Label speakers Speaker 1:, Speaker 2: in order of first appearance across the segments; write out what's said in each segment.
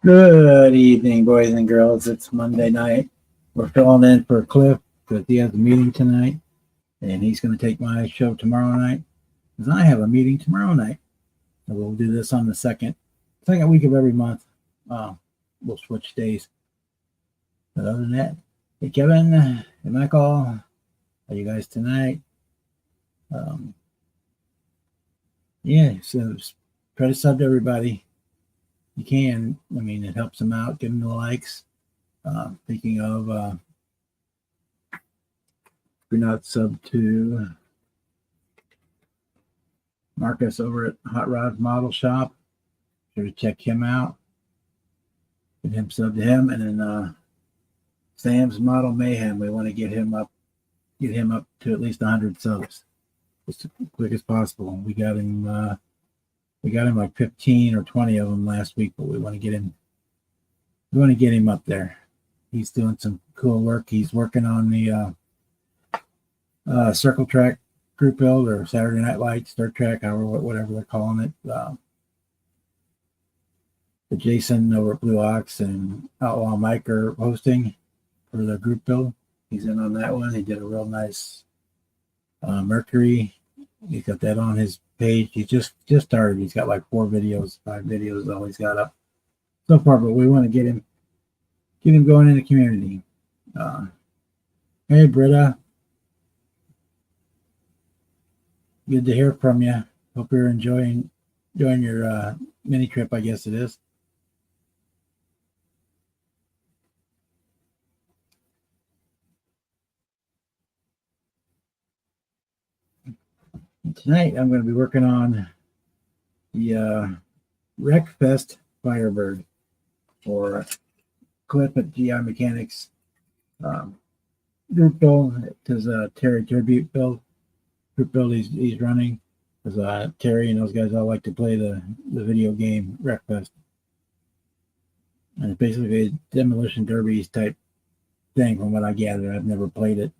Speaker 1: Good evening, boys and girls. It's Monday night. We're filling in for Cliff because he has a meeting tonight, and he's going to take my show tomorrow night because I have a meeting tomorrow night. So we'll do this on the second week of every month. We'll switch days. But other than that, hey Kevin, hey Michael, how are you guys tonight? Um, yeah, so try to sub to everybody. You can. I mean, it helps them out. Give them the likes. Speaking of, if you're not sub to Marcus over at Hot Rods Model Shop, sure to check him out. Get him sub to him, and then Sam's Model Mayhem. We want to get him up to at least 100 subs as quick as possible. We got him like 15 or 20 of them last week, but we want to get him. We want to get him up there. He's doing some cool work. He's working on the Circle Track group build or Saturday Night Lights, Star Trek, or whatever they're calling it. The Jason over at Blue Ox and Outlaw Mike are hosting for the group build. He's in on that one. He did a real nice Mercury. He's got that on his page. He just started. He's got like 5 videos all he's got up so far, but we want to get him going in the community. Hey Britta, good to hear from you. Hope you're enjoying your mini trip, I guess it is. Tonight I'm going to be working on the Wreckfest Firebird for Cliff at GI Mechanics group build. It is a Terry Tribute build. Group build he's running. Because Terry and those guys all like to play the video game Wreckfest. And it's basically a demolition derbies type thing from what I gather. I've never played it.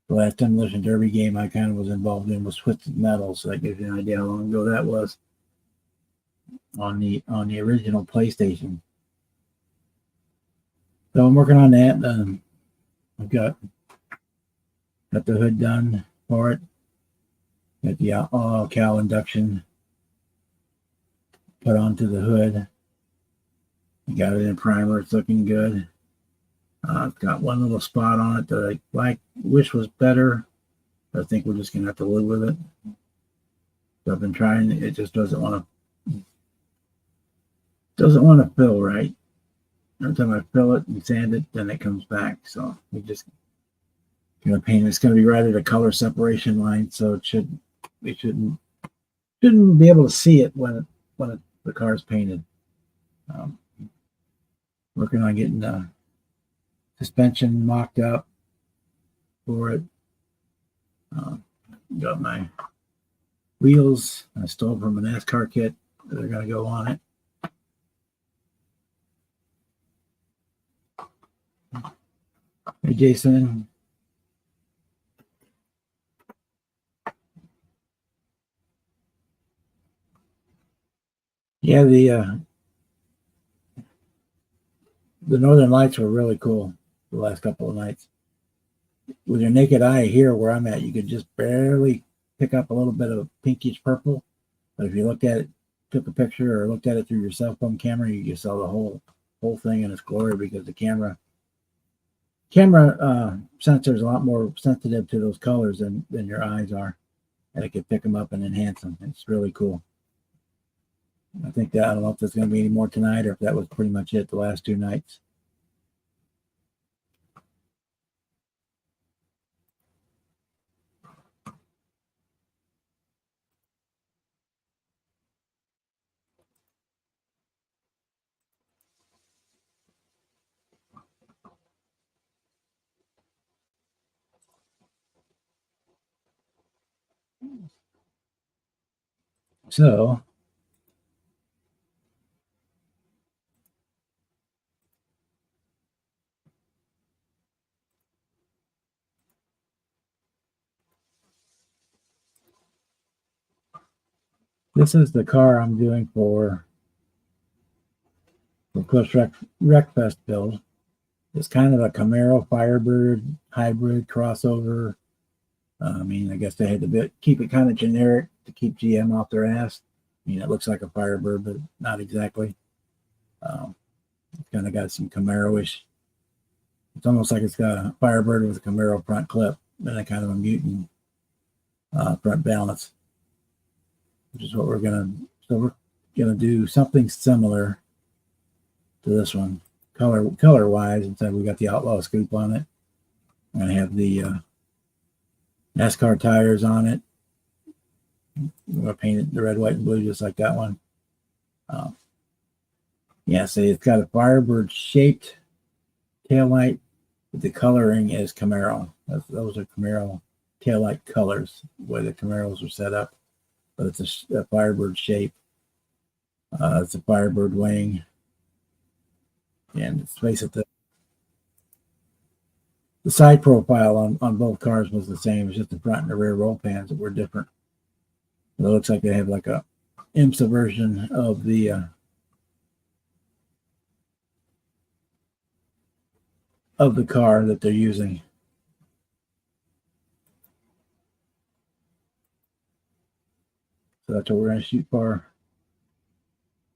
Speaker 1: The last demolition derby game I kind of was involved in was Twisted Metal, so that gives you an idea how long ago that was on the original PlayStation. So I'm working on that. I've got the hood done for it. Got the Outlaw Cow induction put onto the hood. Got it in primer. It's looking good. It's got one little spot on it that I wish was better. I think we're just gonna have to live with it. So I've been trying. It just doesn't want to fill right. Every time I fill it and sand it, then it comes back. So we just gonna paint it. It's gonna be right at a color separation line, so we shouldn't be able to see it when the car's painted. Working on getting the suspension mocked up for it. Got my wheels I stole from a NASCAR kit that are going to go on it. Hey, Jason. Yeah, the Northern Lights were really cool the last couple of nights. With your naked eye here where I'm at, you could just barely pick up a little bit of pinkish purple. But if you looked at it, took a picture or looked at it through your cell phone camera, you saw the whole thing in its glory because the camera sensor is a lot more sensitive to those colors than your eyes are, and it can pick them up and enhance them. It's really cool. I think that I don't know if there's going to be any more tonight or if that was pretty much it the last 2 nights. So this is the car I'm doing for for Push Wreckfest build. It's kind of a Camaro Firebird hybrid crossover. I mean, I guess they had to keep it kind of generic to keep GM off their ass. I mean, it looks like a Firebird, but not exactly. It's kind of got some Camaro-ish. It's almost like it's got a Firebird with a Camaro front clip and a kind of a mutant front balance, which is what we're gonna. So we're gonna do something similar to this one, color wise. Instead, we got the Outlaw scoop on it. I'm gonna have the NASCAR tires on it. I'm gonna paint it the red, white, and blue just like that one. Yeah, so it's got a Firebird shaped taillight. The coloring is Camaro. Those are Camaro taillight colors, the way the Camaros are set up. But it's a Firebird shape. It's a Firebird wing. And let's face it, the side profile on both cars was the same. It's just the front and the rear roll pans that were different. It looks like they have like a IMSA version of the car that they're using. So that's what we're going to shoot for.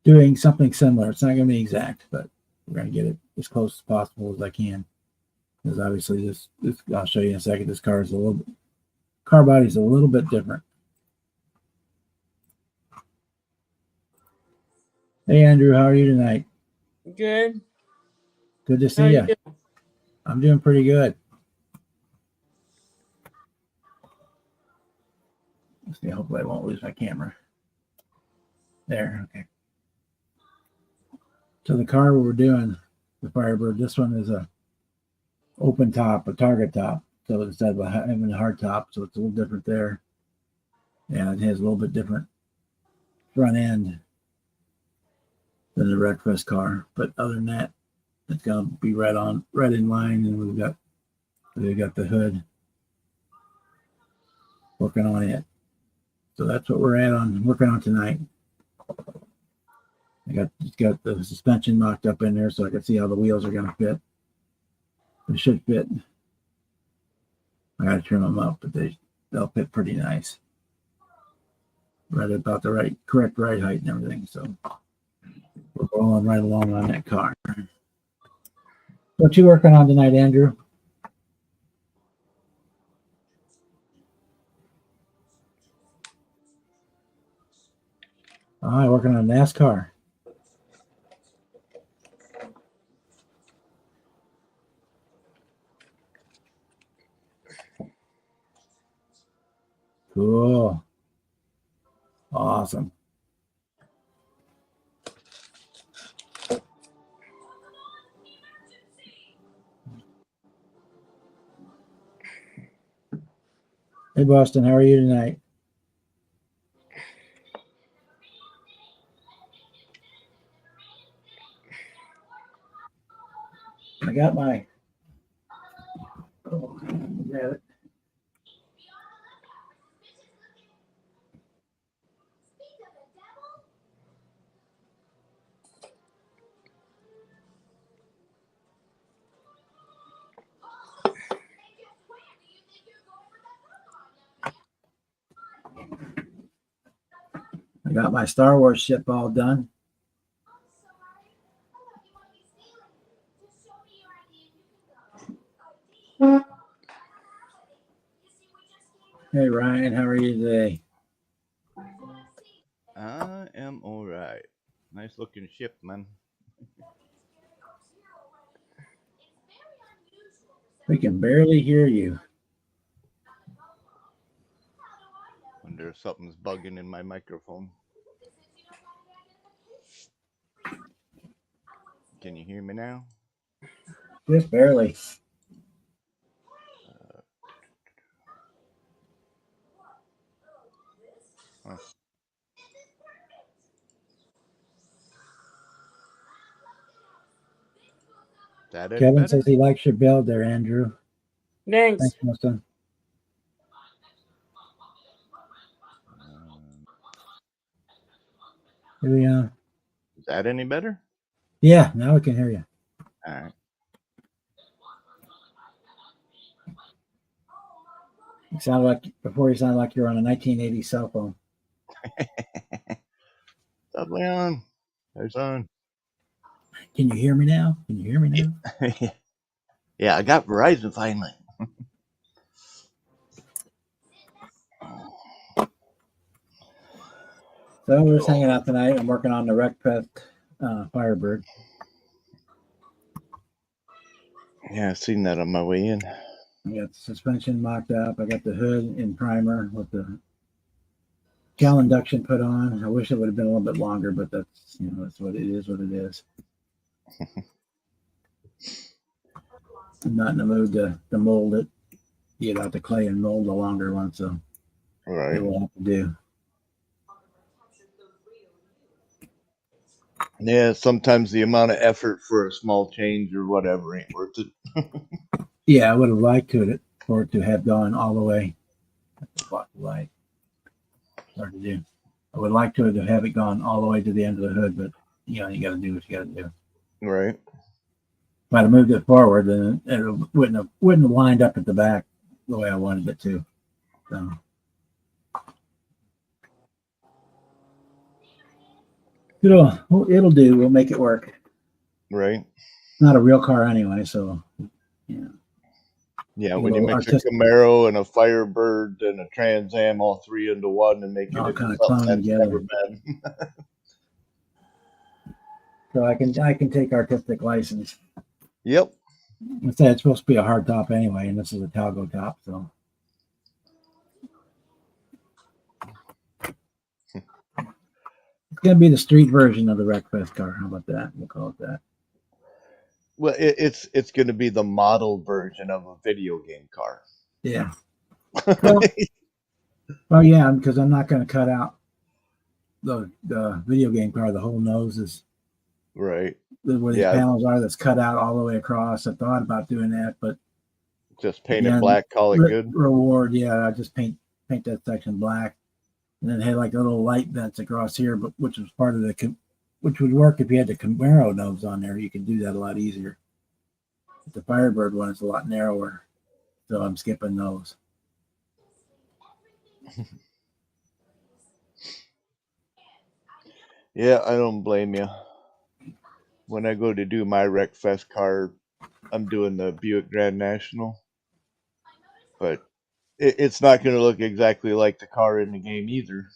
Speaker 1: Doing something similar. It's not going to be exact, but we're going to get it as close as possible as I can. Because obviously this I'll show you in a second. This car is car body is a little bit different. Hey Andrew, how are you tonight?
Speaker 2: Good.
Speaker 1: Good to see you. I'm doing pretty good. Let's see. Hopefully I won't lose my camera. There. Okay. So the car we're doing, the Firebird, this one is a open top, a target top. So instead of having a hard top, so it's a little different there. Yeah, it has a little bit different front end than the Wreckfest car. But other than that, it's gonna be right in line, and we've got the hood working on it. So that's what we're working on tonight. I got the suspension mocked up in there so I can see how the wheels are gonna fit. They should fit. I gotta trim them up, but they'll fit pretty nice. Right about the correct ride height and everything. So we're rolling right along on that car. What you working on tonight, Andrew? All right, working on NASCAR. Cool. Awesome. Hey, Boston, how are you tonight? I got my. Oh, grab it. I got my Star Wars ship all done. Hey, Ryan, how are you today?
Speaker 3: I am all right. Nice looking ship, man.
Speaker 1: We can barely hear you.
Speaker 3: Wonder if something's bugging in my microphone. Can you hear me now?
Speaker 1: Just barely.
Speaker 3: Huh. That any
Speaker 1: Kevin
Speaker 3: better?
Speaker 1: says he likes your build there, Andrew.
Speaker 2: Thanks.
Speaker 1: Thanks, Justin. Here we are.
Speaker 3: Is that any better?
Speaker 1: Yeah, now we can hear you.
Speaker 3: All right.
Speaker 1: You sound like before. You sound like you're on a 1980 cell phone.
Speaker 3: Stop, Leon. There's on.
Speaker 1: Can you hear me now? Can you hear me now?
Speaker 3: Yeah, I got Verizon finally.
Speaker 1: So we're just hanging out tonight. I'm working on the Wreckfest Firebird.
Speaker 3: Yeah, I seen that on my way in.
Speaker 1: I got the suspension mocked up. I got the hood in primer with the gel induction put on. I wish it would have been a little bit longer, but that's that's what it is. What it is. I'm not in the mood to mold it, get out the clay and mold the longer one, so
Speaker 3: Right.
Speaker 1: it will have to do.
Speaker 3: Yeah, sometimes the amount of effort for a small change or whatever ain't worth it.
Speaker 1: Yeah, I would have liked for it to have gone all the way. Block the light. Hard to do. I would like to have it gone all the way to the end of the hood, but you got to do what you got to do.
Speaker 3: Right.
Speaker 1: If I'd have moved it forward, then it wouldn't have lined up at the back the way I wanted it to. So. It'll do. We'll make it work.
Speaker 3: Right.
Speaker 1: Not a real car anyway, so yeah.
Speaker 3: Yeah, when you mix a Camaro and a Firebird and a Trans Am, all three into one, and make it into something that's never been.
Speaker 1: So I can take artistic license.
Speaker 3: Yep.
Speaker 1: Instead, it's supposed to be a hard top anyway, and this is a Talgo top, so. It's gonna be the street version of the Wreckfest car. How about that? We'll call it that.
Speaker 3: Well, it's going to be the model version of a video game car.
Speaker 1: Yeah. Well, yeah, because I'm not going to cut out the video game car. The whole nose is
Speaker 3: right
Speaker 1: where these panels are. That's cut out all the way across. I thought about doing that, but
Speaker 3: just paint it black. Call it good.
Speaker 1: Reward, yeah. I just paint that section black, and then had like little light vents across here, but which was part of which would work if you had the Camaro nose on there. You can do that a lot easier. But the Firebird one is a lot narrower, so I'm skipping those.
Speaker 3: Yeah, I don't blame you. When I go to do my Wreckfest car, I'm doing the Buick Grand National, but it's not going to look exactly like the car in the game either.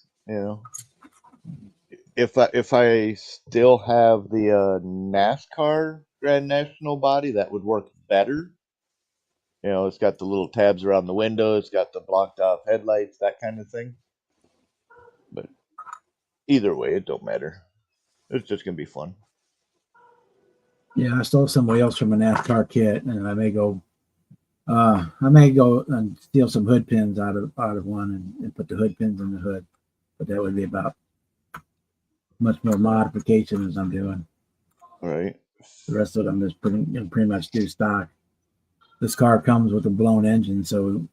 Speaker 3: If I still have the NASCAR Grand National body, that would work better. It's got the little tabs around the window, it's got the blocked off headlights, that kind of thing. But either way, it don't matter. It's just gonna be fun.
Speaker 1: Yeah, I stole some wheels from a NASCAR kit, and I may go and steal some hood pins out of one and put the hood pins in the hood. But that would be about much more modification as I'm doing.
Speaker 3: Right.
Speaker 1: The rest of them is pretty much do stock. This car comes with a blown engine, so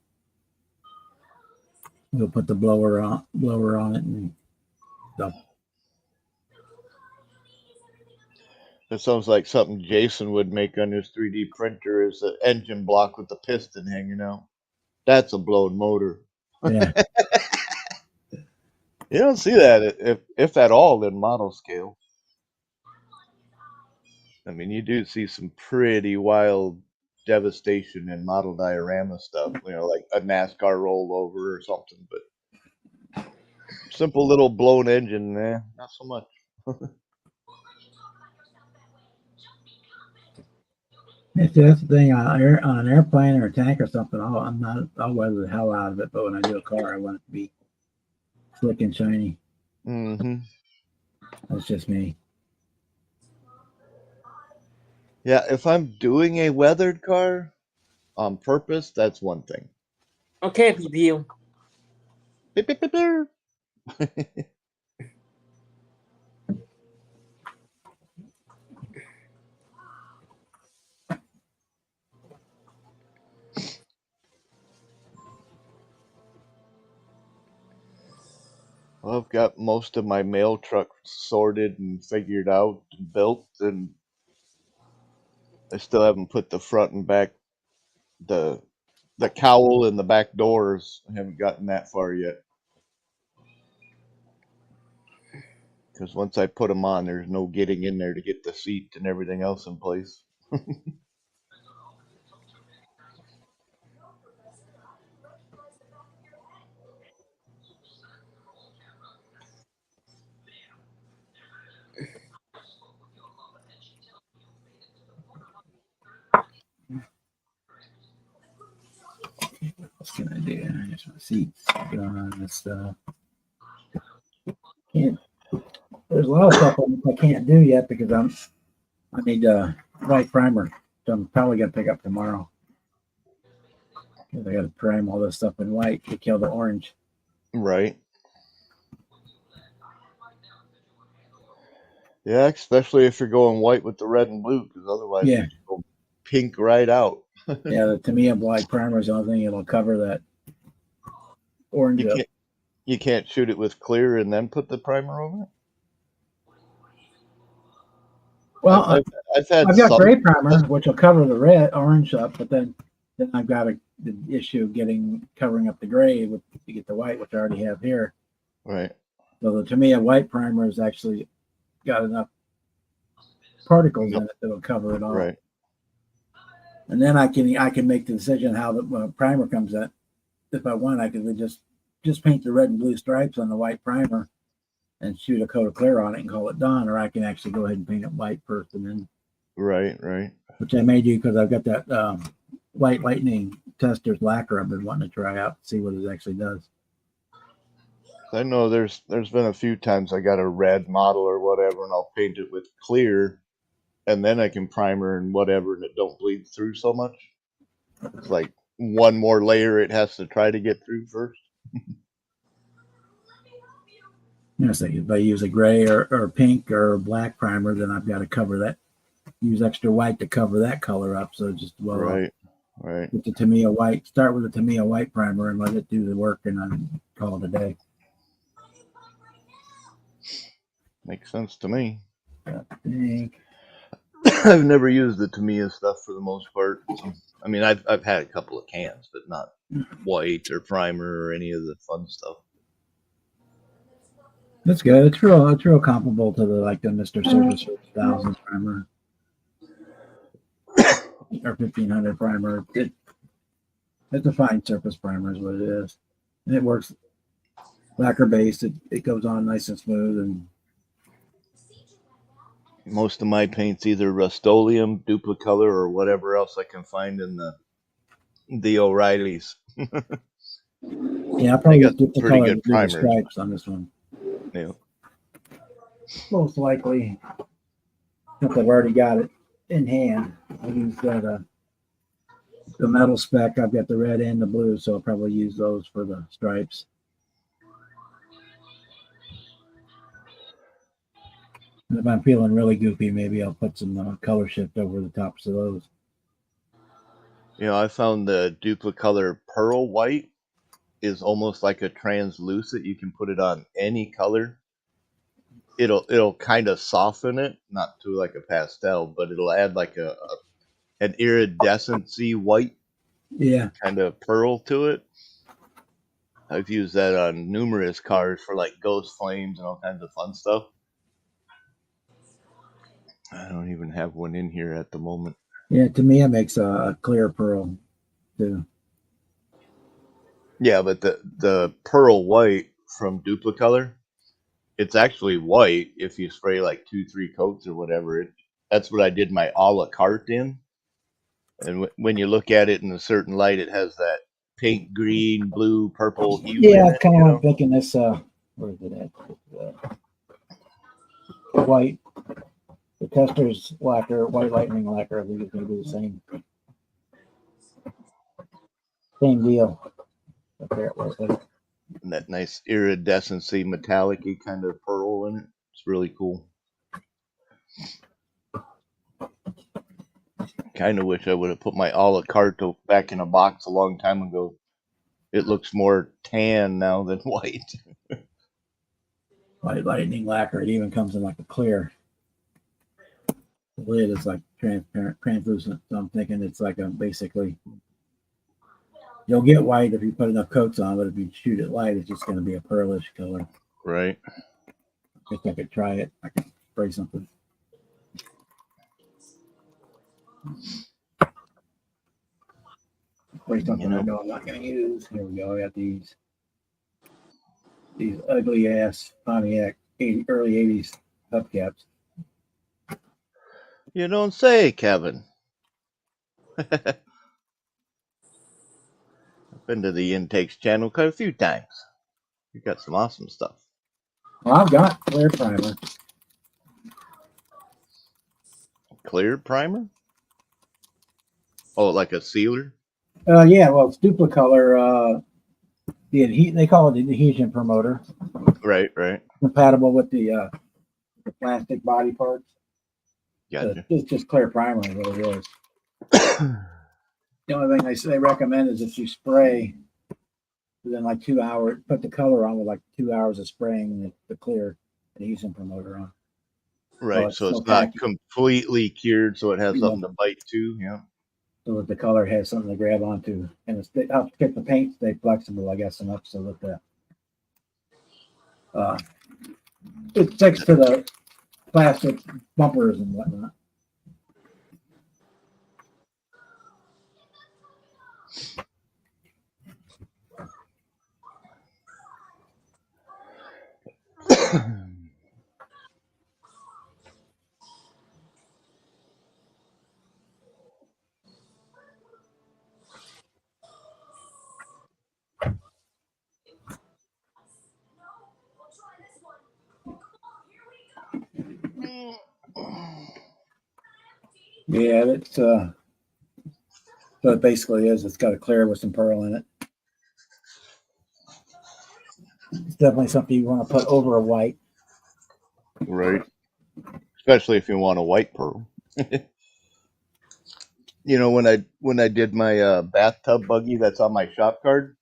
Speaker 1: we'll put the blower on it and stuff.
Speaker 3: That sounds like something Jason would make on his 3D printer, is an engine block with the piston hanging out. That's a blown motor.
Speaker 1: Yeah.
Speaker 3: You don't see that, if at all, in model scale. I mean, you do see some pretty wild devastation in model diorama stuff, like a NASCAR rollover or something, but simple little blown engine, not so much.
Speaker 1: That's the thing on an airplane or a tank or something. I'll weather the hell out of it, but when I do a car, I want it to be slick and shiny.
Speaker 3: Mm-hmm.
Speaker 1: That's just me.
Speaker 3: Yeah, if I'm doing a weathered car on purpose, that's one thing.
Speaker 2: Okay, PPU.
Speaker 3: Beep, beep, beep, beep. Well, I've got most of my mail truck sorted and figured out and built, and I still haven't put the front and back, the cowl and the back doors. I haven't gotten that far yet. Because once I put them on, there's no getting in there to get the seat and everything else in place.
Speaker 1: What can I do? Here's my seats. Get on this stuff. Can't. There's a lot of stuff I can't do yet because I need white primer. So I'm probably gonna pick up tomorrow. Because I got to prime all this stuff in white to kill the orange.
Speaker 3: Right. Yeah, especially if you're going white with the red and blue, because otherwise
Speaker 1: Yeah.
Speaker 3: you go pink right out.
Speaker 1: Yeah, the Tamiya black primer is the only thing it'll cover that orange
Speaker 3: You
Speaker 1: up.
Speaker 3: can't shoot it with clear and then put the primer over it.
Speaker 1: Well,
Speaker 3: I've had
Speaker 1: I've got
Speaker 3: some.
Speaker 1: gray primer, which will cover the orange up, but then I've got the issue of covering up the gray to get the white, which I already have here.
Speaker 3: Right.
Speaker 1: So the Tamiya white primer has actually got enough particles in it that'll cover it all.
Speaker 3: Right.
Speaker 1: And then I can make the decision how the primer comes in. If I want, I could just paint the red and blue stripes on the white primer and shoot a coat of clear on it and call it done, or I can actually go ahead and paint it white first and then.
Speaker 3: Right.
Speaker 1: Which I may do because I've got that White Lightning Testers lacquer I've been wanting to try out to see what it actually does.
Speaker 3: I know there's been a few times I got a red model or whatever, and I'll paint it with clear, and then I can primer and whatever, and it don't bleed through so much. It's like one more layer it has to try to get through first.
Speaker 1: So if I use a gray or pink or black primer, then I've got to cover that. Use extra white to cover that color up. So just
Speaker 3: Right.
Speaker 1: With the Tamiya white, start with the Tamiya white primer and let it do the work, and then call it a day.
Speaker 3: Makes sense to me.
Speaker 1: Pink.
Speaker 3: I've never used the Tamiya stuff for the most part. I mean, I've had a couple of cans, but not white or primer or any of the fun stuff.
Speaker 1: That's good. It's real comparable to the Mr. Surface 1000 primer or 1500 primer. It's a fine surface primer is what it is, and it works lacquer based. It goes on nice and smooth. And
Speaker 3: most of my paint's either Rust-Oleum, Duplicolor, or whatever else I can find in the O'Reillys.
Speaker 1: Yeah, I probably
Speaker 3: got
Speaker 1: get the
Speaker 3: pretty
Speaker 1: color
Speaker 3: good
Speaker 1: to do the
Speaker 3: primers.
Speaker 1: stripes on this one.
Speaker 3: Yeah.
Speaker 1: Most likely, since I've already got it in hand, I use that the metal spec. I've got the red and the blue, so I'll probably use those for the stripes. And if I'm feeling really goofy, maybe I'll put some color shift over the tops of those.
Speaker 3: You know, I found the Duplicolor Pearl White is almost like a translucent. You can put it on any color. It'll kind of soften it, not to like a pastel, but it'll add like an iridescency white kind of pearl to it. I've used that on numerous cars for like ghost flames and all kinds of fun stuff. I don't even have one in here at the moment.
Speaker 1: Yeah, to me, it makes a clear pearl too.
Speaker 3: Yeah, but the pearl white from Duplicolor, it's actually white if you spray like 2-3 coats or whatever. That's what I did my a la carte in. And when you look at it in a certain light, it has that pink, green, blue, purple hue.
Speaker 1: Yeah, I kind of want thinking this. Where is it at? White. The Testers lacquer, White Lightning lacquer. I think it's going to be the same deal. Okay,
Speaker 3: And that nice iridescency, metallic-y kind of pearl in it. It's really cool. Kind of wish I would have put my a la carte back in a box a long time ago. It looks more tan now than white.
Speaker 1: White Lightning lacquer. It even comes in like a clear. The lid is like transparent, translucent. So I'm thinking it's like a basically you'll get white if you put enough coats on, but if you shoot it light, it's just going to be a pearlish color.
Speaker 3: Right.
Speaker 1: I guess I could try it. I could spray something. Spray something I know I'm not going to use. Here we go. I got these ugly ass Pontiac early 80s hubcaps.
Speaker 3: You don't say, Kevin. I've been to the Intakes channel quite a few times. You got some awesome stuff.
Speaker 1: Well, I've got clear primer.
Speaker 3: Clear primer? Oh, like a sealer?
Speaker 1: Yeah, well, it's Duplicolor. They call it the adhesion promoter.
Speaker 3: Right, right.
Speaker 1: Compatible with the plastic body parts.
Speaker 3: Gotcha.
Speaker 1: It's just clear primer is what it is. The only thing they recommend is if you spray within like 2 hours, put the color on with like 2 hours of spraying the clear adhesion promoter on.
Speaker 3: Right, so it's not completely cured, so it has something to bite to. Yeah.
Speaker 1: So that the color has something to grab onto, and it helps get the paint stay flexible, I guess, enough so that it sticks to the plastic bumpers and whatnot. Yeah, it's so it basically is. It's got a clear with some pearl in it. It's definitely something you want to put over a white.
Speaker 3: Right. Especially if you want a white pearl. You know, when I did my bathtub buggy that's on my shop card,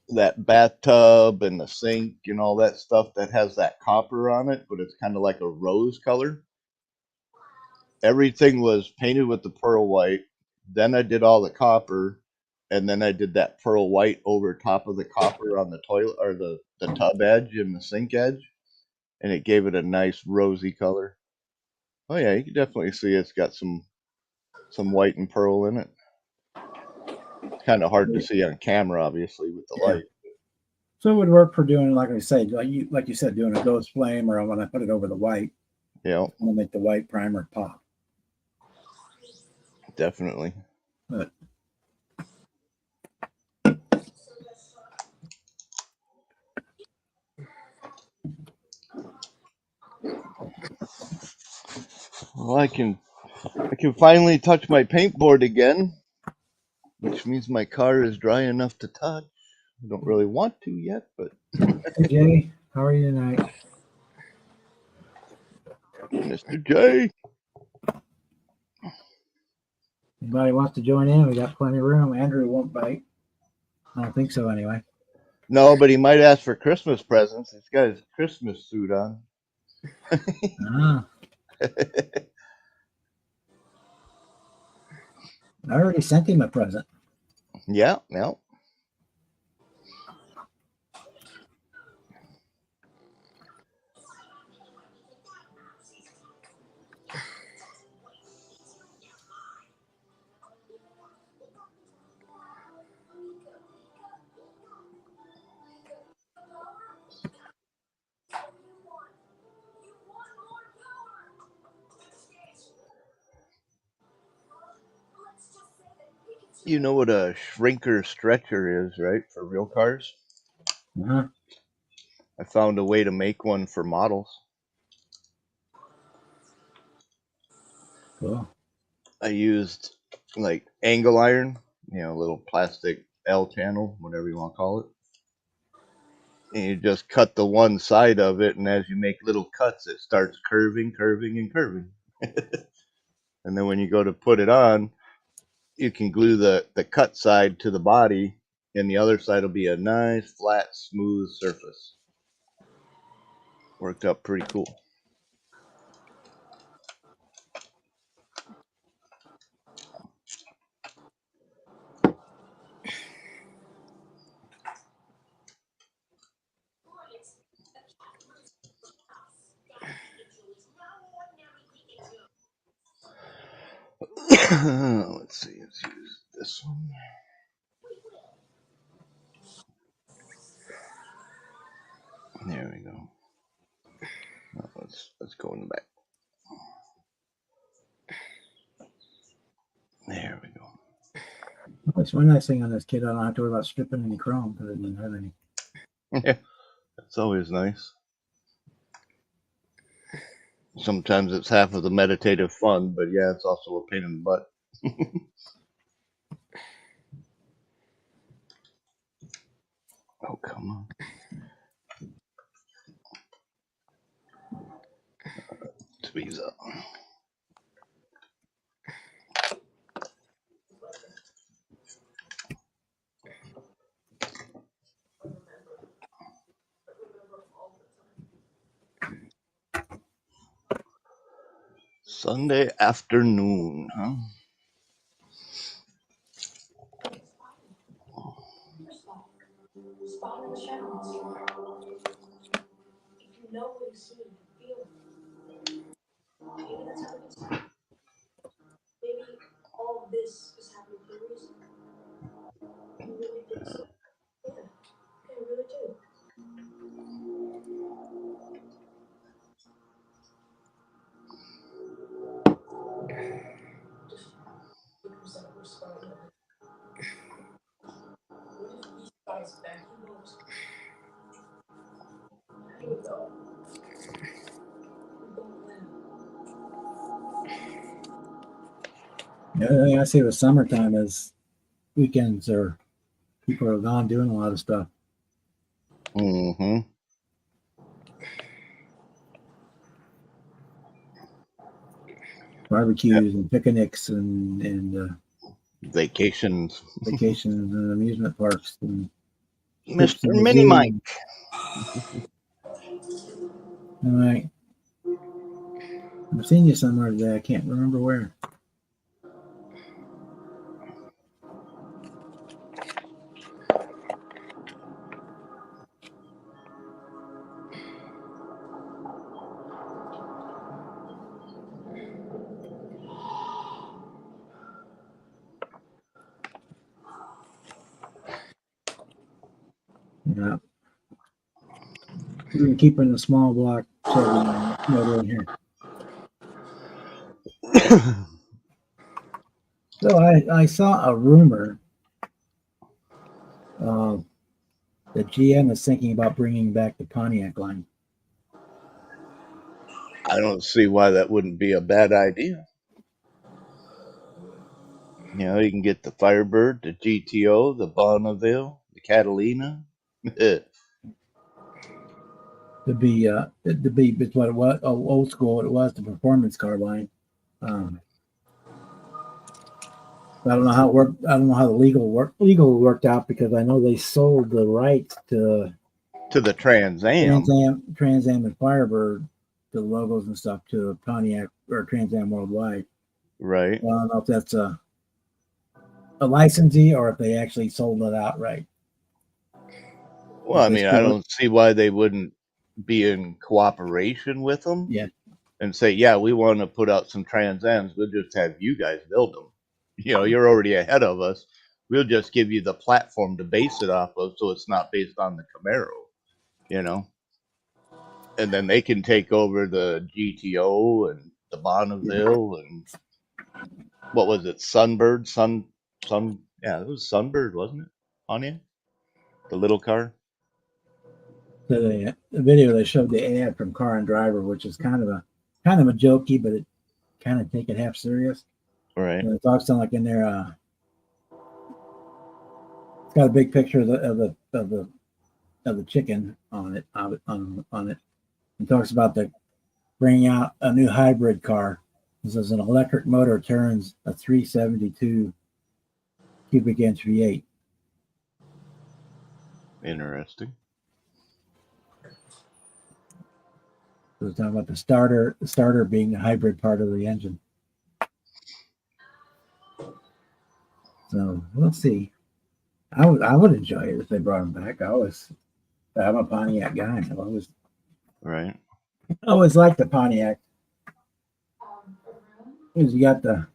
Speaker 3: that bathtub and the sink and all that stuff that has that copper on it, but it's kind of like a rose color. Everything was painted with the pearl white. Then I did all the copper, and then I did that pearl white over top of the copper on the toilet or the tub edge and the sink edge, and it gave it a nice rosy color. Oh yeah, you can definitely see it's got some white and pearl in it. It's kind of hard to see on camera, obviously, with the light.
Speaker 1: So it would work for doing, like I said, like you said, doing a ghost flame, or when I put it over the white.
Speaker 3: Yeah,
Speaker 1: I'm gonna make the white primer pop.
Speaker 3: Definitely.
Speaker 1: But
Speaker 3: well, I can finally touch my paintboard again, which means my car is dry enough to touch. I don't really want to yet, but.
Speaker 1: Hey Jay, how are you tonight?
Speaker 3: Mr. J.
Speaker 1: Anybody wants to join in? We got plenty of room. Andrew won't bite. I don't think so, anyway.
Speaker 3: No, but he might ask for Christmas presents. He's got his Christmas suit on.
Speaker 1: I already sent him a present.
Speaker 3: Yeah. You know what a shrinker stretcher is, right? For real cars.
Speaker 1: Uh-huh.
Speaker 3: I found a way to make one for models.
Speaker 1: Cool.
Speaker 3: I used like angle iron, little plastic L channel, whatever you want to call it. And you just cut the one side of it, and as you make little cuts, it starts curving. And then when you go to put it on, you can glue the cut side to the body, and the other side will be a nice, flat, smooth surface. Worked out pretty cool. Let's see. Let's use this one. There we go. Oh, let's go in the back. There we go.
Speaker 1: That's one nice thing on this kit. I don't have to worry about stripping any chrome because it didn't have any.
Speaker 3: Yeah, that's always nice. Sometimes it's half of the meditative fun, but yeah, it's also a pain in the butt. Oh, come on. Tweeze up. Sunday afternoon, huh?
Speaker 4: Spot in the shadows. If you know what you see, you feel it. Maybe that's how it is. Maybe all of this is happening for a reason. You really think so? Yeah, I really do. Just figures that we're spotting it. What if these guys vacuum boat? How do we go? We go land.
Speaker 1: The other thing I see with summertime is weekends or people are gone doing a lot of stuff.
Speaker 3: Mm-hmm.
Speaker 1: Barbecues and picnics and
Speaker 3: Vacations.
Speaker 1: vacations and amusement parks and trips to
Speaker 3: Mr.
Speaker 1: the
Speaker 3: Mini
Speaker 1: zoo.
Speaker 3: Mike.
Speaker 1: All right. I've seen you somewhere today. I can't remember where. Yeah. We're going to keep in the small block Chevy motor in here. So I saw a rumor that GM is thinking about bringing back the Pontiac line.
Speaker 3: I don't see why that wouldn't be a bad idea. You know, you can get the Firebird, the GTO, the Bonneville, the Catalina.
Speaker 1: It's what it was. Oh, old school. It was the performance car line. I don't know how it worked. I don't know how the legal worked out because I know they sold the rights to
Speaker 3: the Trans Am.
Speaker 1: Trans Am, and Firebird, the logos and stuff to Pontiac or Trans Am Worldwide.
Speaker 3: Right.
Speaker 1: Well, I don't know if that's a licensee or if they actually sold it outright.
Speaker 3: Well, I mean, I don't see why they wouldn't be in cooperation with them.
Speaker 1: Yeah.
Speaker 3: And say, yeah, we want to put out some Trans Ams. We'll just have you guys build them. You know, you're already ahead of us. We'll just give you the platform to base it off of, so it's not based on the Camaro. You know, and then they can take over the GTO and the Bonneville and what was it, Sunbird, yeah, it was Sunbird, wasn't it? Pontiac, the little car.
Speaker 1: So the video they showed the ad from Car and Driver, which is kind of a jokey, but it kind of take it half serious.
Speaker 3: Right.
Speaker 1: And it talks on like in there. It's got a big picture of the chicken on it. On it. It talks about the bringing out a new hybrid car. This is an electric motor turns a 372 cubic inch V8.
Speaker 3: Interesting.
Speaker 1: So we're talking about the starter being the hybrid part of the engine. So we'll see. I would enjoy it if they brought him back. I'm a Pontiac guy.
Speaker 3: Right.
Speaker 1: I always liked the Pontiac. Because you got the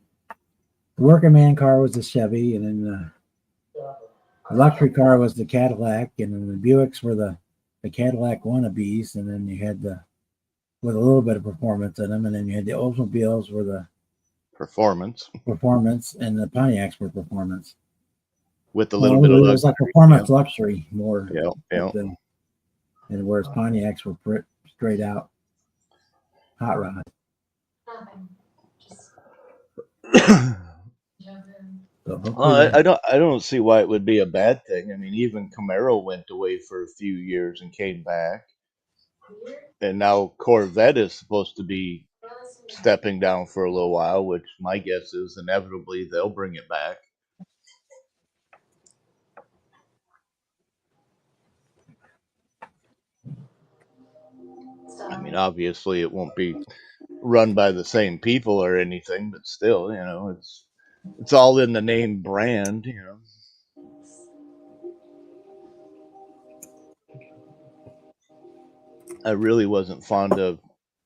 Speaker 1: working man car was the Chevy, and then the luxury car was the Cadillac, and then the Buicks were the Cadillac wannabes, and then you had the with a little bit of performance in them, and then you had the Oldsmobiles were the
Speaker 3: Performance
Speaker 1: performance, and the Pontiacs were performance.
Speaker 3: with a little bit of
Speaker 1: it was like performance luxury more.
Speaker 3: Yeah.
Speaker 1: And whereas Pontiacs were straight out hot rod.
Speaker 4: Nothing. Just jump in.
Speaker 1: So hopefully
Speaker 3: Well, I don't see why it would be a bad thing. I mean, even Camaro went away for a few years and came back,
Speaker 4: Weird.
Speaker 3: and now Corvette is supposed to be
Speaker 4: Now listen to me.
Speaker 3: stepping down for a little while, which my guess is inevitably they'll bring it back.
Speaker 4: Stop.
Speaker 3: I mean, obviously it won't be run by the same people or anything, but still, you know, it's all in the name brand, you know. I really wasn't fond of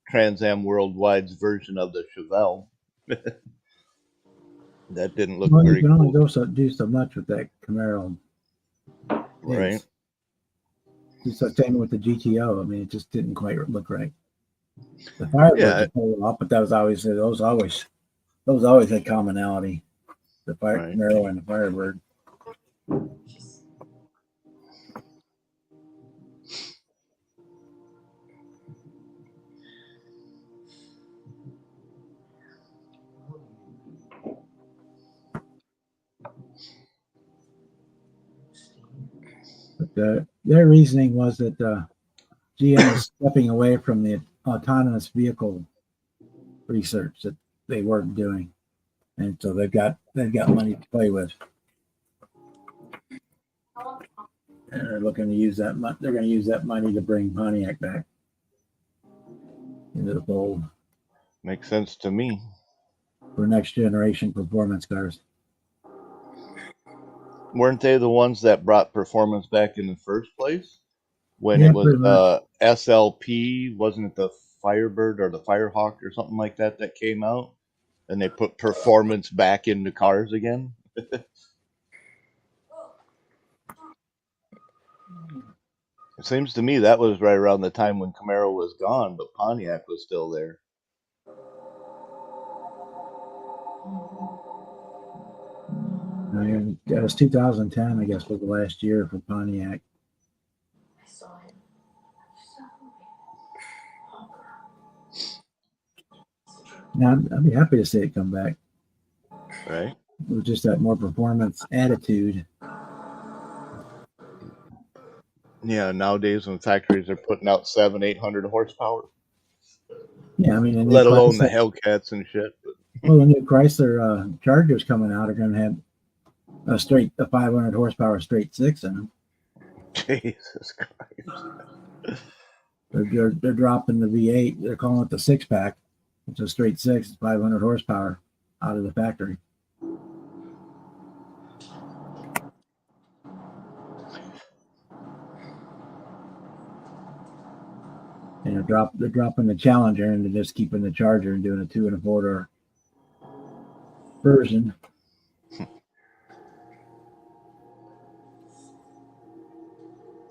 Speaker 3: Trans Am Worldwide's version of the Chevelle. That didn't look
Speaker 1: well, you
Speaker 3: very
Speaker 1: can only
Speaker 3: cool,
Speaker 1: do so much with that Camaro.
Speaker 3: right?
Speaker 1: Just the same with the GTO. I mean, it just didn't quite look right. The Firebirds
Speaker 3: Yeah,
Speaker 1: are pulled off, but that was always those always had commonality. The
Speaker 3: right.
Speaker 1: Camaro and the Firebird. But their reasoning was that GM is stepping away from the autonomous vehicle research that they weren't doing, and so they've got money to play with, and they're looking to use that. They're going to use that money to bring Pontiac back into the fold
Speaker 3: Makes sense to me.
Speaker 1: for next generation performance cars.
Speaker 3: Weren't they the ones that brought performance back in the first place? When
Speaker 1: Yeah,
Speaker 3: it was
Speaker 1: pretty much.
Speaker 3: SLP, wasn't it the Firebird or the Firehawk or something like that that came out? And they put performance back into cars again? It seems to me that was right around the time when Camaro was gone, but Pontiac was still there.
Speaker 1: That was 2010, I guess, was the last year for Pontiac.
Speaker 4: I saw him.
Speaker 1: Now, I'd be happy to see it come back
Speaker 3: Right?
Speaker 1: with just that more performance attitude.
Speaker 3: Yeah, nowadays when factories are putting out 700-800 horsepower,
Speaker 1: Yeah, I mean, the new
Speaker 3: let alone the
Speaker 1: Chrysler,
Speaker 3: Hellcats and shit.
Speaker 1: well, the new Chrysler Chargers coming out are going to have a 500 horsepower straight six in them.
Speaker 3: Jesus Christ.
Speaker 1: They're dropping the V8. They're calling it the six pack. It's a straight six, 500 horsepower out of the factory. And they're dropping the Challenger and they're just keeping the Charger and doing a 2 1/4 version.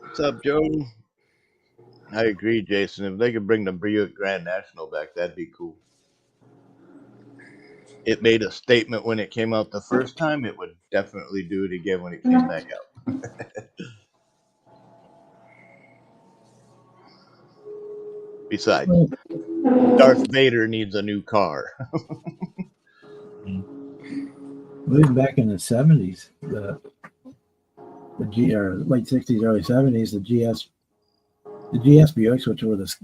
Speaker 3: What's up, Joe? I agree, Jason. If they could bring the Buick Grand National back, that'd be cool. It made a statement when it came out the first time. It would definitely do it again when it came back out. Besides, Darth Vader needs a new car.
Speaker 1: Even back in the 70s, the late 60s, early 70s, the GS Buicks, which were the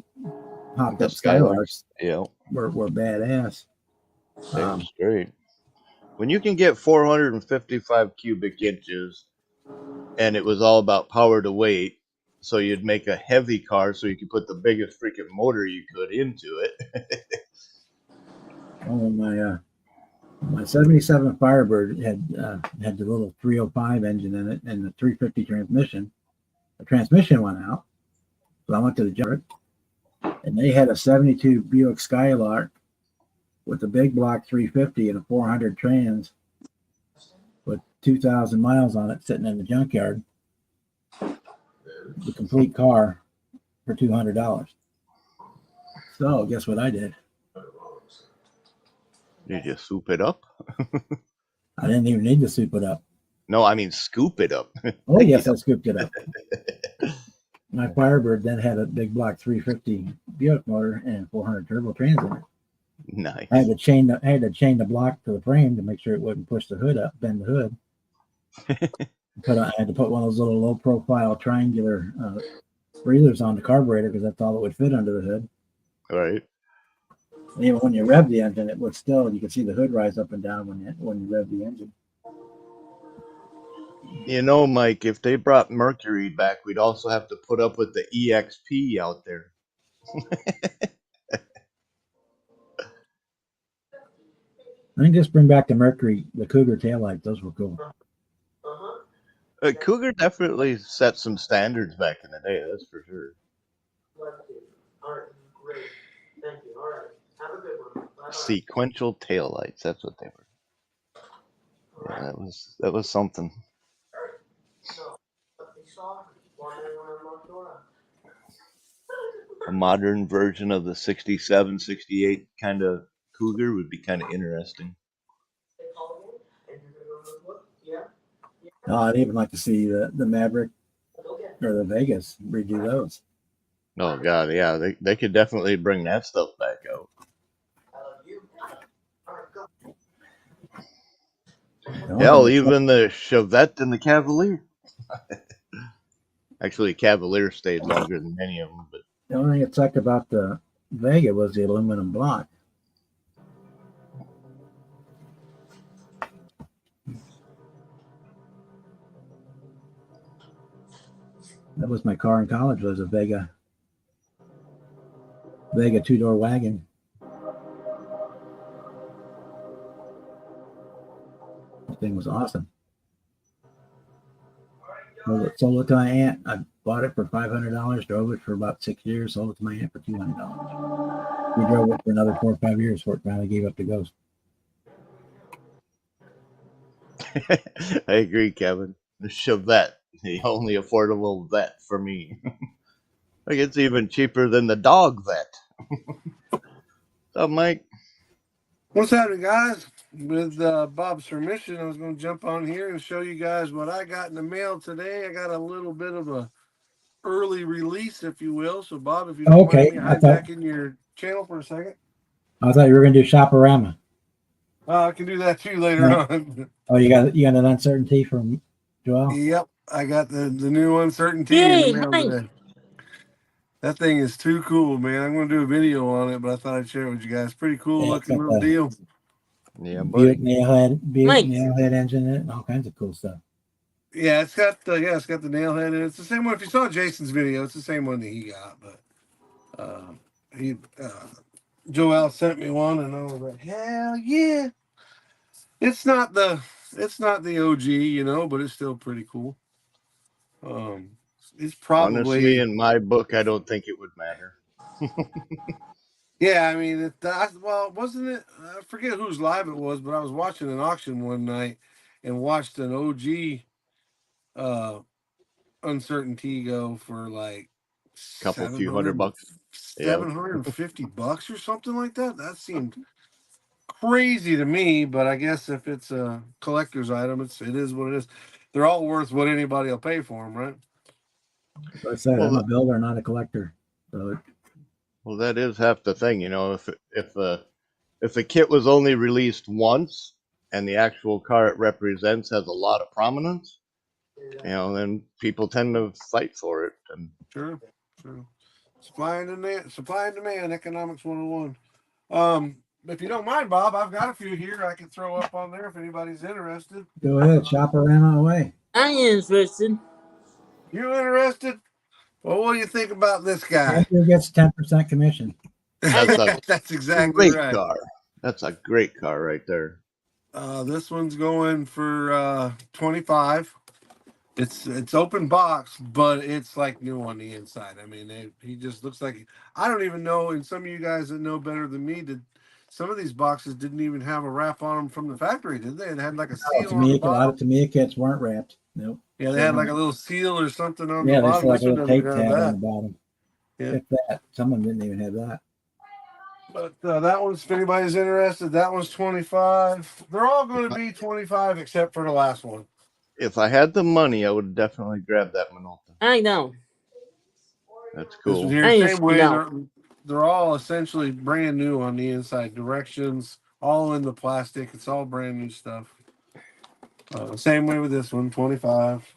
Speaker 1: popped
Speaker 3: The
Speaker 1: up Skylarks,
Speaker 3: Yeah,
Speaker 1: were badass.
Speaker 3: they were straight. When you can get 455 cubic inches, and it was all about power to weight, so you'd make a heavy car so you could put the biggest freaking motor you could into it.
Speaker 1: Oh, my 77 Firebird had the little 305 engine in it and the 350 transmission. The transmission went out, so I went to the junkyard, and they had a 72 Buick Skylark with a big block 350 and a 400 trans 2,000 miles on it sitting in the junkyard. The complete car for $200. So guess what I did?
Speaker 3: You just soup it up?
Speaker 1: I didn't even need to soup it up.
Speaker 3: No, I mean scoop it up.
Speaker 1: Oh yes, I scooped it up. My Firebird then had a big block 350 Buick motor and 400 turbo trans in it.
Speaker 3: Nice.
Speaker 1: I had to chain the block to the frame to make sure it wouldn't push the hood up, bend the hood. I had to put one of those little low profile triangular breathers on the carburetor because that's all that would fit under the hood.
Speaker 3: Right.
Speaker 1: And even when you rev the engine, it would still, you could see the hood rise up and down when you rev the engine.
Speaker 3: You know, Mike, if they brought Mercury back, we'd also have to put up with the EXP out there.
Speaker 1: I think just bring back the Mercury, the Cougar taillights. Those were cool.
Speaker 3: Cougar definitely set some standards back in the day, that's for sure.
Speaker 2: All right, great. Thank you. All right. Have a good one. Bye-bye.
Speaker 3: Sequential taillights, that's what they were. Yeah, that was something. A modern version of the 67, 68 kind of Cougar would be kind of interesting.
Speaker 1: Oh, I'd even like to see the Maverick or the Vegas redo those.
Speaker 3: Oh God, yeah, they could definitely bring that stuff back out. Hell, even the Chevette and the Cavalier. Actually, Cavalier stayed longer than any of them, but
Speaker 1: the only thing that sucked about the Vega was the aluminum block. That was my car in college, was a Vega two-door wagon. That thing was awesome. Sold it to my aunt. I bought it for $500, drove it for about 6 years, sold it to my aunt for $200. We drove it for another 4 or 5 years before it finally gave up the ghost.
Speaker 3: I agree, Kevin. The Chevette, the only affordable vet for me. Like it's even cheaper than the dog vet. What's up, Mike?
Speaker 5: What's happening, guys? With Bob's permission, I was going to jump on here and show you guys what I got in the mail today. I got a little bit of a early release, if you will. So, Bob, if you don't mind me hijacking your channel for a second.
Speaker 1: I thought you were going to do Shoporama.
Speaker 5: I can do that too later on.
Speaker 1: Oh, you got an uncertainty from Joel?
Speaker 5: Yep, I got the new uncertainty
Speaker 2: Yay,
Speaker 5: in the mail
Speaker 2: nice.
Speaker 5: today. That thing is too cool, man. I'm going to do a video on it, but I thought I'd share it with you guys. Pretty cool looking little deal.
Speaker 3: Yeah, buddy.
Speaker 1: Buick nailhead engine in it and all kinds of cool stuff.
Speaker 5: Yeah, it's got the nailhead in it. It's the same one. If you saw Jason's video, it's the same one that he got. But Joel sent me one, and I was like, hell yeah! It's not the OG, you know, but it's still pretty cool. It's probably
Speaker 3: Honestly, in my book, I don't think it would matter.
Speaker 5: Yeah, I mean, wasn't it? I forget whose live it was, but I was watching an auction one night and watched an OG uncertainty go for like
Speaker 3: Few $100.
Speaker 5: $750 or something like that. That seemed crazy to me, but I guess if it's a collector's item, it is what it is. They're all worth what anybody will pay for them, right?
Speaker 1: Like I said, I'm a builder, not a collector. So.
Speaker 3: Well, that is half the thing, you know. If the kit was only released once and the actual car it represents has a lot of prominence, you know, then people tend to fight for it. And
Speaker 5: Sure. Supply and demand, economics 101. If you don't mind, Bob, I've got a few here I can throw up on there if anybody's interested.
Speaker 1: Go ahead, Shoporama away.
Speaker 2: I'm interested.
Speaker 5: You interested? Well, what do you think about this guy?
Speaker 1: Andrew gets 10% commission.
Speaker 5: That's exactly
Speaker 3: great
Speaker 5: right.
Speaker 3: car. That's a great car right there.
Speaker 5: This one's going for $25. It's open box, but it's like new on the inside. I mean, he just looks like, I don't even know. And some of you guys that know better than me, did some of these boxes didn't even have a wrap on them from the factory, did they? They had like a
Speaker 1: Oh,
Speaker 5: seal on the
Speaker 1: Tamiya, a lot of
Speaker 5: bottom.
Speaker 1: Tamiya kits weren't wrapped. Nope.
Speaker 5: Yeah, they had like a little seal or something on the
Speaker 1: Yeah, there's
Speaker 5: bottom.
Speaker 1: like
Speaker 5: This
Speaker 1: a
Speaker 5: one
Speaker 1: little
Speaker 5: doesn't
Speaker 1: tape
Speaker 5: have
Speaker 1: tab on the
Speaker 5: that.
Speaker 1: bottom.
Speaker 5: Yeah.
Speaker 1: If that, some of them didn't even have that.
Speaker 5: But that one's, if anybody's interested, that one's 25. They're all going to be 25 except for the last one.
Speaker 3: If I had the money, I would definitely grab that Minolta.
Speaker 2: I know.
Speaker 3: That's
Speaker 5: This one
Speaker 3: cool.
Speaker 5: here,
Speaker 2: I
Speaker 5: same
Speaker 2: just
Speaker 5: way.
Speaker 2: know.
Speaker 5: They're all essentially brand new on the inside. Directions, all in the plastic. It's all brand new stuff. Same way with this one, 25.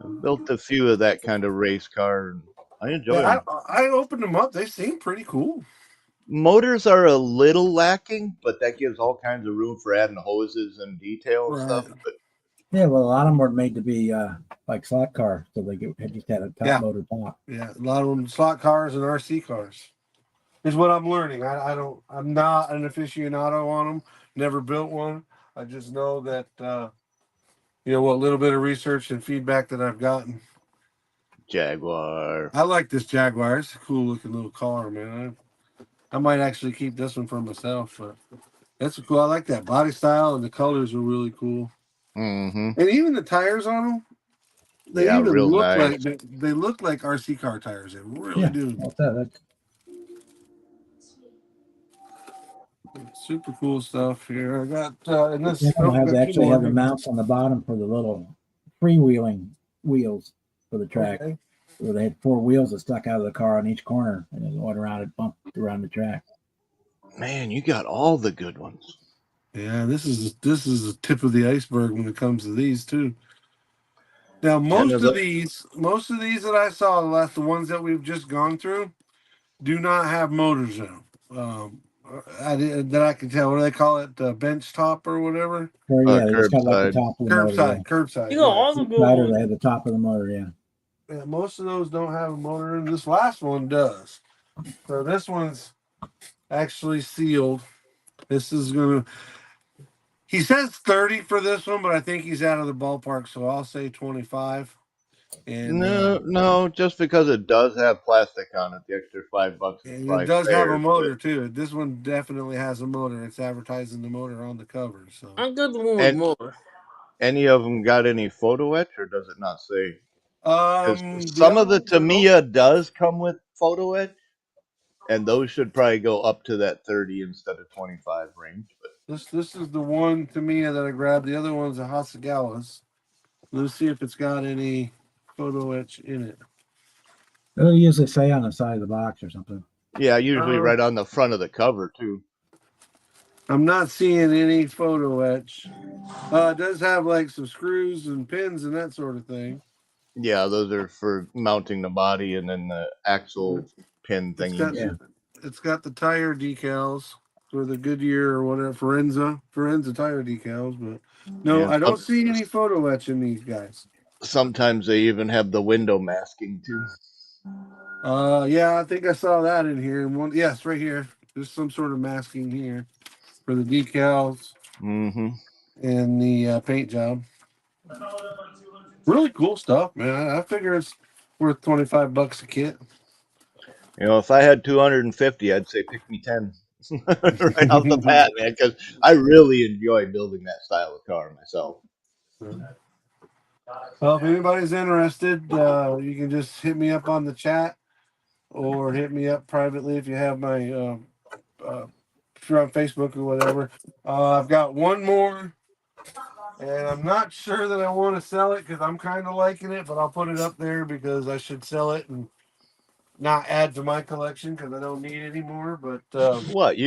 Speaker 3: I've built a few of that kind of race car, and I enjoy
Speaker 5: Yeah,
Speaker 3: them.
Speaker 5: I opened them up. They seem pretty cool.
Speaker 3: Motors are a little lacking, but that gives all kinds of room for adding hoses and detail
Speaker 5: Right.
Speaker 3: stuff. But
Speaker 1: Yeah, well, a lot of them were made to be like slot car, so they just had a top
Speaker 5: Yeah.
Speaker 1: motor top.
Speaker 5: Yeah, a lot of them slot cars and RC cars. Is what I'm learning. I'm not an aficionado on them. Never built one. I just know that what little bit of research and feedback that I've gotten.
Speaker 3: Jaguar.
Speaker 5: I like this Jaguar. It's a cool looking little car, man. I might actually keep this one for myself. But that's cool. I like that body style and the colors are really cool.
Speaker 3: Mm-hmm.
Speaker 5: And even the tires on them, they
Speaker 3: Yeah,
Speaker 5: even
Speaker 3: real
Speaker 5: look
Speaker 3: nice.
Speaker 5: like they look like RC car tires. They really
Speaker 1: Yeah,
Speaker 5: do.
Speaker 1: that's
Speaker 5: Super cool stuff here. I got and this.
Speaker 1: you know,
Speaker 5: Oh, got two
Speaker 1: actually
Speaker 5: more
Speaker 1: have the
Speaker 5: here.
Speaker 1: mounts on the bottom for the little freewheeling wheels for the track.
Speaker 5: Okay.
Speaker 1: Where they had 4 wheels that stuck out of the car on each corner, and then went around it, bumped around the track.
Speaker 3: Man, you got all the good ones.
Speaker 5: Yeah, this is the tip of the iceberg when it comes to these too. Now, most of these that I saw, the ones that we've just gone through, do not have motors in them. That I can tell. What do they call it? Bench top or whatever.
Speaker 1: Or yeah, they just got like the
Speaker 3: Curbside.
Speaker 1: top of the motor. Yeah.
Speaker 5: Curbside.
Speaker 2: You got
Speaker 5: Yeah.
Speaker 2: all the good
Speaker 1: Rider, they
Speaker 2: ones.
Speaker 1: had the top of the motor. Yeah.
Speaker 5: Yeah, most of those don't have a motor in. This last one does. So this one's actually sealed. This is gonna. He says 30 for this one, but I think he's out of the ballpark, so I'll say 25. And
Speaker 3: No, just because it does have plastic on it, the extra $5 is
Speaker 5: and it
Speaker 3: probably
Speaker 5: does have a
Speaker 3: fair,
Speaker 5: motor too. This one definitely has a motor. It's advertising the motor on the cover. So
Speaker 2: I'm good the one with
Speaker 3: And-
Speaker 2: more.
Speaker 3: Any of them got any photo etch, or does it not say? 'Cause
Speaker 5: the
Speaker 3: some
Speaker 5: other
Speaker 3: of the
Speaker 5: ones are no-
Speaker 3: Tamiya does come with photo etch, and those should probably go up to that 30 instead of 25 range. But
Speaker 5: This is the one to me that I grabbed. The other one's a Hasagawa's. Let's see if it's got any photo etch in it.
Speaker 1: It'll usually say on the side of the box or something.
Speaker 3: yeah, usually
Speaker 5: Uh-huh.
Speaker 3: right on the front of the cover too.
Speaker 5: I'm not seeing any photo etch. It does have like some screws and pins and that sort of thing.
Speaker 3: Yeah, those are for mounting the body and then the axle pin
Speaker 5: It's
Speaker 3: thingy.
Speaker 5: got
Speaker 1: Yeah.
Speaker 5: it's got the tire decals for the Goodyear or whatever Forenza tire decals, but no,
Speaker 3: Yeah,
Speaker 5: I don't see any photo etch in these guys.
Speaker 3: Sometimes they even have the window masking too.
Speaker 5: Yeah, I think I saw that in here. Yes, right here. There's some sort of masking here for the decals
Speaker 3: Mm-hmm.
Speaker 5: and the paint job. Really cool stuff, man. I figure it's worth $25 a kit.
Speaker 3: You know, if I had 250, I'd say pick me 10 right off the bat, man, because I really enjoy building that style of car myself.
Speaker 5: Well, if anybody's interested, you can just hit me up on the chat or hit me up privately if you have my if you're on Facebook or whatever. I've got one more, and I'm not sure that I want to sell it because I'm kind of liking it, but I'll put it up there because I should sell it and not add to my collection because I don't need it anymore. But
Speaker 3: What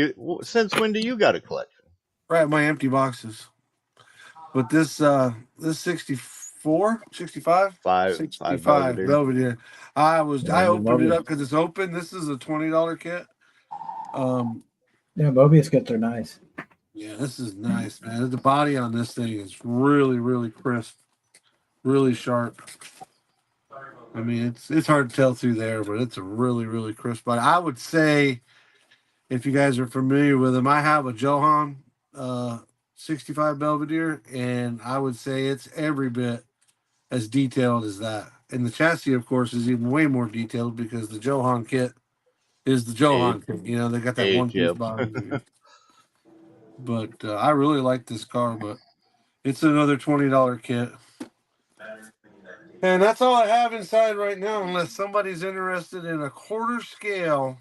Speaker 3: since when do you got a collection?
Speaker 5: right, my empty boxes. But this 64, 65,
Speaker 3: Five
Speaker 5: 65
Speaker 3: Belvedere.
Speaker 5: Belvedere. I
Speaker 1: Yeah,
Speaker 5: opened it
Speaker 1: Mobius.
Speaker 5: up because it's open. This is a $20 kit.
Speaker 1: Yeah, Mobius kits are nice.
Speaker 5: Yeah, this is nice, man. The body on this thing is really, really crisp, really sharp. I mean, it's hard to tell through there, but it's a really, really crisp body. I would say, if you guys are familiar with them, I have a Johan 65 Belvedere, and I would say it's every bit as detailed as that. And the chassis, of course, is even way more detailed because the Johan kit is the Johan kit. You know, they got that
Speaker 3: Age,
Speaker 5: one piece
Speaker 3: yep.
Speaker 5: body. But I really like this car, but it's another $20 kit. And that's all I have inside right now, unless somebody's interested in a quarter scale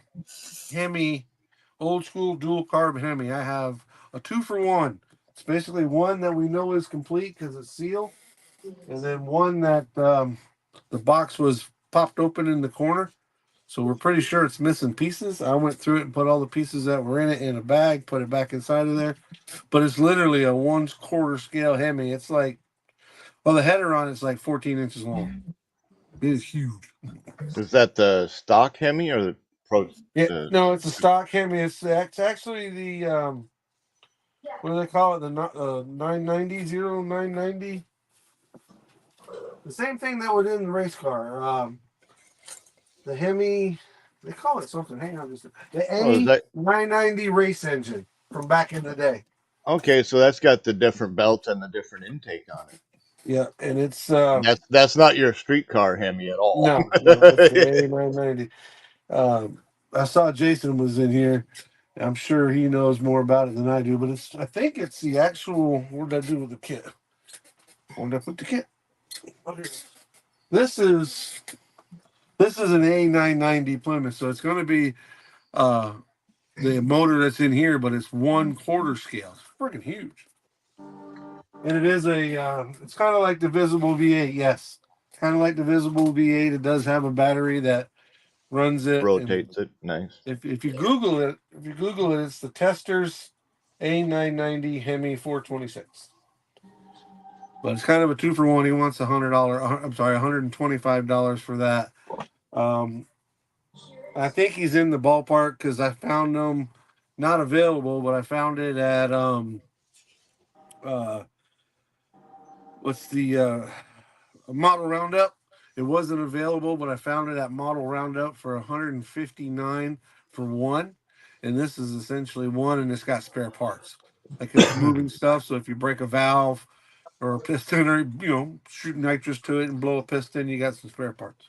Speaker 5: Hemi, old school dual carb Hemi. I have a 2-for-1. It's basically one that we know is complete because it's sealed, and then one that the box was popped open in the corner. So we're pretty sure it's missing pieces. I went through it and put all the pieces that were in it in a bag, put it back inside of there. But it's literally a 1/4 scale Hemi. It's like, well, the header on it's like 14 inches long. It is huge.
Speaker 3: Is that the stock Hemi or the pro?
Speaker 5: Yeah, no, it's a stock Hemi. It's actually the what do they call it? The 990 0990. The same thing that was in the race car. The Hemi, they call it something. Hang on just the
Speaker 3: Oh, is that
Speaker 5: A990 race engine from back in the day.
Speaker 3: okay? So that's got the different belt and the different intake on it.
Speaker 5: Yeah, and it's
Speaker 3: That's not your streetcar Hemi at all.
Speaker 5: no, it's the A990. I saw Jason was in here. I'm sure he knows more about it than I do, but I think it's the actual. What did I do with the kit? Where did I put the kit? This is an A990 Plymouth, so it's going to be the motor that's in here, but it's 1/4 scale. It's freaking huge, and it is it's kind of like the Visible V8. Yes, kind of like the Visible V8. It does have a battery that runs it,
Speaker 3: Rotates it, nice.
Speaker 5: If you Google it, it's the Testers A990 Hemi 426. But it's kind of a 2-for-1. He wants $125 for that. I think he's in the ballpark because I found them not available, but I found it at what's the Model Roundup. It wasn't available, but I found it at Model Roundup for $159 for one. And this is essentially one, and it's got spare parts. Like it's moving stuff. So if you break a valve or a piston, or shoot nitrous to it and blow a piston, you got some spare parts.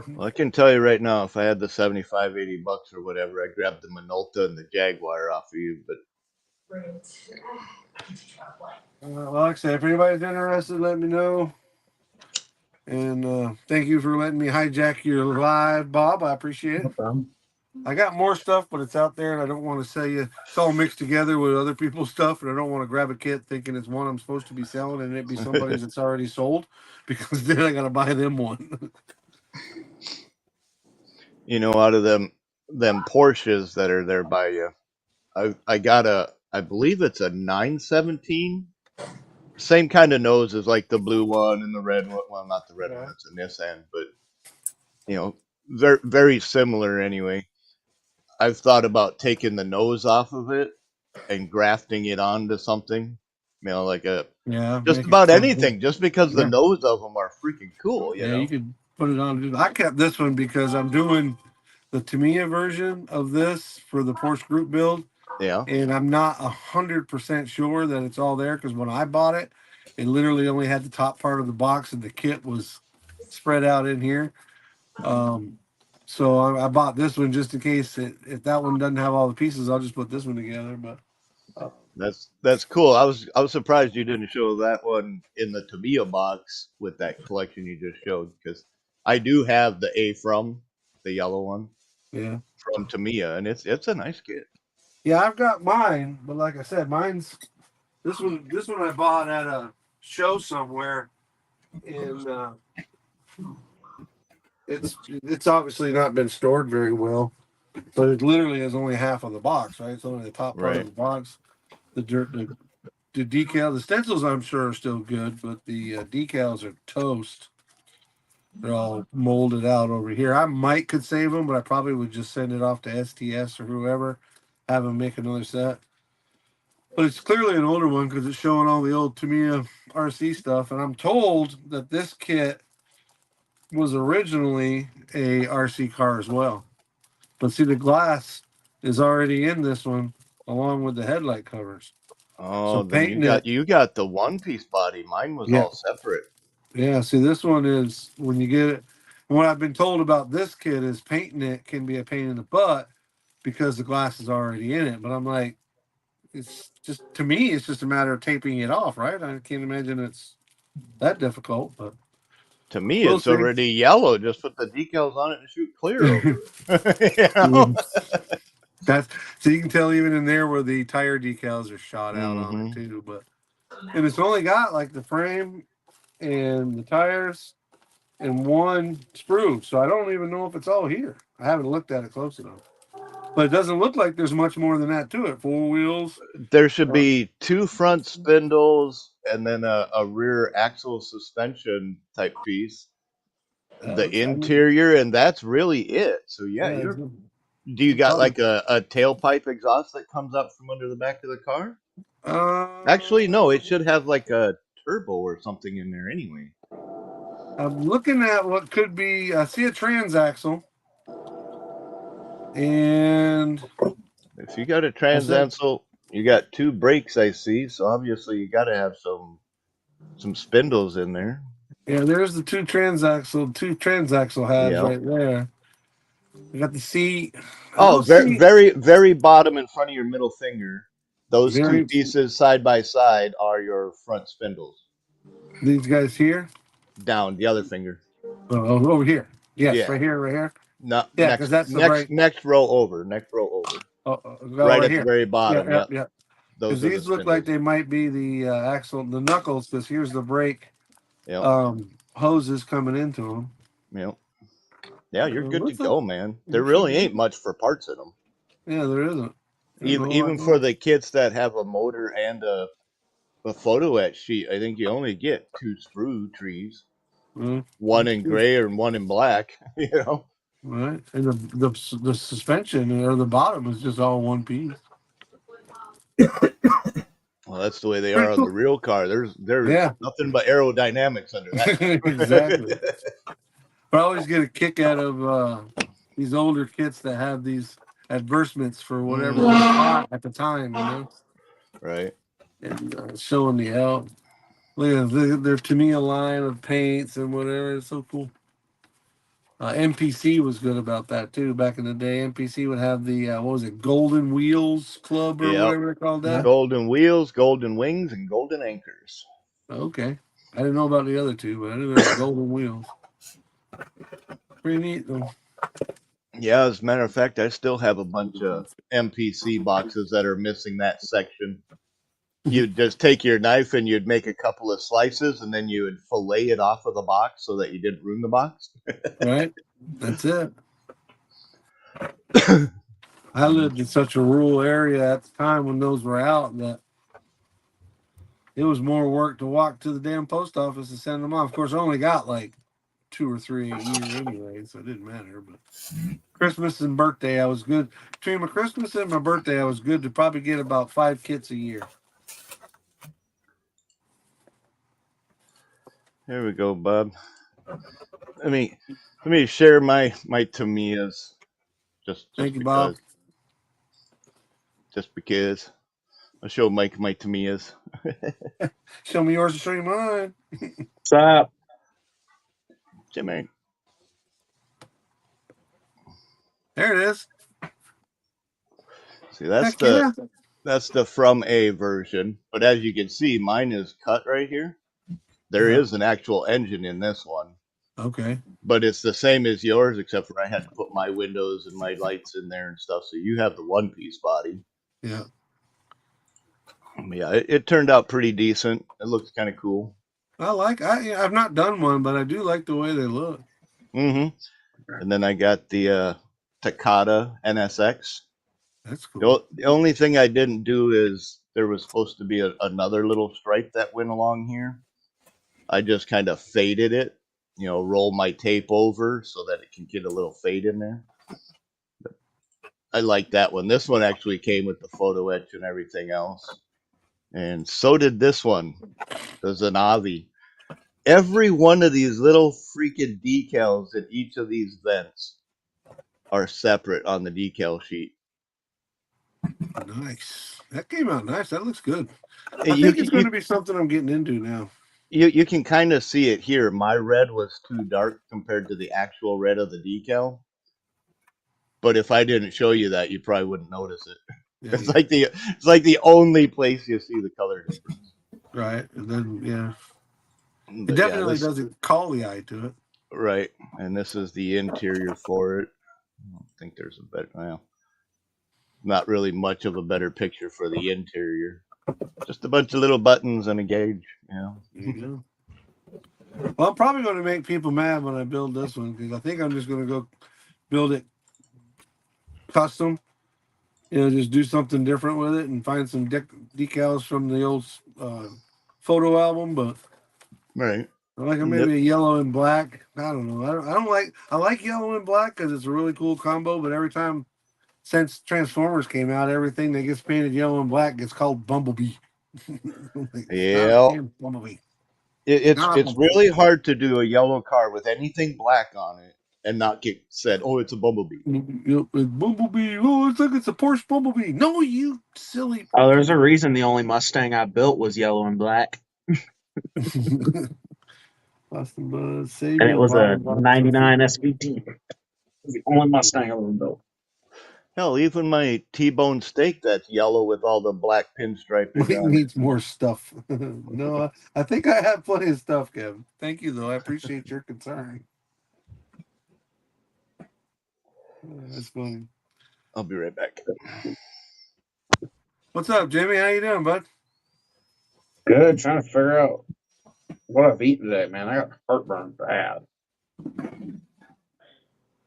Speaker 3: Well, I can tell you right now, if I had the 75, 80 bucks or whatever, I'd grab the Minolta and the Jaguar off of you. But
Speaker 5: Well, like I said, if anybody's interested, let me know. And thank you for letting me hijack your live, Bob. I appreciate
Speaker 1: No
Speaker 5: it.
Speaker 1: problem.
Speaker 5: I got more stuff, but it's out there, and I don't want to sell you. It's all mixed together with other people's stuff, and I don't want to grab a kit thinking it's one I'm supposed to be selling, and it be somebody's that's already sold, because then I got to buy them one.
Speaker 3: out of them Porsches that are there by you, I got I believe it's a 917. Same kind of nose as like the blue one and the red one. Well, not the red one. It's a Nissan, but very very similar anyway. I've thought about taking the nose off of it and grafting it onto something, like just about anything, just because the nose of them are freaking cool.
Speaker 5: You could put it on. I kept this one because I'm doing the Tamiya version of this for the Porsche Group build.
Speaker 3: Yeah.
Speaker 5: And I'm not 100% sure that it's all there because when I bought it, it literally only had the top part of the box and the kit was spread out in here. So I bought this one just in case if that one doesn't have all the pieces, I'll just put this one together. But
Speaker 3: that's cool. I was surprised you didn't show that one in the Tamiya box with that collection you just showed, because I do have the the yellow one.
Speaker 5: Yeah.
Speaker 3: From Tamiya, and it's a nice kit.
Speaker 5: Yeah, I've got mine, but like I said, mine's this one I bought at a show somewhere, and it's obviously not been stored very well, but it literally is only half of the box, right? It's only the top part of the box. The decal, the stencils I'm sure are still good, but the decals are toast. They're all molded out over here. I could save them, but I probably would just send it off to STS or whoever, have them make another set. But it's clearly an older one because it's showing all the old Tamiya RC stuff. And I'm told that this kit was originally a RC car as well. But see, the glass is already in this one along with the headlight covers.
Speaker 3: Oh, so then you got the one-piece body. Mine was all separate.
Speaker 5: Yeah, see, this one is, when you get it, What I've been told about this kit is painting it can be a pain in the butt because the glass is already in it. But I'm like, it's just, to me, it's just a matter of taping it off, right? I can't imagine it's that difficult, but
Speaker 3: To me,
Speaker 5: we'll
Speaker 3: it's
Speaker 5: see.
Speaker 3: already yellow. Just put the decals on it and shoot clear over. You know?
Speaker 5: That's so you can tell even in there where the tire decals are shot out on it
Speaker 3: Mhm.
Speaker 5: too. But and it's only got like the frame and the tires and one sprue, so I don't even know if it's all here. I haven't looked at it close enough, but it doesn't look like there's much more than that to it. 4 wheels.
Speaker 3: There should be 2 front spindles and then a rear axle suspension type piece. The interior, and that's really it. So yeah,
Speaker 5: Yeah,
Speaker 3: you're. Do you got like a tailpipe exhaust that comes up from under the back of the car? Actually, no. It should have like a turbo or something in there anyway.
Speaker 5: I'm looking at what could be. I see a transaxle, and
Speaker 3: If you got a
Speaker 5: that's it.
Speaker 3: transaxle, you got 2 brakes. I see. So obviously, you got to have some spindles in there.
Speaker 5: Yeah, there's the two transaxle halves
Speaker 3: Yeah.
Speaker 5: right there. You got the seat.
Speaker 3: Oh, very, very bottom in front of your middle finger. Those 2
Speaker 5: Very.
Speaker 3: pieces side by side are your front spindles.
Speaker 5: These guys here.
Speaker 3: Down the other finger.
Speaker 5: Oh, over here. Yes,
Speaker 3: Yeah.
Speaker 5: right here, right here.
Speaker 3: No,
Speaker 5: Yeah, because that's the brake.
Speaker 3: next row over. Next row over.
Speaker 5: Right
Speaker 3: At
Speaker 5: here.
Speaker 3: the very bottom.
Speaker 5: Yeah.
Speaker 3: Yep.
Speaker 5: Because
Speaker 3: Those are the
Speaker 5: these look like
Speaker 3: spindles.
Speaker 5: they might be the axle, the knuckles. Because here's the brake
Speaker 3: Yep.
Speaker 5: hoses coming into them.
Speaker 3: Yep. Yeah, you're good to
Speaker 5: What's
Speaker 3: go,
Speaker 5: up?
Speaker 3: man. There really ain't much for parts in them.
Speaker 5: Yeah, there isn't.
Speaker 3: Even for the kits that have a motor and a photo etch sheet, I think you only get 2 sprue trees, one in gray and one in black. You know.
Speaker 5: Right, and the suspension or the bottom is just all one piece.
Speaker 3: Well, that's the way they are on the real car. There's nothing but aerodynamics under that.
Speaker 5: Exactly. But I always get a kick out of these older kits that have these advertisements for whatever was hot at the time, you know.
Speaker 3: Right.
Speaker 5: And showing the help. Look at their Tamiya line of paints and whatever. It's so cool. MPC was good about that too. Back in the day, MPC would have the what was it, Golden Wheels Club or whatever they called that.
Speaker 3: Golden wheels, golden wings, and golden anchors.
Speaker 5: Okay, I didn't know about the other two, but I knew there was Golden Wheels. Pretty neat though.
Speaker 3: Yeah, as a matter of fact, I still have a bunch of MPC boxes that are missing that section. You'd just take your knife and you'd make a couple of slices, and then you would fillet it off of the box so that you didn't ruin the box.
Speaker 5: Right, that's it. I lived in such a rural area at the time when those were out that it was more work to walk to the damn post office and send them off. Of course, I only got like 2 or 3 a year anyway, so it didn't matter. But Christmas and birthday, I was good. Between my Christmas and my birthday, I was good to probably get about 5 kits a year.
Speaker 3: Here we go, Bob. Let me share my Tamiyas.
Speaker 5: Thank you, Bob.
Speaker 3: Just because. I'll show Mike my Tamiyas.
Speaker 5: Show me yours and show you mine.
Speaker 6: What's up?
Speaker 3: Jimmy.
Speaker 5: There it is.
Speaker 3: See, that's that's the from A version. But as you can see, mine is cut right here. There is an actual engine in this one.
Speaker 5: Okay.
Speaker 3: But it's the same as yours, except for I had to put my windows and my lights in there and stuff. So you have the one-piece body.
Speaker 5: Yeah.
Speaker 3: Yeah, it turned out pretty decent. It looks kind of cool.
Speaker 5: I've not done one, but I do like the way they look.
Speaker 3: Mm-hmm. And then I got the Takata NSX.
Speaker 5: That's cool.
Speaker 3: The only thing I didn't do is there was supposed to be another little stripe that went along here. I just kind of faded it, roll my tape over so that it can get a little fade in there. But I like that one. This one actually came with the photo etch and everything else. And so did this one, the Zanavi. Every one of these little freaking decals in each of these vents are separate on the decal sheet.
Speaker 5: Nice. That came out nice. That looks good. I
Speaker 3: You
Speaker 5: think it's going to be something I'm getting into now.
Speaker 3: You can kind of see it here. My red was too dark compared to the actual red of the decal. But if I didn't show you that, you probably wouldn't notice it.
Speaker 5: Yeah,
Speaker 3: It's like the only place you see the color difference.
Speaker 5: right. And then yeah, it
Speaker 3: But yeah,
Speaker 5: definitely
Speaker 3: this
Speaker 5: doesn't call the eye to it.
Speaker 3: right, and this is the interior for it. I don't think there's a better. Well, not really much of a better picture for the interior. Just a bunch of little buttons and a gauge. You know.
Speaker 5: There you go. Well, I'm probably going to make people mad when I build this one because I think I'm just going to go build it custom. You know, just do something different with it and find some decals from the old photo album. But
Speaker 3: Right.
Speaker 5: I like
Speaker 3: Yep.
Speaker 5: maybe a yellow and black. I don't know. I don't like. I like yellow and black because it's a really cool combo. But every time since Transformers came out, everything that gets painted yellow and black gets called Bumblebee. Like,
Speaker 3: Yeah.
Speaker 5: Bumblebee.
Speaker 3: It's really hard to do a yellow car with anything black on it and not get said, "Oh, it's a Bumblebee."
Speaker 5: Bumblebee. Oh, it's like it's a Porsche Bumblebee. No, you silly.
Speaker 6: Oh, there's a reason the only Mustang I built was yellow and black,
Speaker 5: Austin Buzz, save
Speaker 6: and it
Speaker 5: your
Speaker 6: was a
Speaker 5: bottom box.
Speaker 6: 99 SVT. It was the only Mustang I ever built.
Speaker 3: Hell, even my T-bone steak that's yellow with all the black pinstriping
Speaker 5: Mike
Speaker 3: on it.
Speaker 5: needs more stuff. No, I think I have plenty of stuff, Kevin. Thank you, though. I appreciate your concern. That's funny.
Speaker 3: I'll be right back.
Speaker 5: What's up, Jimmy? How you doing, bud?
Speaker 6: Good. Trying to figure out what I've eaten today, man. I got heartburn bad.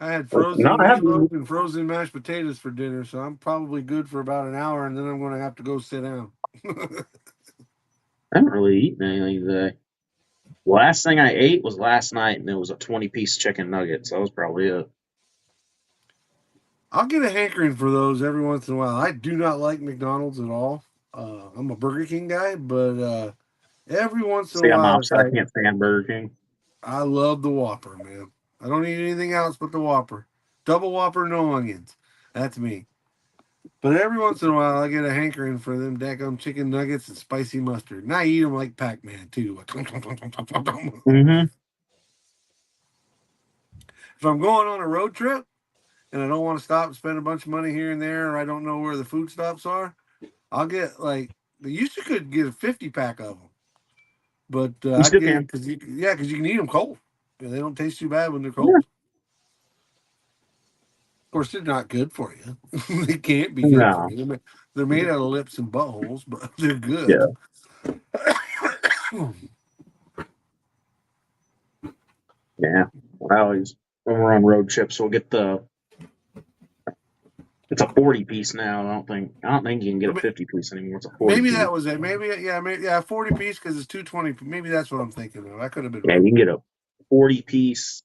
Speaker 5: I had frozen
Speaker 6: No, I haven't.
Speaker 5: meatloaf and frozen mashed potatoes for dinner, so I'm probably good for about an hour, and then I'm going to have to go sit down.
Speaker 6: I haven't really eaten anything today. Last thing I ate was last night, and it was a 20-piece chicken nugget, so that was probably it.
Speaker 5: I'll get a hankering for those every once in a while. I do not like McDonald's at all. I'm a Burger King guy, but every once in
Speaker 6: See,
Speaker 5: a
Speaker 6: I'm
Speaker 5: while,
Speaker 6: opposite. I can't stand Burger King.
Speaker 5: I love the Whopper, man. I don't eat anything else but the Whopper. Double Whopper, no onions. That's me. But every once in a while, I get a hankering for them daggum chicken nuggets and spicy mustard. And I eat them like Pac-Man, too.
Speaker 6: Mm-hmm.
Speaker 5: If I'm going on a road trip and I don't want to stop and spend a bunch of money here and there, or I don't know where the food stops are, I'll get like, you could get a 50-pack of them. But I
Speaker 6: still
Speaker 5: get
Speaker 6: can.
Speaker 5: because you can eat them cold. Yeah, they don't taste too bad when they're cold.
Speaker 6: Yeah.
Speaker 5: Of course, they're not good for you. They can't be good for you. They're made out of lips and buttholes, but they're good.
Speaker 6: Yeah. I always, when we're on road trips, we'll get it's a 40-piece now. I don't think you can get a 50-piece anymore. It's a 40.
Speaker 5: Maybe that was it. Maybe 40-piece because it's 220. Maybe that's what I'm thinking of. I could have been.
Speaker 6: Yeah,
Speaker 5: wrong.
Speaker 6: you can get a 40-piece,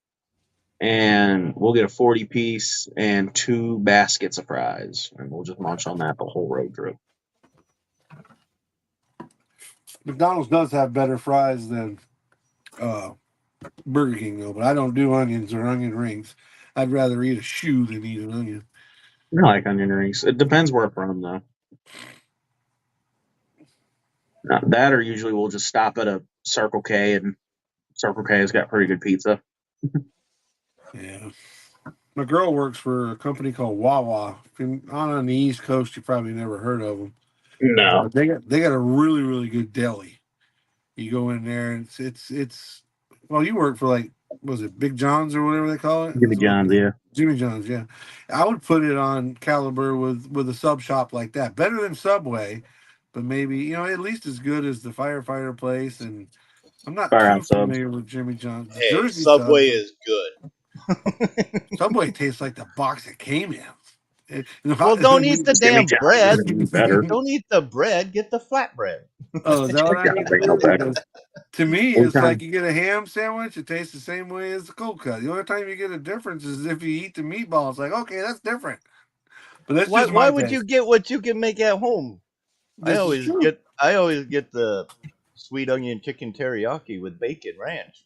Speaker 6: and we'll get a 40-piece and 2 baskets of fries, and we'll just munch on that the whole road trip.
Speaker 5: McDonald's does have better fries than Burger King, though. But I don't do onions or onion rings. I'd rather eat a shoe than eat an onion.
Speaker 6: I like onion rings. It depends where from, though. That or usually we'll just stop at a Circle K, and Circle K has got pretty good pizza.
Speaker 5: Yeah. My girl works for a company called Wawa. If you're on the East Coast, you probably never heard of them.
Speaker 6: No.
Speaker 5: They got a really, really good deli. You go in there and it's well, you work for like, was it Big John's or whatever they call it?
Speaker 6: Jimmy John's, yeah.
Speaker 5: Jimmy John's, yeah. I would put it on caliber with a sub shop like that. Better than Subway, but maybe, at least as good as the firefighter place. And I'm not
Speaker 6: Fire
Speaker 5: too
Speaker 6: out subs.
Speaker 5: familiar with Jimmy John's.
Speaker 3: Hey,
Speaker 5: Jersey
Speaker 3: Subway
Speaker 5: subs.
Speaker 3: is good.
Speaker 5: Subway tastes like the box it came in.
Speaker 3: Well, don't eat the damn
Speaker 6: Jimmy
Speaker 3: bread.
Speaker 6: John's is better.
Speaker 3: Don't eat the bread. Get the flatbread.
Speaker 5: Oh, is that what I need to do? Because to me, it's
Speaker 6: Anytime.
Speaker 5: like you get a ham sandwich, it tastes the same way as the cold cut. The only time you get a difference is if you eat the meatball. It's like, okay, that's different. But that's just
Speaker 3: Why
Speaker 5: my
Speaker 3: would
Speaker 5: taste.
Speaker 3: you get what you can make at home?
Speaker 5: This
Speaker 3: I
Speaker 5: is
Speaker 3: always
Speaker 5: true.
Speaker 3: get the sweet onion chicken teriyaki with bacon ranch.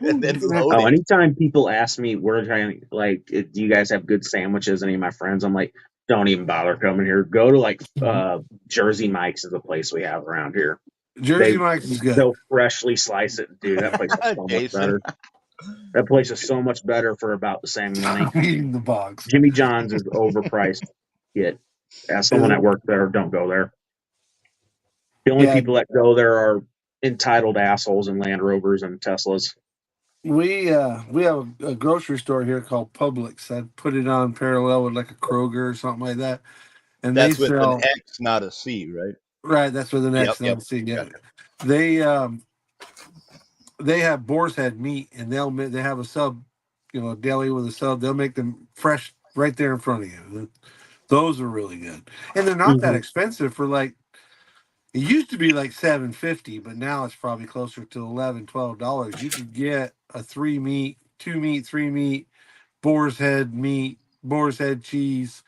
Speaker 3: And then
Speaker 5: Oh,
Speaker 3: loaded.
Speaker 6: Anytime people ask me where trying, like, do you guys have good sandwiches? Any of my friends, I'm like, don't even bother coming here. Go to like Jersey Mike's is a place we have around here.
Speaker 5: Jersey Mike's is good.
Speaker 6: They'll freshly slice it, dude. That place is so much
Speaker 3: Jason.
Speaker 6: better. That place is so much better for about the same money.
Speaker 5: I'm eating the box.
Speaker 6: Jimmy John's is overpriced. Yet, as someone that works there, don't go there. The only
Speaker 5: Yeah.
Speaker 6: people that go there are entitled assholes in Land Rovers and Teslas.
Speaker 5: We have a grocery store here called Publix. I put it on parallel with like a Kroger or something like that, and
Speaker 3: That's
Speaker 5: they
Speaker 3: with
Speaker 5: sell
Speaker 3: an X, not a C, right?
Speaker 5: right. That's where the next
Speaker 3: Yep.
Speaker 5: thing. Yeah,
Speaker 3: Gotcha.
Speaker 5: they have boar's head meat, and they have a sub, deli with a sub. They'll make them fresh right there in front of you. Those are really good, and they're not that expensive for like. It used to be like $7.50, but now it's probably closer to $11-12. You could get a 3 meat, 2 meat, 3 meat, boar's head meat, boar's head cheese,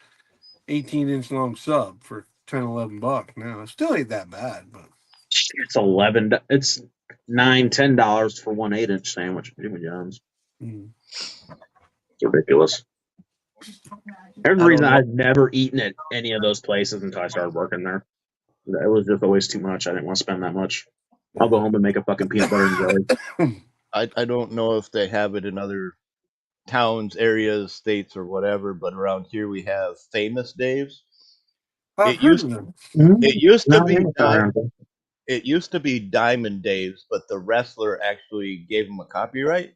Speaker 5: 18-inch long sub for $10-11 now. It still ain't that bad, but
Speaker 6: It's $11. It's $9-10 for one 8-inch sandwich at Jimmy John's. It's ridiculous. There's a reason I've never eaten at any of those places until I started working there. It was just always too much. I didn't want to spend that much. I'll go home and make a fucking peanut butter and jelly.
Speaker 3: I don't know if they have it in other towns, areas, states, or whatever, but around here we have Famous Dave's.
Speaker 5: I've heard of them.
Speaker 3: It used to
Speaker 6: Not
Speaker 3: be
Speaker 6: in Toronto.
Speaker 3: it used to be Diamond Dave's, but the wrestler actually gave him a copyright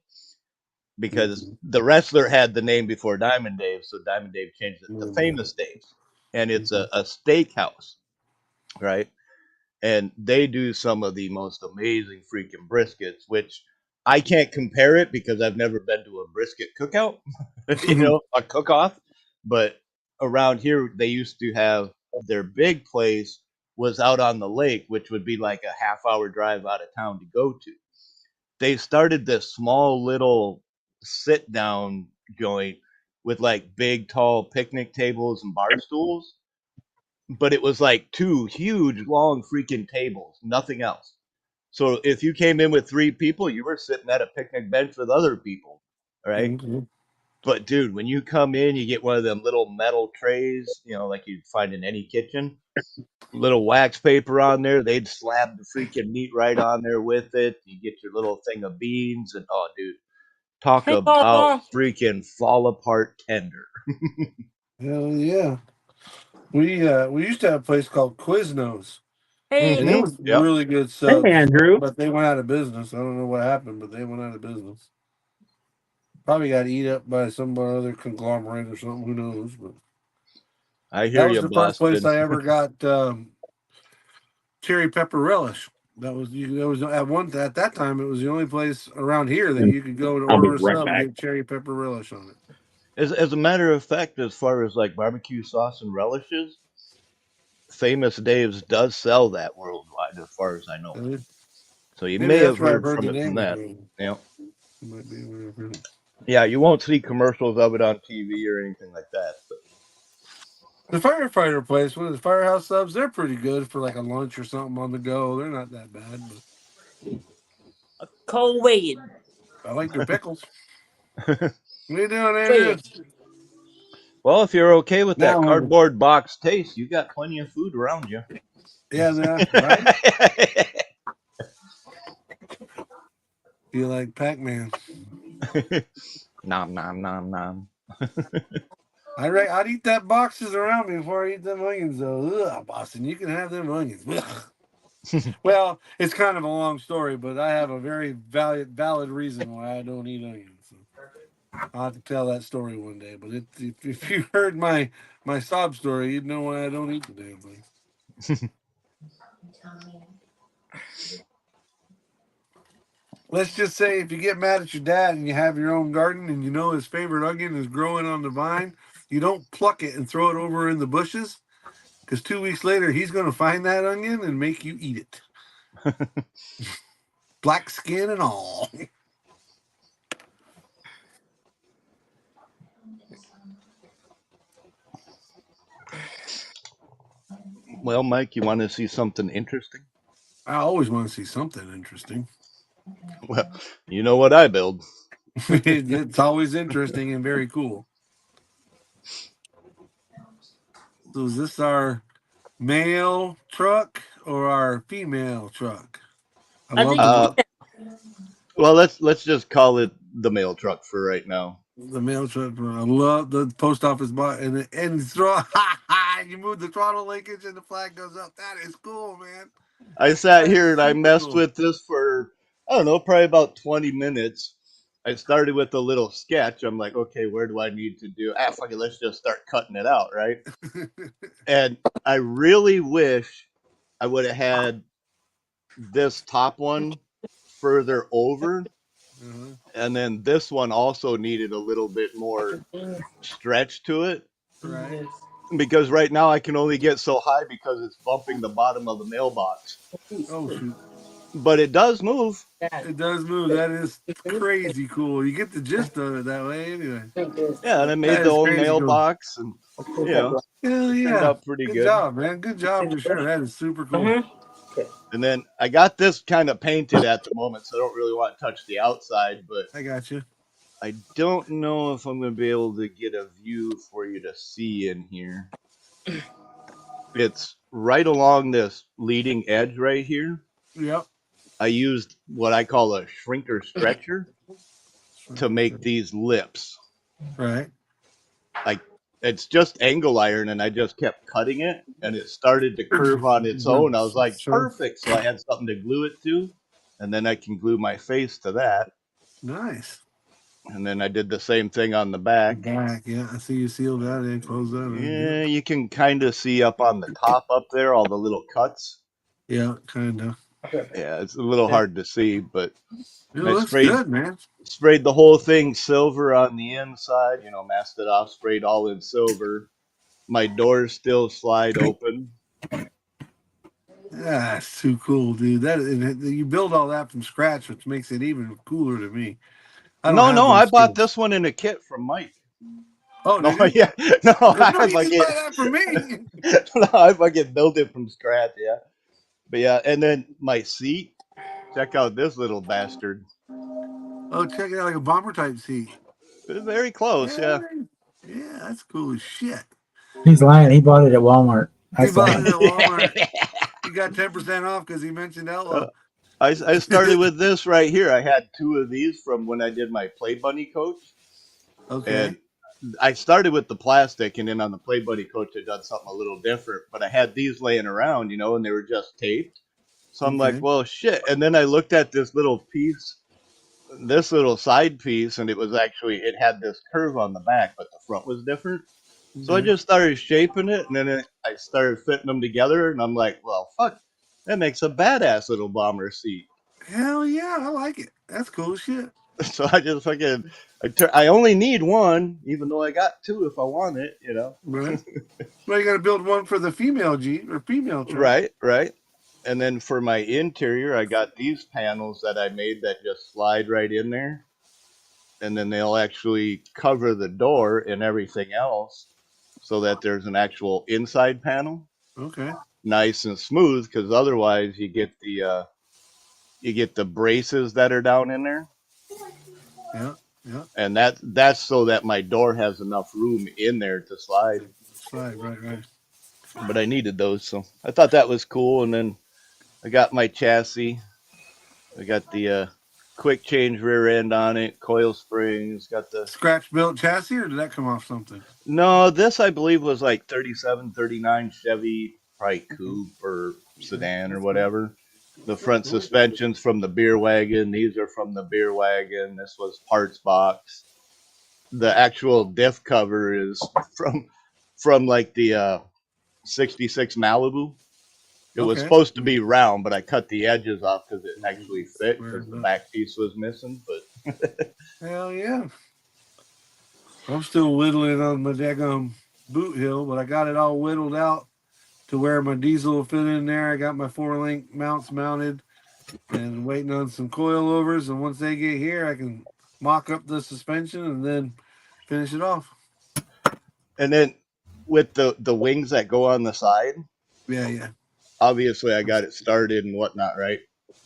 Speaker 3: because the wrestler had the name before Diamond Dave, so Diamond Dave changed it to Famous Dave's, and it's a steakhouse, right? And they do some of the most amazing freaking briskets, which I can't compare it because I've never been to a brisket cookout, a cook-off. But around here, they used to have their big place was out on the lake, which would be like a half-hour drive out of town to go to. They started this small little sit-down joint with like big, tall picnic tables and bar stools. But it was like 2 huge, long freaking tables, nothing else. So if you came in with 3 people, you were sitting at a picnic bench with other people, right? But dude, when you come in, you get one of them little metal trays, like you'd find in any kitchen. Little wax paper on there. They'd slab the freaking meat right on there with it. You get your little thing of beans, and oh, dude, talk about freaking fall apart tender.
Speaker 5: Hell yeah. We used to have a place called Quiznos.
Speaker 7: Hey,
Speaker 5: And it was
Speaker 3: Yep.
Speaker 5: really good stuff.
Speaker 6: Hey, Andrew.
Speaker 5: But they went out of business. I don't know what happened, but they went out of business. Probably got eat up by some other conglomerate or something. Who knows? But
Speaker 3: I hear
Speaker 5: that was
Speaker 3: you,
Speaker 5: the first place
Speaker 3: Boston.
Speaker 5: I ever got cherry pepper relish. That was at that time. It was the only place around here that you could go to
Speaker 6: I'll be
Speaker 5: order a
Speaker 6: right
Speaker 5: sub
Speaker 6: back.
Speaker 5: and get cherry pepper relish on it.
Speaker 3: As a matter of fact, as far as like barbecue sauce and relishes, Famous Dave's does sell that worldwide, as far as I know.
Speaker 5: Really?
Speaker 3: So you
Speaker 5: Maybe
Speaker 3: may
Speaker 5: that's
Speaker 3: have
Speaker 5: where I've
Speaker 3: heard
Speaker 5: heard
Speaker 3: from
Speaker 5: the
Speaker 3: it from
Speaker 5: name.
Speaker 3: that.
Speaker 5: It might be where I've heard it.
Speaker 3: Yeah, you won't see commercials of it on TV or anything like that. But
Speaker 5: The firefighter place, one of the firehouse subs, they're pretty good for like a lunch or something on the go. They're not that bad, but
Speaker 7: COVID.
Speaker 5: I like their pickles. What are you doing,
Speaker 7: Say
Speaker 5: Andrew?
Speaker 7: it.
Speaker 3: well, if you're okay with that
Speaker 5: Now,
Speaker 3: cardboard box taste, you got plenty of food around you.
Speaker 5: yeah, right? You like Pac-Man.
Speaker 3: Nom nom nom nom.
Speaker 5: I'd eat that boxes around me before I eat them onions, though. Ugh, Boston, you can have them onions. Ugh. Well, it's kind of a long story, but I have a very valid reason why I don't eat onions. So I'll have to tell that story one day. But if you heard my sob story, you'd know why I don't eat the damn thing. Let's just say if you get mad at your dad and you have your own garden and you know his favorite onion is growing on the vine, you don't pluck it and throw it over in the bushes, because 2 weeks later he's going to find that onion and make you eat it. Black skin and all.
Speaker 3: Well, Mike, you want to see something interesting?
Speaker 5: I always want to see something interesting.
Speaker 3: Well, you know what I build.
Speaker 5: It's always interesting and very cool. So is this our mail truck or our female truck?
Speaker 7: I think
Speaker 3: Uh, well, let's just call it the mail truck for right now.
Speaker 5: the mail truck. I love the post office box and throw. You move the throttle linkage and the flag goes up. That is cool, man.
Speaker 3: I sat
Speaker 5: That
Speaker 3: here
Speaker 5: is
Speaker 3: and I
Speaker 5: super
Speaker 3: messed
Speaker 5: cool.
Speaker 3: with this for, I don't know, probably about 20 minutes. I started with a little sketch. I'm like, okay, where do I need to do? Fuck it, let's just start cutting it out, right? And I really wish I would have had this top one further over,
Speaker 5: Uh-huh.
Speaker 3: and then this one also needed a little bit more stretch to it.
Speaker 5: Right.
Speaker 3: Because right now I can only get so high because it's bumping the bottom of the mailbox.
Speaker 5: Oh shoot.
Speaker 3: But it does move.
Speaker 5: It does move. That is crazy cool. You get the gist of it that way anyway.
Speaker 3: Yeah, and I made
Speaker 5: That
Speaker 3: the
Speaker 5: is
Speaker 3: own
Speaker 5: crazy cool.
Speaker 3: mailbox, and you know,
Speaker 5: Hell
Speaker 3: turned
Speaker 5: yeah.
Speaker 3: out pretty
Speaker 5: Good
Speaker 3: good.
Speaker 5: job, man. Good job for sure. That is super cool.
Speaker 3: And then I got this kind of painted at the moment, so I don't really want to touch the outside, but
Speaker 5: I got you.
Speaker 3: I don't know if I'm going to be able to get a view for you to see in here. It's right along this leading edge right here.
Speaker 5: Yep.
Speaker 3: I used what I call a shrinker stretcher to make these lips.
Speaker 5: Right.
Speaker 3: It's just angle iron, and I just kept cutting it, and it started to curve on its own. I was like,
Speaker 5: Sure.
Speaker 3: perfect. So I had something to glue it to, and then I can glue my face to that.
Speaker 5: Nice.
Speaker 3: And then I did the same thing on the back.
Speaker 5: Back, yeah. I see you sealed that in, closed that in.
Speaker 3: Yeah, you can kind of see up on the top up there all the little cuts.
Speaker 5: Yeah, kind of.
Speaker 3: Yeah, it's a little hard to see, but
Speaker 5: It
Speaker 3: I
Speaker 5: looks
Speaker 3: sprayed
Speaker 5: good, man.
Speaker 3: sprayed the whole thing silver on the inside, masked it off, sprayed all in silver. My doors still slide open.
Speaker 5: That's too cool, dude. You build all that from scratch, which makes it even cooler to me. I don't have
Speaker 3: No,
Speaker 5: those
Speaker 3: I bought
Speaker 5: skills.
Speaker 3: this one in a kit from Mike.
Speaker 5: Oh,
Speaker 3: No,
Speaker 5: did you?
Speaker 3: yeah, no,
Speaker 5: No,
Speaker 3: I
Speaker 5: you didn't buy that from me.
Speaker 3: no, I fucking built it from scratch, yeah. But yeah, and then my seat. Check out this little bastard.
Speaker 5: Oh, check it out, like a bomber type seat.
Speaker 3: It's very close, yeah.
Speaker 5: Yeah, that's cool as shit.
Speaker 1: He's lying. He bought it at Walmart. I
Speaker 5: He
Speaker 1: saw
Speaker 5: bought
Speaker 1: him.
Speaker 5: it at Walmart. He got 10% off because he mentioned Ella.
Speaker 3: I started with this right here. I had two of these from when I did my Play Bunny coach.
Speaker 5: Okay.
Speaker 3: And I started with the plastic, and then on the Play Buddy coach, I done something a little different. But I had these laying around, and they were just taped. So I'm
Speaker 5: Okay.
Speaker 3: like, well, shit. And then I looked at this little piece, this little side piece, and it had this curve on the back, but the front was different. So I
Speaker 5: Okay.
Speaker 3: just started shaping it, and then I started fitting them together, and I'm like, well, fuck, that makes a badass little bomber seat.
Speaker 5: Hell yeah, I like it. That's cool as shit.
Speaker 3: So I just fucking, I only need one, even though I got two if I want it,
Speaker 5: Right. Well, you got to build one for the female Jeep or female truck.
Speaker 3: Right. And then for my interior, I got these panels that I made that just slide right in there. And then they'll actually cover the door and everything else so that there's an actual inside panel.
Speaker 5: Okay.
Speaker 3: Nice and smooth, because otherwise you get the braces that are down in there.
Speaker 5: Yeah.
Speaker 3: And that's so that my door has enough room in there to slide.
Speaker 5: Right.
Speaker 3: But I needed those, so I thought that was cool. And then I got my chassis. I got the quick change rear end on it, coil springs, got the...
Speaker 5: Scratch built chassis, or did that come off something?
Speaker 3: No, this I believe was like 37, 39 Chevy, probably coupe or sedan or whatever. The front suspension's from the beer wagon. These are from the beer wagon. This was parts box. The actual diff cover is from like the 66 Malibu. It was supposed to be round, but I cut the edges off because it actually fit because the back piece was missing. But
Speaker 5: Hell yeah. I'm still whittling on my daggum boot hill, but I got it all whittled out to where my diesel will fit in there. I got my 4-link mounts mounted and waiting on some coilovers. And once they get here, I can mock up the suspension and then finish it off.
Speaker 3: And then with the wings that go on the side,
Speaker 5: Yeah.
Speaker 3: obviously I got it started and whatnot, right?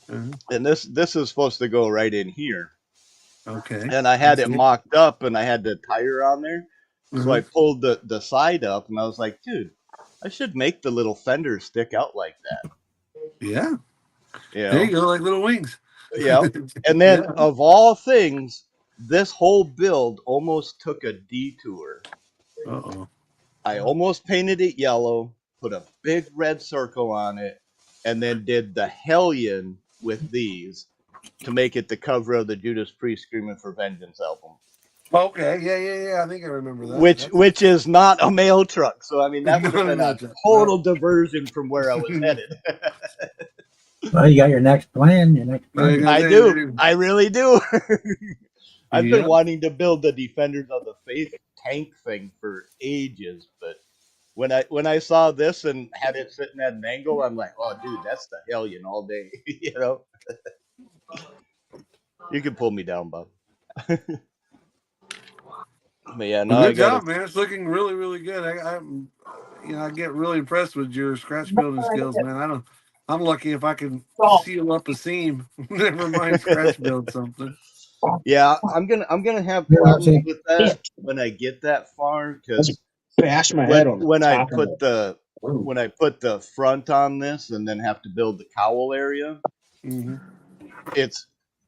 Speaker 5: Uh-huh.
Speaker 3: And this is supposed to go right in here.
Speaker 5: Okay.
Speaker 3: And I had it mocked up, and I had the tire on there. So I pulled the side up, and I was like, dude, I should make the little fender stick out like that.
Speaker 5: Yeah.
Speaker 3: You
Speaker 5: There
Speaker 3: know?
Speaker 5: you go, like little wings.
Speaker 3: Yeah. And then
Speaker 5: Yeah.
Speaker 3: of all things, this whole build almost took a detour.
Speaker 5: Uh-oh.
Speaker 3: I almost painted it yellow, put a big red circle on it, and then did the Hellion with these to make it the cover of the Judas Priest Screaming for Vengeance album.
Speaker 5: Okay, yeah. I think I remember that.
Speaker 3: Which is not a mail truck. So I mean that would have been a total
Speaker 5: No.
Speaker 3: diversion from where I was headed.
Speaker 1: Well, you got your next plan, your next
Speaker 5: There you
Speaker 1: project.
Speaker 5: go.
Speaker 3: I do. I really do. I've been
Speaker 5: Yep.
Speaker 3: wanting to build the Defenders of the Faith tank thing for ages, but when I saw this and had it sitting at an angle, I'm like, oh dude, that's the Hellion all day. You know? You can pull me down, Bob. But yeah, no,
Speaker 5: Well,
Speaker 3: I
Speaker 5: good
Speaker 3: got
Speaker 5: job, man. It's looking really, really good. I get really impressed with your scratch building skills, man. I'm lucky if I can seal up a seam. Never mind scratch build something.
Speaker 3: Yeah, I'm gonna have
Speaker 1: Yeah,
Speaker 3: problems
Speaker 1: see.
Speaker 3: with that when I get that far because
Speaker 6: Bash my head on
Speaker 3: when I
Speaker 6: top of
Speaker 3: put the when I put the front on this and then have to build the cowl area,
Speaker 5: Mm-hmm.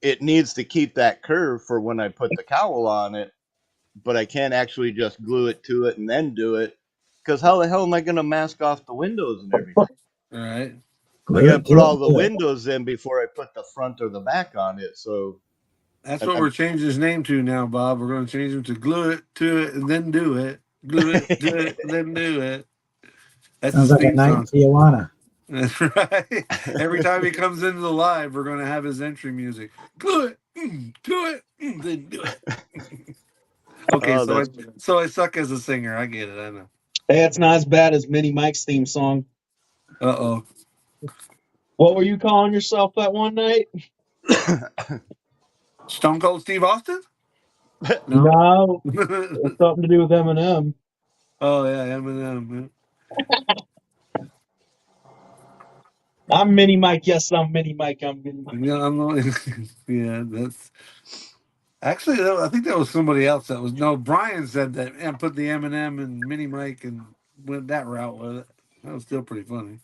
Speaker 3: it needs to keep that curve for when I put the cowl on it, but I can't actually just glue it to it and then do it because how the hell am I gonna mask off the windows and everything?
Speaker 5: All right.
Speaker 3: I gotta put all the windows in before I put the front or the back on it. So
Speaker 5: That's what we're changing his name to now, Bob. We're going to change him to glue it to it and then do it. Glue it to it and then do it. That's
Speaker 1: Sounds
Speaker 5: his
Speaker 1: like a
Speaker 5: theme
Speaker 1: night in
Speaker 5: song.
Speaker 1: Tijuana.
Speaker 5: That's right. Every time he comes into the live, we're going to have his entry music. Glue it, do it, then do it. Okay, so I suck as a singer. I get it. I know.
Speaker 6: Hey, it's not as bad as Mini Mike's theme song.
Speaker 5: Uh-oh.
Speaker 6: What were you calling yourself that one night?
Speaker 5: Stone Cold Steve Austin?
Speaker 6: No. It's something to do with Eminem.
Speaker 5: Oh, yeah, Eminem.
Speaker 6: I'm Mini Mike. Yes, I'm Mini Mike. I'm Mini Mike.
Speaker 5: Yeah, that's... Actually, I think that was somebody else that was... No, Brian said that and put the Eminem and Mini Mike and went that route with it. That was still pretty funny.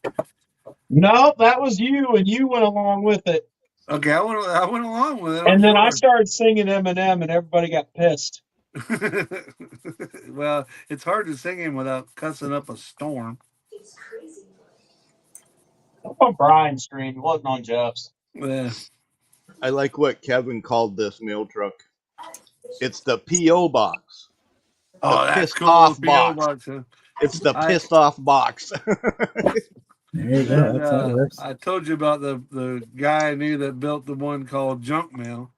Speaker 6: No, that was you, and you went along with it.
Speaker 5: Okay, I went along with it.
Speaker 6: And then I started singing Eminem, and everybody got pissed.
Speaker 5: Well, it's hard to sing him without cussing up a storm.
Speaker 4: It's crazy.
Speaker 6: On Brian's stream, it wasn't on Jeff's.
Speaker 5: Yeah.
Speaker 3: I like what Kevin called this mail truck. It's the P.O. box.
Speaker 5: Oh, that's
Speaker 3: pissed
Speaker 5: cool.
Speaker 3: off
Speaker 5: PO
Speaker 3: box.
Speaker 5: huh?
Speaker 3: It's the pissed off box.
Speaker 1: There you go. That's how it works.
Speaker 5: I told you about the guy I knew that built the one called Junk Mail.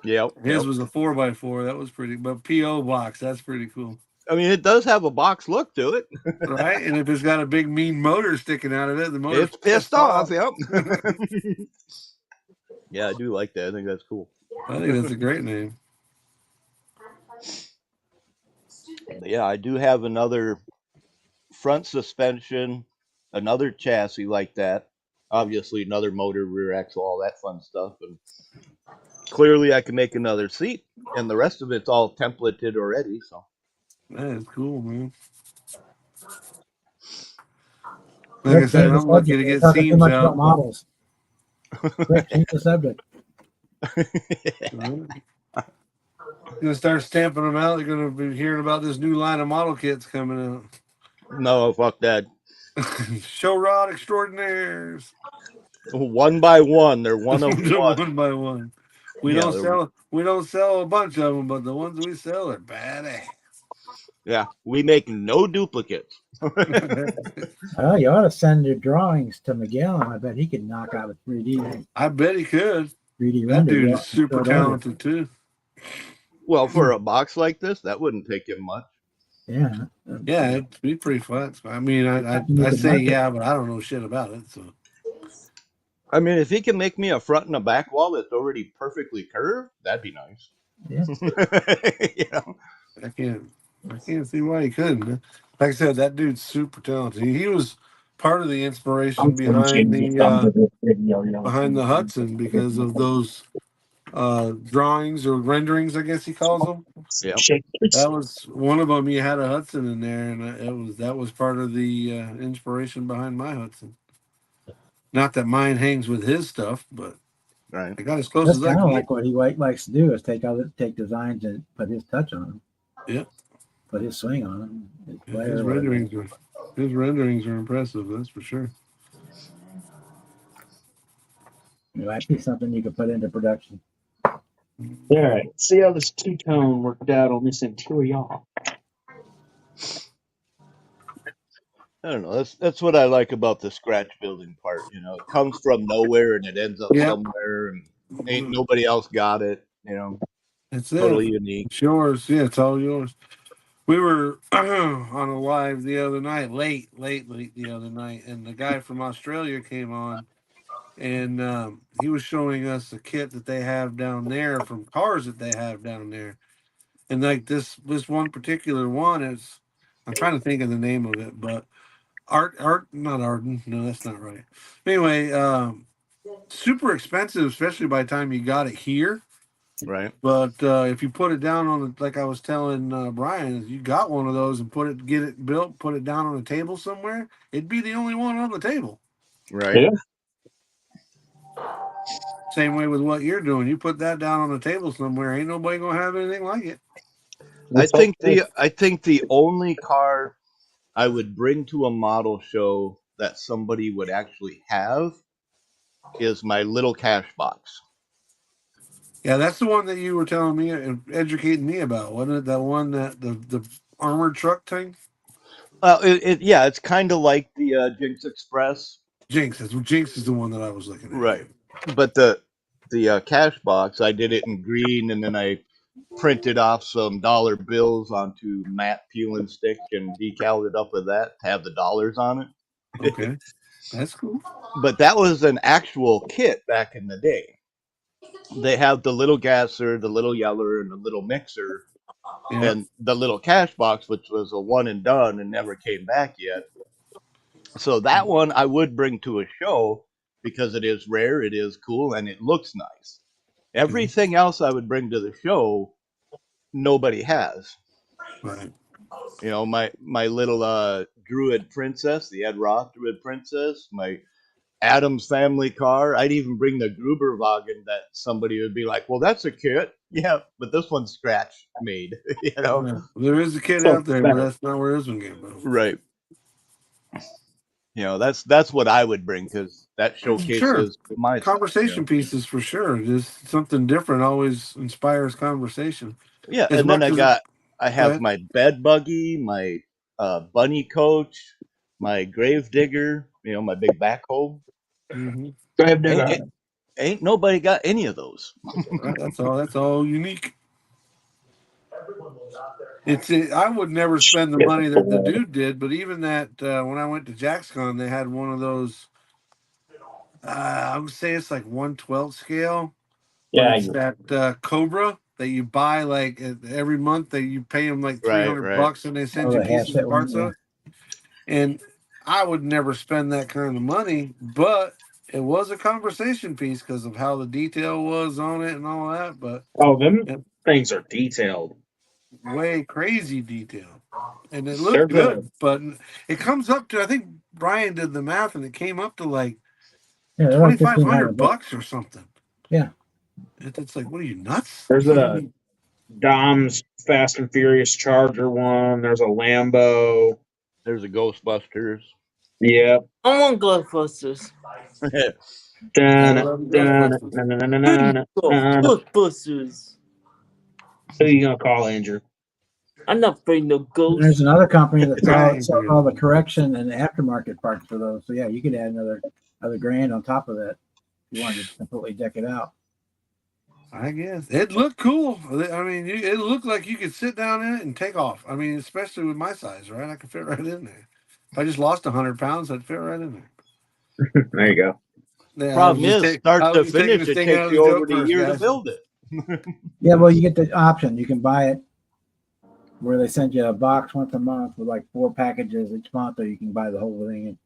Speaker 3: Yep.
Speaker 5: His was a 4x4. That was pretty. But P.O. box, that's pretty cool.
Speaker 3: I mean, it does have a box look to it.
Speaker 5: Right? And if it's got a big mean motor sticking out of it, the motor's
Speaker 3: It's pissed off. Yep. Yeah, I do like that. I think that's cool.
Speaker 5: I think that's a great name.
Speaker 3: But yeah, I do have another front suspension, another chassis like that. Obviously, another motor, rear axle, all that fun stuff. And clearly, I can make another seat, and the rest of it's all templated already. So
Speaker 5: That is cool, man. Like I said, I'm lucky to get seams out.
Speaker 1: Models. Quick, change the subject.
Speaker 5: You're gonna start stamping them out. You're gonna be hearing about this new line of model kits coming out.
Speaker 3: No, fuck that.
Speaker 5: Show rod extraordinaires.
Speaker 3: One by one, they're one of one.
Speaker 5: One by one. We don't sell a bunch of them, but the ones we sell are badass.
Speaker 3: Yeah, we make no duplicates.
Speaker 1: Well, you ought to send your drawings to Miguel, and I bet he could knock out a 3D.
Speaker 5: I bet he could.
Speaker 1: 3D
Speaker 5: That
Speaker 1: render.
Speaker 5: dude is super talented too.
Speaker 3: Well, for a box like this, that wouldn't take him much.
Speaker 1: Yeah.
Speaker 5: Yeah, it'd be pretty fun. I mean, I say yeah, but I don't know shit about it. So,
Speaker 3: I mean, if he can make me a front and a back wall that's already perfectly curved, that'd be nice.
Speaker 1: Yeah.
Speaker 3: You know?
Speaker 5: I can't see why he couldn't. Like I said, that dude's super talented. He was part of the inspiration behind the Hudson because of those drawings or renderings, I guess he calls them.
Speaker 3: Yeah.
Speaker 5: That was one of them. You had a Hudson in there, and that was part of the inspiration behind my Hudson. Not that mine hangs with his stuff, but
Speaker 3: Right.
Speaker 5: I got as close
Speaker 1: That's
Speaker 5: as I
Speaker 1: kind of
Speaker 5: can
Speaker 1: like what he likes to do is take designs and put his touch on them.
Speaker 5: Yeah.
Speaker 1: Put his swing on them. His
Speaker 5: get.
Speaker 1: flair, whatever.
Speaker 5: His renderings are impressive. That's for sure.
Speaker 1: It might be something you could put into production.
Speaker 6: All right. See how this two-tone worked out on this interior.
Speaker 3: I don't know. That's what I like about the scratch building part. You know, it comes from nowhere and it ends up
Speaker 5: Yeah.
Speaker 3: somewhere, and ain't nobody else got it. You know,
Speaker 5: It's
Speaker 3: totally
Speaker 5: it.
Speaker 3: unique.
Speaker 5: It's yours. Yeah, it's all yours. We were on a live the other night, late the other night, and the guy from Australia came on, and he was showing us a kit that they have down there from cars that they have down there, and like this one particular one is, I'm trying to think of the name of it, but not Arden, no, that's not right. Anyway, super expensive, especially by the time you got it here.
Speaker 3: Right.
Speaker 5: But if you put it down on the, like I was telling Brian, you got one of those and get it built, put it down on a table somewhere, it'd be the only one on the table.
Speaker 3: Right.
Speaker 6: Yeah.
Speaker 5: Same way with what you're doing. You put that down on the table somewhere, ain't nobody gonna have anything like it.
Speaker 3: I think the only car I would bring to a model show that somebody would actually have is my little cash box.
Speaker 5: Yeah, that's the one that you were telling me and educating me about, wasn't it? That one that the armored truck thing.
Speaker 3: It's kind of like the Jinx Express,
Speaker 5: Jinx is the one that I was looking at.
Speaker 3: right? But the cash box, I did it in green, and then I printed off some dollar bills onto matte peel and stick and decaled it up with that to have the dollars on it.
Speaker 5: Okay, that's cool.
Speaker 3: But that was an actual kit back in the day. They have the little gasser, the little yeller, and the little mixer,
Speaker 5: Yeah,
Speaker 3: and the little cash box, which was a one and done and never came back yet. So that one I would bring to a show because it is rare, it is cool, and it looks nice. Everything else I would bring to the show, nobody has.
Speaker 5: right.
Speaker 3: You know, my little Druid Princess, the Ed Roth Druid Princess, my Adams family car. I'd even bring the Gruberwagen that somebody would be like, well, that's a kit. Yeah, but this one's scratch made, you know?
Speaker 5: Yeah. There is a kid
Speaker 6: So
Speaker 5: out there, but that's not where this one came from.
Speaker 3: Right. You know, that's what I would bring because that showcases my
Speaker 5: Conversation
Speaker 3: stuff, you know?
Speaker 5: pieces for sure. Just something different always inspires conversation.
Speaker 3: Yeah,
Speaker 5: As
Speaker 3: and then
Speaker 5: much
Speaker 3: I
Speaker 5: Go
Speaker 3: have
Speaker 5: ahead.
Speaker 3: my bed buggy, my bunny coach, my grave digger, you know, my big backhoe.
Speaker 5: Mm-hmm.
Speaker 3: Ain't nobody got any of those.
Speaker 5: Right, that's all. That's all unique. I would never spend the money that the dude did, but even that when I went to JaxCon, they had one of those. I would say it's like 1/12 scale, but
Speaker 6: Yeah.
Speaker 5: it's that Cobra that you buy like every month. That you pay them like
Speaker 3: Right,
Speaker 5: $300 and they send
Speaker 1: Oh,
Speaker 5: you
Speaker 1: the
Speaker 5: pieces
Speaker 1: half
Speaker 5: and parts
Speaker 1: one,
Speaker 5: of it. And I would never spend that kind of money, but it was a conversation piece because of how the detail was on it and all that. But
Speaker 6: Oh, them
Speaker 5: Yep.
Speaker 6: things are detailed.
Speaker 5: way crazy detail, and it looked
Speaker 6: They're
Speaker 5: good. But it comes up to, I think Brian did the math, and it came up to like
Speaker 1: Yeah, they're like
Speaker 5: $2,500 or something.
Speaker 1: Yeah.
Speaker 5: It's like, what are you, nuts?
Speaker 6: There's a Dom's Fast and Furious Charger one. There's a Lambo.
Speaker 3: There's a Ghostbusters.
Speaker 6: Yep.
Speaker 2: I want Ghostbusters. Ghostbusters.
Speaker 6: Who you gonna call, Andrew?
Speaker 2: I'm not afraid no
Speaker 1: There's
Speaker 2: ghosts.
Speaker 1: another company that
Speaker 5: Right.
Speaker 1: sells all the correction and aftermarket parts for those. So yeah, you could add another grand on top of that if you wanted to completely deck it out.
Speaker 5: I guess it looked cool. I mean, it looked like you could sit down in it and take off. I mean, especially with my size, right? I could fit right in there. If I just lost 100 pounds, I'd fit right in there.
Speaker 6: There you go.
Speaker 5: Yeah,
Speaker 3: Problem is, start to finish, it takes you over the year to build it.
Speaker 1: Yeah, well, you get the option. You can buy it where they send you a box once a month with like 4 packages each month, or you can buy the whole thing in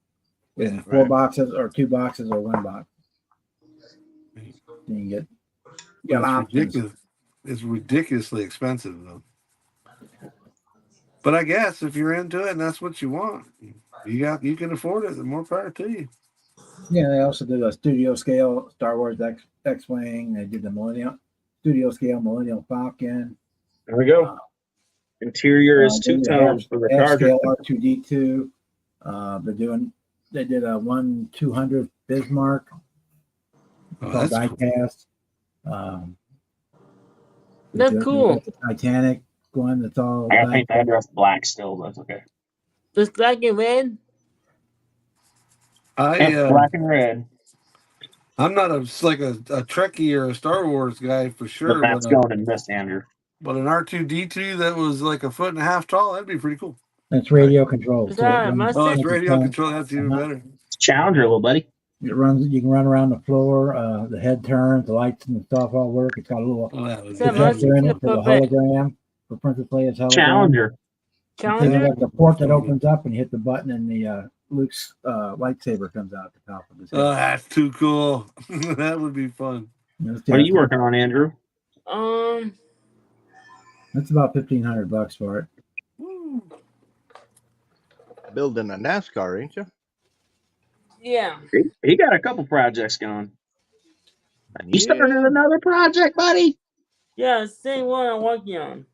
Speaker 5: Yeah,
Speaker 1: 4
Speaker 5: right.
Speaker 1: boxes or 2 boxes or 1 box. And you got options.
Speaker 5: Ridiculous. It's ridiculously expensive though. But I guess if you're into it and that's what you want, you can afford it. The more power to you.
Speaker 1: Yeah, they also did a studio scale Star Wars X-wing. They did the studio scale Millennium Falcon.
Speaker 6: There we go. Interior is
Speaker 1: They
Speaker 6: two
Speaker 1: did a
Speaker 6: tones for the
Speaker 1: half
Speaker 6: Charger.
Speaker 1: scale R2D2. They did a 1/200th Bismarck.
Speaker 5: Oh,
Speaker 1: Called
Speaker 5: that's cool.
Speaker 1: diecast.
Speaker 7: That's
Speaker 1: they
Speaker 7: cool.
Speaker 1: got the Titanic one. That's all.
Speaker 6: I gotta paint the headdress black still, but that's okay.
Speaker 7: Just black and red.
Speaker 6: Black and red.
Speaker 5: I'm not a Trekkie or a Star Wars guy for sure,
Speaker 6: But that's going in this, Andrew.
Speaker 5: But an R2D2 that was like 1.5 feet tall, that'd be pretty cool.
Speaker 1: That's radio controlled.
Speaker 7: Yeah,
Speaker 5: Oh, it's radio control. That's even better.
Speaker 6: Challenger, little buddy.
Speaker 1: It runs. You can run around the floor. The head turns. The lights and stuff all work. It's got a little projector in it for the hologram for Princess Leia's hologram.
Speaker 6: Challenger.
Speaker 1: Then you got the port that opens up, and you hit the button, and the Luke's lightsaber comes out at the top of his head.
Speaker 5: Oh, that's too cool. That would be fun.
Speaker 6: What are you working on, Andrew?
Speaker 1: That's about $1,500 for it.
Speaker 5: Woo.
Speaker 3: Building a NASCAR, ain't you?
Speaker 7: Yeah.
Speaker 6: He got a couple projects going. You started another project, buddy?
Speaker 7: Yeah, same one I'm working on.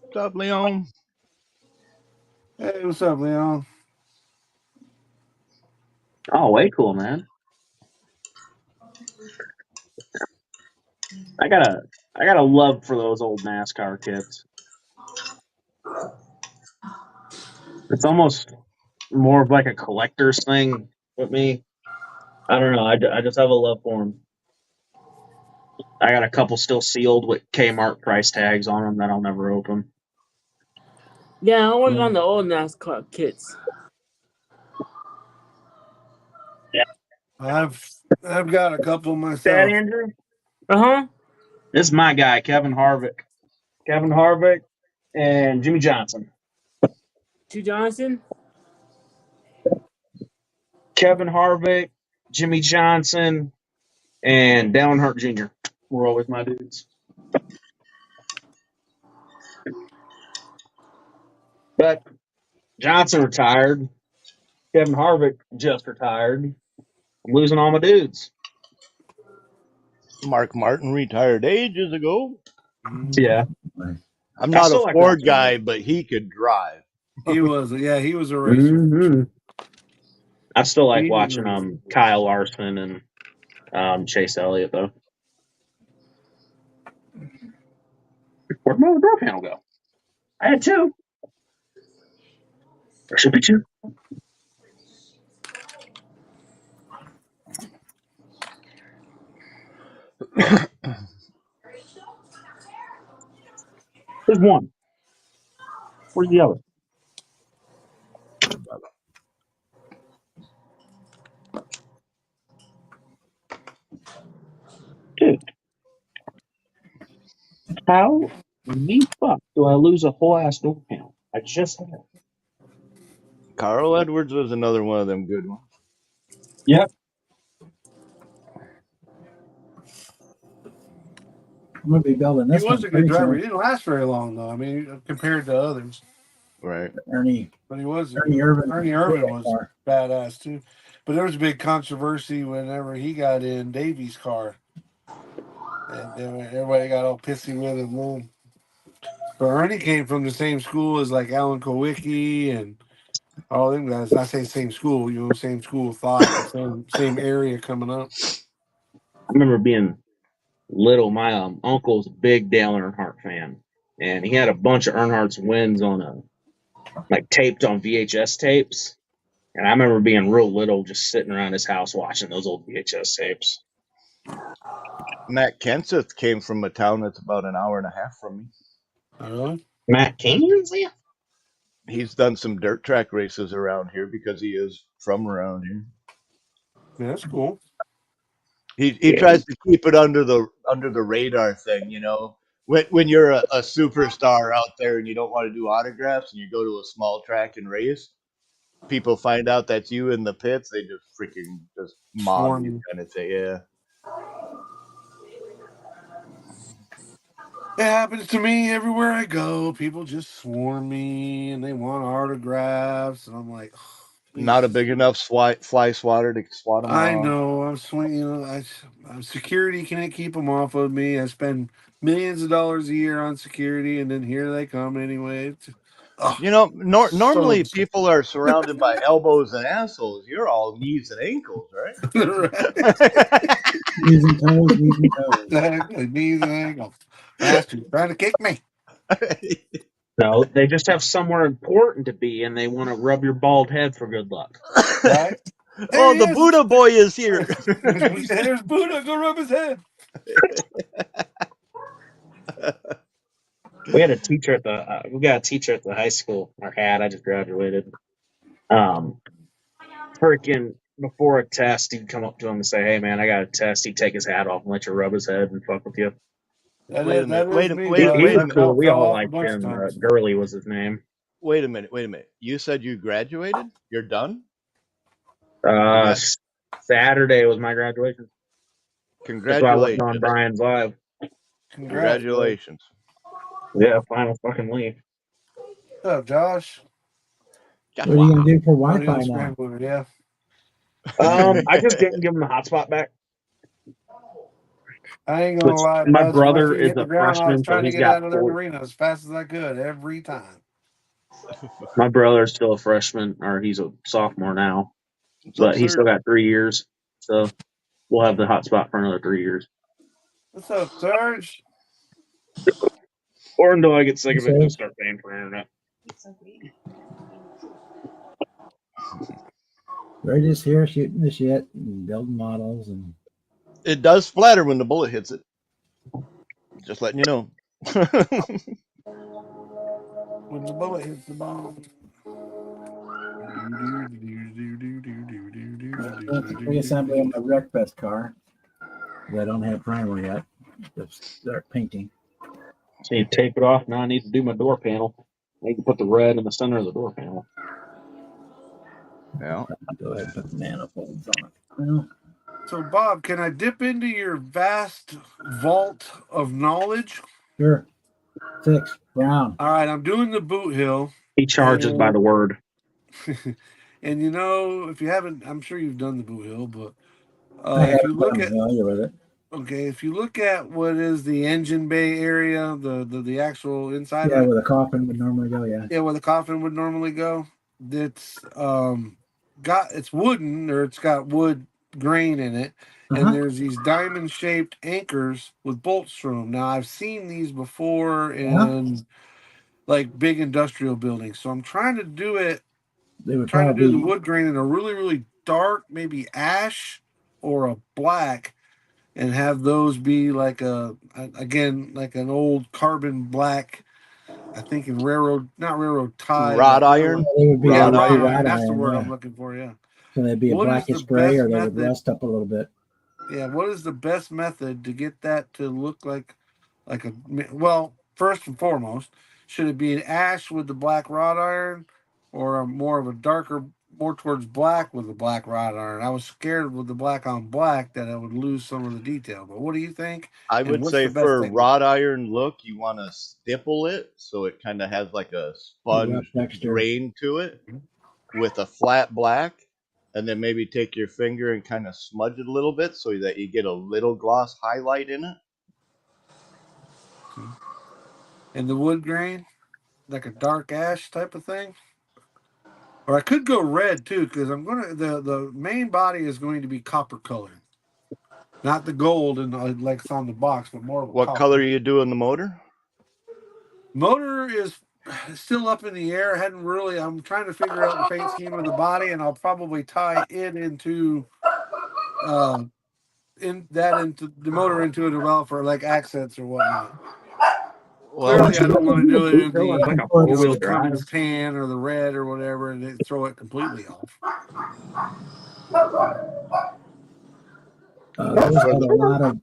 Speaker 3: What's up, Leon?
Speaker 5: Hey, what's up, Leon?
Speaker 6: Oh, way cool, man. I got a love for those old NASCAR kits. It's almost more of like a collector's thing with me. I don't know. I just have a love for them. I got a couple still sealed with Kmart price tags on them that I'll never open.
Speaker 7: Yeah, I'm working on the old NASCAR kits.
Speaker 6: Yeah,
Speaker 5: I've got a couple myself.
Speaker 6: That Andrew? This is my guy, Kevin Harvick. Kevin Harvick and Jimmy Johnson.
Speaker 7: Johnson?
Speaker 6: Kevin Harvick, Jimmy Johnson, and Dale Earnhardt Jr. were always my dudes. But Johnson retired. Kevin Harvick just retired. I'm losing all my dudes.
Speaker 3: Mark Martin retired ages ago.
Speaker 6: Yeah.
Speaker 3: I'm not a Ford guy, but he could drive.
Speaker 5: He was a racer.
Speaker 6: Mm-hmm. I still like watching Kyle Larson and Chase Elliott, though. Where'd my door panel go? I had two. There should be two. There's one. Where's the other? Dude. How the fuck do I lose a whole ass door panel? I just had it.
Speaker 3: Carl Edwards was another one of them good ones.
Speaker 6: Yep.
Speaker 1: I'm going to be building this.
Speaker 5: He was a good driver. He didn't last very long, though. I mean, compared to others.
Speaker 3: Right.
Speaker 1: Ernie
Speaker 5: Irvin was badass, too. But there was a big controversy whenever he got in Davy's car. And everybody got all pissy with him, man. But Ernie came from the same school as like Alan Kowicki and all them guys. I say same school, same school of thought, same area coming up.
Speaker 6: I remember being little. My uncle was a big Dale Earnhardt fan, and he had a bunch of Earnhardt's wins on taped on VHS tapes. And I remember being real little, just sitting around his house watching those old VHS tapes.
Speaker 3: Matt Kenseth came from a town that's about an hour and a half from me.
Speaker 6: Matt Kenseth? Yeah.
Speaker 3: He's done some dirt track races around here because he is from around here.
Speaker 5: Yeah, that's cool.
Speaker 3: He tries to keep it under the radar thing, When you're a superstar out there and you don't want to do autographs and you go to a small track and race, people find out that's you in the pits, they just freaking mob you kind of thing. Yeah.
Speaker 5: It happens to me everywhere I go. People just swarm me and they want autographs, and I'm like,
Speaker 3: Not a big enough fly swatter to swat them
Speaker 5: I
Speaker 3: off.
Speaker 5: know. I'm swinging. Security can't keep them off of me. I spend millions of dollars a year on security, and then here they come anyway.
Speaker 3: You know, normally
Speaker 5: so
Speaker 3: people are surrounded by elbows and assholes. You're all knees and ankles, right?
Speaker 1: Knees and toes, knees and toes.
Speaker 5: Exactly. Knees and ankles. Bastard trying to kick me.
Speaker 6: No, they just have somewhere important to be, and they want to rub your bald head for good luck.
Speaker 5: Right?
Speaker 3: Oh,
Speaker 5: There
Speaker 3: the
Speaker 5: he is.
Speaker 3: Buddha boy is here.
Speaker 5: There's Buddha. Go rub his head.
Speaker 6: We had a teacher at the we got a teacher at the high school. Or had, I just graduated. Freaking before a test, he'd come up to him and say, "Hey man, I got a test." He'd take his hat off and let you rub his head and fuck with you.
Speaker 3: Wait a minute. Wait a
Speaker 6: He
Speaker 3: minute.
Speaker 6: was cool. We
Speaker 5: fell
Speaker 6: all
Speaker 5: off a
Speaker 6: liked
Speaker 5: bunch of
Speaker 6: him.
Speaker 5: times.
Speaker 6: Gurley was his name.
Speaker 3: Wait a minute. You said you graduated? You're done? Congrats.
Speaker 6: Saturday was my graduation. That's why I wasn't on
Speaker 3: Congratulations.
Speaker 6: Brian's live.
Speaker 3: Congratulations.
Speaker 6: Yeah, final fucking leave.
Speaker 5: What's up, Josh?
Speaker 1: What are you gonna do for Wi-Fi now?
Speaker 5: Scrambler, yeah.
Speaker 6: I just didn't give him the hotspot back.
Speaker 5: I ain't gonna lie.
Speaker 6: My
Speaker 5: Buzz,
Speaker 6: brother
Speaker 5: once you
Speaker 6: is
Speaker 5: hit the
Speaker 6: a
Speaker 5: ground, I was
Speaker 6: freshman, so
Speaker 5: trying to
Speaker 6: he's
Speaker 5: get
Speaker 6: got
Speaker 5: out of that
Speaker 6: 4.
Speaker 5: arena as fast as I could every time.
Speaker 6: My brother's still a freshman, or he's a sophomore now, but he's still got 3 years. So we'll have the hotspot for another 3 years.
Speaker 5: What's up, Serge?
Speaker 6: Or until I get sick of it and just start paying for internet.
Speaker 1: We're just here shooting the shit and building models, and
Speaker 3: it does splatter when the bullet hits it. Just letting you know.
Speaker 5: When the bullet hits the bomb.
Speaker 1: Reassembly on my Wreckfest car. I don't have primer yet. Just start painting.
Speaker 6: So you tape it off. Now I need to do my door panel. I need to put the red in the center of the door panel.
Speaker 3: Yeah.
Speaker 1: Go ahead and put the manifolds on. Well,
Speaker 5: so, Bob, can I dip into your vast vault of knowledge?
Speaker 1: Sure. 6 brown.
Speaker 5: All right, I'm doing the boot hill.
Speaker 6: He charges by the word.
Speaker 5: And you know, if you haven't, I'm sure you've done the boot hill, but
Speaker 1: if you look at with it.
Speaker 5: Okay, if you look at what is the engine bay area, the actual inside,
Speaker 1: where the coffin would normally go,
Speaker 5: yeah, where the coffin would normally go, it's it's wooden, or it's got wood grain in it, and there's these diamond shaped anchors with bolts through them. Now I've seen these before in like big industrial buildings, so I'm trying to do it.
Speaker 1: They would
Speaker 5: trying to do the wood grain in a really, really dark, maybe ash or a black, and have those be like like an old carbon black. I think in not railroad tie.
Speaker 3: Rod iron.
Speaker 5: Rod iron. That's the word I'm looking for. Yeah.
Speaker 1: So they'd be a blackish gray, or they would rust up a little bit.
Speaker 5: Yeah. What is the best method to get that to look like a? Well, first and foremost, should it be an ash with the black wrought iron, or more of a darker, more towards black with the black wrought iron? I was scared with the black on black that I would lose some of the detail. But what do you think?
Speaker 3: I would say for a wrought iron look, you want to stipple it so it kind of has like a sponge grain to it with a flat black, and then maybe take your finger and kind of smudge it a little bit so that you get a little gloss highlight in it.
Speaker 5: And the wood grain, like a dark ash type of thing. Or I could go red too, because the main body is going to be copper colored, not the gold and like it's on the box, but more.
Speaker 3: What
Speaker 5: copper.
Speaker 3: color are you doing the motor?
Speaker 5: Motor is still up in the air. I'm trying to figure out the paint scheme of the body, and I'll probably tie it into the motor into it as well for like accents or whatnot. Well, clearly, I don't want to do it in the carbon tan or the red or whatever, and then throw it completely off.
Speaker 1: Those had a lot of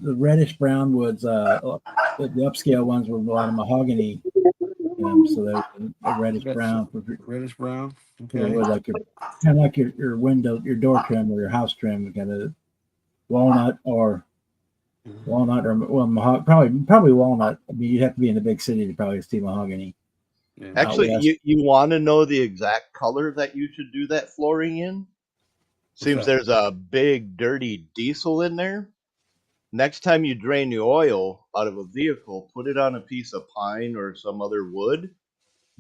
Speaker 1: the reddish brown woods. The upscale ones were a lot of mahogany, so they're a reddish brown.
Speaker 5: Reddish brown. Okay.
Speaker 1: Like kind of like your window, your door trim or your house trim, kind of walnut or probably walnut. I mean, you'd have to be in the big city to probably see mahogany.
Speaker 5: Yeah.
Speaker 3: Actually,
Speaker 1: west.
Speaker 3: you want to know the exact color that you should do that flooring in? Seems
Speaker 5: that?
Speaker 3: there's a big dirty diesel in there. Next time you drain the oil out of a vehicle, put it on a piece of pine or some other wood.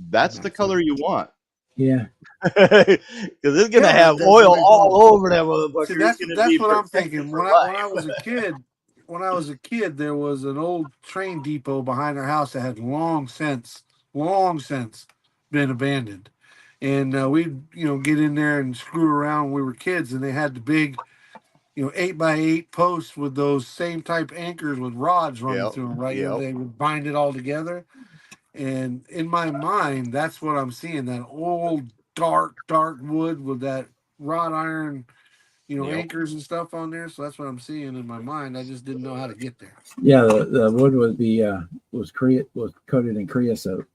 Speaker 3: That's the color you want.
Speaker 1: Yeah.
Speaker 3: Because it's gonna
Speaker 5: Yeah,
Speaker 3: have
Speaker 5: that's
Speaker 3: oil
Speaker 5: what they
Speaker 3: all
Speaker 5: call
Speaker 3: over that motherfucker.
Speaker 5: See,
Speaker 3: It's gonna be
Speaker 5: that's what I'm
Speaker 3: protected
Speaker 5: thinking.
Speaker 3: for
Speaker 5: When I
Speaker 3: life.
Speaker 5: was a kid, there was an old train depot behind our house that had long since been abandoned, and we'd get in there and screw around when we were kids, and they had the big 8x8 posts with those same type anchors with rods running
Speaker 3: Yep.
Speaker 5: through them, right?
Speaker 3: Yep.
Speaker 5: They would bind it all together. And in my mind, that's what I'm seeing, that old dark wood with that wrought iron,
Speaker 3: Yep.
Speaker 5: anchors and stuff on there. So that's what I'm seeing in my mind. I just didn't know how to get there.
Speaker 1: Yeah, the wood would be was coated in creosote.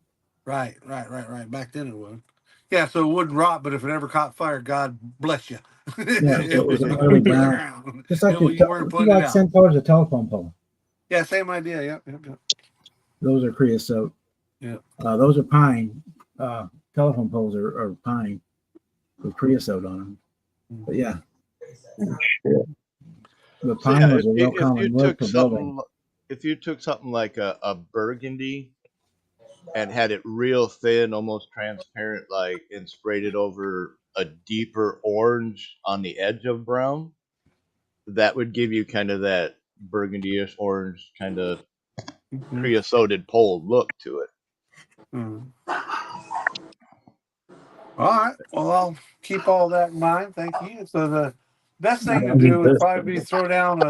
Speaker 5: Right. Back then it would. Yeah, so it wouldn't rot, but if it ever caught fire, God bless you.
Speaker 1: Yeah, so it was
Speaker 5: It'd
Speaker 1: early
Speaker 5: be
Speaker 1: brown.
Speaker 5: around.
Speaker 1: Just like
Speaker 5: You weren't putting it out.
Speaker 1: sent towards a telephone pole.
Speaker 5: Yeah, same idea. Yep.
Speaker 1: Those are creosote.
Speaker 5: Yeah.
Speaker 1: Those are pine. Telephone poles are pine with creosote on them. But yeah. The pine was a real common wood for building.
Speaker 3: If you took something like a burgundy and had it real thin, almost transparent, and sprayed it over a deeper orange on the edge of brown, that would give you kind of that burgundy-ish orange kind of creosoted pole look to it.
Speaker 5: All right. Well, I'll keep all that in mind. Thank you. So the best thing to do would probably be throw down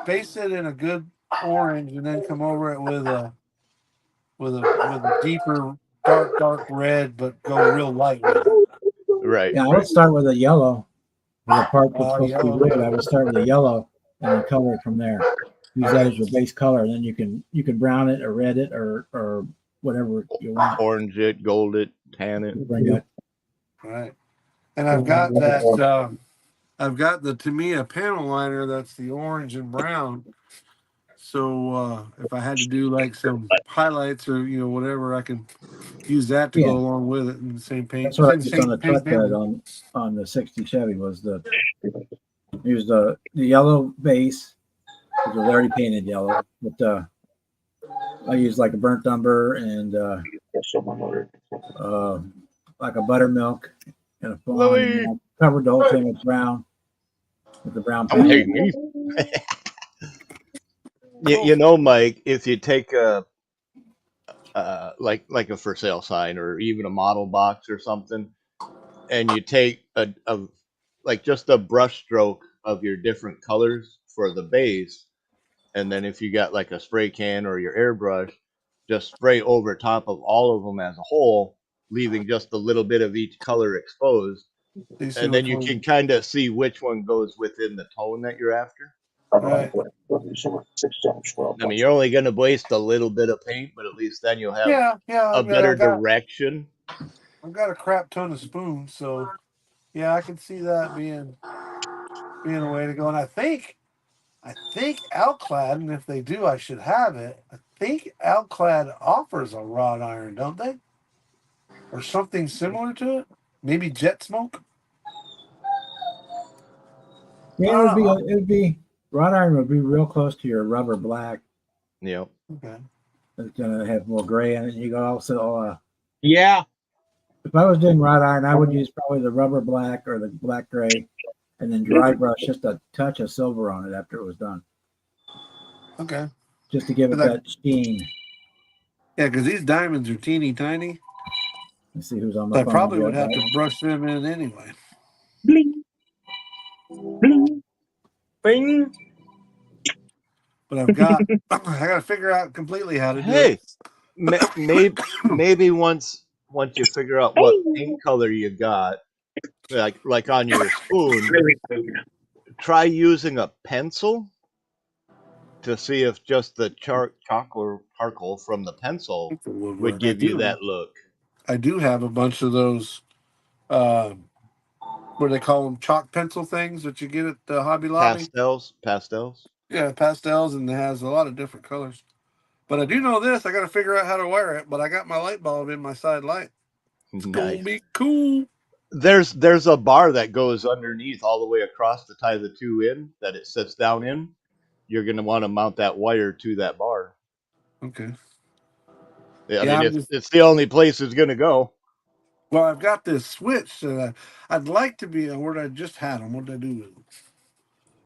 Speaker 5: base it in a good orange, and then come over it with a deeper dark red, but go real light with it.
Speaker 3: Right.
Speaker 1: Yeah, I would start with a yellow. The part that's supposed to be
Speaker 5: yellow.
Speaker 1: red, I would start with a yellow and then color it from there. Use that as your base color, and then you can brown it or red it or whatever you want.
Speaker 3: Orange it, gold it, tan it.
Speaker 1: Bring it.
Speaker 5: Right. And I've got that. I've got the Tamiya panel liner that's the orange and brown. So if I had to do like some highlights or whatever, I can use that to go along with it in the same paint.
Speaker 1: That's what I used on the truck bed on the 60 Chevy was use the yellow base, which was already painted yellow, but I used like a burnt umber and like a buttermilk and a fawn, and I covered the whole thing with brown. With the brown paint.
Speaker 3: Mike, if you take a like a for sale sign or even a model box or something, and you take just a brush stroke of your different colors for the base, and then if you got like a spray can or your airbrush, just spray over top of all of them as a whole, leaving just a little bit of each color exposed. And then you can kind of see which one goes within the tone that you're after.
Speaker 5: Right.
Speaker 3: I mean, you're only going to waste a little bit of paint, but at least then you'll have a better direction.
Speaker 5: I've got a crap ton of spoons, so yeah, I can see that being a way to go. And I think Alclad, and if they do, I should have it. I think Alclad offers a wrought iron, don't they? Or something similar to it? Maybe Jet Smoke?
Speaker 1: Yeah, it would be wrought iron would be real close to your rubber black.
Speaker 3: Yep.
Speaker 5: Okay.
Speaker 1: It's gonna have more gray in it. You got also
Speaker 6: yeah.
Speaker 1: If I was doing wrought iron, I would use probably the rubber black or the black gray, and then dry brush just a touch of silver on it after it was done.
Speaker 5: Okay.
Speaker 1: Just to give it that sheen.
Speaker 5: Yeah, because these diamonds are teeny tiny.
Speaker 1: Let's see who's on the phone.
Speaker 5: I probably would have to brush them in anyway.
Speaker 7: Bling. Bling. Bing.
Speaker 5: But I got to figure out completely how to do it.
Speaker 3: Maybe once you figure out what paint color you got, like on your spoon, try using a pencil to see if just the charcoal from the pencil would give you that look.
Speaker 5: I do have a bunch of those. What do they call them? Chalk pencil things that you get at the Hobby Lobby.
Speaker 3: Pastels.
Speaker 5: Yeah, pastels, and it has a lot of different colors. But I do know this. I got to figure out how to wire it. But I got my light bulb in my side light. It's gonna
Speaker 3: Nice.
Speaker 5: be cool.
Speaker 3: There's a bar that goes underneath all the way across to tie the two in that it sits down in. You're gonna want to mount that wire to that bar.
Speaker 5: Okay.
Speaker 3: I
Speaker 5: Yeah,
Speaker 3: mean, it's the only place it's gonna go.
Speaker 5: Well, I've got this switch that I'd like to be. Where did I just had them? What did I do with them?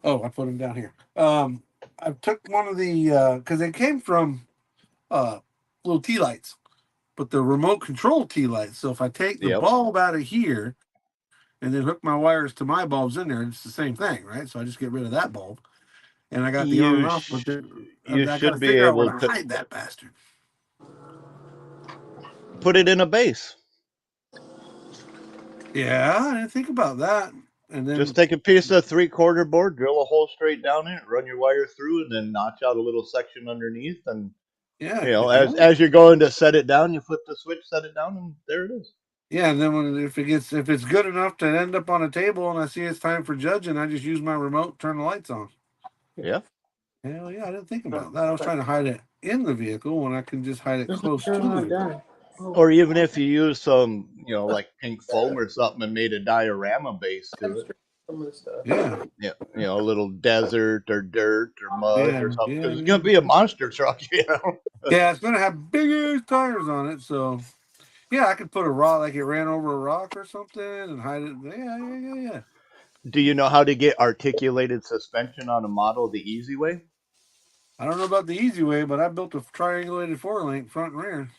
Speaker 5: Oh, I put them down here. I took one of the because they came from little tea lights, but the remote control tea lights. So if I take the
Speaker 3: Yep.
Speaker 5: bulb out of here and then hook my wires to my bulbs in there, it's the same thing, right? So I just get rid of that bulb, and I got the on and off. But
Speaker 3: You
Speaker 5: I got to
Speaker 3: should be
Speaker 5: figure out where
Speaker 3: able
Speaker 5: to
Speaker 3: to
Speaker 5: hide that bastard.
Speaker 3: put it in a base.
Speaker 5: Yeah, I didn't think about that. And then
Speaker 3: Just take a piece of 3/4 board, drill a hole straight down in it, run your wire through, and then notch out a little section underneath. And
Speaker 5: yeah,
Speaker 3: as you're going to set it down, you flip the switch, set it down, and there it is.
Speaker 5: yeah, and then if it's good enough to end up on a table and I see it's time for judging, I just use my remote, turn the lights on.
Speaker 3: Yeah.
Speaker 5: Hell yeah, I didn't think about that. I was trying to hide it in the vehicle when I can just hide it close to the vehicle.
Speaker 3: Or even if you use some, like pink foam or something and made a diorama base to it.
Speaker 2: Some of the stuff.
Speaker 5: Yeah,
Speaker 3: Yeah, a little desert or dirt or mud
Speaker 5: Yeah,
Speaker 3: or something.
Speaker 5: yeah,
Speaker 3: Because it's going to be a monster truck,
Speaker 5: yeah, it's gonna have big ass tires on it, so yeah, I could put a rock like it ran over a rock or something and hide it. Yeah.
Speaker 3: Do you know how to get articulated suspension on a model the easy way?
Speaker 5: I don't know about the easy way, but I built a triangulated 4-link front and rear.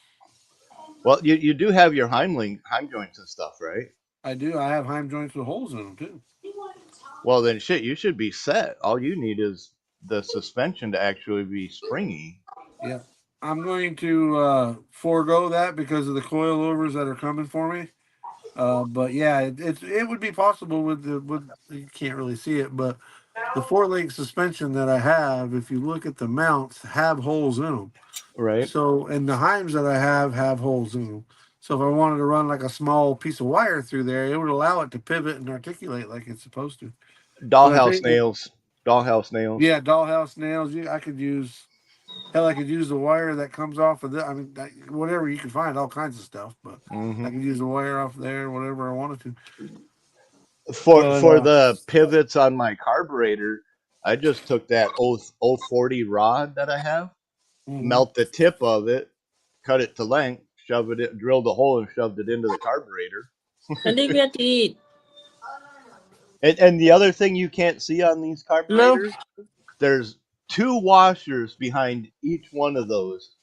Speaker 3: Well, you do have your Heim joints and stuff, right?
Speaker 5: I do. I have Heim joints with holes in them too.
Speaker 3: Well, then shit, you should be set. All you need is the suspension to actually be springy.
Speaker 5: Yeah, I'm going to forego that because of the coilovers that are coming for me. But yeah, it would be possible with you can't really see it, but the 4-link suspension that I have, if you look at the mounts, have holes in them.
Speaker 3: Right.
Speaker 5: So, and the Heims that I have holes in them. So if I wanted to run like a small piece of wire through there, it would allow it to pivot and articulate like it's supposed to.
Speaker 3: Dollhouse nails. Dollhouse nails.
Speaker 5: Yeah, dollhouse nails. I could use. Hell, I could use the wire that comes off of the. I mean, whatever you can find, all kinds of stuff. But I could use the wire off there, whatever I wanted to.
Speaker 3: For the pivots on my carburetor, I just took that 040 rod that I have, melt the tip of it, cut it to length, drilled a hole and shoved it into the carburetor.
Speaker 7: I didn't get to eat.
Speaker 3: And the other thing you can't see on these carburetors, there's 2 washers behind each one of those.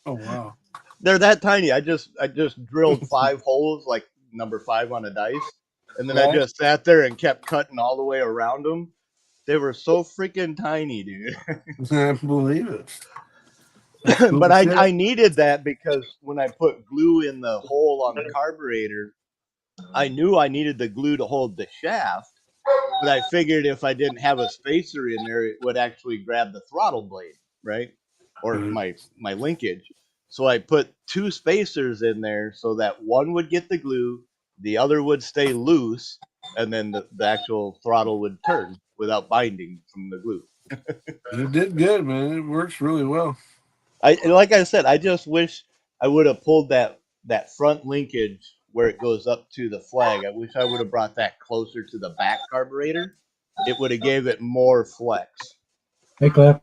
Speaker 5: Oh wow.
Speaker 3: They're that tiny. I just drilled 5 holes, like number 5 on a dice, and then I just sat there and kept cutting all the way around them. They were so freaking tiny, dude.
Speaker 5: I believe it.
Speaker 3: But I needed that because when I put glue in the hole on the carburetor, I knew I needed the glue to hold the shaft, but I figured if I didn't have a spacer in there, it would actually grab the throttle blade, right? Or my linkage. So I put 2 spacers in there so that one would get the glue, the other would stay loose, and then the actual throttle would turn without binding from the glue.
Speaker 5: You did good, man. It works really well.
Speaker 3: Like I said, I just wish I would have pulled that front linkage where it goes up to the flag. I wish I would have brought that closer to the back carburetor. It would have gave it more flex.
Speaker 1: Hey, Cliff.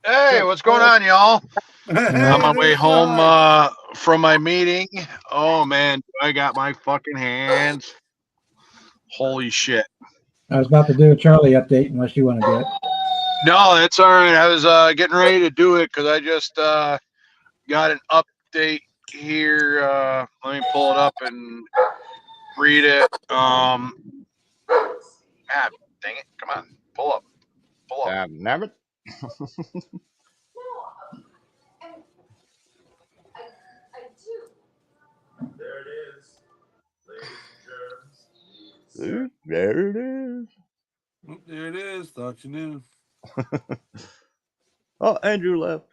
Speaker 8: Hey, what's going on, y'all? On my way home from my meeting. Oh man, I got my fucking hands. Holy shit.
Speaker 1: I was about to do a Charlie update unless you want to do it.
Speaker 8: No, that's all right. I was getting ready to do it because I just got an update here. Let me pull it up and read it. God dang it. Come on. Pull up.
Speaker 3: Damn it.
Speaker 2: There it is, ladies and germs.
Speaker 3: There it is.
Speaker 5: There it is. Thought you knew.
Speaker 3: Oh, Andrew left.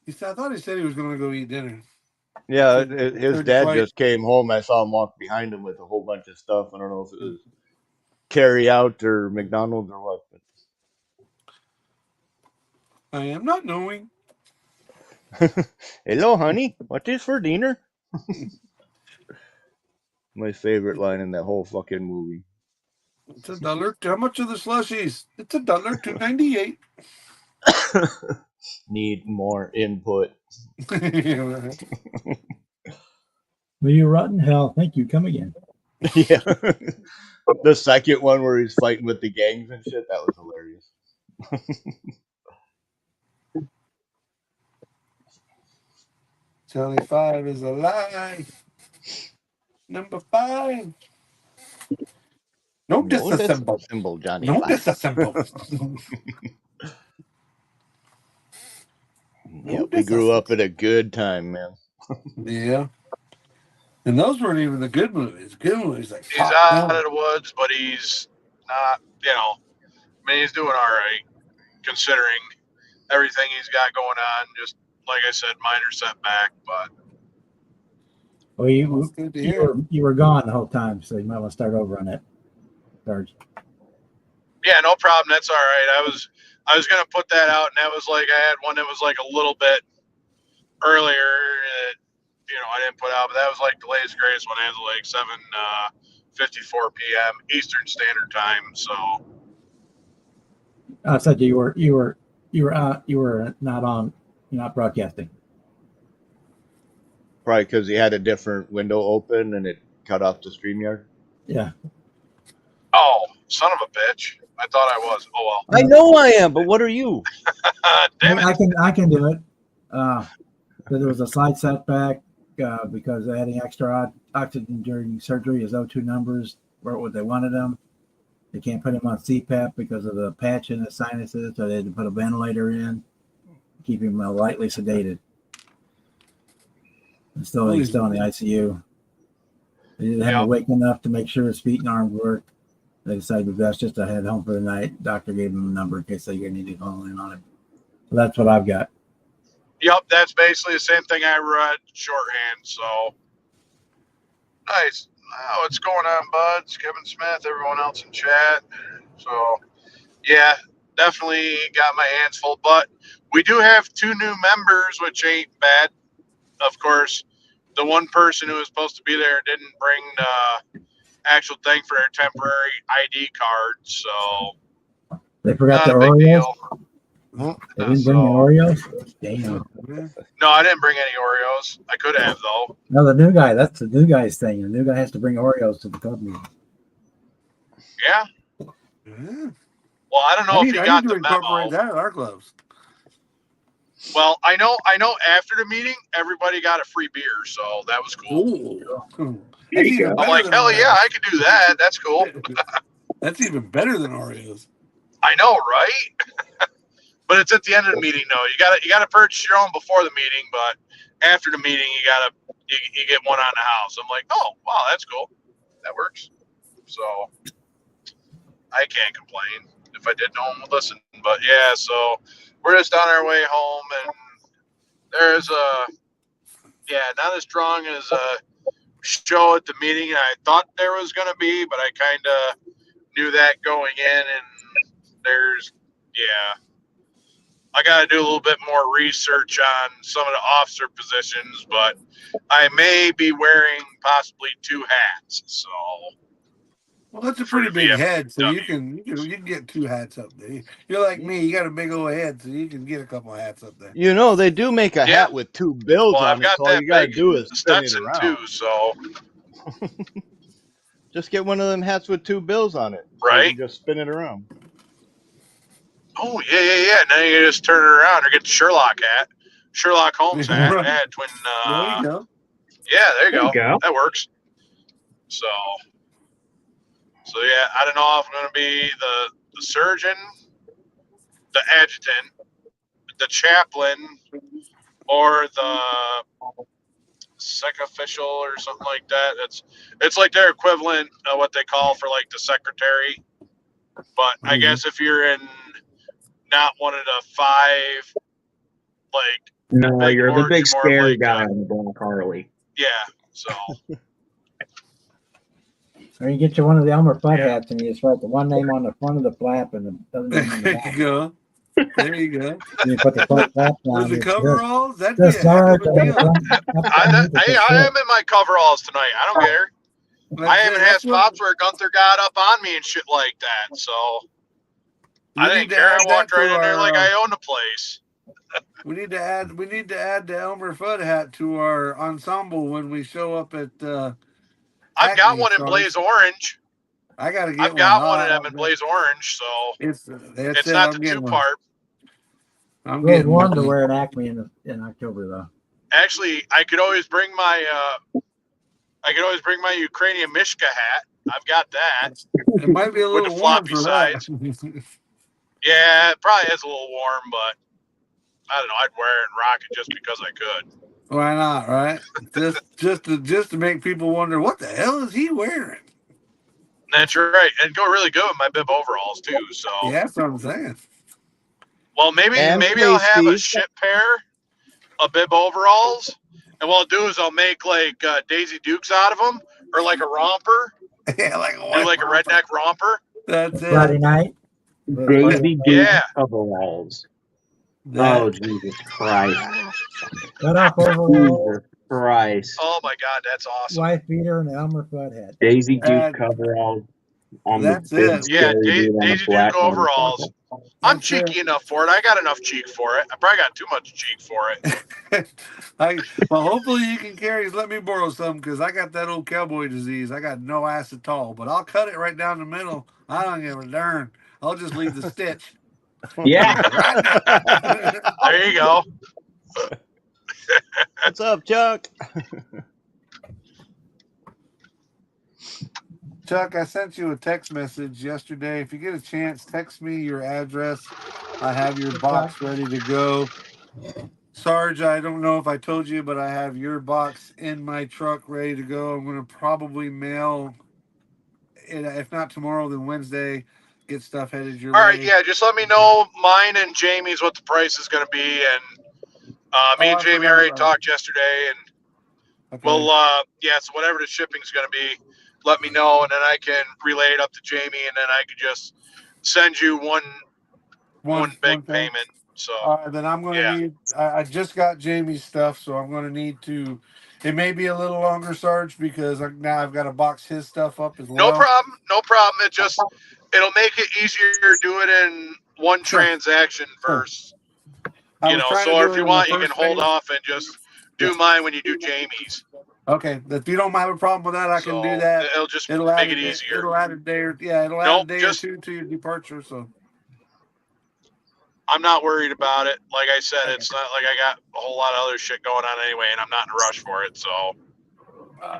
Speaker 5: I thought he said he was going to go eat dinner.
Speaker 3: Yeah, his dad just came home. I saw him walk behind him with a whole bunch of stuff. I don't know if it was carry out or McDonald's or what. But...
Speaker 5: I am not knowing.
Speaker 3: Hello, honey. What is for dinner? My favorite line in that whole fucking movie.
Speaker 5: It's $1. How much are the slushies? It's $1.298.
Speaker 3: Need more input.
Speaker 1: Will you rotten hell? Thank you. Come again.
Speaker 3: Yeah. The second one where he's fighting with the gangs and shit, that was hilarious.
Speaker 5: Johnny 5 is a lie. Number 5. No disassemble.
Speaker 3: Disassemble, Johnny.
Speaker 5: No
Speaker 3: Five.
Speaker 5: disassemble.
Speaker 3: Yeah, we grew up at a good time, man.
Speaker 5: Yeah. And those weren't even the good movies. Good movies like
Speaker 8: He's
Speaker 5: Top
Speaker 8: out
Speaker 5: Gun.
Speaker 8: of the woods, but he's not, I mean, he's doing all right considering everything he's got going on. Just like I said, minor setback, but
Speaker 1: Well,
Speaker 5: That's good to hear.
Speaker 1: you were gone the whole time, so you might want to start over on that, Sarge.
Speaker 8: yeah, no problem. That's all right. I was gonna put that out, and that was like I had one that was like a little bit earlier that I didn't put out, but that was like the latest greatest one. It was like 7:54 p.m. Eastern Standard Time. So
Speaker 1: I said you were not broadcasting.
Speaker 3: Probably because he had a different window open and it cut off the StreamYard.
Speaker 1: Yeah.
Speaker 8: oh, son of a bitch! I thought I was. Oh
Speaker 3: I know I am, but what are you?
Speaker 8: well. Damn it!
Speaker 1: I can do it. So there was a slight setback because adding extra oxygen during surgery, his O2 numbers weren't what they wanted them. They can't put him on CPAP because of the patch in his sinuses, so they had to put a ventilator in, keep him lightly sedated. And he's still in the ICU. They didn't have him awake enough to make sure his feet and arms worked. They decided best just to head home for the night. Doctor gave him a number in case they need to call in on him. So that's what I've got.
Speaker 8: Yep, that's basically the same thing I read shorthand. So nice. Oh, what's going on, buds? Kevin Smith, everyone else in chat. So yeah, definitely got my hands full. But we do have 2 new members, which ain't bad. Of course, the one person who was supposed to be there didn't bring the actual thing for their temporary ID card, so
Speaker 1: They forgot the
Speaker 8: not a big
Speaker 1: Oreos.
Speaker 8: deal.
Speaker 1: They didn't bring the Oreos. Damn.
Speaker 8: No, I didn't bring any Oreos. I could have though.
Speaker 1: No, the new guy. That's the new guy's thing. The new guy has to bring Oreos to the club meeting.
Speaker 8: Yeah.
Speaker 5: Yeah.
Speaker 8: Well, I don't know if you got
Speaker 5: to
Speaker 8: the
Speaker 5: incorporate
Speaker 8: memo.
Speaker 5: that in our clubs.
Speaker 8: Well, I know. After the meeting, everybody got a free beer, so that was cool.
Speaker 5: Ooh.
Speaker 7: There you go.
Speaker 8: I'm like, hell yeah, I could do that. That's cool.
Speaker 5: That's even better than Oreos.
Speaker 8: I know, right? But it's at the end of the meeting, though. You gotta purchase your own before the meeting, but after the meeting, you get one on the house. I'm like, oh wow, that's cool. That works. So I can't complain. If I did, no one would listen. But yeah, so we're just on our way home, and there's not as strong as a show at the meeting I thought there was gonna be, but I kind of knew that going in, and I got to do a little bit more research on some of the officer positions, but I may be wearing possibly 2 hats. So,
Speaker 5: Well, that's a pretty big head, so you can get 2 hats up there. You're like me, you got a big old head, so you can get a couple hats up there.
Speaker 3: They do make a hat with 2 bills
Speaker 8: well,
Speaker 3: on
Speaker 8: I've
Speaker 3: it.
Speaker 8: got
Speaker 3: So all
Speaker 8: that
Speaker 3: you gotta
Speaker 8: big
Speaker 3: do is spin it
Speaker 8: Stetson
Speaker 3: around.
Speaker 8: too. So,
Speaker 3: Just get one of them hats with 2 bills on it. So
Speaker 8: right?
Speaker 3: you can just spin it around.
Speaker 8: Oh yeah. And then you just turn it around or get the Sherlock hat, Sherlock Holmes hat.
Speaker 5: Right.
Speaker 8: Yeah, twin.
Speaker 5: There you go.
Speaker 8: Yeah, there you
Speaker 7: There you
Speaker 8: go.
Speaker 7: go.
Speaker 8: That works. So yeah, I don't know if I'm gonna be the surgeon, the adjutant, the chaplain, or the second official or something like that. It's like their equivalent of what they call for like the secretary. But I guess if you're in not one of the 5, like
Speaker 6: No,
Speaker 8: big
Speaker 6: you're the
Speaker 8: boards,
Speaker 6: big
Speaker 8: you're more
Speaker 6: scary
Speaker 8: like
Speaker 6: guy on the Black Harley.
Speaker 8: yeah. So
Speaker 1: Or you get you one of the Elmer Fudd
Speaker 8: Yeah.
Speaker 1: hats and you just write the one name on the front of the flap and it doesn't even on the
Speaker 5: There
Speaker 1: back.
Speaker 5: you go. There you go.
Speaker 1: You put the front flap
Speaker 5: With
Speaker 1: on.
Speaker 5: the
Speaker 1: it's
Speaker 5: coveralls, that'd
Speaker 1: just
Speaker 5: be a heck of
Speaker 1: large
Speaker 5: a
Speaker 1: on the
Speaker 5: deal.
Speaker 1: front, up
Speaker 8: I
Speaker 1: underneath it, just
Speaker 8: am
Speaker 1: fit.
Speaker 8: in my coveralls tonight. I don't care. I haven't had
Speaker 5: That's what
Speaker 8: spots where Gunther got up on me and shit like that. So
Speaker 5: we
Speaker 8: I
Speaker 5: need
Speaker 8: didn't
Speaker 5: to
Speaker 8: care. I
Speaker 5: add
Speaker 8: walked
Speaker 5: that to
Speaker 8: right in there like
Speaker 5: our.
Speaker 8: I owned the place.
Speaker 5: We need to add the Elmer Fudd hat to our ensemble when we show up at.
Speaker 8: I've got
Speaker 5: Acme,
Speaker 8: one in
Speaker 5: Sarge.
Speaker 8: Blaze Orange.
Speaker 5: I got to get
Speaker 8: I've got one of
Speaker 5: one.
Speaker 8: them in Blaze Orange, so
Speaker 5: It's
Speaker 8: it's not
Speaker 5: I'm
Speaker 8: the
Speaker 5: getting
Speaker 8: two
Speaker 5: one.
Speaker 8: part.
Speaker 5: I'm
Speaker 1: Real
Speaker 5: getting
Speaker 1: warm
Speaker 5: one.
Speaker 1: to wear an Acme in October though.
Speaker 8: Actually, I could always bring my Ukrainian Mishka hat. I've got that.
Speaker 5: It might be a
Speaker 8: With
Speaker 5: little
Speaker 8: the
Speaker 5: warm
Speaker 8: floppy
Speaker 5: for
Speaker 8: sides.
Speaker 5: that.
Speaker 8: Yeah, it probably is a little warm, but I don't know. I'd wear it and rock it just because I could.
Speaker 5: Why not, right? just to make people wonder what the hell is he wearing?
Speaker 8: That's right. And go really good with my bib overalls too. So
Speaker 5: Yeah, that's what I'm saying.
Speaker 8: well, maybe
Speaker 3: And
Speaker 8: I'll
Speaker 3: Space
Speaker 8: have a
Speaker 3: Steve.
Speaker 8: shit pair of bib overalls, and what I'll do is I'll make like Daisy Dukes out of them, or like a romper,
Speaker 5: Yeah, like a
Speaker 8: do
Speaker 5: white
Speaker 8: like a
Speaker 5: romper.
Speaker 8: redneck romper.
Speaker 5: That's
Speaker 1: Friday
Speaker 5: it.
Speaker 1: night.
Speaker 6: Daisy Duke
Speaker 8: Yeah.
Speaker 6: coveralls.
Speaker 5: That-
Speaker 6: Oh, Jesus Christ.
Speaker 1: Cut off overall,
Speaker 6: Jesus Christ.
Speaker 8: Oh my God, that's awesome.
Speaker 1: wife beater, and Elmer Fudd hat.
Speaker 6: Daisy Duke
Speaker 5: That-
Speaker 6: coveralls on
Speaker 5: that's
Speaker 6: the big
Speaker 5: it.
Speaker 8: Yeah,
Speaker 6: scary dude on a
Speaker 8: Daisy
Speaker 6: black
Speaker 8: Duke overalls.
Speaker 6: motorcycle.
Speaker 8: I'm
Speaker 5: That's
Speaker 8: cheeky enough for it. I got enough cheek for it. I probably got too much cheek for it.
Speaker 5: Well, hopefully you can carry. Let me borrow some because I got that old cowboy disease. I got no ass at all, but I'll cut it right down the middle. I don't give a darn. I'll just leave the stitch.
Speaker 6: Yeah.
Speaker 5: Right now.
Speaker 8: There you go.
Speaker 3: What's up, Chuck?
Speaker 5: Chuck, I sent you a text message yesterday. If you get a chance, text me your address. I have your box ready to go. Sarge, I don't know if I told you, but I have your box in my truck ready to go. I'm going to probably mail it, if not tomorrow, then Wednesday. Get stuff headed your
Speaker 8: All
Speaker 5: way.
Speaker 8: right, yeah. Just let me know mine and Jamie's what the price is going to be, and me and
Speaker 5: I
Speaker 8: Jamie
Speaker 5: forgot
Speaker 8: already
Speaker 5: about
Speaker 8: talked yesterday, and
Speaker 5: Okay.
Speaker 8: we'll so whatever the shipping's going to be, let me know, and then I can relay it up to Jamie, and then I could just send you one big
Speaker 5: thing.
Speaker 8: payment. So
Speaker 5: All right, then I'm going to need. I just got Jamie's stuff, so I'm going to need to. It may be a little longer, Sarge, because now I've got to box his stuff up as well.
Speaker 8: no problem. It'll make it easier to do it in one
Speaker 5: Sure.
Speaker 8: transaction versus,
Speaker 5: I was trying to
Speaker 8: so
Speaker 5: do
Speaker 8: if
Speaker 5: it
Speaker 8: you
Speaker 5: in
Speaker 8: want,
Speaker 5: the
Speaker 8: you can
Speaker 5: first
Speaker 8: hold
Speaker 5: phase.
Speaker 8: off and just do mine when you do Jamie's.
Speaker 5: Okay, if you don't have a problem with that, I can do that.
Speaker 8: It'll just
Speaker 5: It'll
Speaker 8: make
Speaker 5: add
Speaker 8: it easier.
Speaker 5: It'll add a day or it'll add
Speaker 8: Nope,
Speaker 5: a day
Speaker 8: just-
Speaker 5: or two to your departure. So
Speaker 8: I'm not worried about it. Like I said, it's not like I got a whole lot of other shit going on anyway, and I'm not in a rush for it. So I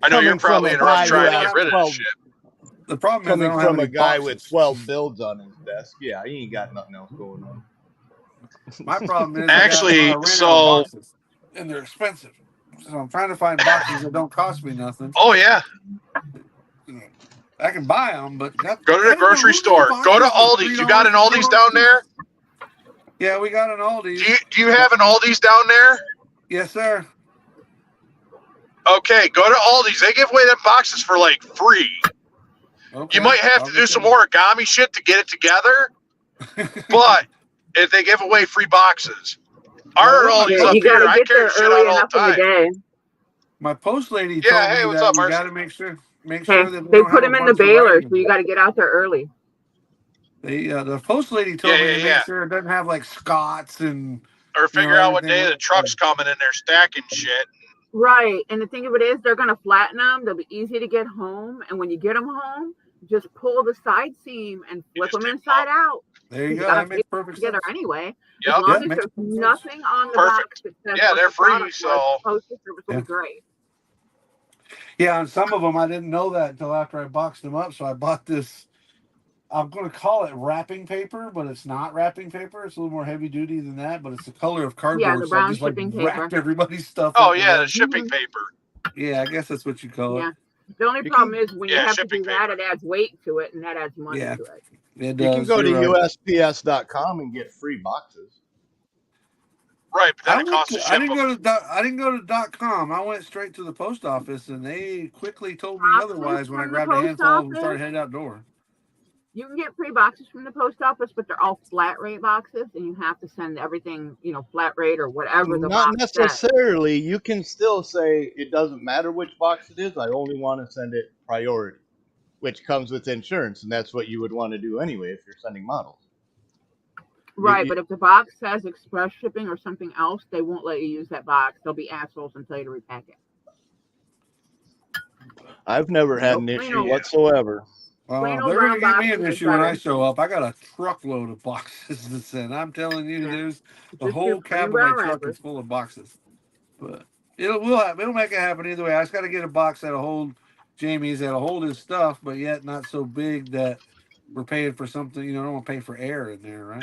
Speaker 8: know you're
Speaker 3: Coming from
Speaker 8: probably
Speaker 3: a
Speaker 8: in a rush
Speaker 3: guy
Speaker 8: trying
Speaker 3: who
Speaker 8: to get
Speaker 3: has
Speaker 8: rid of
Speaker 3: 12
Speaker 8: this shit.
Speaker 5: the problem is I
Speaker 3: Coming
Speaker 5: don't have
Speaker 3: from a
Speaker 5: any
Speaker 3: guy
Speaker 5: boxes.
Speaker 3: with 12 builds on his desk, yeah, he ain't got nothing else going on.
Speaker 5: My problem is
Speaker 8: Actually,
Speaker 5: I ran out of
Speaker 8: so-
Speaker 5: boxes, and they're expensive. So I'm trying to find boxes that don't cost me nothing.
Speaker 8: Oh yeah,
Speaker 5: I can buy them, but
Speaker 8: go to the grocery store. Go to Aldi's. You got an Aldi's down there?
Speaker 5: Yeah, we got an Aldi's.
Speaker 8: Do you have an Aldi's down there?
Speaker 5: Yes, sir.
Speaker 8: Okay, go to Aldi's. They give away them boxes for like free.
Speaker 5: Okay.
Speaker 8: You might have
Speaker 5: I'll
Speaker 8: to
Speaker 5: get
Speaker 8: do some
Speaker 5: them.
Speaker 8: origami shit to get it together, but if they give away free boxes, our
Speaker 5: Well,
Speaker 8: Aldi's
Speaker 5: you
Speaker 8: up
Speaker 9: You
Speaker 8: here,
Speaker 9: gotta
Speaker 8: I
Speaker 9: get
Speaker 8: carry
Speaker 9: there
Speaker 8: shit
Speaker 9: early
Speaker 8: out all
Speaker 9: enough
Speaker 8: the
Speaker 9: in the
Speaker 8: time.
Speaker 9: day.
Speaker 5: My post lady
Speaker 8: Yeah,
Speaker 5: told
Speaker 8: hey,
Speaker 5: me
Speaker 8: what's
Speaker 5: that
Speaker 8: up,
Speaker 5: you
Speaker 8: Marcy?
Speaker 5: got to make sure
Speaker 9: Okay.
Speaker 5: that
Speaker 9: They
Speaker 5: don't
Speaker 9: put
Speaker 5: have
Speaker 9: them
Speaker 5: a
Speaker 9: in the
Speaker 5: bunch of
Speaker 9: baler,
Speaker 5: writing.
Speaker 9: so you got to get out there early.
Speaker 5: The post lady told me to make sure it doesn't have like Scots and
Speaker 8: Or figure out what day
Speaker 5: everything.
Speaker 8: the truck's coming and they're stacking shit.
Speaker 9: Right. And the thing of it is, they're going to flatten them. They'll be easy to get home. And when you get them home, just pull the side seam and flip them inside out.
Speaker 5: There you
Speaker 9: You
Speaker 5: go.
Speaker 9: gotta
Speaker 5: That makes
Speaker 9: put
Speaker 5: perfect
Speaker 9: together
Speaker 5: sense.
Speaker 9: anyway.
Speaker 8: Yep.
Speaker 9: As long as
Speaker 5: makes
Speaker 9: there's
Speaker 5: perfect sense.
Speaker 9: nothing on the
Speaker 8: Perfect.
Speaker 9: box that says
Speaker 8: Yeah,
Speaker 9: what
Speaker 8: they're
Speaker 9: the product
Speaker 8: free,
Speaker 9: was,
Speaker 8: so-
Speaker 9: postage service will be great.
Speaker 5: Yeah, on some of them I didn't know that until after I boxed them up. So I bought this. I'm going to call it wrapping paper, but it's not wrapping paper. It's a little more heavy duty than that, but it's the color of cardboard.
Speaker 9: Yeah, the
Speaker 5: so I
Speaker 9: brown
Speaker 5: just like
Speaker 9: shipping
Speaker 5: wrapped
Speaker 9: paper.
Speaker 5: everybody's stuff.
Speaker 8: Oh
Speaker 5: up
Speaker 8: yeah,
Speaker 5: with
Speaker 8: the shipping paper.
Speaker 5: it. Yeah, I guess that's what you call
Speaker 9: Yeah.
Speaker 5: it.
Speaker 9: The only
Speaker 3: You
Speaker 9: problem is when you
Speaker 8: yeah,
Speaker 9: have to
Speaker 8: shipping
Speaker 9: do that,
Speaker 8: paper.
Speaker 9: it adds weight to it, and that adds money
Speaker 5: Yeah.
Speaker 9: to it.
Speaker 5: It
Speaker 3: You
Speaker 5: does.
Speaker 3: can go to
Speaker 5: You're right.
Speaker 3: USPS.com and get free boxes.
Speaker 8: Right, but then
Speaker 5: I
Speaker 8: it costs to ship
Speaker 5: didn't
Speaker 8: them.
Speaker 5: go to .com. I went straight to the post office, and they quickly told me
Speaker 9: Boxes
Speaker 5: otherwise when I
Speaker 9: from the
Speaker 5: grabbed a
Speaker 9: post
Speaker 5: handful and
Speaker 9: office?
Speaker 5: started heading outdoor.
Speaker 9: You can get free boxes from the post office, but they're all flat rate boxes, and you have to send everything, flat rate or whatever the
Speaker 3: Not
Speaker 9: box says.
Speaker 3: necessarily. You can still say it doesn't matter which box it is. I only want to send it priority, which comes with insurance, and that's what you would want to do anyway if you're sending models.
Speaker 9: Right, but if the box says express shipping or something else, they won't let you use that box. They'll be assholes and tell you to repack it.
Speaker 3: I've never had an issue whatsoever.
Speaker 5: They're going to give me an issue when I show up. I got a truckload of boxes to send. I'm telling you, there's the whole cab of my truck is full of boxes. But it'll make it happen either way. I just got to get a box that'll hold Jamie's, that'll hold his stuff, but yet not so big that we're paying for something. I don't want to pay for air in there, right?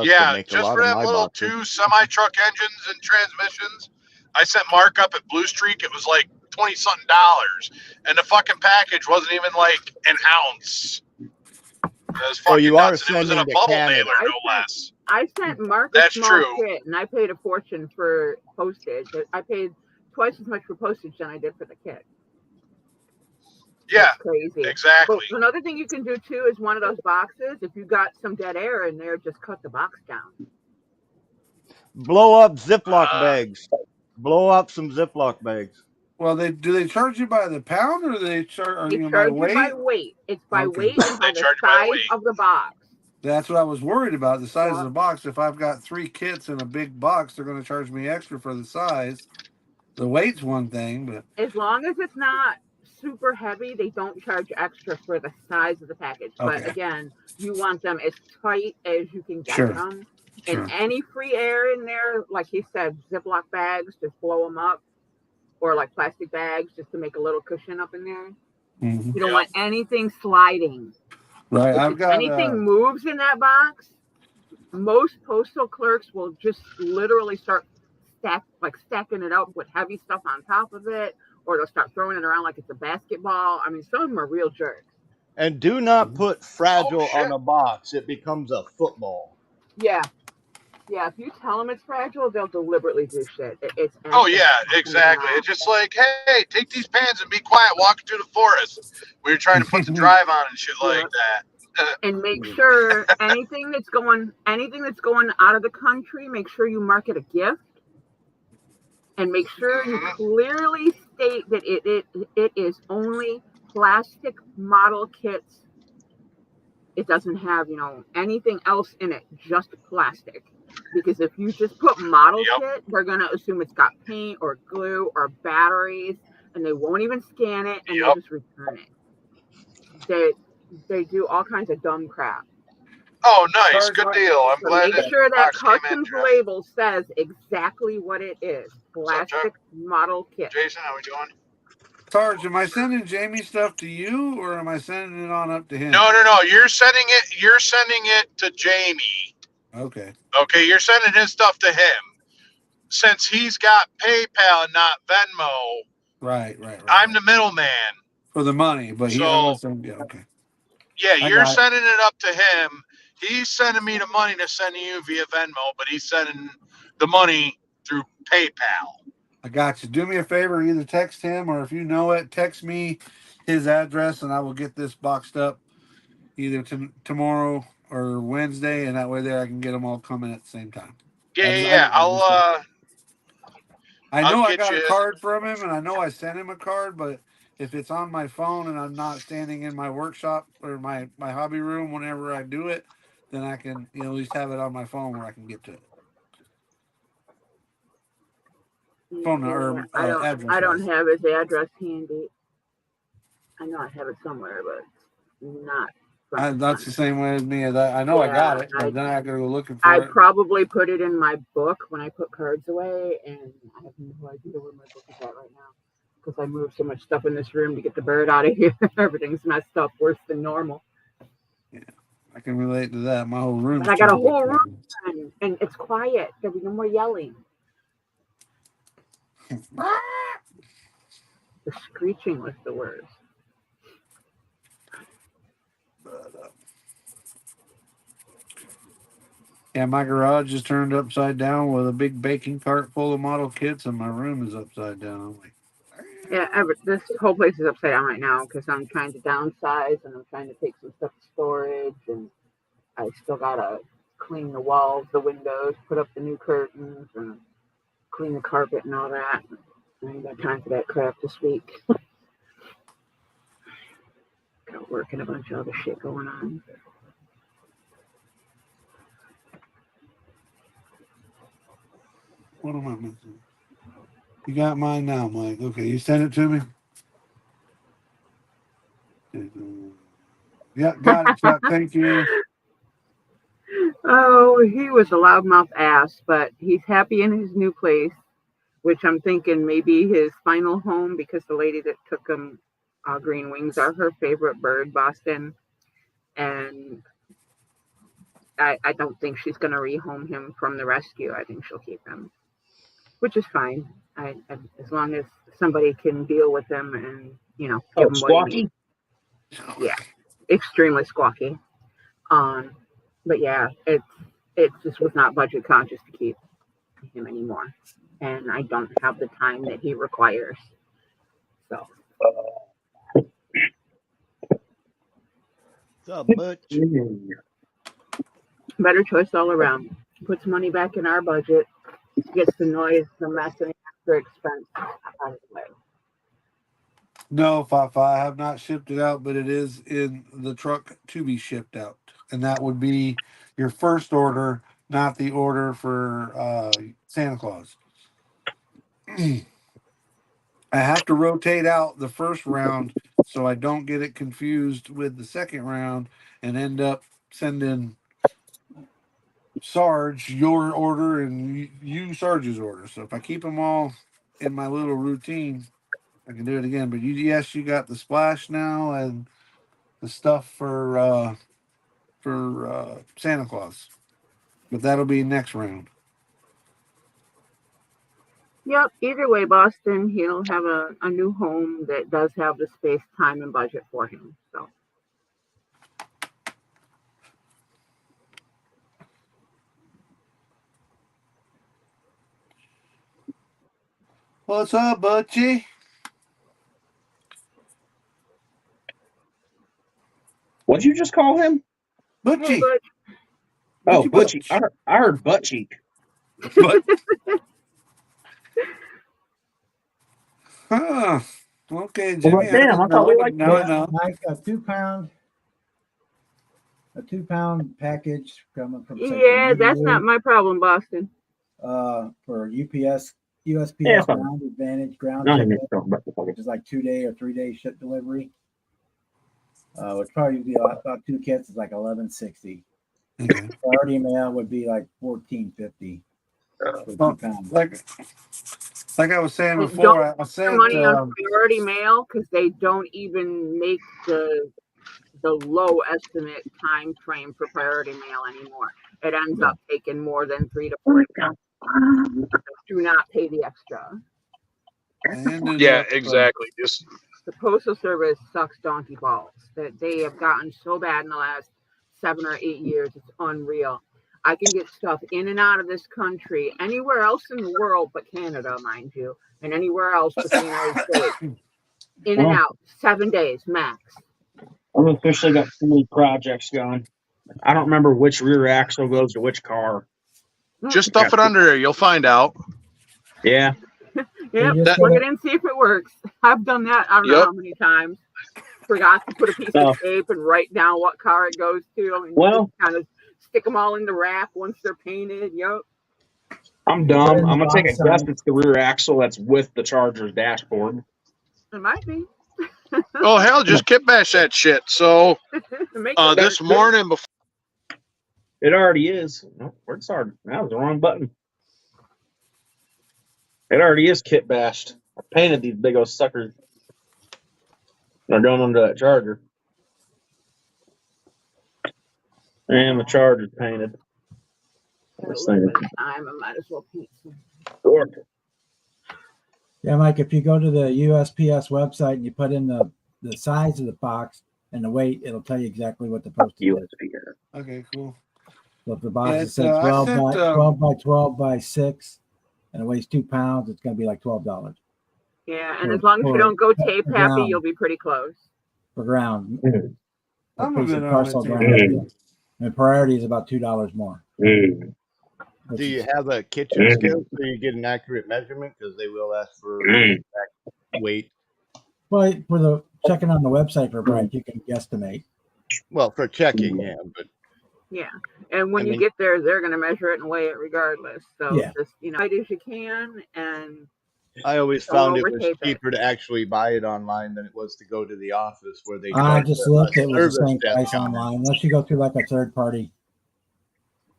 Speaker 8: Yeah, just for them little 2 semi-truck engines and transmissions, I sent Mark up at Blue Streak. It was like $20-something, and the fucking package wasn't even like an ounce.
Speaker 3: Oh, you are
Speaker 8: nuts. It was in a
Speaker 3: sending to
Speaker 8: bubble
Speaker 3: Canada.
Speaker 8: mailer, no less.
Speaker 9: I sent Mark a small kit, and I paid a fortune for postage. I paid twice as much for postage than I did for the kit.
Speaker 8: Yeah,
Speaker 9: that's crazy.
Speaker 8: Exactly.
Speaker 9: But another thing you can do too is one of those boxes. If you got some dead air in there, just cut the box down.
Speaker 3: Blow up Ziploc bags. Blow up some Ziploc bags.
Speaker 5: Well, do they charge you by the pound, or do they charge
Speaker 9: you
Speaker 5: by
Speaker 9: weight?
Speaker 5: weight?
Speaker 9: By weight. It's by weight and by the size of the box.
Speaker 5: That's what I was worried about, the size of the box. If I've got 3 kits in a big box, they're going to charge me extra for the size. The weight's one thing, but
Speaker 9: as long as it's not super heavy, they don't charge extra for the size of the package.
Speaker 5: Okay.
Speaker 9: But again, you want them as tight as you can get them. And any free air in there, like he said, Ziploc bags, just blow them up. Or like plastic bags, just to make a little cushion up in there. Mm-hmm. You don't want anything sliding.
Speaker 5: Right.
Speaker 9: If anything moves in that box, most postal clerks will just literally start stacking it up with heavy stuff on top of it, or they'll start throwing it around like it's a basketball. I mean, some of them are real jerks.
Speaker 3: And do not put fragile on a box. It becomes a football.
Speaker 9: Yeah. Yeah, if you tell them it's fragile, they'll deliberately do shit. It's
Speaker 8: exactly. It's just like, hey, take these pants and be quiet walking through the forest. We're trying to put the drive on and shit like that.
Speaker 9: And make sure anything that's going out of the country, make sure you mark it a gift. And make sure you clearly state that it is only plastic model kits. It doesn't have, anything else in it, just plastic. Because if you just put model kit, they're going to assume it's got paint or glue or batteries, and they won't even scan it, and they'll just return it. They do all kinds of dumb crap.
Speaker 8: Oh, nice. Good deal. I'm glad
Speaker 9: make sure that customs label says exactly what it is. Plastic model kit.
Speaker 8: Jason, how we doing?
Speaker 5: Sarge, am I sending Jamie stuff to you, or am I sending it on up to him?
Speaker 8: No. You're sending it to Jamie.
Speaker 5: Okay.
Speaker 8: Okay, you're sending his stuff to him. Since he's got PayPal and not Venmo.
Speaker 5: Right.
Speaker 8: I'm the middleman.
Speaker 5: For the money, but okay.
Speaker 8: Yeah, you're sending it up to him. He's sending me the money to send to you via Venmo, but he's sending the money through PayPal.
Speaker 5: I got you. Do me a favor, either text him, or if you know it, text me his address, and I will get this boxed up either tomorrow or Wednesday, and that way there I can get them all coming at the same time.
Speaker 8: Yeah.
Speaker 5: I know I got a card from him, and I know I sent him a card, but if it's on my phone and I'm not standing in my workshop or my hobby room whenever I do it, then I can at least have it on my phone where I can get to it.
Speaker 9: I don't have his address handy. I know I have it somewhere, but not.
Speaker 5: That's the same way as me. I know I got it, but then I got to go looking for it.
Speaker 9: I probably put it in my book when I put cards away, and I have no idea where my book is at right now because I moved so much stuff in this room to get the bird out of here. Everything's messed up worse than normal.
Speaker 5: Yeah, I can relate to that. My whole room.
Speaker 9: I got a whole room, and it's quiet. There'll be no more yelling. The screeching was the worst.
Speaker 5: Yeah, my garage is turned upside down with a big baking cart full of model kits, and my room is upside down. I'm like,
Speaker 9: Yeah, this whole place is upside down right now because I'm trying to downsize and I'm trying to take some stuff to storage, and I still gotta clean the walls, the windows, put up the new curtains, and clean the carpet and all that. I ain't got time for that crap this week. Got work and a bunch of other shit going on.
Speaker 5: What am I missing? You got mine now, Mike. Okay, you sent it to me? Yeah, got it, Chuck. Thank you.
Speaker 9: Oh, he was a loudmouth ass, but he's happy in his new place, which I'm thinking maybe his final home because the lady that took him, green wings are her favorite bird, Boston. And I don't think she's going to rehome him from the rescue. I think she'll keep him, which is fine. As long as somebody can deal with him and, you know, give him what he
Speaker 6: Squawky?
Speaker 9: needs. Yeah, extremely squawky. But yeah, it just was not budget conscious to keep him anymore, and I don't have the time that he requires. So.
Speaker 3: What's up, Butch?
Speaker 9: Better choice all around. Puts money back in our budget, gets the noise, the mess, and the extra expense out of the way.
Speaker 5: No, Fafa, I have not shipped it out, but it is in the truck to be shipped out. And that would be your first order, not the order for Santa Claus. I have to rotate out the first round so I don't get it confused with the second round and end up sending Sarge your order and you Sarge's order. So if I keep them all in my little routine, I can do it again. But yes, you got the splash now and the stuff for Santa Claus, but that'll be next round.
Speaker 9: Yep. Either way, Boston, he'll have a new home that does have the space, time, and budget for him. So.
Speaker 5: What's up, Butchie?
Speaker 6: What'd you just call him?
Speaker 5: Butchie.
Speaker 6: Oh, Butchie. I heard butt cheek.
Speaker 5: But, huh. Okay, Jimmy.
Speaker 6: Well, damn, I thought we liked
Speaker 5: no.
Speaker 1: Mike, a 2 pound package coming from
Speaker 9: Yeah, that's not my problem, Boston.
Speaker 1: For USPS
Speaker 6: Yeah,
Speaker 1: Ground Advantage ground
Speaker 6: No,
Speaker 1: shipment, which is like 2 day or 3 day ship delivery. Would probably be about 2 kits is like $11.60.
Speaker 5: Okay.
Speaker 1: Priority mail would be like $14.50 for 2 pounds.
Speaker 5: Like I was saying before,
Speaker 9: Don't
Speaker 5: I sent
Speaker 9: money on priority mail because they don't even make the low estimate time frame for priority mail anymore. It ends up taking more than 3 to 4 days. Do not pay the extra.
Speaker 8: Yeah, exactly. Just
Speaker 9: The Postal Service sucks donkey balls. That they have gotten so bad in the last 7 or 8 years. It's unreal. I can get stuff in and out of this country, anywhere else in the world but Canada, mind you, and anywhere else but the United States. In and out, 7 days max.
Speaker 6: I've officially got too many projects going. I don't remember which rear axle goes to which car.
Speaker 8: just stuff it under there. You'll find out.
Speaker 6: Yeah.
Speaker 9: Yep, plug it in, see if it works. I've done that I don't know how many times. Forgot to put a piece of tape and write down what car it goes to, and just kind of stick them all in the rack once they're painted. Yep.
Speaker 6: I'm dumb. I'm gonna take a guess. It's the rear axle that's with the Charger's dashboard.
Speaker 9: It might be.
Speaker 8: Oh hell, just kit bash that shit. So this morning before
Speaker 6: it already is. No, where's Sergeant? That was the wrong button. It already is kit bashed. I painted these big old suckers. They're going under that Charger. And the Charger's painted.
Speaker 9: Time, I might as well paint some.
Speaker 6: Sure.
Speaker 1: Yeah, Mike, if you go to the USPS website and you put in the size of the box and the weight, it'll tell you exactly what the postage is.
Speaker 5: Okay, cool.
Speaker 1: So if the box is 12 by 12 by 6 and it weighs 2 pounds, it's going to be like $12.
Speaker 9: Yeah, and
Speaker 1: For-
Speaker 9: as long as you
Speaker 1: for-
Speaker 9: don't go tape
Speaker 1: for
Speaker 9: happy,
Speaker 1: ground.
Speaker 9: you'll be pretty close.
Speaker 1: For ground.
Speaker 6: Mm.
Speaker 5: I'm a
Speaker 1: piece
Speaker 5: bit
Speaker 1: of
Speaker 5: on
Speaker 1: parcel
Speaker 5: it,
Speaker 1: ground.
Speaker 6: too.
Speaker 1: And priority is about $2 more.
Speaker 6: Mm.
Speaker 1: which
Speaker 3: Do you
Speaker 1: is-
Speaker 3: have a kitchen scale so you get an accurate measurement? Because they will ask for
Speaker 6: Mm.
Speaker 3: exact weight.
Speaker 1: Well, for the checking on the website for price, you can guesstimate.
Speaker 3: Well, for checking, yeah, but
Speaker 9: Yeah. And when
Speaker 3: I
Speaker 9: you
Speaker 3: mean-
Speaker 9: get there, they're going to measure it and weigh it regardless. So
Speaker 1: Yeah.
Speaker 9: just, right as you can. And
Speaker 3: I always
Speaker 9: Don't
Speaker 3: found it was
Speaker 9: overtape it.
Speaker 3: cheaper to actually buy it online than it was to go to the office where they
Speaker 1: I
Speaker 3: charge
Speaker 1: just
Speaker 3: a
Speaker 1: looked, it was the
Speaker 3: service
Speaker 1: same
Speaker 3: desk
Speaker 1: price
Speaker 3: on it.
Speaker 1: online, unless you go through like a third party.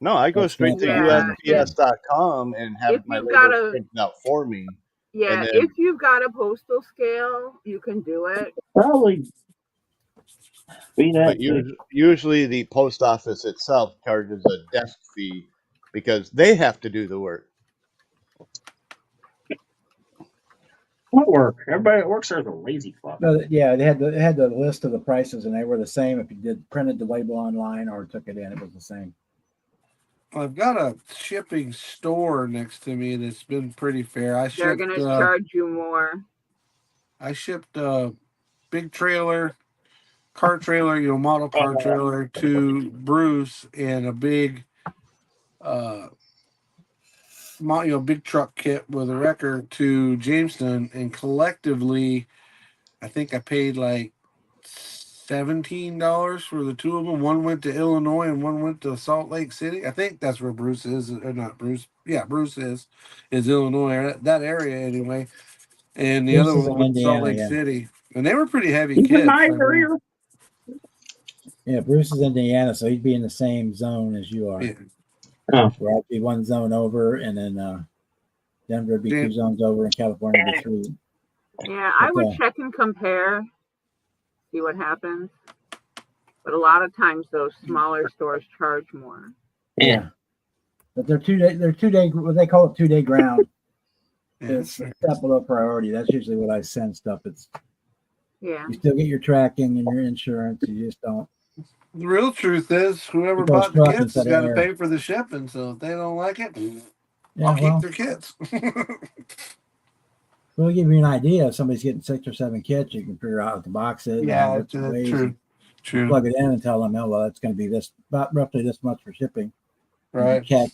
Speaker 3: No, I go
Speaker 1: That's
Speaker 3: straight to
Speaker 9: Yeah,
Speaker 3: USPS.com and have
Speaker 9: if
Speaker 3: my
Speaker 9: you've got
Speaker 3: labels
Speaker 9: a-
Speaker 3: printed out for me.
Speaker 9: yeah,
Speaker 3: And then-
Speaker 9: if you've got a postal scale, you can do it.
Speaker 6: Probably be that.
Speaker 3: But usually the post office itself charges a desk fee because they have to do the work.
Speaker 6: What work? Everybody that works there is a lazy fuck.
Speaker 1: No, yeah, they had the list of the prices and they were the same if you printed the label online or took it in, it was the same.
Speaker 5: I've got a shipping store next to me that's been pretty fair.
Speaker 9: They're
Speaker 5: shipped,
Speaker 9: going to charge you more.
Speaker 5: I shipped a big trailer, car trailer, model car trailer to Bruce, and a big, big truck kit with a wrecker to Jamestown, and collectively, I think I paid like $17 for the two of them. One went to Illinois and one went to Salt Lake City. I think that's where Bruce is, or not Bruce. Yeah, Bruce is Illinois, that area anyway. And the
Speaker 1: Bruce
Speaker 5: other
Speaker 1: is
Speaker 5: one
Speaker 1: in
Speaker 5: went to Salt
Speaker 1: Indiana,
Speaker 5: Lake
Speaker 1: yeah.
Speaker 5: City, and they were pretty heavy
Speaker 6: He's
Speaker 5: kits.
Speaker 6: in my
Speaker 5: I mean,
Speaker 6: area.
Speaker 1: Yeah, Bruce is Indiana, so he'd be in the same zone as you are.
Speaker 5: yeah.
Speaker 1: Where I'd be one zone over, and then Denver would be
Speaker 5: Yeah.
Speaker 1: two zones over, and California would be three.
Speaker 9: Yeah, I would
Speaker 1: Okay.
Speaker 9: check and compare, see what happens. But a lot of times those smaller stores charge more.
Speaker 1: Yeah. But they're 2 day. They're 2 day. What they call it 2 day ground.
Speaker 5: Yeah,
Speaker 1: It's a step below priority. That's usually what I send stuff. It's
Speaker 9: Yeah.
Speaker 1: you still get your tracking and your insurance. You just don't.
Speaker 5: the real truth is, whoever
Speaker 1: It goes
Speaker 5: bought the
Speaker 1: truck
Speaker 5: kits has
Speaker 1: instead of
Speaker 5: got to
Speaker 1: air.
Speaker 5: pay for the shipping. So if they don't like it,
Speaker 1: Yeah,
Speaker 5: I'll
Speaker 1: well,
Speaker 5: keep their kits.
Speaker 1: we'll give you an idea. If somebody's getting 6 or 7 kits, you can figure out what the box is.
Speaker 5: Yeah,
Speaker 1: and
Speaker 5: that's
Speaker 1: which ways,
Speaker 5: true.
Speaker 1: and
Speaker 5: True.
Speaker 1: Plug it in and tell them, oh, well, it's going to be this, about roughly this much for shipping.
Speaker 5: Right.
Speaker 1: Check.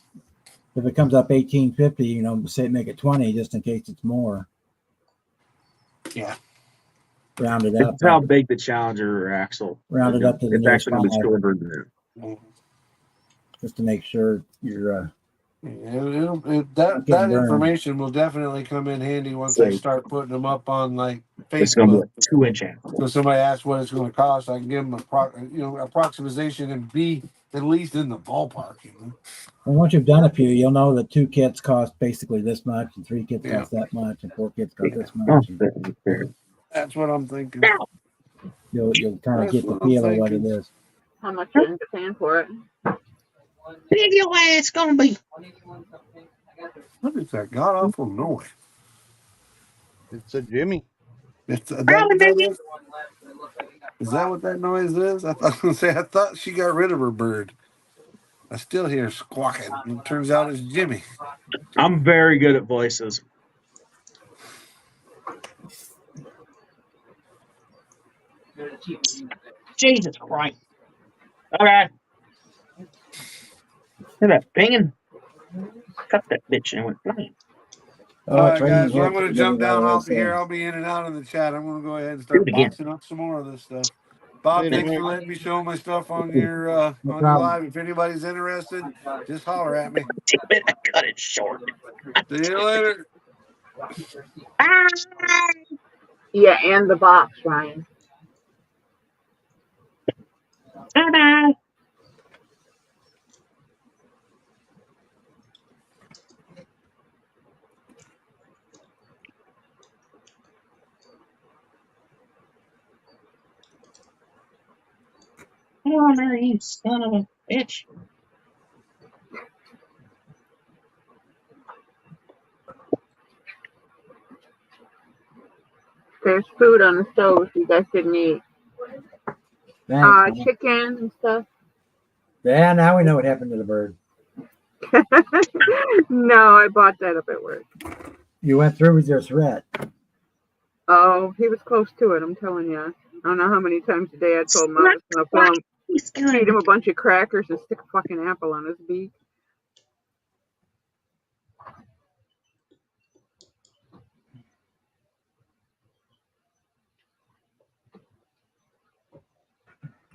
Speaker 1: If it comes up $18.50, say make it 20 just in case it's more.
Speaker 5: Yeah.
Speaker 1: Round it up.
Speaker 6: It's how big the Challenger axle.
Speaker 1: Round it up to the
Speaker 6: It's
Speaker 1: nearest
Speaker 6: actually going to be
Speaker 1: five.
Speaker 6: shorter than that.
Speaker 1: Just to make sure you're.
Speaker 5: That
Speaker 1: Getting burned.
Speaker 5: information will definitely come in handy once
Speaker 6: So-
Speaker 5: I start putting them up on like
Speaker 6: It's going to be
Speaker 5: Facebook.
Speaker 6: like 2-inch axle.
Speaker 5: So somebody asks what it's going to cost, I can give them approximation and be at least in the ballpark.
Speaker 1: And once you've done a few, you'll know that 2 kits cost basically this much, and 3 kits
Speaker 5: Yeah.
Speaker 1: cost that much, and 4 kits cost this
Speaker 6: Oh,
Speaker 1: much.
Speaker 5: That's what I'm thinking.
Speaker 1: You'll kind of
Speaker 5: That's
Speaker 1: get the
Speaker 5: what I'm
Speaker 1: feel of what it
Speaker 5: thinking.
Speaker 1: is.
Speaker 9: How much you end up paying for it?
Speaker 6: Big your ass going to be.
Speaker 5: What is that god awful noise?
Speaker 3: It's a Jimmy.
Speaker 5: Is that what that noise is? I thought she got rid of her bird. I still hear squawking. It turns out it's Jimmy.
Speaker 6: I'm very good at voices. Jesus Christ. Okay. Look at that pinging. Cut that bitch and it went flying.
Speaker 1: Oh,
Speaker 5: All right,
Speaker 1: training
Speaker 5: guys. Well, I'm
Speaker 1: work
Speaker 5: going to
Speaker 1: is
Speaker 5: jump
Speaker 1: really
Speaker 5: down
Speaker 1: well
Speaker 5: off of here.
Speaker 1: said.
Speaker 5: I'll be in and out in the chat. I'm going to go ahead and
Speaker 6: Do
Speaker 5: start
Speaker 6: it again.
Speaker 5: boxing up some more of this stuff. Bob,
Speaker 3: Later,
Speaker 5: thanks
Speaker 3: Nick.
Speaker 5: for letting me show my stuff on your on your
Speaker 1: problem.
Speaker 5: live. If anybody's interested, just holler at me.
Speaker 6: Damn it, I cut it short.
Speaker 5: See you later.
Speaker 9: Yeah, and the box, Ryan.
Speaker 6: Bye-bye. Oh, no, you son of a bitch.
Speaker 9: There's food on the stove if you guys didn't eat.
Speaker 1: Thanks, man.
Speaker 9: Chicken and stuff.
Speaker 1: Yeah, now we know what happened to the bird.
Speaker 9: No, I bought that up at work.
Speaker 1: You went through with your threat.
Speaker 9: Oh, he was close to it. I'm telling you. I don't know how many times a day I told him I was going to feed him a bunch of crackers and stick a fucking apple on his beak.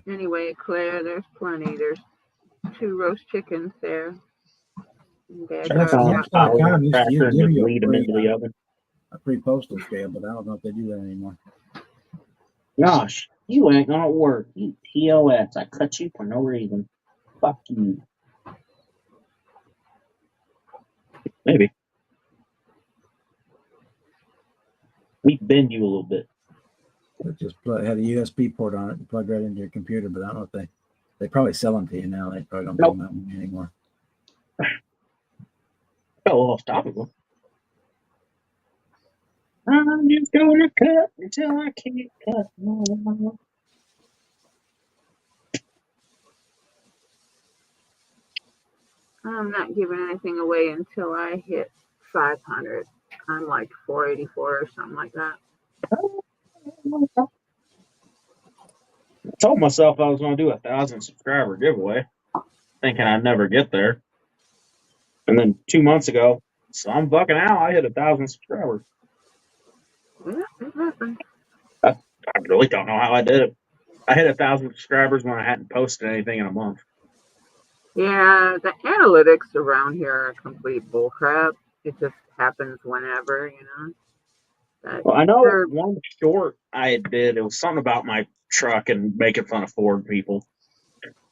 Speaker 9: Anyway, Claire, there's plenty. There's 2 roast chickens there. And Dad
Speaker 1: That's
Speaker 9: got
Speaker 1: the Stamps.com used to
Speaker 6: Cracker and
Speaker 1: give
Speaker 6: just
Speaker 1: you
Speaker 6: lead them into the oven.
Speaker 1: a free postal scale, but I don't know if they do that anymore.
Speaker 6: Gosh, you ain't gonna work. You TOS. I cut you for no reason. Fuck you. Maybe. We bend you a little bit.
Speaker 1: It just had a USB port on it and plug right into your computer, but I don't know if they probably sell them to you now. They probably don't
Speaker 6: Nope.
Speaker 1: do them anymore.
Speaker 6: Fell off top of them. I'm just gonna cut until I can't cut no more.
Speaker 9: I'm not giving anything away until I hit 500. I'm like 484 or something like that.
Speaker 6: I told myself I was gonna do 1,000 subscriber giveaway, thinking I'd never get there. And then 2 months ago, so I'm bucking out. I hit 1,000 subscribers.
Speaker 9: Yeah, it happened.
Speaker 6: I really don't know how I did it. I hit 1,000 subscribers when I hadn't posted anything in a month.
Speaker 9: Yeah, the analytics around here are complete bullcrap. It just happens whenever, you know.
Speaker 6: Well, I know one short I did. It was something about my truck and making fun of Ford people.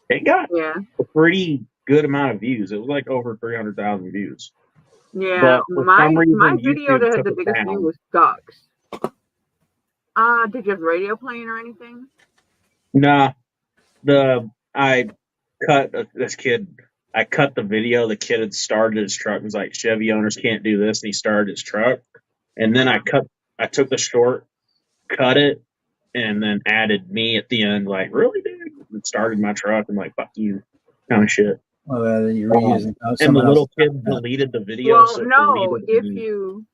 Speaker 6: It got a pretty good amount of views. It was like over 300,000 views.
Speaker 9: Yeah,
Speaker 6: but for
Speaker 9: my
Speaker 6: some reason,
Speaker 9: video
Speaker 6: YouTube
Speaker 9: that had
Speaker 6: took
Speaker 9: the
Speaker 6: it
Speaker 9: biggest view
Speaker 6: down.
Speaker 9: was ducks. Did you have radio playing or anything?
Speaker 6: Nah, I cut this kid. I cut the video. The kid had started his truck. It was like Chevy owners can't do this, and he started his truck. And then I took the short, cut it, and then added me at the end. Like, really, dude? And started my truck. I'm like, fuck you, kind of shit.
Speaker 1: Well, you're reusing
Speaker 6: And the little kid deleted the video.
Speaker 9: Well,
Speaker 6: so it
Speaker 9: no,
Speaker 6: deleted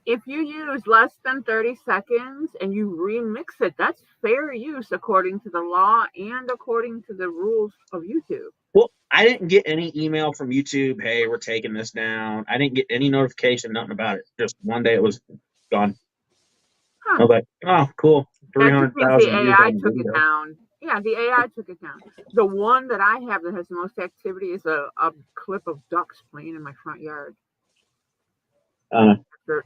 Speaker 9: if you use less than 30 seconds and you remix it, that's fair use according to the law and according to the rules of YouTube.
Speaker 6: Well, I didn't get any email from YouTube. Hey, we're taking this down. I didn't get any notification, nothing about it. Just one day it was gone. I was like, oh, cool.
Speaker 9: That just means
Speaker 6: 300,000
Speaker 9: the
Speaker 6: views
Speaker 9: AI
Speaker 6: on the
Speaker 9: took it
Speaker 6: video.
Speaker 9: down. Yeah, the AI took it down. The one that I have that has the most activity is a clip of ducks playing in my front yard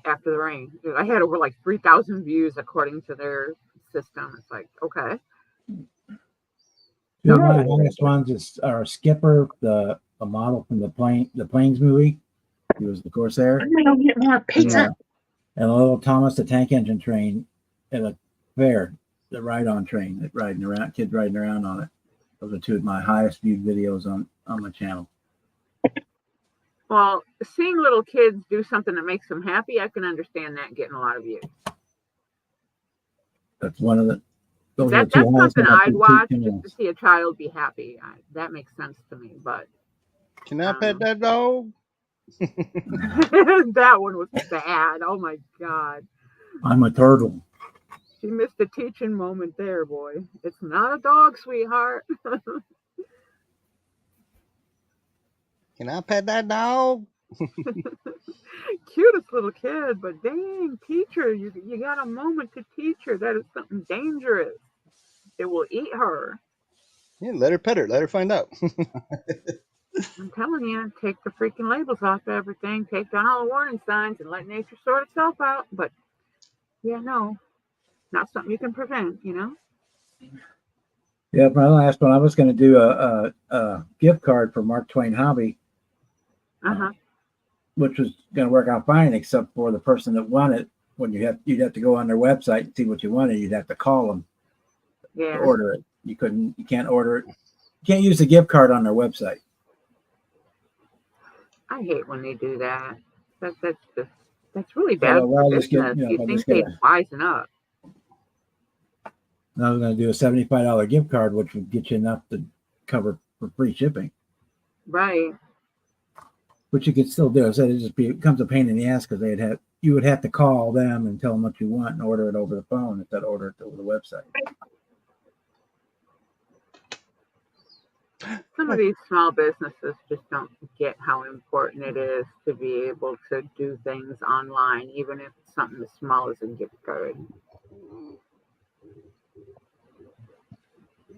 Speaker 9: after the rain. I had over like 3,000 views according to their system. It's like, okay.
Speaker 1: Two of my highest ones is Skipper, the model from the Planes movie. He was the Corsair.
Speaker 6: I'm gonna get more pizza.
Speaker 1: And a little Thomas the Tank Engine train at a fair, the ride-on train, kids riding around on it. Those are two of my highest viewed videos on my channel.
Speaker 9: Well, seeing little kids do something that makes them happy, I can understand that getting a lot of views.
Speaker 1: That's one of the.
Speaker 9: That's something I'd watch just to see a child be happy. That makes sense to me. But
Speaker 3: can I pet that dog?
Speaker 9: That one was bad. Oh my God.
Speaker 1: I'm a turtle.
Speaker 9: She missed a teaching moment there, boy. It's not a dog, sweetheart.
Speaker 3: Can I pet that dog?
Speaker 9: Cutest little kid, but dang, teach her. You got a moment to teach her. That is something dangerous. It will eat her.
Speaker 3: Yeah, let her pet her. Let her find out.
Speaker 9: I'm telling you, take the freaking labels off everything. Take down all the warning signs and let nature sort itself out. But yeah, no, not something you can prevent, you know?
Speaker 1: Yeah, my last one, I was going to do a gift card for Mark Twain Hobby, which was going to work out fine, except for the person that won it. When you'd have to go on their website and see what you wanted. You'd have to call them to order it. You can't order it. You can't use the gift card on their website.
Speaker 9: I hate when they do that. That's really bad. You think they'd wisen up.
Speaker 1: I was going to do a $75 gift card, which would get you enough to cover for free shipping.
Speaker 9: Right.
Speaker 1: Which you could still do. I said it becomes a pain in the ass because you would have to call them and tell them what you want and order it over the phone instead of order it over the website.
Speaker 9: Some of these small businesses just don't get how important it is to be able to do things online, even if it's something as small as a gift card.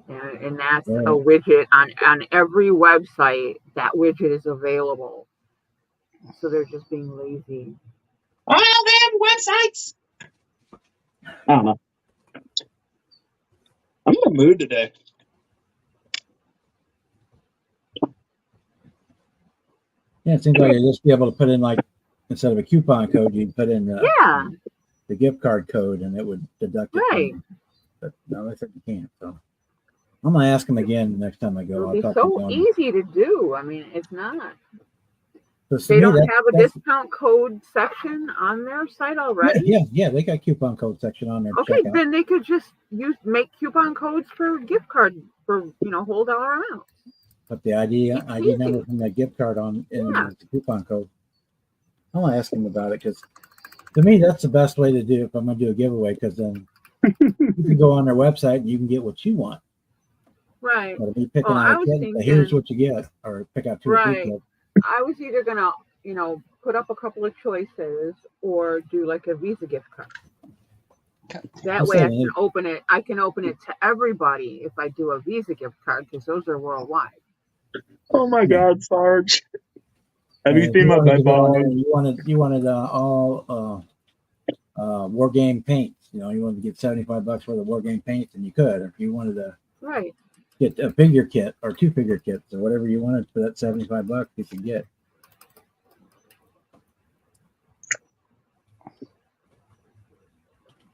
Speaker 9: And that's a widget on every website. That widget is available. So they're just being lazy.
Speaker 6: All them websites. I don't know. I'm in a mood today.
Speaker 1: Yeah, it seems like you'd just be able to put in, like, instead of a coupon code, you'd put in the gift card code and it would deduct it.
Speaker 9: Right.
Speaker 1: But no, they said you can't. So I'm gonna ask them again next time I go.
Speaker 9: It's so easy to do. I mean, it's not.
Speaker 1: They
Speaker 9: don't have a discount code section on their site already.
Speaker 1: Yeah, they got coupon code section on there.
Speaker 9: Okay, then they could just make coupon codes for gift card for whole dollar amounts.
Speaker 1: Put the ID number from that gift card on in the coupon code. I want to ask them about it because to me that's the best way to do it if I'm going to do a giveaway, because then you can go on their website and you can get what you want.
Speaker 9: Right.
Speaker 1: But if you picking out a kid, here's what you get, or pick out 2 or 3 kids.
Speaker 9: I was either gonna put up a couple of choices or do like a Visa gift card. That way I can open it to everybody if I do a Visa gift card, because those are worldwide.
Speaker 6: Oh my God, Sarge! Have you seen my bed ball?
Speaker 1: You wanted all war game paints. You wanted to get $75 worth of war game paints, and you could. If you wanted to get a figure kit or 2 figure kits or whatever you wanted for that $75, you could get.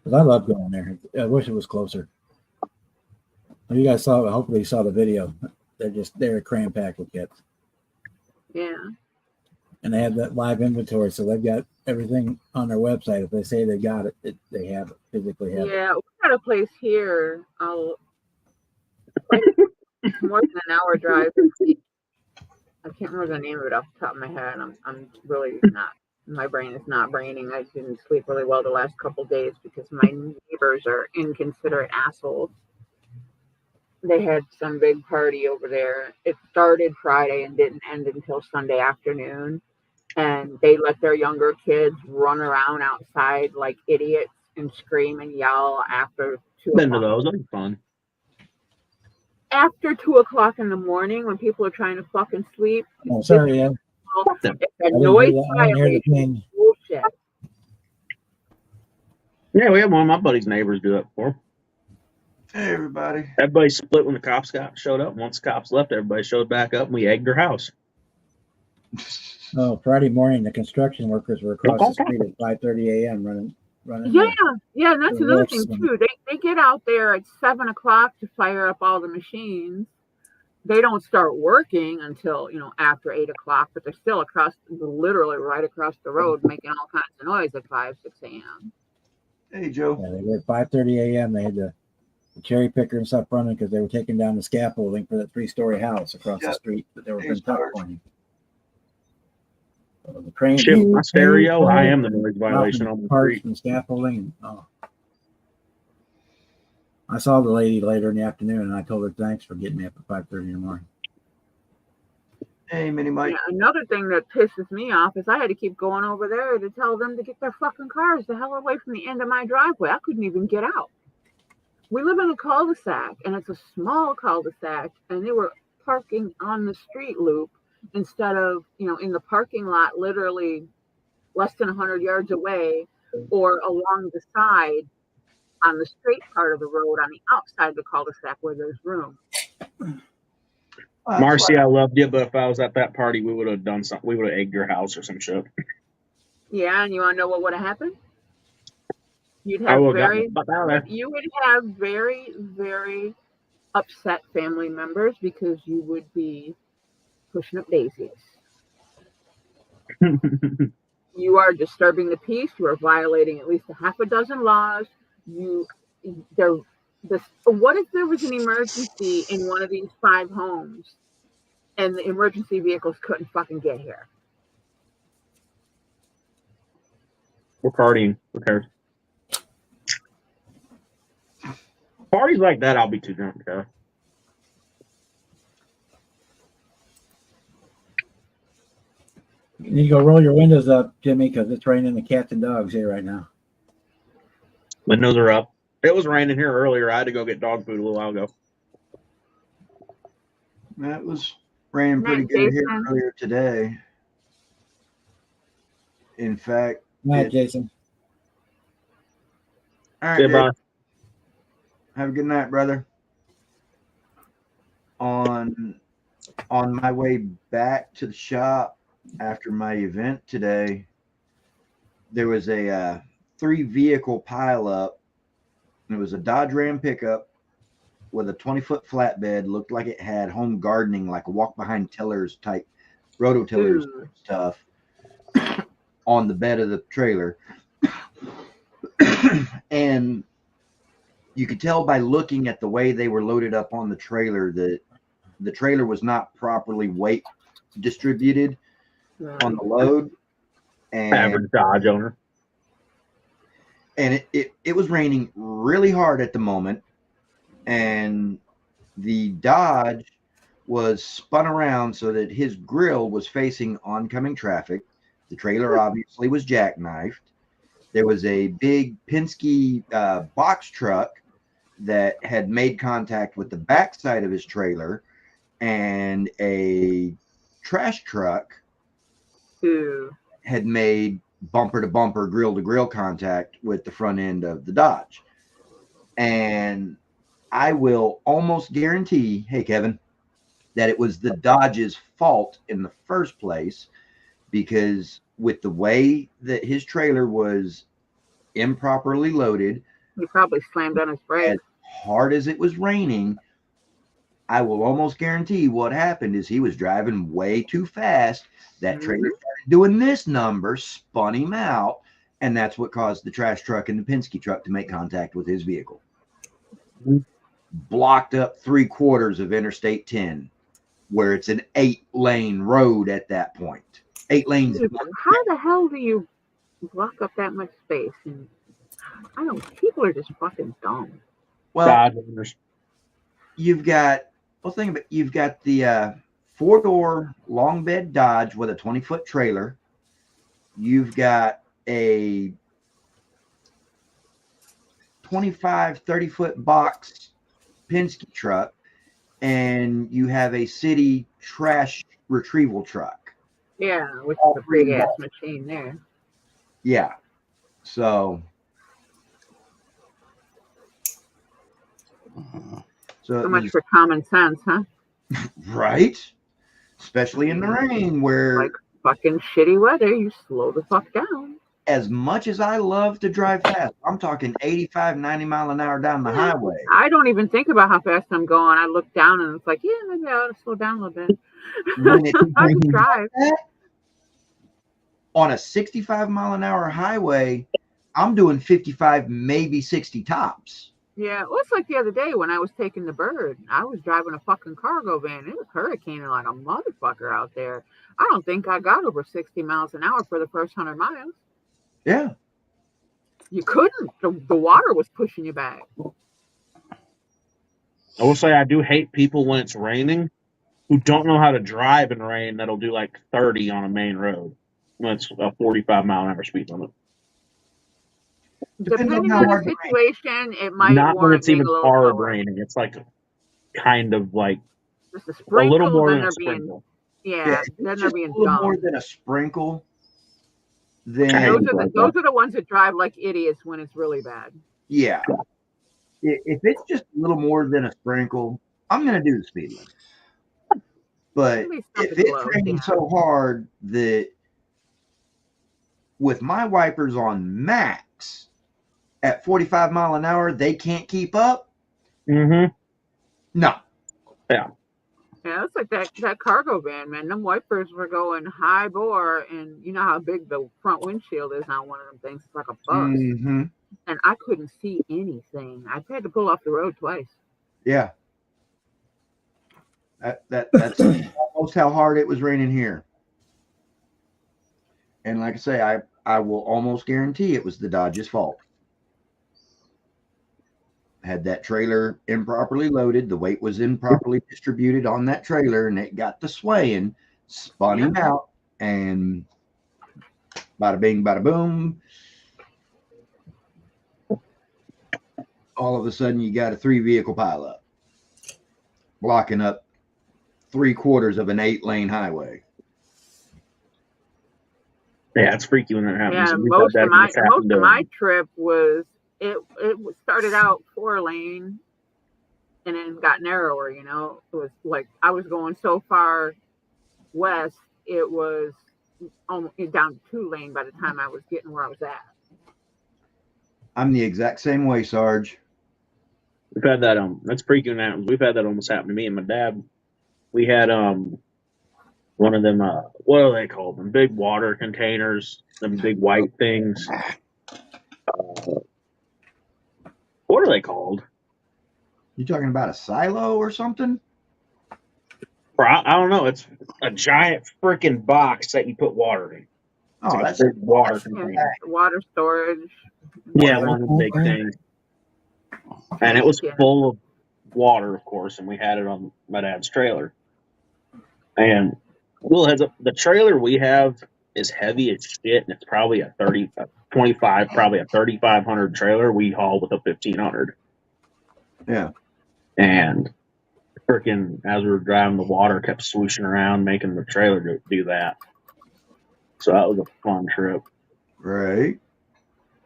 Speaker 1: Because I love going there. I wish it was closer. Well, you guys saw. Hopefully, you saw the video. They're cram packed with kits.
Speaker 9: Yeah.
Speaker 1: And they have that live inventory, so they've got everything on their website. If they say they got it, they have it, physically have it.
Speaker 9: Yeah, we got a place here. More than an hour drive. I can't remember the name of it off the top of my head. I'm really not. My brain is not braining. I didn't sleep really well the last couple of days because my neighbors are inconsiderate assholes. They had some big party over there. It started Friday and didn't end until Sunday afternoon. And they let their younger kids run around outside like idiots and scream and yell after 2 o'clock.
Speaker 6: Been to those. That'd be fun.
Speaker 9: After 2 o'clock in the morning, when people are trying to fucking sleep.
Speaker 1: Oh, sorry, yeah.
Speaker 9: It's a noise violation. Bullshit.
Speaker 6: Yeah, we had one of my buddy's neighbors do that before.
Speaker 10: Hey, everybody.
Speaker 6: Everybody split when the cops showed up. Once the cops left, everybody showed back up, and we egged their house.
Speaker 1: Oh, Friday morning, the construction workers were across the street at 5:30 a.m. running.
Speaker 9: Yeah, and that's another thing too. They get out there at 7 o'clock to fire up all the machines. They don't start working until after 8 o'clock, but they're still literally right across the road, making all kinds of noise at 5, 6 a.m.
Speaker 10: Hey, Joe.
Speaker 1: Yeah, they were at 5:30 a.m. They had the cherry picker and stuff running because they were taking down the scaffolding for that 3-story house across the street that they were in top pointing. So the crane,
Speaker 6: Shift my stereo. I am the noise violation on the
Speaker 1: parts
Speaker 6: street.
Speaker 1: and scaffolding. I saw the lady later in the afternoon, and I told her thanks for getting me up at 5:30 in the morning.
Speaker 10: Hey, Mini Mike.
Speaker 9: Yeah, another thing that pisses me off is I had to keep going over there to tell them to get their fucking cars the hell away from the end of my driveway. I couldn't even get out. We live in a cul-de-sac, and it's a small cul-de-sac, and they were parking on the street loop instead of, in the parking lot, literally less than 100 yards away, or along the side on the straight part of the road on the outside of the cul-de-sac where there's room.
Speaker 6: Marcy, I loved you, but if I was at that party, we would have done something. We would have egged your house or some shit.
Speaker 9: Yeah, and you want to know what would have happened? You would have very, very upset family members because you would be pushing up daisies. You are disturbing the peace. You are violating at least a half a dozen laws. What if there was an emergency in one of these 5 homes and the emergency vehicles couldn't fucking get here?
Speaker 6: We're partying. Who cares? Parties like that, I'll be too drunk to go.
Speaker 1: You need to go roll your windows up, Jimmy, because it's raining the cats and dogs here right now.
Speaker 6: Windows are up. It was raining here earlier. I had to go get dog food a little while ago.
Speaker 10: That was raining pretty
Speaker 9: Night,
Speaker 10: good here
Speaker 9: Jason.
Speaker 10: earlier today. In fact,
Speaker 1: Night,
Speaker 10: it-
Speaker 1: Jason.
Speaker 10: all right,
Speaker 6: Goodbye.
Speaker 10: Dave, have a good night, brother. On my way back to the shop after my event today, there was a 3-vehicle pileup. It was a Dodge Ram pickup with a 20-foot flatbed. Looked like it had home gardening, like a walk-behind tillers type, rototillers
Speaker 9: Ooh.
Speaker 10: stuff on the bed of the trailer. And you could tell by looking at the way they were loaded up on the trailer that the trailer was not properly weight distributed on the load. And
Speaker 6: Average Dodge owner.
Speaker 10: and it was raining really hard at the moment, and the Dodge was spun around so that his grill was facing oncoming traffic. The trailer obviously was jackknifed. There was a big Penske box truck that had made contact with the backside of his trailer, and a trash truck
Speaker 9: Ooh.
Speaker 10: had made bumper to bumper, grill to grill contact with the front end of the Dodge. And I will almost guarantee, hey, Kevin, that it was the Dodge's fault in the first place, because with the way that his trailer was improperly loaded,
Speaker 9: He probably slammed on his brakes.
Speaker 10: as hard as it was raining, I will almost guarantee what happened is he was driving way too fast. That trailer started doing this number, spun him out, and that's what caused the trash truck and the Penske truck to make contact with his vehicle.
Speaker 6: Mhm.
Speaker 10: Blocked up 3/4 of Interstate 10, where it's an 8-lane road at that point. 8 lanes.
Speaker 9: Dude, how the hell do you block up that much space? And I don't. People are just fucking dumb.
Speaker 10: Well,
Speaker 6: Dodge owners.
Speaker 10: you've got, well, think about it. You've got the 4-door long bed Dodge with a 20-foot trailer. You've got a 25, 30-foot box Penske truck, and you have a city trash retrieval truck.
Speaker 9: Yeah, which
Speaker 10: All
Speaker 9: is a
Speaker 10: three
Speaker 9: big ass
Speaker 10: involved.
Speaker 9: machine there.
Speaker 10: Yeah. So
Speaker 9: So
Speaker 10: it
Speaker 9: much
Speaker 10: was-
Speaker 9: for common sense, huh?
Speaker 10: right? Especially in the rain, where
Speaker 9: Like fucking shitty weather, you slow the fuck down.
Speaker 10: as much as I love to drive fast, I'm talking 85, 90 mile an hour down the highway.
Speaker 9: I don't even think about how fast I'm going. I look down and it's like, yeah, maybe I ought to slow down a little bit.
Speaker 10: When it's
Speaker 9: I
Speaker 10: raining
Speaker 9: just drive.
Speaker 10: on a 65 mile an hour highway, I'm doing 55, maybe 60 tops.
Speaker 9: Yeah, well, it's like the other day when I was taking the bird. I was driving a fucking cargo van. It was hurricaning like a motherfucker out there. I don't think I got over 60 miles an hour for the first 100 miles.
Speaker 10: Yeah.
Speaker 9: You couldn't. The water was pushing you back.
Speaker 6: I will say I do hate people when it's raining who don't know how to drive in rain that'll do like 30 on a main road when it's a 45 mile an hour speed limit.
Speaker 10: Depends on
Speaker 9: Depending
Speaker 10: how
Speaker 9: on the
Speaker 10: hard the rain.
Speaker 9: situation, it might
Speaker 6: Not when
Speaker 9: warrant
Speaker 6: it's
Speaker 9: being
Speaker 6: even
Speaker 9: a little
Speaker 6: hard
Speaker 9: slower.
Speaker 6: raining. It's like kind of like
Speaker 9: Just a
Speaker 6: a
Speaker 9: sprinkle,
Speaker 6: little more
Speaker 9: then
Speaker 6: than a
Speaker 9: they're being
Speaker 6: sprinkle.
Speaker 9: yeah,
Speaker 10: If
Speaker 9: then
Speaker 10: it's
Speaker 9: they're
Speaker 10: just
Speaker 9: being
Speaker 10: a little
Speaker 9: dumb.
Speaker 10: more than a sprinkle,
Speaker 6: I
Speaker 10: then
Speaker 6: hate
Speaker 9: Those
Speaker 6: it
Speaker 9: are
Speaker 6: like
Speaker 9: those
Speaker 6: that.
Speaker 9: are the ones that drive like idiots when it's really bad.
Speaker 10: yeah. If it's just a little more than a sprinkle, I'm going to do the speed limit. But
Speaker 9: At least
Speaker 10: if
Speaker 9: something
Speaker 10: it's
Speaker 9: close,
Speaker 10: raining
Speaker 9: yeah.
Speaker 10: so hard that with my wipers on max at 45 mile an hour, they can't keep up,
Speaker 6: Mm-hmm.
Speaker 10: no.
Speaker 9: Yeah, it's like that cargo van, man. Them wipers were going high bore, and you know how big the front windshield is on one of them things. It's like a bus,
Speaker 10: Mm-hmm.
Speaker 9: and I couldn't see anything. I had to pull off the road twice.
Speaker 10: Yeah. That's almost how hard it was raining here. And like I say, I will almost guarantee it was the Dodge's fault. Had that trailer improperly loaded, the weight was improperly distributed on that trailer, and it got to swaying, spun him out, and bada bing, bada boom. All of a sudden, you got a 3-vehicle pileup, blocking up 3/4 of an 8-lane highway.
Speaker 6: Yeah, it's freaky when that happens.
Speaker 9: Yeah,
Speaker 6: We've
Speaker 9: most
Speaker 6: had
Speaker 9: of
Speaker 6: that
Speaker 9: my
Speaker 6: when it's happened to-
Speaker 9: trip was it started out 4-lane and then got narrower. You know, it was like I was going so far west, it was almost down to 2-lane by the time I was getting where I was at.
Speaker 10: I'm the exact same way, Sarge.
Speaker 6: We've had that. That's freaky when that happens. We've had that almost happen to me and my dad. We had one of them. What are they called? Them big water containers. Them big white things. What are they called?
Speaker 10: You talking about a silo or something?
Speaker 6: I don't know. It's a giant freaking box that you put water in. It's
Speaker 10: Oh,
Speaker 6: like
Speaker 10: that's
Speaker 6: a big water container.
Speaker 9: Water storage.
Speaker 6: Yeah, one of the big things. And it was full of water, of course, and we had it on my dad's trailer. And the trailer we have is heavy as shit, and it's probably a 3,500 trailer we haul with a 1,500.
Speaker 10: Yeah.
Speaker 6: And freaking, as we were driving, the water kept swooshing around, making the trailer do that. So that was a fun trip.
Speaker 10: Right.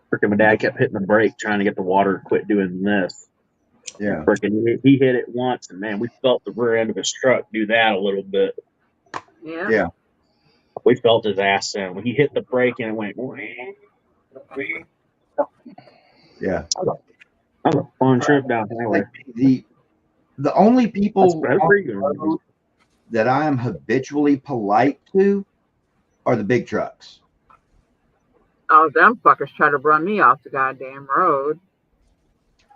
Speaker 6: Freaking, my dad kept hitting the brake trying to get the water to quit doing this.
Speaker 10: Yeah.
Speaker 6: Freaking, he hit it once, and man, we felt the rear end of his truck do that a little bit.
Speaker 9: Yeah.
Speaker 10: Yeah.
Speaker 6: We felt his ass then. When he hit the brake and it went.
Speaker 10: Yeah.
Speaker 6: That was a fun trip down there.
Speaker 10: Like the only people
Speaker 6: That's pretty good.
Speaker 10: that I am habitually polite to are the big trucks.
Speaker 9: Oh, them fuckers try to run me off the goddamn road.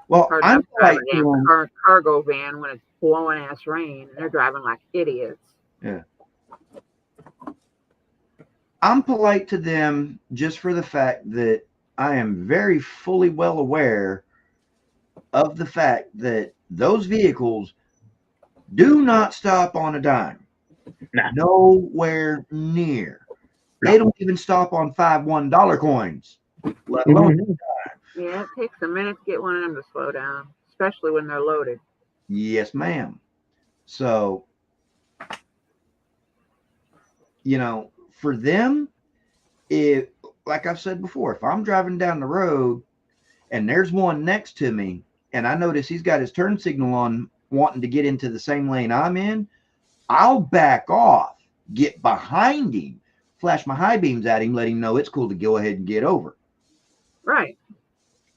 Speaker 10: Well,
Speaker 9: Or
Speaker 10: I'm
Speaker 9: them driving
Speaker 10: polite
Speaker 9: a damn
Speaker 10: to them.
Speaker 9: cargo van when it's blowing ass rain and they're driving like idiots.
Speaker 10: Yeah. I'm polite to them just for the fact that I am very fully well aware of the fact that those vehicles do not stop on a dime.
Speaker 6: Nah.
Speaker 10: Nowhere near. They don't even stop on $5 coins, let alone.
Speaker 9: Yeah, it takes a minute to get one of them to slow down, especially when they're loaded.
Speaker 10: Yes, ma'am. So, you know, for them, like I've said before, if I'm driving down the road and there's one next to me and I notice he's got his turn signal on wanting to get into the same lane I'm in, I'll back off, get behind him, flash my high beams at him, let him know it's cool to go ahead and get over.
Speaker 9: Right.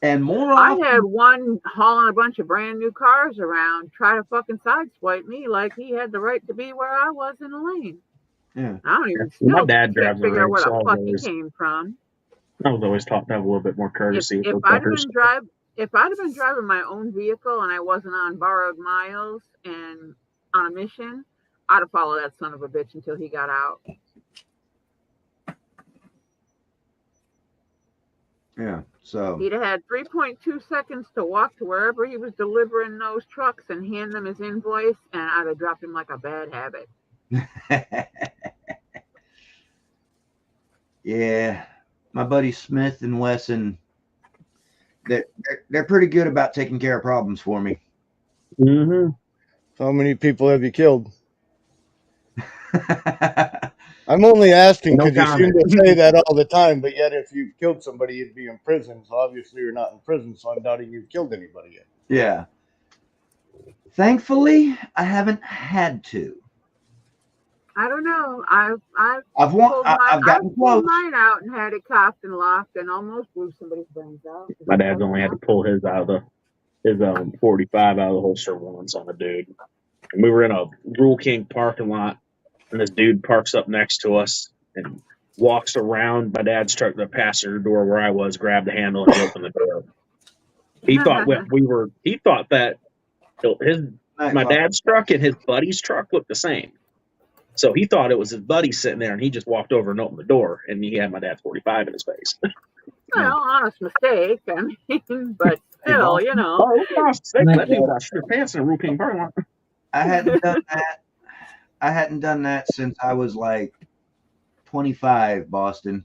Speaker 10: And more
Speaker 9: I
Speaker 10: often,
Speaker 9: had one hauling a bunch of brand new cars around try to fucking sideswipe me like he had the right to be where I was in the lane.
Speaker 10: Yeah.
Speaker 9: I don't even
Speaker 6: My
Speaker 9: still
Speaker 6: dad
Speaker 9: can't
Speaker 6: drives a
Speaker 9: figure out
Speaker 6: rig,
Speaker 9: where
Speaker 6: so
Speaker 9: the
Speaker 6: I
Speaker 9: fuck
Speaker 6: was
Speaker 9: he came from.
Speaker 6: I was always taught to have a little bit more courtesy.
Speaker 9: If
Speaker 6: with
Speaker 9: I'd have
Speaker 6: fuckers.
Speaker 9: if I'd have been driving my own vehicle and I wasn't on borrowed miles and on a mission, I'd have followed that son of a bitch until he got out.
Speaker 10: yeah. So,
Speaker 9: He'd have had 3.2 seconds to walk to wherever he was delivering those trucks and hand them his invoice, and I'd have dropped him like a bad habit.
Speaker 10: yeah, my buddy Smith and Wesson, they're pretty good about taking care of problems for me.
Speaker 6: Mm-hmm.
Speaker 11: How many people have you killed? I'm only asking
Speaker 6: No
Speaker 11: because you seem
Speaker 6: comment.
Speaker 11: to say that all the time, but yet if you killed somebody, you'd be in prison. So obviously you're not in prison, so I'm doubting you've killed anybody yet.
Speaker 10: Yeah. Thankfully, I haven't had to.
Speaker 9: I don't know. I've
Speaker 10: I've gotten close.
Speaker 9: pulled mine out and had it cocked and locked and almost blew somebody's brains out.
Speaker 6: My dad's only had to pull his out of his 45 out of the holster once on a dude. And we were in a Rule King parking lot, and this dude parks up next to us and walks around my dad's truck to the passenger door where I was, grabbed the handle, and opened the door. He thought He thought that my dad's truck and his buddy's truck looked the same. So he thought it was his buddy sitting there, and he just walked over and opened the door, and he had my dad's 45 in his face.
Speaker 9: Well, honest mistake. I mean, but still, you know.
Speaker 6: Oh, honest mistake. That dude got your pants in a Rue King parking lot.
Speaker 10: I hadn't done that. I hadn't done that since I was like 25, Boston.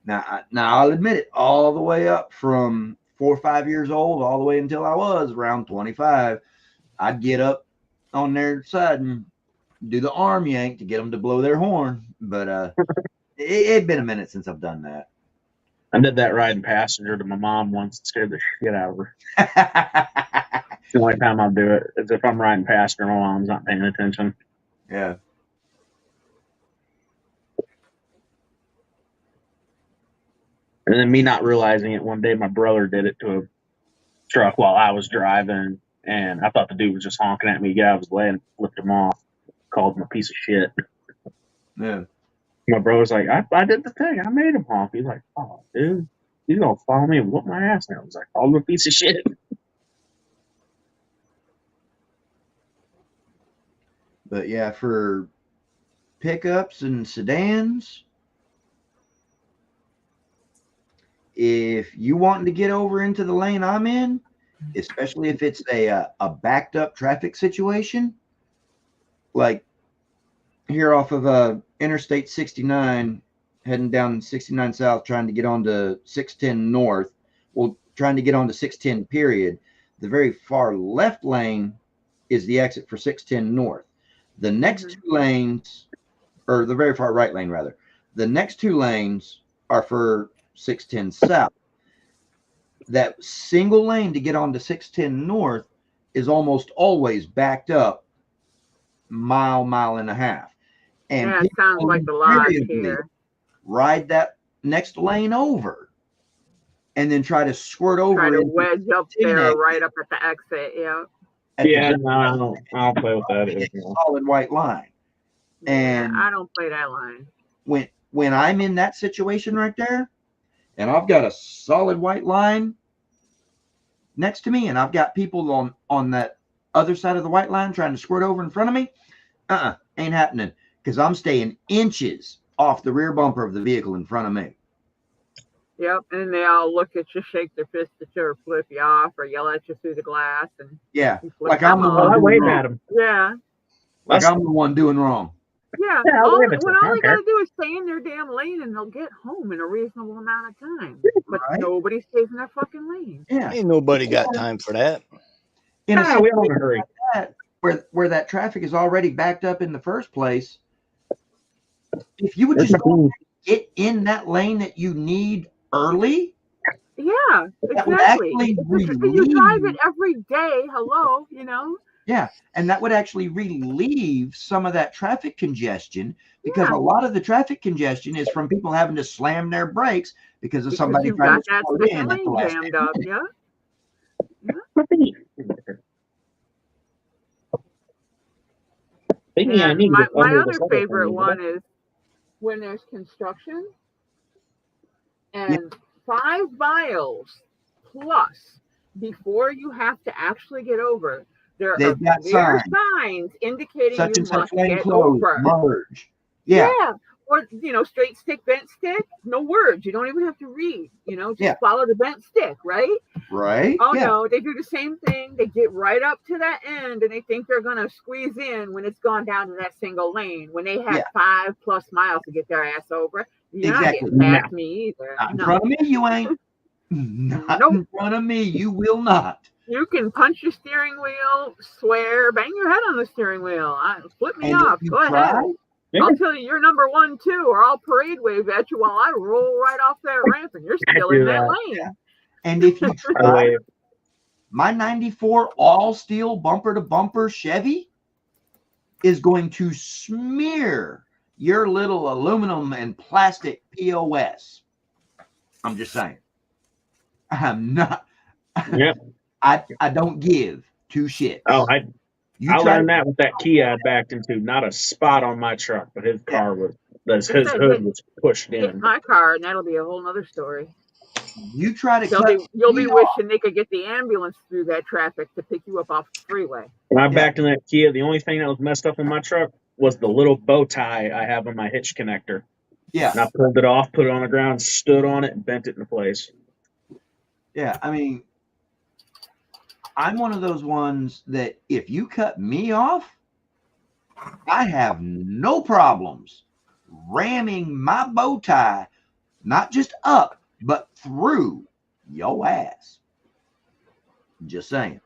Speaker 10: Now I'll admit it, all the way up from 4 or 5 years old, all the way until I was around 25, I'd get up on their side and do the arm yank to get them to blow their horn. But it'd been a minute since I've done that.
Speaker 6: I did that riding passenger to my mom once. It scared the shit out of her. It's the only time I'll do it is if I'm riding passenger and my mom's not paying attention.
Speaker 10: Yeah.
Speaker 6: And then me not realizing it, one day my brother did it to a truck while I was driving, and I thought the dude was just honking at me to get out of his way, and flipped him off. Called him a piece of shit.
Speaker 10: Yeah.
Speaker 6: My brother's like, I did the thing. I made him honk. He's like, oh, dude, he's going to follow me and whoop my ass now. I was like, called him a piece of shit.
Speaker 10: But yeah, for pickups and sedans, if you wanting to get over into the lane I'm in, especially if it's a backed up traffic situation, like here off of Interstate 69, heading down 69 South, trying to get onto 610 North, well, trying to get onto 610 period, the very far left lane is the exit for 610 North. The next two lanes, or the very far right lane rather, the next two lanes are for 610 South. That single lane to get onto 610 North is almost always backed up mile and a half. And
Speaker 9: yeah, it sounds like the lodge here.
Speaker 10: Ride that next lane over and then try to squirt over.
Speaker 9: Try to wedge up there right up at the exit, yeah.
Speaker 6: Yeah, no, I don't play with that either.
Speaker 10: Solid white line. And
Speaker 9: yeah, I don't play that line.
Speaker 10: When I'm in that situation right there, and I've got a solid white line next to me, and I've got people on that other side of the white line trying to squirt over in front of me, ain't happening, because I'm staying inches off the rear bumper of the vehicle in front of me.
Speaker 9: Yep, and they all look at you, shake their fist at you, or flip you off, or yell at you through the glass, and
Speaker 10: yeah, like I'm the one.
Speaker 6: I wave at them.
Speaker 9: Yeah,
Speaker 10: like I'm the one doing wrong.
Speaker 9: Yeah, all they gotta do is stay in their damn lane, and they'll get home in a reasonable amount of time. But nobody stays in their fucking lane.
Speaker 10: Yeah,
Speaker 11: ain't nobody got time for that.
Speaker 10: In a
Speaker 6: we all in a hurry.
Speaker 10: Like that, where that traffic is already backed up in the first place, if you would just get in that lane that you need early.
Speaker 9: Yeah, exactly. You drive it every day. Hello, you know.
Speaker 10: Yeah, and that would actually relieve some of that traffic congestion, because a lot of the traffic congestion is from people having to slam their brakes because of somebody trying to slow in at the last
Speaker 9: jammed up. Yeah. My other favorite one is when there's construction and 5 miles plus before you have to actually get over. There are signs indicating
Speaker 10: such
Speaker 9: you
Speaker 10: and such
Speaker 9: must
Speaker 10: lane
Speaker 9: get
Speaker 10: closed,
Speaker 9: over.
Speaker 10: Merge. Yeah.
Speaker 9: Or, straight stick, bent stick, no words. You don't even have to read, just follow the bent stick, right?
Speaker 10: Right.
Speaker 9: Oh, no, they do the same thing. They get right up to that end, and they think they're going to squeeze in when it's gone down to that single lane, when they have 5+ miles to get their ass over. You're not getting past me either.
Speaker 10: Not in front of me, you ain't. Not in front of me, you will not.
Speaker 9: You can punch your steering wheel, swear, bang your head on the steering wheel. Flip me off. Go ahead. I'll tell you you're number 1, too, or I'll parade wave at you while I roll right off that ramp and you're still in that lane.
Speaker 10: Yeah. And if you try, my 94 all steel bumper to bumper Chevy is going to smear your little aluminum and plastic POS. I'm just saying. I'm not.
Speaker 6: Yep.
Speaker 10: I don't give 2 shits.
Speaker 6: Oh, I learned that with that Kia I backed into. Not a spot on my truck, but his car his hood was pushed in.
Speaker 9: Hit my car, and that'll be a whole nother story.
Speaker 10: You try to
Speaker 9: you'll be wishing they could get the ambulance through that traffic to pick you up off the freeway.
Speaker 6: When I backed in that Kia, the only thing that was messed up on my truck was the little bow tie I have on my hitch connector.
Speaker 10: Yeah.
Speaker 6: And I pulled it off, put it on the ground, stood on it, and bent it into place.
Speaker 10: Yeah. I mean, I'm one of those ones that if you cut me off, I have no problems ramming my bow tie, not just up, but through your ass. Just saying.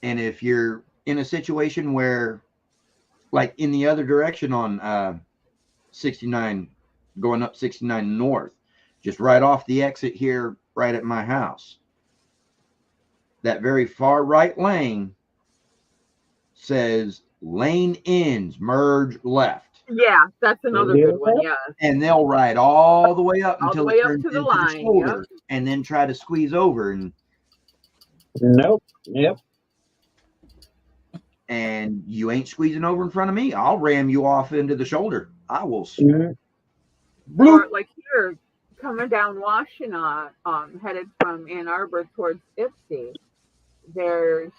Speaker 10: And if you're in a situation where, like in the other direction on 69, going up 69 north, just right off the exit here, right at my house, that very far right lane says lane ends, merge left.
Speaker 9: Yeah, that's another good one. Yeah.
Speaker 10: And they'll ride all the way up
Speaker 9: All the
Speaker 10: until
Speaker 9: way
Speaker 10: it
Speaker 9: up
Speaker 10: turns
Speaker 9: to the
Speaker 10: into
Speaker 9: line,
Speaker 10: the shoulder, and then try to squeeze over. And
Speaker 6: Nope. Yep.
Speaker 10: and you ain't squeezing over in front of me, I'll ram you off into the shoulder. I will.
Speaker 9: Or like here, coming down Washtenaw, headed from Ann Arbor towards Ipsy, there's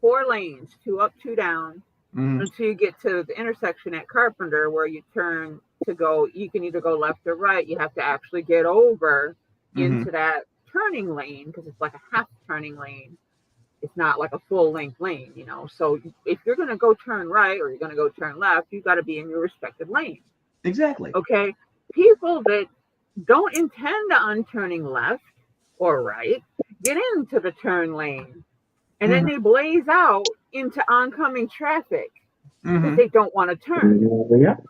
Speaker 9: 4 lanes, 2 up, 2 down, until you get to the intersection at Carpenter, where you turn to go. You can either go left or right. You have to actually get over into that turning lane, because it's like a half turning lane. It's not like a full length lane, you know. So if you're going to go turn right or you're going to go turn left, you got to be in your respective lane.
Speaker 10: Exactly.
Speaker 9: Okay. People that don't intend on turning left or right get into the turn lane, and then they blaze out into oncoming traffic because they don't want to turn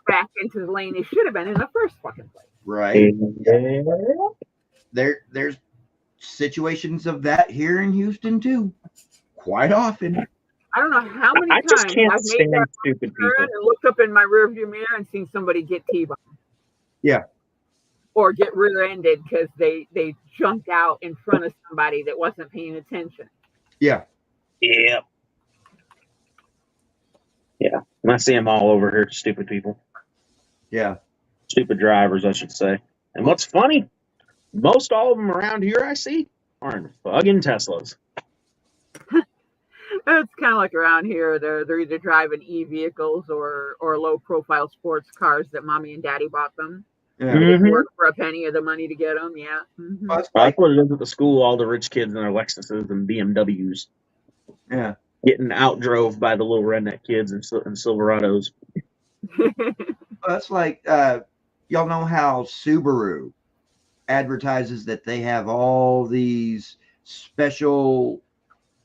Speaker 9: back into the lane they should have been in the first fucking place.
Speaker 10: Right. There's situations of that here in Houston too, quite often.
Speaker 9: I don't know how many
Speaker 6: I just
Speaker 9: times
Speaker 6: can't
Speaker 9: I've made
Speaker 6: stand
Speaker 9: that
Speaker 6: stupid
Speaker 9: turn
Speaker 6: people.
Speaker 9: and looked up in my rearview mirror and seen somebody get T-boned.
Speaker 10: Yeah.
Speaker 9: Or get rear-ended because they jumped out in front of somebody that wasn't paying attention.
Speaker 10: Yeah.
Speaker 6: Yeah. Yeah. And I see them all over here, stupid people.
Speaker 10: Yeah.
Speaker 6: Stupid drivers, I should say. And what's funny, most all of them around here I see are in fucking Teslas.
Speaker 9: It's kind of like around here, they're either driving e-vehicles or low-profile sports cars that mommy and daddy bought them.
Speaker 10: Yeah.
Speaker 9: They didn't work for a penny of the money to get them. Yeah.
Speaker 10: That's
Speaker 6: That's what it is at the school. All the rich kids in their Lexuses and BMWs.
Speaker 10: Yeah.
Speaker 6: Getting outdrove by the little redneck kids and Silverados.
Speaker 10: That's like, y'all know how Subaru advertises that they have all these special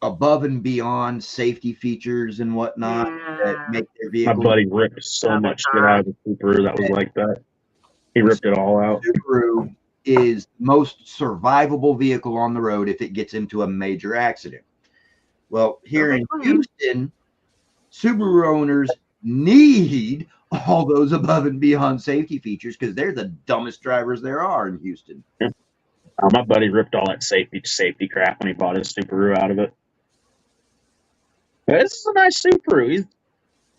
Speaker 10: above and beyond safety features and whatnot that make their
Speaker 6: My
Speaker 10: vehicles.
Speaker 6: buddy ripped so much shit out of the Subaru that was like that. He ripped it all out.
Speaker 10: Subaru is most survivable vehicle on the road if it gets into a major accident. Well, here in Houston, Subaru owners need all those above and beyond safety features because they're the dumbest drivers there are in Houston.
Speaker 6: My buddy ripped all that safety crap when he bought his Subaru out of it. But this is a nice Subaru.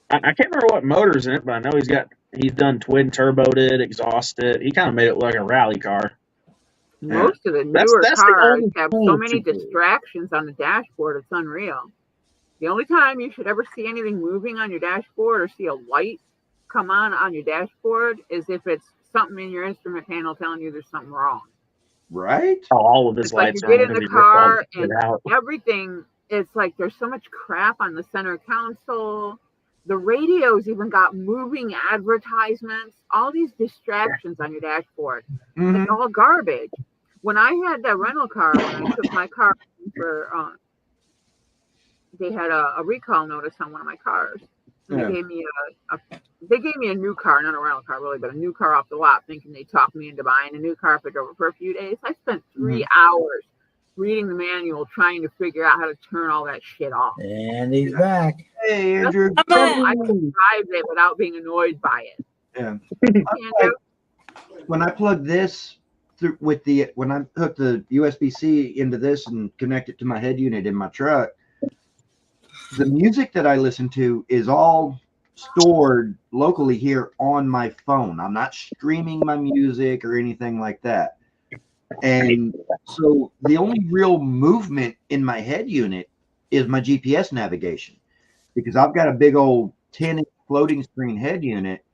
Speaker 6: I can't remember what motor's in it, but I know he's done twin turboed it, exhausted. He kind of made it look like a rally car.
Speaker 9: Most of the newer cars have so many distractions on the dashboard, it's unreal. The only time you should ever see anything moving on your dashboard or see a light come on your dashboard is if it's something in your instrument panel telling you there's something wrong.
Speaker 10: Right?
Speaker 6: All of his
Speaker 9: It's like
Speaker 6: lights
Speaker 9: you
Speaker 6: are
Speaker 9: get
Speaker 6: on
Speaker 9: in the
Speaker 6: because he ripped all
Speaker 9: car
Speaker 6: the shit
Speaker 9: and
Speaker 6: out.
Speaker 9: everything, it's like there's so much crap on the center console. The radio's even got moving advertisements, all these distractions on your dashboard. It's all garbage. When I had that rental car, when I took my car for, they had a recall notice on one of my cars. And they gave me a new car, not a rental car really, but a new car off the lot, thinking they talked me into buying a new car if I drove it for a few days. I spent 3 hours reading the manual, trying to figure out how to turn all that shit off.
Speaker 1: And he's back.
Speaker 10: Hey, Andrew.
Speaker 9: I could drive it without being annoyed by it.
Speaker 10: Yeah. When I plug this through when I hook the USB-C into this and connect it to my head unit in my truck, the music that I listen to is all stored locally here on my phone. I'm not streaming my music or anything like that. And so the only real movement in my head unit is my GPS navigation, because I've got a big old 10-inch floating screen head unit.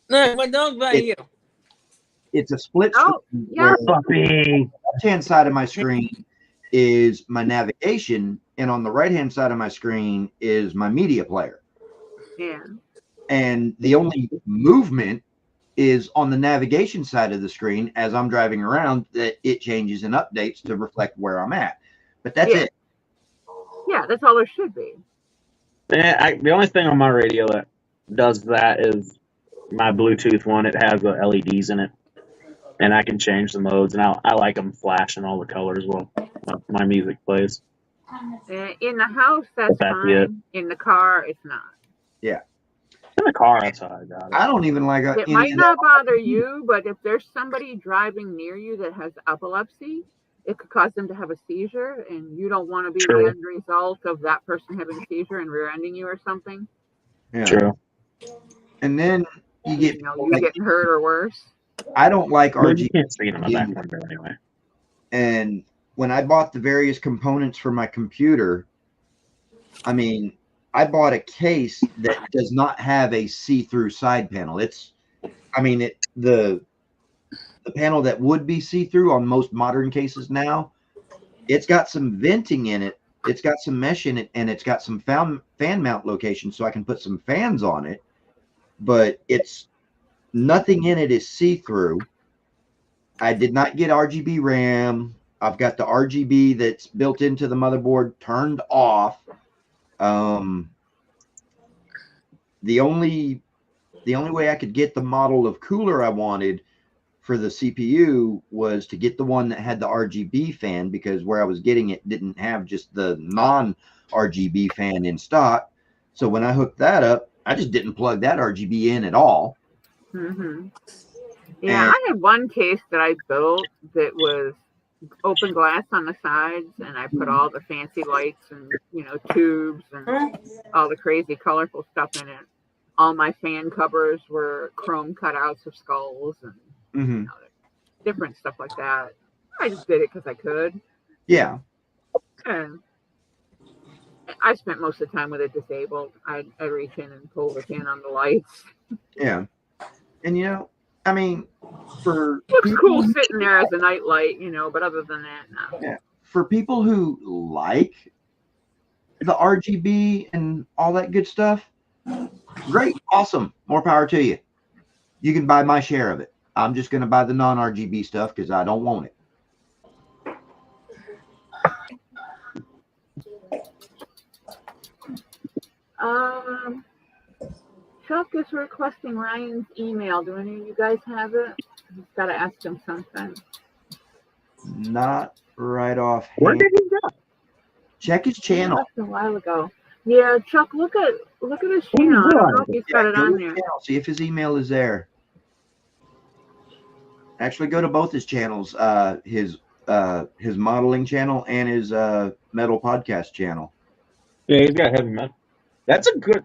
Speaker 7: No, my dog's by you.
Speaker 10: It's a split
Speaker 9: Oh,
Speaker 10: screen
Speaker 9: yeah.
Speaker 10: where on the left-hand side of my screen is my navigation, and on the right-hand side of my screen is my media player.
Speaker 9: Yeah.
Speaker 10: And the only movement is on the navigation side of the screen as I'm driving around, that it changes and updates to reflect where I'm at. But that's
Speaker 9: Yeah.
Speaker 10: it.
Speaker 9: Yeah, that's all there should be.
Speaker 6: The only thing on my radio that does that is my Bluetooth one. It has the LEDs in it, and I can change the modes, and I like them flashing all the colors while my music plays.
Speaker 9: In the house, that's
Speaker 6: But that's it.
Speaker 9: fine. In the car, it's not.
Speaker 10: Yeah.
Speaker 6: In the car, that's how I got it.
Speaker 10: I don't even like
Speaker 9: It might not bother you, but if there's somebody driving near you that has epilepsy, it could cause them to have a seizure, and you don't want to be
Speaker 6: True.
Speaker 9: the end result of that person having a seizure and rear-ending you or something.
Speaker 10: Yeah.
Speaker 6: True.
Speaker 10: And then you get
Speaker 9: You getting hurt or worse.
Speaker 10: I don't like
Speaker 6: But you
Speaker 10: RGB.
Speaker 6: can't see it on the back window anyway.
Speaker 10: And when I bought the various components for my computer, I mean, I bought a case that does not have a see-through side panel. The panel that would be see-through on most modern cases now, it's got some venting in it, it's got some mesh in it, and it's got some fan mount locations so I can put some fans on it, but it's nothing in it is see-through. I did not get RGB RAM. I've got the RGB that's built into the motherboard turned off. The only way I could get the model of cooler I wanted for the CPU was to get the one that had the RGB fan, because where I was getting it didn't have just the non-RGB fan in stock. So when I hooked that up, I just didn't plug that RGB in at all.
Speaker 9: Mm-hmm. Yeah, I had one case that I built that was open glass on the sides, and I put all the fancy lights and tubes and all the crazy colorful stuff in it. All my fan covers were chrome cutouts of skulls and different stuff like that. I just did it because I could.
Speaker 10: Yeah.
Speaker 9: And I spent most of the time with it disabled. I'd reach in and pull the pin on the lights.
Speaker 10: Yeah. And I mean, for
Speaker 9: looks cool sitting there as a night light, but other than that, no.
Speaker 10: Yeah. For people who like the RGB and all that good stuff, great, awesome, more power to you. You can buy my share of it. I'm just going to buy the non-RGB stuff because I don't want it.
Speaker 9: Chuck is requesting Ryan's email. Do any of you guys have it? He's got to ask him something.
Speaker 10: Not right off.
Speaker 6: Where did he go?
Speaker 10: Check his channel.
Speaker 9: A while ago. Yeah, Chuck, look at his channel. I don't know if he's got it on there.
Speaker 10: See if his email is there. Actually, go to both his channels, his modeling channel and his metal podcast channel.
Speaker 6: Yeah, he's got heavy metal. That's a good.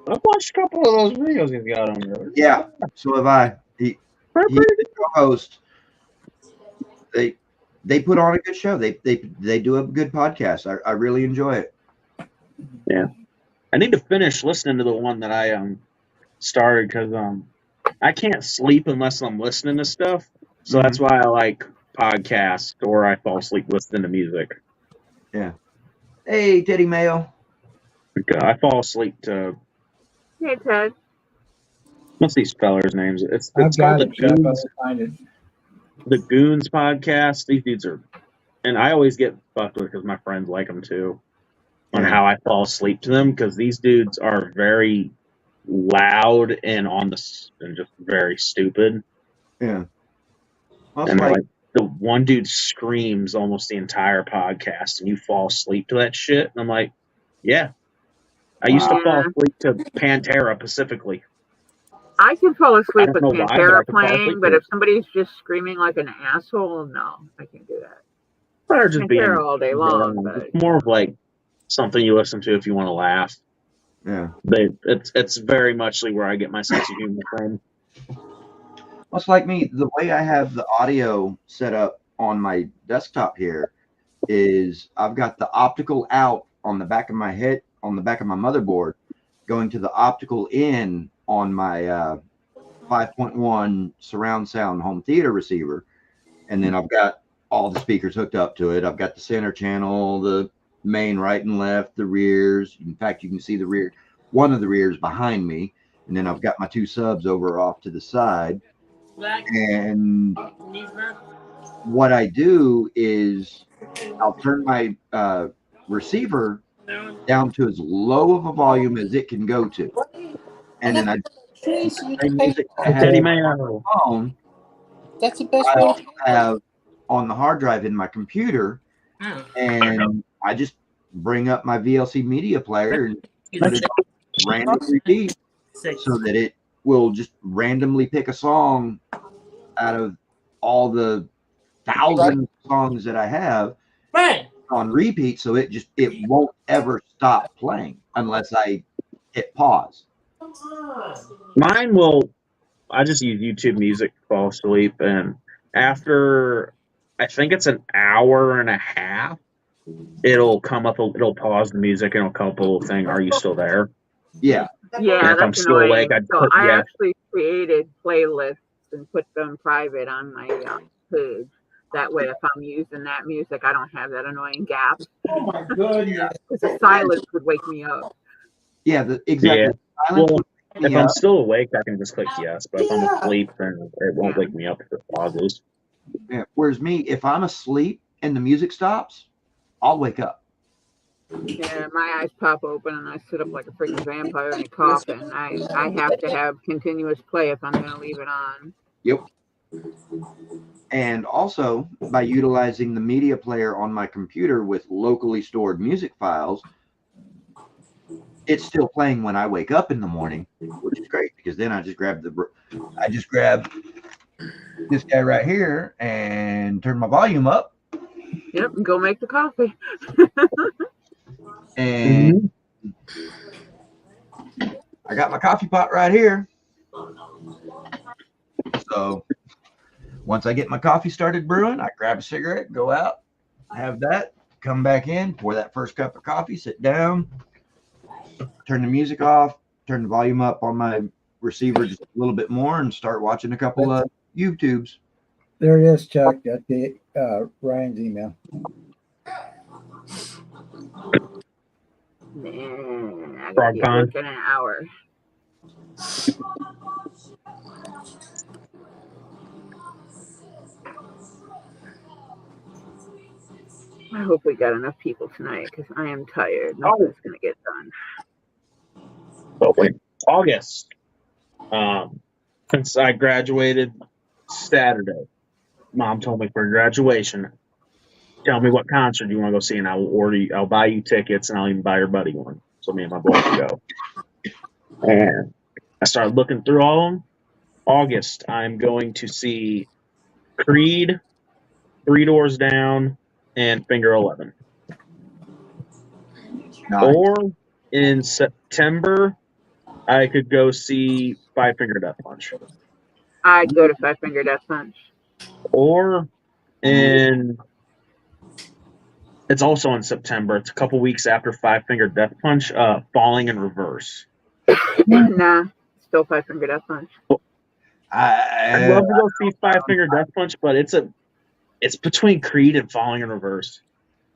Speaker 6: I've watched a couple of those videos he's got on there.
Speaker 10: Yeah, so have I. He's the co-host. They put on a good show. They do a good podcast. I really enjoy it.
Speaker 6: Yeah, I need to finish listening to the one that I started because I can't sleep unless I'm listening to stuff. So that's why I like podcasts, or I fall asleep listening to music.
Speaker 10: Yeah. Hey, Teddy Mayo.
Speaker 6: I fall asleep to.
Speaker 9: Hey, Ted.
Speaker 6: What's these fellers' names? It's
Speaker 1: I've
Speaker 6: called
Speaker 1: got
Speaker 6: the
Speaker 1: it, Chuck.
Speaker 6: Goons.
Speaker 1: I'll find it.
Speaker 6: The Goons podcast. These dudes are, and I always get fucked with because my friends like them too. On how I fall asleep to them, because these dudes are very loud and and just very stupid.
Speaker 10: Yeah. Well,
Speaker 6: And like the one dude screams almost the entire podcast, and you fall asleep to that shit. And I'm like, yeah. I used to fall asleep to Pantera specifically.
Speaker 9: I can fall asleep with
Speaker 6: know why, but I
Speaker 9: Pantera
Speaker 6: can fall asleep
Speaker 9: playing, but
Speaker 6: to
Speaker 9: if somebody's just screaming like an asshole, no, I can't do that.
Speaker 6: Or just being
Speaker 9: Pantera all day long. But
Speaker 6: It's more of like something you listen to if you want to laugh.
Speaker 10: Yeah.
Speaker 6: It's very much like where I get my sense of humor from.
Speaker 10: Well, it's like me. The way I have the audio set up on my desktop here is I've got the optical out on the back of my head, on the back of my motherboard, going to the optical in on my 5.1 surround sound home theater receiver. And then I've got all the speakers hooked up to it. I've got the center channel, the main right and left, the rears. In fact, you can see the rear, one of the rears behind me. And then I've got my 2 subs over off to the side. And what I do is I'll turn my receiver down to as low of a volume as it can go to. And then I play music I have
Speaker 6: Teddy
Speaker 10: on
Speaker 6: Mayo.
Speaker 10: my phone.
Speaker 12: That's the best
Speaker 10: I
Speaker 12: way to
Speaker 10: also have on the hard drive in my computer, and I just bring up my VLC media player and put it on random repeat so that it will just randomly pick a song out of all the thousands of songs that I have on repeat, so it won't ever stop playing unless I hit pause.
Speaker 6: Mine will. I just use YouTube Music to fall asleep, and after I think it's an hour and a half, it'll come up. It'll pause the music, and it'll come up a little thing. Are you still there?
Speaker 10: Yeah.
Speaker 9: Yeah,
Speaker 6: And if I'm
Speaker 9: that's
Speaker 6: still
Speaker 9: annoying.
Speaker 6: awake, I'd
Speaker 9: So
Speaker 6: put
Speaker 9: I
Speaker 6: yes.
Speaker 9: actually created playlists and put them private on my page. That way, if I'm using that music, I don't have that annoying gap.
Speaker 12: Oh my goodness.
Speaker 9: Because the silence would wake me up.
Speaker 10: Yeah, exactly.
Speaker 6: Yeah.
Speaker 10: Silence
Speaker 6: Well,
Speaker 10: would wake me
Speaker 6: if I'm
Speaker 10: up.
Speaker 6: still awake, I can just click yes. But if I'm asleep, then it won't wake me up if it pauses.
Speaker 10: Yeah. Whereas me, if I'm asleep and the music stops, I'll wake up.
Speaker 9: Yeah, my eyes pop open and I sit up like a freaking vampire in a coffin. I have to have continuous play if I'm going to leave it on.
Speaker 10: Yep. And also, by utilizing the media player on my computer with locally stored music files, it's still playing when I wake up in the morning, which is great because then I just grab this guy right here and turn my volume up.
Speaker 9: Yep, and go make the coffee.
Speaker 10: And I got my coffee pot right here. So once I get my coffee started brewing, I grab a cigarette, go out, have that, come back in, pour that first cup of coffee, sit down, turn the music off, turn the volume up on my receiver just a little bit more, and start watching a couple of YouTubes.
Speaker 1: There it is, Chuck. That's the Ryan's email.
Speaker 9: Man, I
Speaker 6: Frog
Speaker 9: gotta get
Speaker 6: pond.
Speaker 9: work in an hour. I hope we got enough people tonight because I am tired. Nothing's gonna get done.
Speaker 6: Hopefully. August. Since I graduated Saturday, Mom told me for graduation, tell me what concert you want to go see, and I'll buy you tickets, and I'll even buy your buddy one. So me and my boy can go. And I started looking through all of them. August, I'm going to see Creed, Three Doors Down, and Finger 11.
Speaker 10: Nice.
Speaker 6: Or in September, I could go see Five Finger Death Punch.
Speaker 9: I'd go to Five Finger Death Punch.
Speaker 6: Or it's also in September. It's a couple weeks after Five Finger Death Punch, Falling in Reverse.
Speaker 9: Nah, still Five Finger Death Punch.
Speaker 6: I'd love to go see Five Finger Death Punch, but it's between Creed and Falling in Reverse.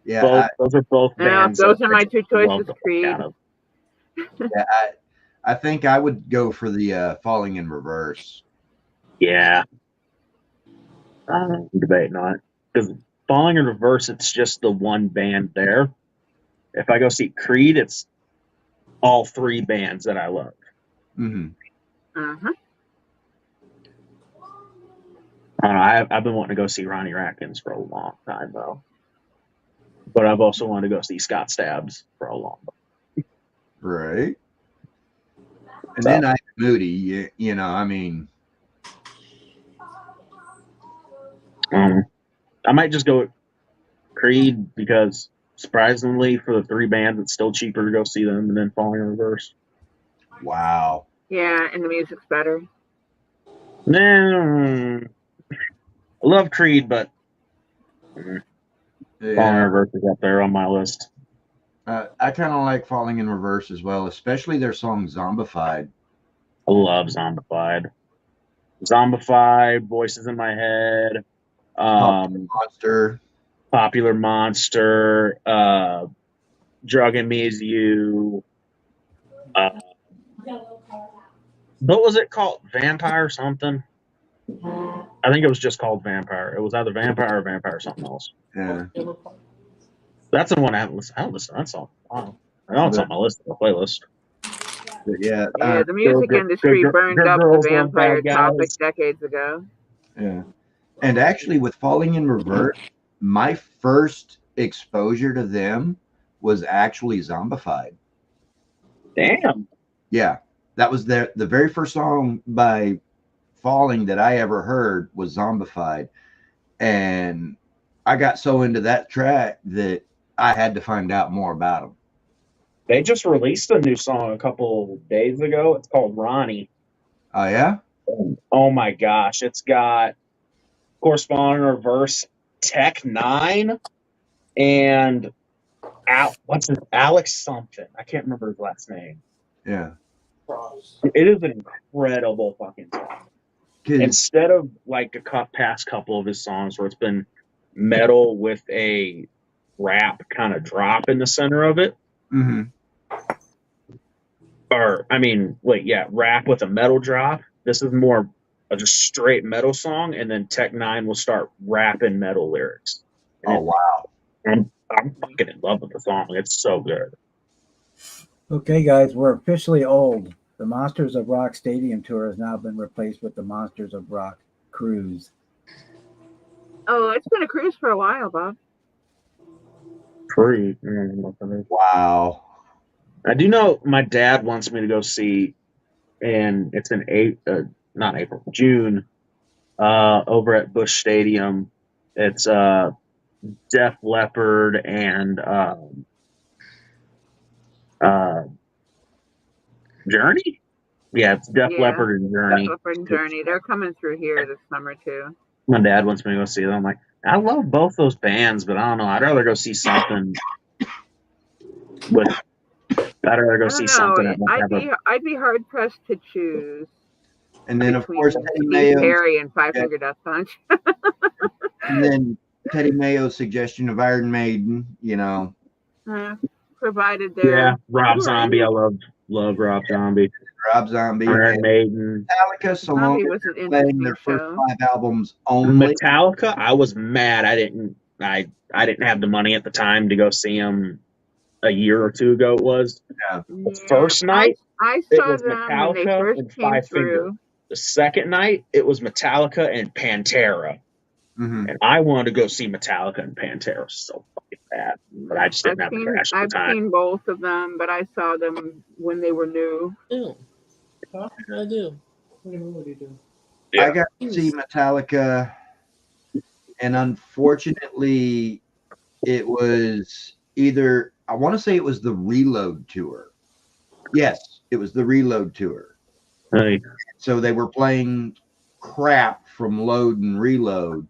Speaker 10: Yeah,
Speaker 6: those are both bands.
Speaker 9: Those are my two choices. Creed.
Speaker 10: Yeah, I think I would go for the Falling in Reverse.
Speaker 6: Yeah. Debate not. Because Falling in Reverse, it's just the one band there. If I go see Creed, it's all three bands that I love.
Speaker 10: Mm-hmm.
Speaker 9: Uh-huh.
Speaker 6: I don't know, I've been wanting to go see Ronnie Ratkins for a long time, though. But I've also wanted to go see Scott Stabbs for a long time.
Speaker 10: Right. And then I Moody, you know, I mean.
Speaker 6: I might just go with Creed because, surprisingly, for the three bands, it's still cheaper to go see them and then Falling in Reverse.
Speaker 10: Wow.
Speaker 9: Yeah, and the music's better.
Speaker 6: I love Creed, but Falling in Reverse is up there on my list.
Speaker 10: I kind of like Falling in Reverse as well, especially their song Zombified.
Speaker 6: I love Zombified. Zombified, Voices in My Head,
Speaker 10: Monster.
Speaker 6: Popular Monster, Drugging Me As You. What was it called? Vampire something? I think it was just called Vampire. It was either Vampire or Vampire something else.
Speaker 10: Yeah.
Speaker 6: That's the one I haven't listened. I haven't listened to that song. Wow. I know it's on my list, the playlist.
Speaker 10: But yeah.
Speaker 9: Yeah, the music industry burned up the vampire topic decades ago.
Speaker 10: Yeah. And actually, with Falling in Reverse, my first exposure to them was actually Zombified.
Speaker 6: Damn.
Speaker 10: Yeah. That was the very first song by Falling that I ever heard was Zombified. And I got so into that track that I had to find out more about them.
Speaker 6: They just released a new song a couple days ago. It's called Ronnie.
Speaker 10: Oh, yeah?
Speaker 6: Oh, my gosh. It's got Corresponding Reverse, Tech 9, and Alex something. I can't remember his last name.
Speaker 10: Yeah.
Speaker 6: It is an incredible fucking song. Instead of like the past couple of his songs where it's been metal with a rap kind of drop in the center of it.
Speaker 10: Mm-hmm.
Speaker 6: Or, I mean, rap with a metal drop. This is more of just straight metal song, and then Tech 9 will start rapping metal lyrics.
Speaker 10: And wow.
Speaker 6: I'm fucking in love with the song. It's so good.
Speaker 1: Okay, guys, we're officially old. The Monsters of Rock Stadium Tour has now been replaced with the Monsters of Rock Cruise.
Speaker 9: Oh, it's been a cruise for a while, Bob.
Speaker 6: Free.
Speaker 10: Wow.
Speaker 6: I do know my dad wants me to go see, and it's in June, over at Busch Stadium. It's Def Leppard and Journey? Yeah, it's Def Leppard and Journey.
Speaker 9: Def Leppard and Journey. They're coming through here this summer, too.
Speaker 6: My dad wants me to go see them. I'm like, I love both those bands, but I don't know. I'd rather go see something with... I'd rather go see something.
Speaker 9: I'd be hard pressed to choose.
Speaker 10: And then, of course,
Speaker 9: Teddy Mayo, Perry, and Five Finger Death Punch.
Speaker 10: And then Teddy Mayo's suggestion of Iron Maiden, you know.
Speaker 9: Provided they're
Speaker 6: Rob Zombie. I love Rob Zombie.
Speaker 10: Rob Zombie.
Speaker 6: Iron Maiden.
Speaker 10: Metallica, so long as they're playing their first 5 albums only.
Speaker 6: Metallica, I was mad. I didn't have the money at the time to go see them. A year or two ago it was.
Speaker 10: Yeah.
Speaker 6: The first night
Speaker 9: I saw them
Speaker 6: Metallica
Speaker 9: when they first
Speaker 6: and
Speaker 9: came
Speaker 6: Five
Speaker 9: through.
Speaker 6: Finger. The second night it was Metallica and Pantera.
Speaker 10: Mm-hmm.
Speaker 6: And I wanted to go see Metallica and Pantera so fucking bad. But I just didn't have the cash at the time.
Speaker 9: I've seen both of them, but I saw them when they were new.
Speaker 12: I do. What do you do?
Speaker 6: Yeah.
Speaker 10: I got to see Metallica, and unfortunately it was either, I want to say it was the Reload tour. Yes, it was the Reload tour.
Speaker 6: Hey.
Speaker 10: So they were playing crap from Load and Reload,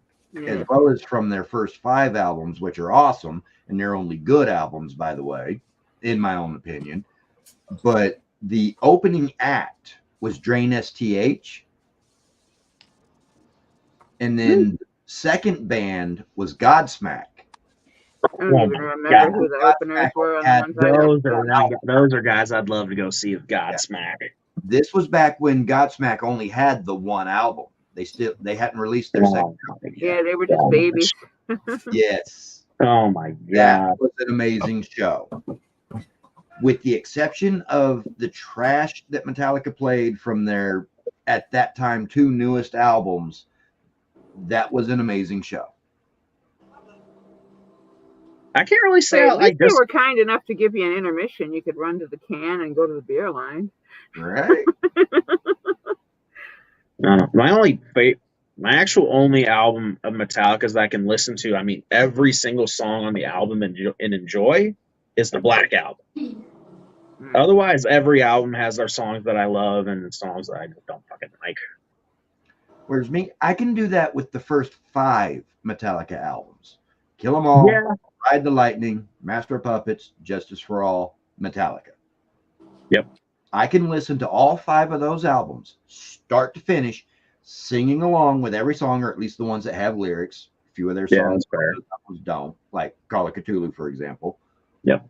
Speaker 10: as well as from their first 5 albums, which are awesome, and they're only good albums, by the way, in my own opinion. But the opening act was Drain STH, and then second band was Godsmack.
Speaker 9: I don't even remember who the openers were. On the
Speaker 6: those are guys I'd love to go see with Godsmack.
Speaker 10: This was back when Godsmack only had the 1 album. They hadn't released their second album.
Speaker 9: Yeah, they were just babies.
Speaker 10: Yes.
Speaker 6: Oh my god.
Speaker 10: That was an amazing show. With the exception of the trash that Metallica played from their, at that time, 2 newest albums, that was an amazing show.
Speaker 6: I can't really say
Speaker 9: at least they were kind enough to give you an intermission. You could run to the can and go to the beer line.
Speaker 10: Right.
Speaker 6: My actual only album of Metallica's that I can listen to, I mean, every single song on the album and enjoy is the Black Album. Otherwise, every album has their songs that I love and songs that I just don't fucking like.
Speaker 10: Whereas me, I can do that with the first 5 Metallica albums. Kill 'Em All, Ride the Lightning, Master of Puppets, Justice for All, Metallica.
Speaker 6: Yep.
Speaker 10: I can listen to all 5 of those albums, start to finish, singing along with every song, or at least the ones that have lyrics. A few of their
Speaker 6: Yeah,
Speaker 10: songs
Speaker 6: that's fair.
Speaker 10: don't, like Call of Cthulhu, for example.
Speaker 6: Yep.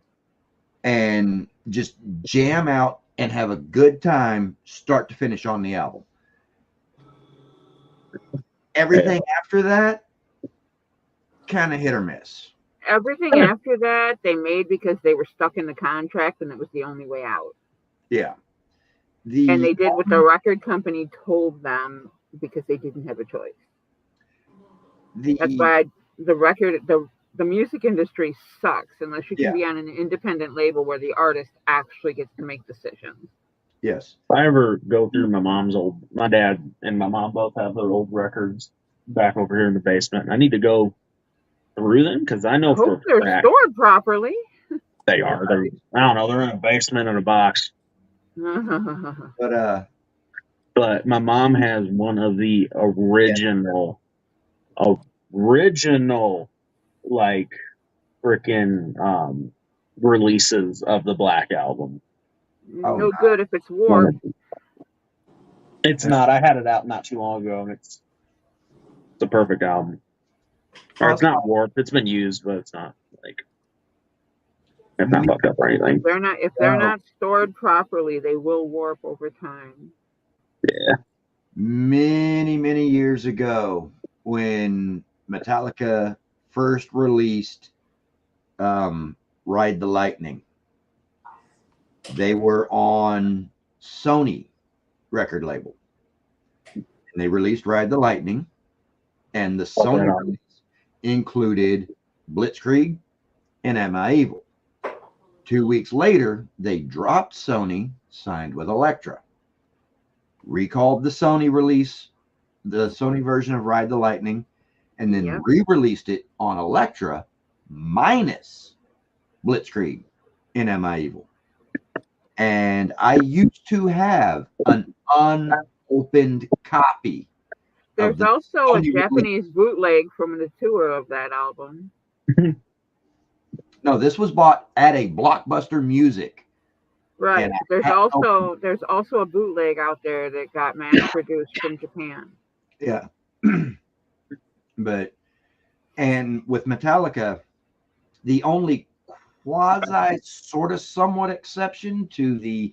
Speaker 10: And just jam out and have a good time, start to finish on the album. Everything after that, kind of hit or miss.
Speaker 9: Everything after that they made because they were stuck in the contract and it was the only way out.
Speaker 10: Yeah.
Speaker 9: And they did what the record company told them because they didn't have a choice. That's why the music industry sucks unless you can be on an independent label where the artist actually gets to make decisions.
Speaker 10: Yes.
Speaker 6: If I ever go through my dad and my mom both have their old records back over here in the basement. I need to go through them because I know for
Speaker 9: Hope they're
Speaker 6: a fact
Speaker 9: stored properly.
Speaker 6: they are. I don't know. They're in a basement in a box.
Speaker 10: But
Speaker 6: my mom has one of the original, like freaking releases of the Black Album.
Speaker 9: No good if it's warped.
Speaker 6: It's not. I had it out not too long ago, and it's a perfect album. Or it's not warped. It's been used, but it's not like it's not fucked up or anything.
Speaker 9: If they're not stored properly, they will warp over time.
Speaker 6: Yeah.
Speaker 10: Many, many years ago, when Metallica first released Ride the Lightning, they were on Sony record label. And they released Ride the Lightning, and the Sony release included Blitzkrieg and Am I Evil. 2 weeks later, they dropped Sony, signed with Elektra, recalled the Sony release, the Sony version of Ride the Lightning, and then re-released it on Elektra minus Blitzkrieg and Am I Evil. And I used to have an unopened copy.
Speaker 9: There's also a Japanese bootleg from the tour of that album.
Speaker 10: No, this was bought at a Blockbuster Music.
Speaker 9: Right. There's also a bootleg out there that got mass produced from Japan.
Speaker 10: Yeah. And with Metallica, the only quasi sort of somewhat exception to the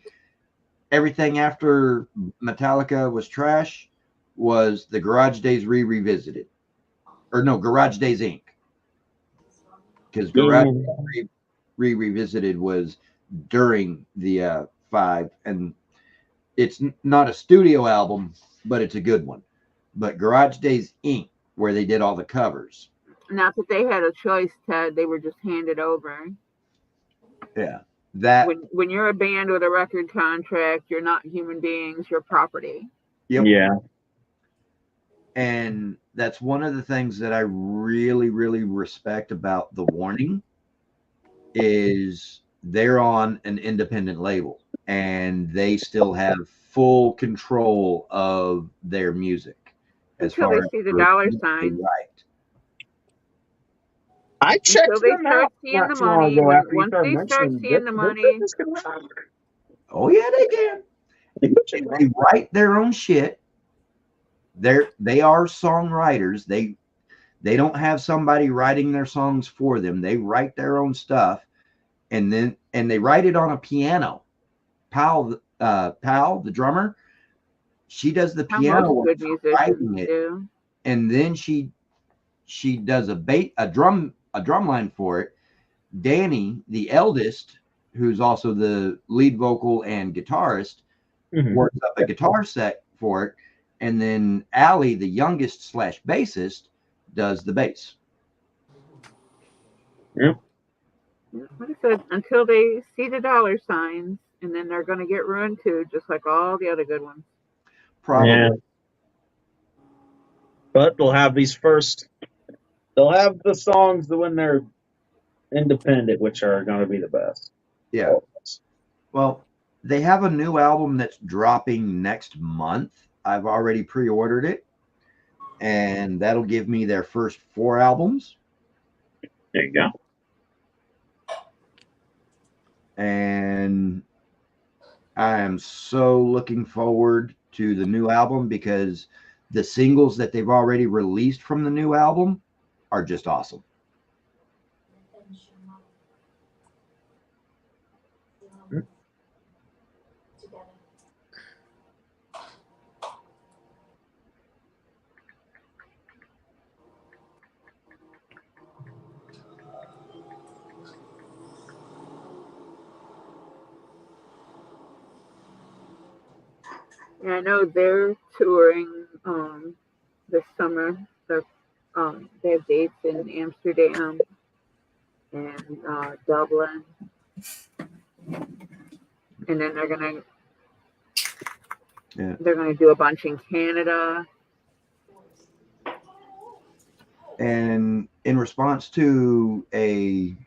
Speaker 10: everything after Metallica was trash was the Garage Days revisited. Or no, Garage Days Inc. Because Garage Days revisited was during the 5, and it's not a studio album, but it's a good one. But Garage Days Inc., where they did all the covers.
Speaker 9: Not that they had a choice, Ted. They were just handed over.
Speaker 10: Yeah. That
Speaker 9: when you're a band with a record contract, you're not human beings, you're property.
Speaker 10: Yep.
Speaker 6: Yeah.
Speaker 10: And that's one of the things that I really, really respect about The Warning is they're on an independent label and they still have full control of their music.
Speaker 9: Until they see the dollar sign.
Speaker 10: Right.
Speaker 6: I checked
Speaker 9: Until they
Speaker 6: them
Speaker 9: start
Speaker 6: out
Speaker 9: seeing
Speaker 6: not
Speaker 9: the
Speaker 6: too long
Speaker 9: money.
Speaker 6: ago after you
Speaker 9: Once
Speaker 6: started
Speaker 9: they start
Speaker 6: mentioning
Speaker 9: seeing the money.
Speaker 10: Oh yeah, they can. They write their own shit. They are songwriters. They don't have somebody writing their songs for them. They write their own stuff, and they write it on a piano. Powell, the drummer, she does the piano work, writing it, and then she does a drum line for it. Danny, the eldest, who's also the lead vocal and guitarist, works up a guitar set for it. And then Allie, the youngest / bassist, does the bass.
Speaker 6: Yeah.
Speaker 9: Like I said, until they see the dollar signs, and then they're going to get ruined too, just like all the other good ones.
Speaker 10: Probably.
Speaker 6: Yeah. But they'll have they'll have the songs when they're independent, which are going to be the best.
Speaker 10: Yeah. Well, they have a new album that's dropping next month. I've already pre-ordered it, and that'll give me their first 4 albums.
Speaker 6: There you go.
Speaker 10: and I am so looking forward to the new album because the singles that they've already released from the new album are just awesome.
Speaker 9: And I know they're touring this summer. They have dates in Amsterdam and Dublin, and then they're gonna do a bunch in Canada.
Speaker 10: And in response to a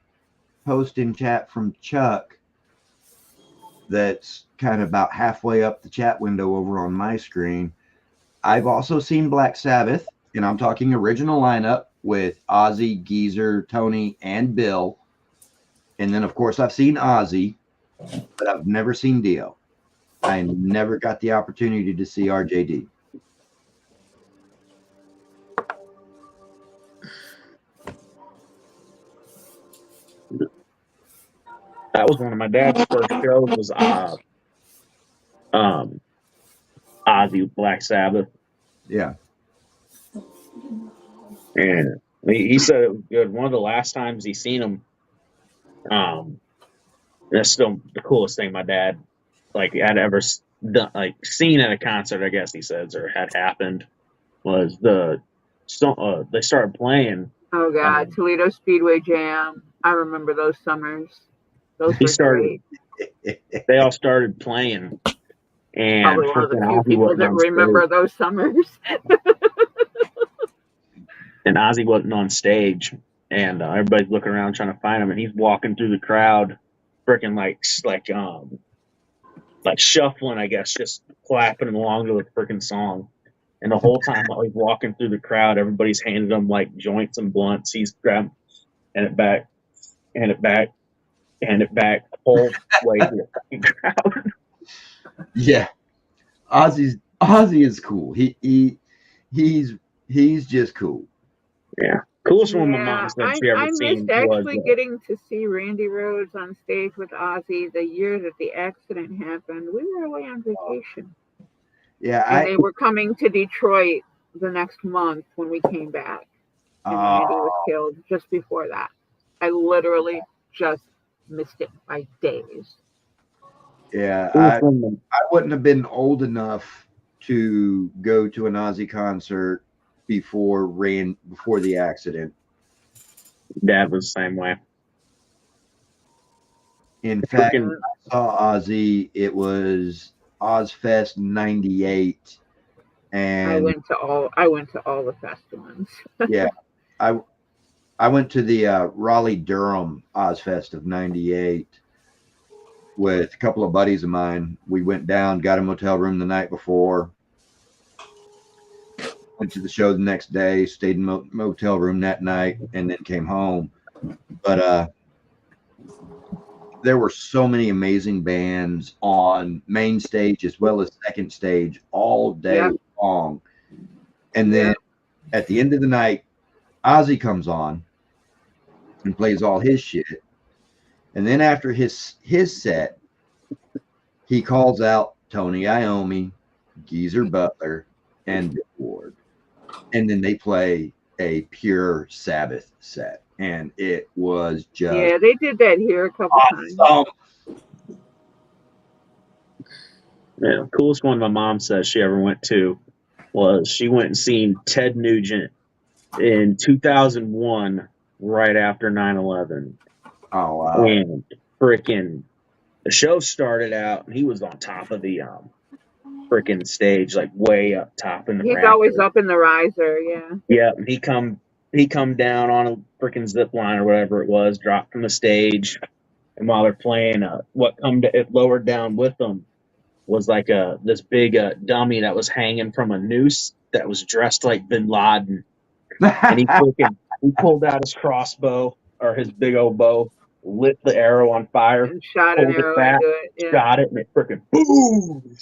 Speaker 10: post in chat from Chuck that's kind of about halfway up the chat window over on my screen, I've also seen Black Sabbath, and I'm talking original lineup with Ozzy, Geezer, Tony, and Bill. And then, of course, I've seen Ozzy, but I've never seen Dio. I never got the opportunity to see RJD.
Speaker 6: That was one of my dad's first shows. Was Ozzy, Black Sabbath.
Speaker 10: Yeah.
Speaker 6: And he said it was good. One of the last times he seen him, that's still the coolest thing my dad had ever done, seen at a concert, I guess he says, or had happened, was they started playing.
Speaker 9: Oh God, Toledo Speedway Jam. I remember those summers. Those were great.
Speaker 6: They all started playing, and
Speaker 9: probably one of the few people that remember those summers.
Speaker 6: And Ozzy wasn't on stage, and everybody's looking around trying to find him, and he's walking through the crowd, freaking like shuffling, I guess, just clapping along to the freaking song. And the whole time while he's walking through the crowd, everybody's handed him like joints and blunts. He's grabbed and it back, and it back, and it back, the whole way through the fucking crowd.
Speaker 10: Yeah, Ozzy is cool. He's just cool.
Speaker 6: Yeah, coolest one my mom said she ever
Speaker 9: I
Speaker 6: seen
Speaker 9: missed actually getting to see Randy Rhoads on stage with Ozzy the year that the accident happened. We were away on vacation.
Speaker 10: Yeah,
Speaker 9: they were coming to Detroit the next month when we came back, and Randy was killed just before that. I literally just missed it by days.
Speaker 10: Yeah, I wouldn't have been old enough to go to an Ozzy concert before the accident.
Speaker 6: Dad was the same way.
Speaker 10: In fact, when I saw Ozzy, it was Ozfest '98, and
Speaker 9: I went to all the festivals.
Speaker 10: Yeah, I went to the Raleigh Durham Ozfest of '98 with a couple of buddies of mine. We went down, got a motel room the night before, went to the show the next day, stayed in motel room that night, and then came home. But there were so many amazing bands on main stage as well as second stage all day long. And then at the end of the night, Ozzy comes on and plays all his shit. And then after his set, he calls out Tony Iommi, Geezer Butler, and Bill Ward. And then they play a pure Sabbath set. And it was just...
Speaker 9: Yeah, they did that here a couple times.
Speaker 6: Yeah, coolest one my mom says she ever went to was she went and seen Ted Nugent in 2001, right after 9/11.
Speaker 10: Oh, wow.
Speaker 6: And freaking the show started out, and he was on top of the freaking stage, like way up top in the
Speaker 9: He's
Speaker 6: rafters.
Speaker 9: always up in the riser, yeah.
Speaker 6: Yeah, and he come down on a freaking zip line or whatever it was, dropped from the stage, and while they're playing, what come to it lowered down with them was like this big dummy that was hanging from a noose that was dressed like Bin Laden, and he pulled out his crossbow or his big old bow lit the arrow on fire,
Speaker 9: And shot an
Speaker 6: pulled it
Speaker 9: arrow
Speaker 6: back,
Speaker 9: into it. Yeah.
Speaker 6: shot it, and it freaking boom.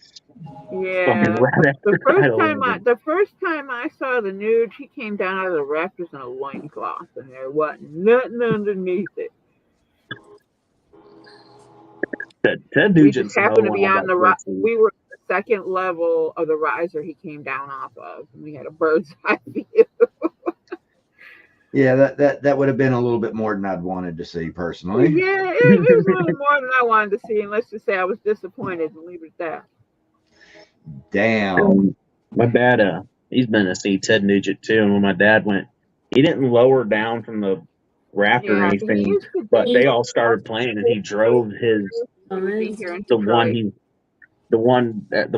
Speaker 9: Yeah.
Speaker 6: Fucking right after
Speaker 9: The first time I saw the nude, she came down out of the rafters in a loincloth, and there wasn't nothing underneath it.
Speaker 6: Ted
Speaker 9: We
Speaker 6: Nugent's
Speaker 9: just happened to
Speaker 6: another
Speaker 9: be
Speaker 6: one I
Speaker 9: on the
Speaker 6: got to see.
Speaker 9: we were on the second level of the riser he came down off of, and we had a bird's eye view.
Speaker 10: Yeah, that would have been a little bit more than I'd wanted to see personally.
Speaker 9: Yeah, it was a little more than I wanted to see, and let's just say I was disappointed and leave it at that.
Speaker 10: Damn.
Speaker 6: My dad, he's been to see Ted Nugent too, and when my dad went, he didn't lower down from the rafter or anything, but they all started playing, and he drove the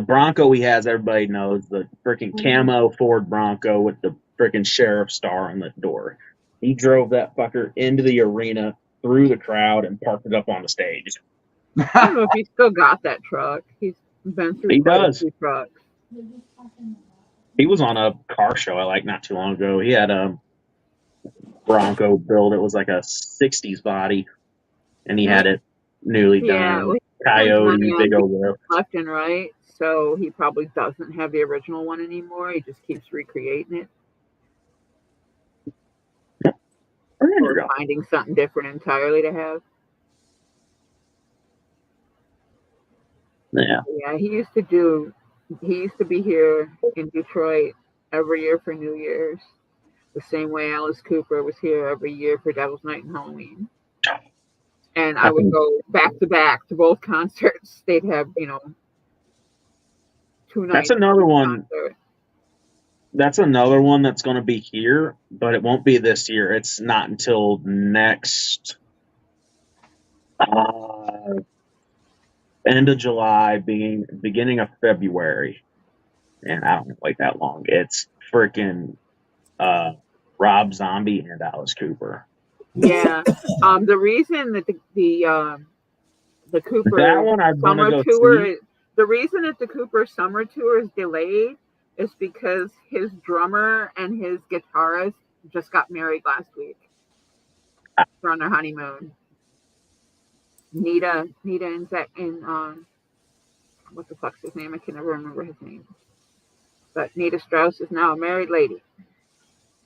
Speaker 6: Bronco he has. Everybody knows the freaking camo Ford Bronco with the freaking sheriff star on the door. He drove that fucker into the arena, through the crowd, and parked it up on the stage.
Speaker 9: I don't know if he still got that truck. He's been through quite a few trucks.
Speaker 6: He was on a car show not too long ago. He had a Bronco build. It was like a 60s body, and he had it newly done. Coyote, big old lift.
Speaker 9: Left and right, so he probably doesn't have the original one anymore. He just keeps recreating it. Or finding something different entirely to have. Yeah, he used to be here in Detroit every year for New Year's, the same way Alice Cooper was here every year for Devil's Night and Halloween. And I would go back to back to both concerts. They'd have, 2 nights.
Speaker 6: That's another one. That's another one that's going to be here, but it won't be this year. It's not until next end of July, beginning of February, and I don't wait that long. It's freaking Rob Zombie and Alice Cooper.
Speaker 9: Yeah. The reason that the Cooper
Speaker 6: that one I
Speaker 9: summer
Speaker 6: go
Speaker 9: tour
Speaker 6: see.
Speaker 9: The reason that the Cooper summer tour is delayed is because his drummer and his guitarist just got married last week. They're on their honeymoon. Nita and Zach and what the fuck's his name? I can never remember his name. But Nita Strauss is now a married lady.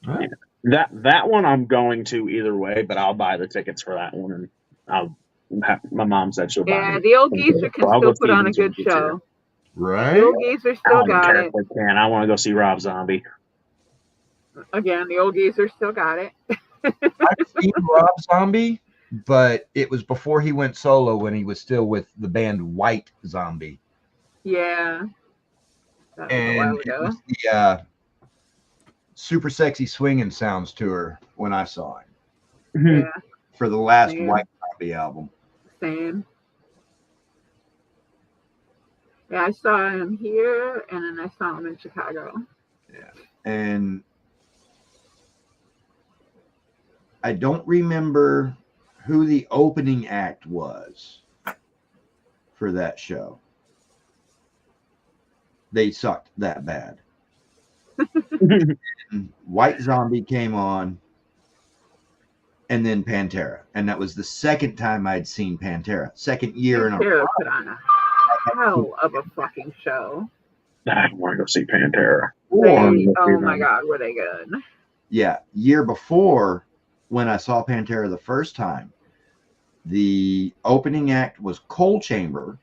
Speaker 6: Right. That one I'm going to either way, but I'll buy the tickets for that one, and my mom said she'll buy them.
Speaker 9: Yeah, the old geezer can still put on a good show.
Speaker 10: Right?
Speaker 9: The old geezer still got it.
Speaker 6: I want to go see Rob Zombie.
Speaker 9: Again, the old geezer still got it.
Speaker 10: I've seen Rob Zombie, but it was before he went solo when he was still with the band White Zombie.
Speaker 9: Yeah. That was a while ago.
Speaker 10: It was the Super Sexy Swingin' Sounds tour when I saw him.
Speaker 9: Yeah.
Speaker 10: For the last White Zombie album.
Speaker 9: Same. Yeah, I saw him here, and then I saw him in Chicago.
Speaker 10: Yeah. And I don't remember who the opening act was for that show. They sucked that bad. White Zombie came on, and then Pantera, and that was the second time I'd seen Pantera. Second year in a row.
Speaker 9: Pantera put on a hell of a fucking show.
Speaker 6: I want to go see Pantera.
Speaker 9: Oh my God, were they good?
Speaker 10: Yeah, year before when I saw Pantera the first time, the opening act was Coal Chamber,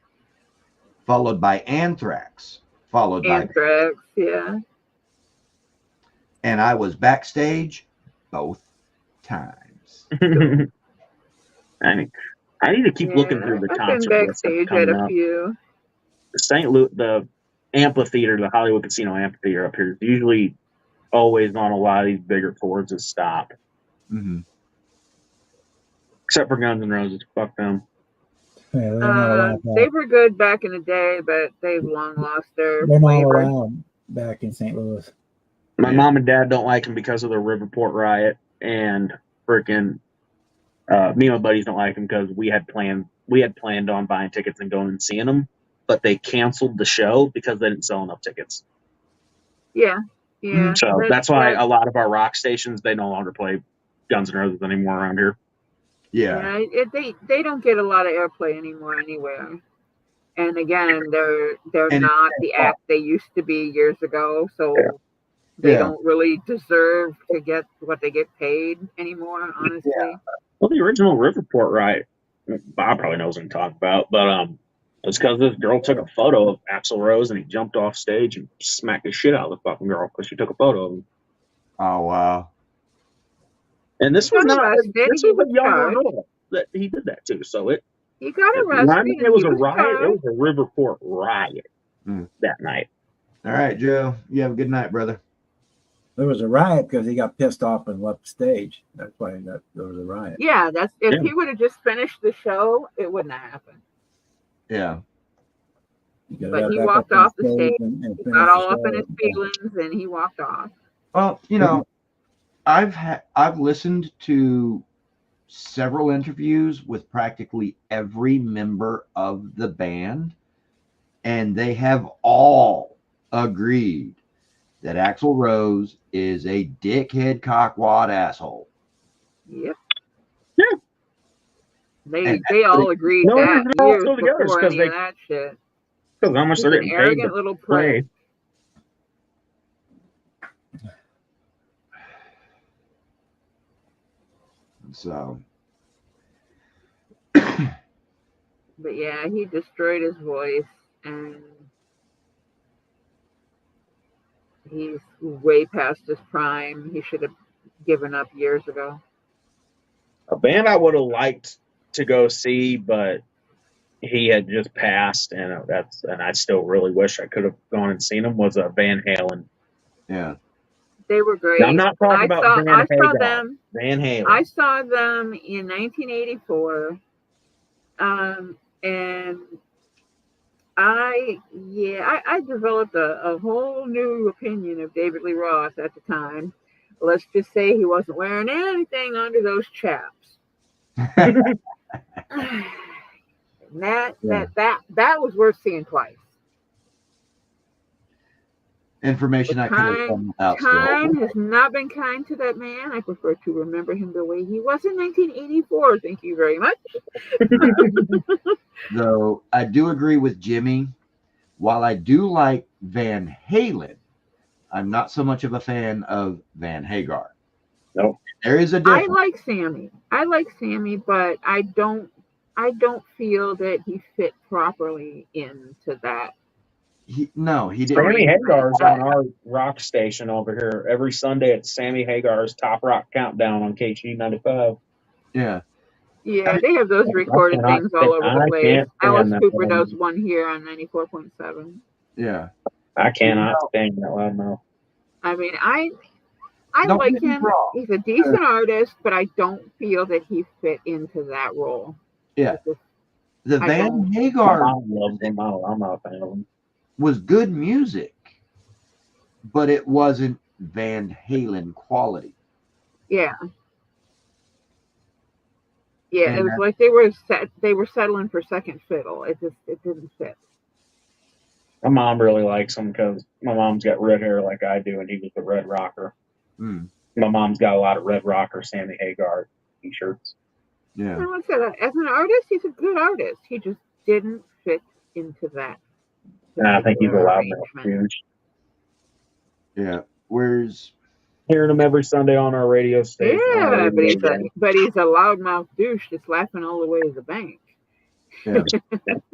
Speaker 10: followed by Anthrax, followed by
Speaker 9: Anthrax, yeah.
Speaker 10: And I was backstage both times.
Speaker 6: I need to keep looking through the concert list
Speaker 9: backstage at a few.
Speaker 6: St. Louis, the amphitheater, the Hollywood Casino Amphitheater up here is usually always on a lot of these bigger tours that stop.
Speaker 10: Mm-hmm.
Speaker 6: Except for Guns N' Roses. Fuck them.
Speaker 1: Yeah,
Speaker 9: they were good back in the day, but they've long lost their
Speaker 1: They're not
Speaker 9: flavor.
Speaker 1: around back in St. Louis.
Speaker 6: My mom and dad don't like them because of the Riverport riot, and freaking me and my buddies don't like them because we had planned on buying tickets and going and seeing them, but they canceled the show because they didn't sell enough tickets.
Speaker 9: Yeah.
Speaker 6: So that's why a lot of our rock stations, they no longer play Guns N' Roses anymore around here.
Speaker 10: Yeah.
Speaker 9: They don't get a lot of airplay anymore anywhere. And again, they're
Speaker 10: And
Speaker 9: not the act they used to be years ago, so they
Speaker 10: Yeah.
Speaker 9: don't really deserve to get what they get paid anymore, honestly.
Speaker 6: Well, the original Riverport riot, Bob probably knows what I'm talking about, but it's because this girl took a photo of Axl Rose and he jumped off stage and smacked the shit out of the fucking girl because she took a photo of him.
Speaker 10: Oh wow.
Speaker 6: And this
Speaker 9: He
Speaker 6: was
Speaker 9: got
Speaker 6: not
Speaker 9: arrested,
Speaker 6: this
Speaker 9: he
Speaker 6: was a
Speaker 9: was
Speaker 6: younger
Speaker 9: charged.
Speaker 6: girl that he did that to. So
Speaker 9: He got
Speaker 6: when
Speaker 9: arrested.
Speaker 6: I mean it
Speaker 9: and
Speaker 6: was
Speaker 9: he
Speaker 6: a riot, it
Speaker 9: charged.
Speaker 6: was a Riverport riot
Speaker 10: Mm.
Speaker 6: that night.
Speaker 10: All right, Joe. You have a good night, brother.
Speaker 1: There was a riot because he got pissed off and left the stage. That's why there was a riot.
Speaker 9: Yeah, that's if
Speaker 6: Yeah.
Speaker 9: he would have just finished the show, it wouldn't have happened.
Speaker 10: Yeah.
Speaker 9: But he walked off the stage,
Speaker 1: and
Speaker 9: he
Speaker 1: finished
Speaker 9: got
Speaker 1: the
Speaker 9: all up in
Speaker 1: show.
Speaker 9: his feelings, and he walked off.
Speaker 10: Well, I've listened to several interviews with practically every member of the band, and they have all agreed that Axl Rose is a dickhead cockwad asshole.
Speaker 9: Yep.
Speaker 6: Yeah.
Speaker 9: They all agreed
Speaker 6: No,
Speaker 9: that
Speaker 6: they're all
Speaker 9: years
Speaker 6: still together
Speaker 9: before
Speaker 6: because
Speaker 9: any
Speaker 6: they
Speaker 9: of that shit.
Speaker 6: because how much
Speaker 9: He's
Speaker 6: they're
Speaker 9: an
Speaker 6: getting paid
Speaker 9: arrogant
Speaker 6: to
Speaker 9: little
Speaker 6: play.
Speaker 9: prick.
Speaker 10: So,
Speaker 9: But yeah, he destroyed his voice, and he's way past his prime. He should have given up years ago.
Speaker 6: A band I would have liked to go see, but he had just passed, and I still really wish I could have gone and seen him. Was Van Halen.
Speaker 10: yeah.
Speaker 9: They were great.
Speaker 6: Now, I'm not talking about Van
Speaker 9: I saw
Speaker 6: Hagar.
Speaker 9: them.
Speaker 6: Van Halen.
Speaker 9: I saw them in 1984, and I developed a whole new opinion of David Lee Roth at the time. Let's just say he wasn't wearing anything under those chaps. That was worth seeing twice.
Speaker 10: Information I could have done without
Speaker 9: Time
Speaker 10: still.
Speaker 9: has not been kind to that man. I prefer to remember him the way he was in 1984. Thank you very much.
Speaker 10: Though I do agree with Jimmy. While I do like Van Halen, I'm not so much of a fan of Van Hagar.
Speaker 6: Nope.
Speaker 10: There is a
Speaker 9: I
Speaker 10: difference.
Speaker 9: like Sammy, but I don't feel that he fit properly into that.
Speaker 10: He didn't.
Speaker 6: Sammy Hagar's on our rock station over here every Sunday. It's Sammy Hagar's Top Rock Countdown on KG 95.
Speaker 10: Yeah.
Speaker 9: Yeah, they have those recorded things all over the place. Alice
Speaker 6: that
Speaker 9: Cooper
Speaker 6: one.
Speaker 9: does one here on 94.7.
Speaker 10: Yeah.
Speaker 6: I cannot stand that loud enough.
Speaker 9: I mean, I
Speaker 10: Don't
Speaker 9: like
Speaker 10: get me
Speaker 9: him.
Speaker 10: wrong.
Speaker 9: He's a decent artist, but I don't feel that he fit into that role.
Speaker 10: Yeah. The
Speaker 9: I
Speaker 10: Van
Speaker 9: don't-
Speaker 6: My
Speaker 10: Hagar
Speaker 6: mom loves him. I'm not a fan of him.
Speaker 10: was good music, but it wasn't Van Halen quality.
Speaker 9: Yeah. Yeah,
Speaker 10: And
Speaker 9: it was like they were settling for second fiddle. It didn't fit.
Speaker 6: My mom really likes him because my mom's got red hair like I do, and he was the Red Rocker.
Speaker 10: Mm,
Speaker 6: My mom's got a lot of Red Rocker Sammy Hagar t-shirts.
Speaker 10: yeah.
Speaker 9: And like I said, as an artist, he's a good artist. He just didn't fit into that.
Speaker 6: And I think he's a loudmouth
Speaker 9: arrangement.
Speaker 6: douche.
Speaker 10: Yeah. Where's
Speaker 6: Hearing him every Sunday on our radio station.
Speaker 9: Yeah, but he's a loudmouth douche that's laughing all the way to the bank.
Speaker 10: yeah.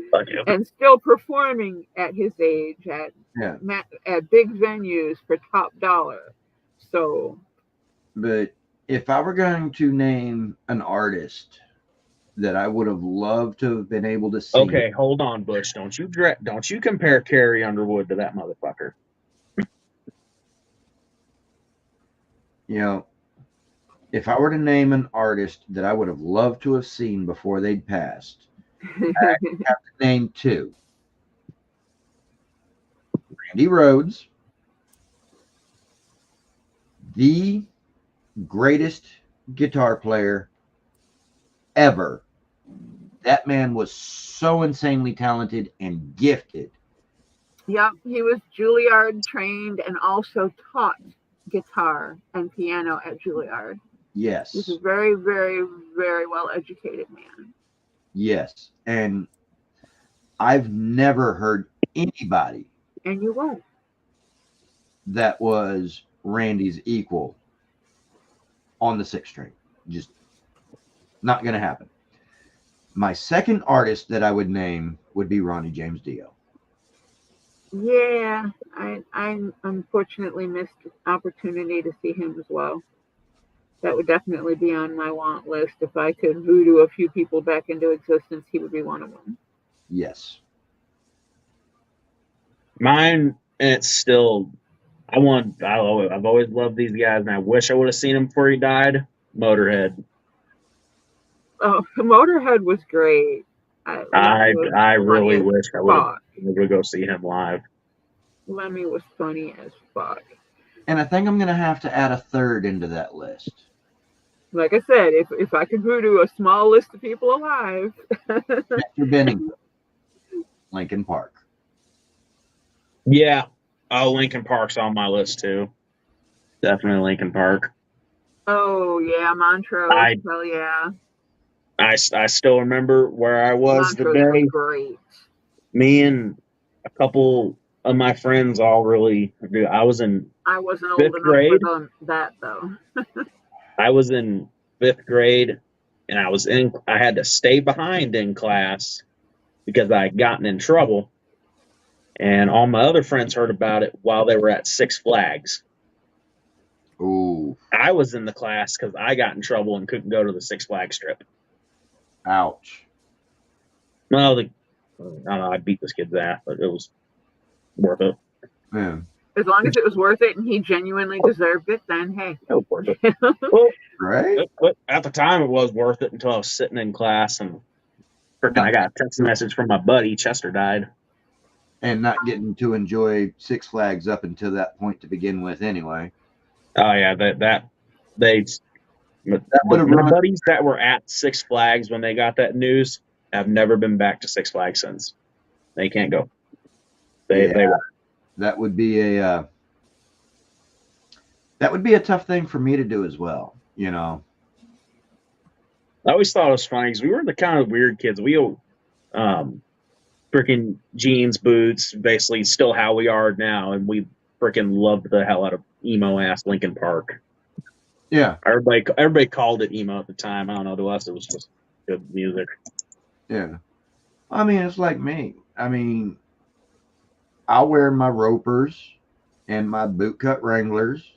Speaker 6: Fuck him.
Speaker 9: And still performing at his age at big venues for top dollar. So,
Speaker 10: But if I were going to name an artist that I would have loved to have been able to see,
Speaker 6: Okay, hold on, Butch. Don't you compare Carrie Underwood to that motherfucker.
Speaker 10: if I were to name an artist that I would have loved to have seen before they'd passed, I have to name two. Randy Rhoads, the greatest guitar player ever. That man was so insanely talented and gifted.
Speaker 9: yeah, he was Juilliard trained and also taught guitar and piano at Juilliard.
Speaker 10: Yes.
Speaker 9: He's a very, very, very well educated man.
Speaker 10: Yes. And I've never heard anybody
Speaker 9: And you won't.
Speaker 10: that was Randy's equal on the 6th string. Just not going to happen. My second artist that I would name would be Ronnie James Dio.
Speaker 9: Yeah, I unfortunately missed the opportunity to see him as well. That would definitely be on my want list. If I could voodoo a few people back into existence, he would be one of them.
Speaker 10: Yes.
Speaker 6: Mine, and it's still, I've always loved these guys, and I wish I would have seen him before he died. Motorhead.
Speaker 9: Oh, Motorhead was great.
Speaker 6: I really wish I would
Speaker 9: fuck.
Speaker 6: have been able to go see him live.
Speaker 9: Lemmy was funny as fuck.
Speaker 10: And I think I'm going to have to add a third into that list.
Speaker 9: Like I said, if I could voodoo a small list of people alive.
Speaker 10: Mr. Bennington, Linkin Park.
Speaker 6: Yeah. Oh, Linkin Park's on my list too. Definitely Linkin Park.
Speaker 9: Oh yeah, Montrose. Hell yeah.
Speaker 6: I still remember where I was
Speaker 9: Montrose
Speaker 6: the day.
Speaker 9: was great.
Speaker 6: Me and a couple of my friends all really. I wasn't old enough grade.
Speaker 9: For that though.
Speaker 6: I was in 5th grade, and I had to stay behind in class because I had gotten in trouble. And all my other friends heard about it while they were at Six Flags.
Speaker 10: Ooh.
Speaker 6: I was in the class because I got in trouble and couldn't go to the Six Flags trip.
Speaker 10: Ouch.
Speaker 6: Well, I don't know, I beat this kid's ass, but it was worth it.
Speaker 10: Yeah.
Speaker 9: As long as it was worth it and he genuinely deserved it, then hey.
Speaker 6: It was worth it. Well,
Speaker 10: right?
Speaker 6: At the time, it was worth it until I was sitting in class and I got a text message from my buddy, Chester died.
Speaker 10: And not getting to enjoy Six Flags up until that point to begin with anyway.
Speaker 6: Oh, yeah, my buddies that were at Six Flags when they got that news have never been back to Six Flags since. They can't go.
Speaker 10: That would be a tough thing for me to do as well, you know.
Speaker 6: I always thought it was funny because we were the kind of weird kids. We freaking jeans, boots, basically still how we are now, and we freaking loved the hell out of emo ass Linkin Park.
Speaker 10: Yeah.
Speaker 6: Everybody called it emo at the time. I don't know, to us it was just good music.
Speaker 10: Yeah. I mean, it's like me. I mean, I'll wear my Ropers and my bootcut Wranglers.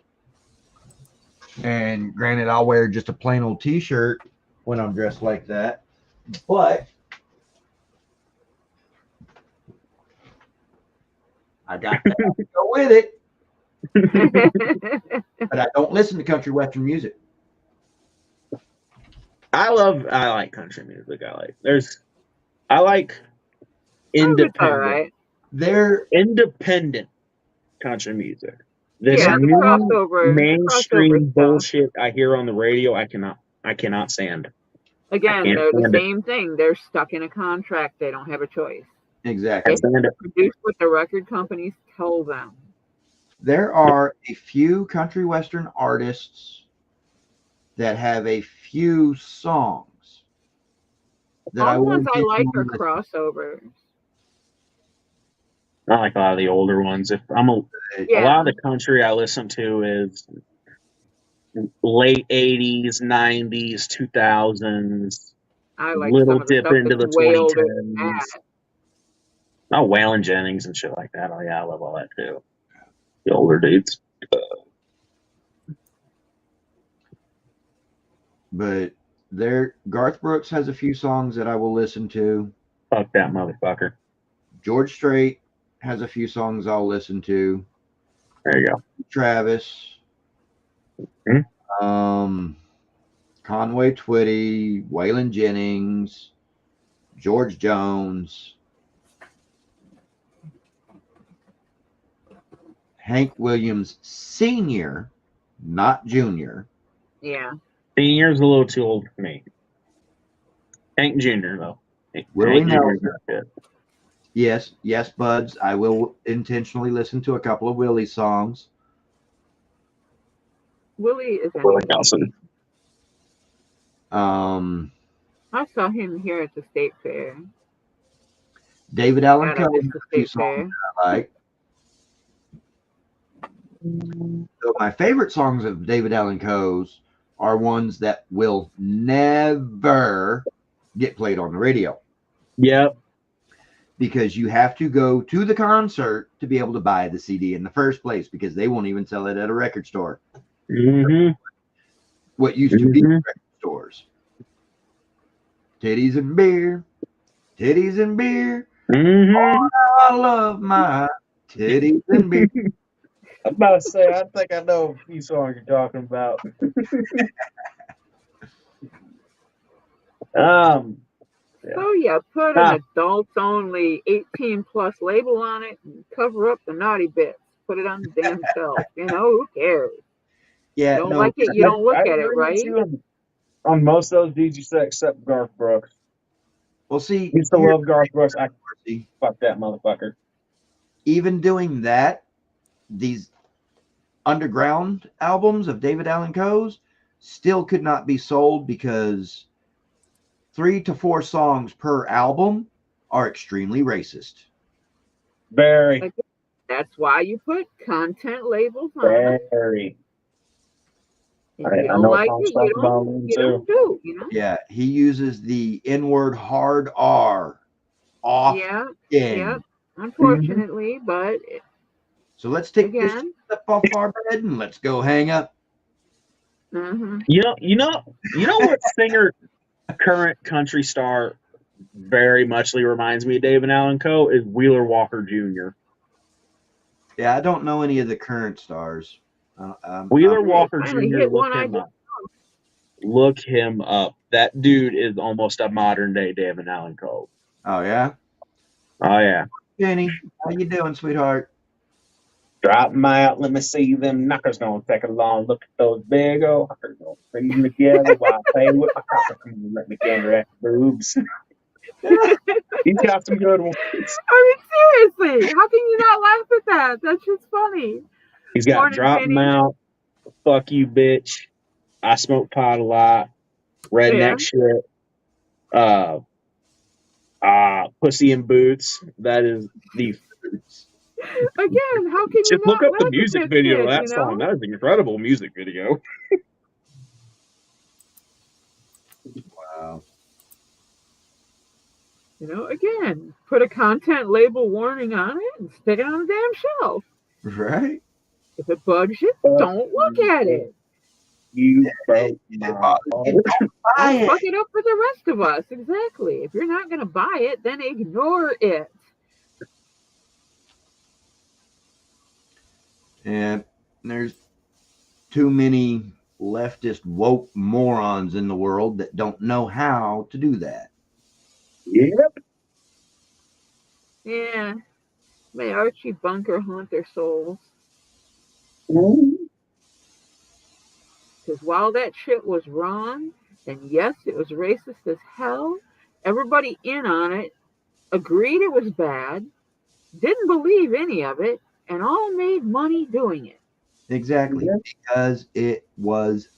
Speaker 10: And granted, I'll wear just a plain old t-shirt when I'm dressed like that. But I got that to go with it. But I don't listen to country western music.
Speaker 6: I like country music. I like independent.
Speaker 10: They're
Speaker 6: independent country music. This
Speaker 9: new
Speaker 6: mainstream bullshit I hear on the radio, I cannot stand.
Speaker 9: Again, they're the same thing. They're stuck in a contract. They don't have a choice.
Speaker 10: Exactly.
Speaker 9: They produce what the record companies tell them.
Speaker 10: There are a few country western artists that have a few songs that
Speaker 9: All the ones I like are crossovers.
Speaker 6: I like a lot of the older ones. A lot of the country I listen to is late 80s, 90s, 2000s.
Speaker 9: I like
Speaker 6: little
Speaker 9: some of the
Speaker 6: dip
Speaker 9: stuff
Speaker 6: into the
Speaker 9: that's way older
Speaker 6: 2010s.
Speaker 9: than that.
Speaker 6: Oh, Waylon Jennings and shit like that. Oh yeah, I love all that too. The older dudes.
Speaker 10: But Garth Brooks has a few songs that I will listen to.
Speaker 6: Fuck that motherfucker.
Speaker 10: George Strait has a few songs I'll listen to.
Speaker 6: There you go.
Speaker 10: Travis. Conway Twitty, Waylon Jennings, George Jones, Hank Williams Sr., not Jr.
Speaker 9: Yeah.
Speaker 6: Senior's a little too old for me. Hank Jr. though.
Speaker 10: Willie Nelson. Yes, buds. I will intentionally listen to a couple of Willie songs.
Speaker 9: Willie is
Speaker 6: Willie Nelson.
Speaker 9: I saw him here at the state fair.
Speaker 10: David Allen
Speaker 9: Shout out
Speaker 10: Coe
Speaker 9: to
Speaker 10: has
Speaker 9: the
Speaker 10: a few
Speaker 9: state fair.
Speaker 10: songs that I like. So my favorite songs of David Allen Coe's are ones that will never get played on the radio.
Speaker 6: Yep.
Speaker 10: Because you have to go to the concert to be able to buy the CD in the first place, because they won't even sell it at a record store.
Speaker 6: Mm-hmm.
Speaker 10: What used to be record stores. Titties and beer. Titties and beer.
Speaker 6: Mm-hmm.
Speaker 10: Oh, I love my titties and beer.
Speaker 6: I'm about to say, I think I know a few songs you're talking about.
Speaker 9: So yeah, put an adults only 18 plus label on it and cover up the naughty bits. Put it on the damn shelf. You know, who cares?
Speaker 10: Yeah,
Speaker 9: don't like it, you don't look at it, right?
Speaker 6: On most of those dudes you said, except Garth Brooks.
Speaker 10: Well, see,
Speaker 6: used to love Garth Brooks. I fuck that motherfucker.
Speaker 10: Even doing that, these underground albums of David Allen Coe's still could not be sold because 3 to 4 songs per album are extremely racist.
Speaker 6: Very.
Speaker 9: That's why you put content labels on it.
Speaker 6: Very.
Speaker 9: If you don't like it, you don't do, you know?
Speaker 10: Yeah, he uses the N-word hard R off.
Speaker 9: Yeah, unfortunately, but
Speaker 10: so let's take this
Speaker 9: again,
Speaker 10: up off our bed and let's go hang up.
Speaker 9: Mm-hmm.
Speaker 6: You know what singer, current country star, very muchly reminds me of David Allen Coe is Wheeler Walker Jr.
Speaker 10: Yeah, I don't know any of the current stars.
Speaker 6: Wheeler Walker Jr. Look him up. That dude is almost a modern day David Allen Coe.
Speaker 10: Oh yeah.
Speaker 6: Oh yeah.
Speaker 10: Jenny, how you doing, sweetheart?
Speaker 6: Drop them out. Let me see them knockers. Gonna take a long look at those big old knockers. Gonna bring them together while I play with my cocker. Let me gander at the boobs. He's got some good ones.
Speaker 9: I mean, seriously, how can you not laugh at that? That's just funny.
Speaker 6: He's got drop them out. Fuck you, bitch. I smoke pot a lot. Redneck shit. Pussy in boots. That is the.
Speaker 9: Again, how can you
Speaker 6: just look
Speaker 9: not
Speaker 6: up the
Speaker 9: laugh
Speaker 6: music
Speaker 9: at
Speaker 6: video
Speaker 9: shit,
Speaker 6: of that
Speaker 9: you
Speaker 6: song?
Speaker 9: know?
Speaker 6: That is an incredible music video.
Speaker 10: Wow.
Speaker 9: You know, again, put a content label warning on it and stick it on the damn shelf.
Speaker 10: Right.
Speaker 9: If it bugs you, don't look at it.
Speaker 6: You
Speaker 9: Don't fuck it up for the rest of us. Exactly. If you're not going to buy it, then ignore it.
Speaker 10: And there's too many leftist woke morons in the world that don't know how to do that.
Speaker 6: Yep.
Speaker 9: Yeah. May Archie Bunker haunt their souls. Because while that shit was wrong, and yes, it was racist as hell, everybody in on it agreed it was bad, didn't believe any of it, and all made money doing it.
Speaker 10: Exactly. Because it was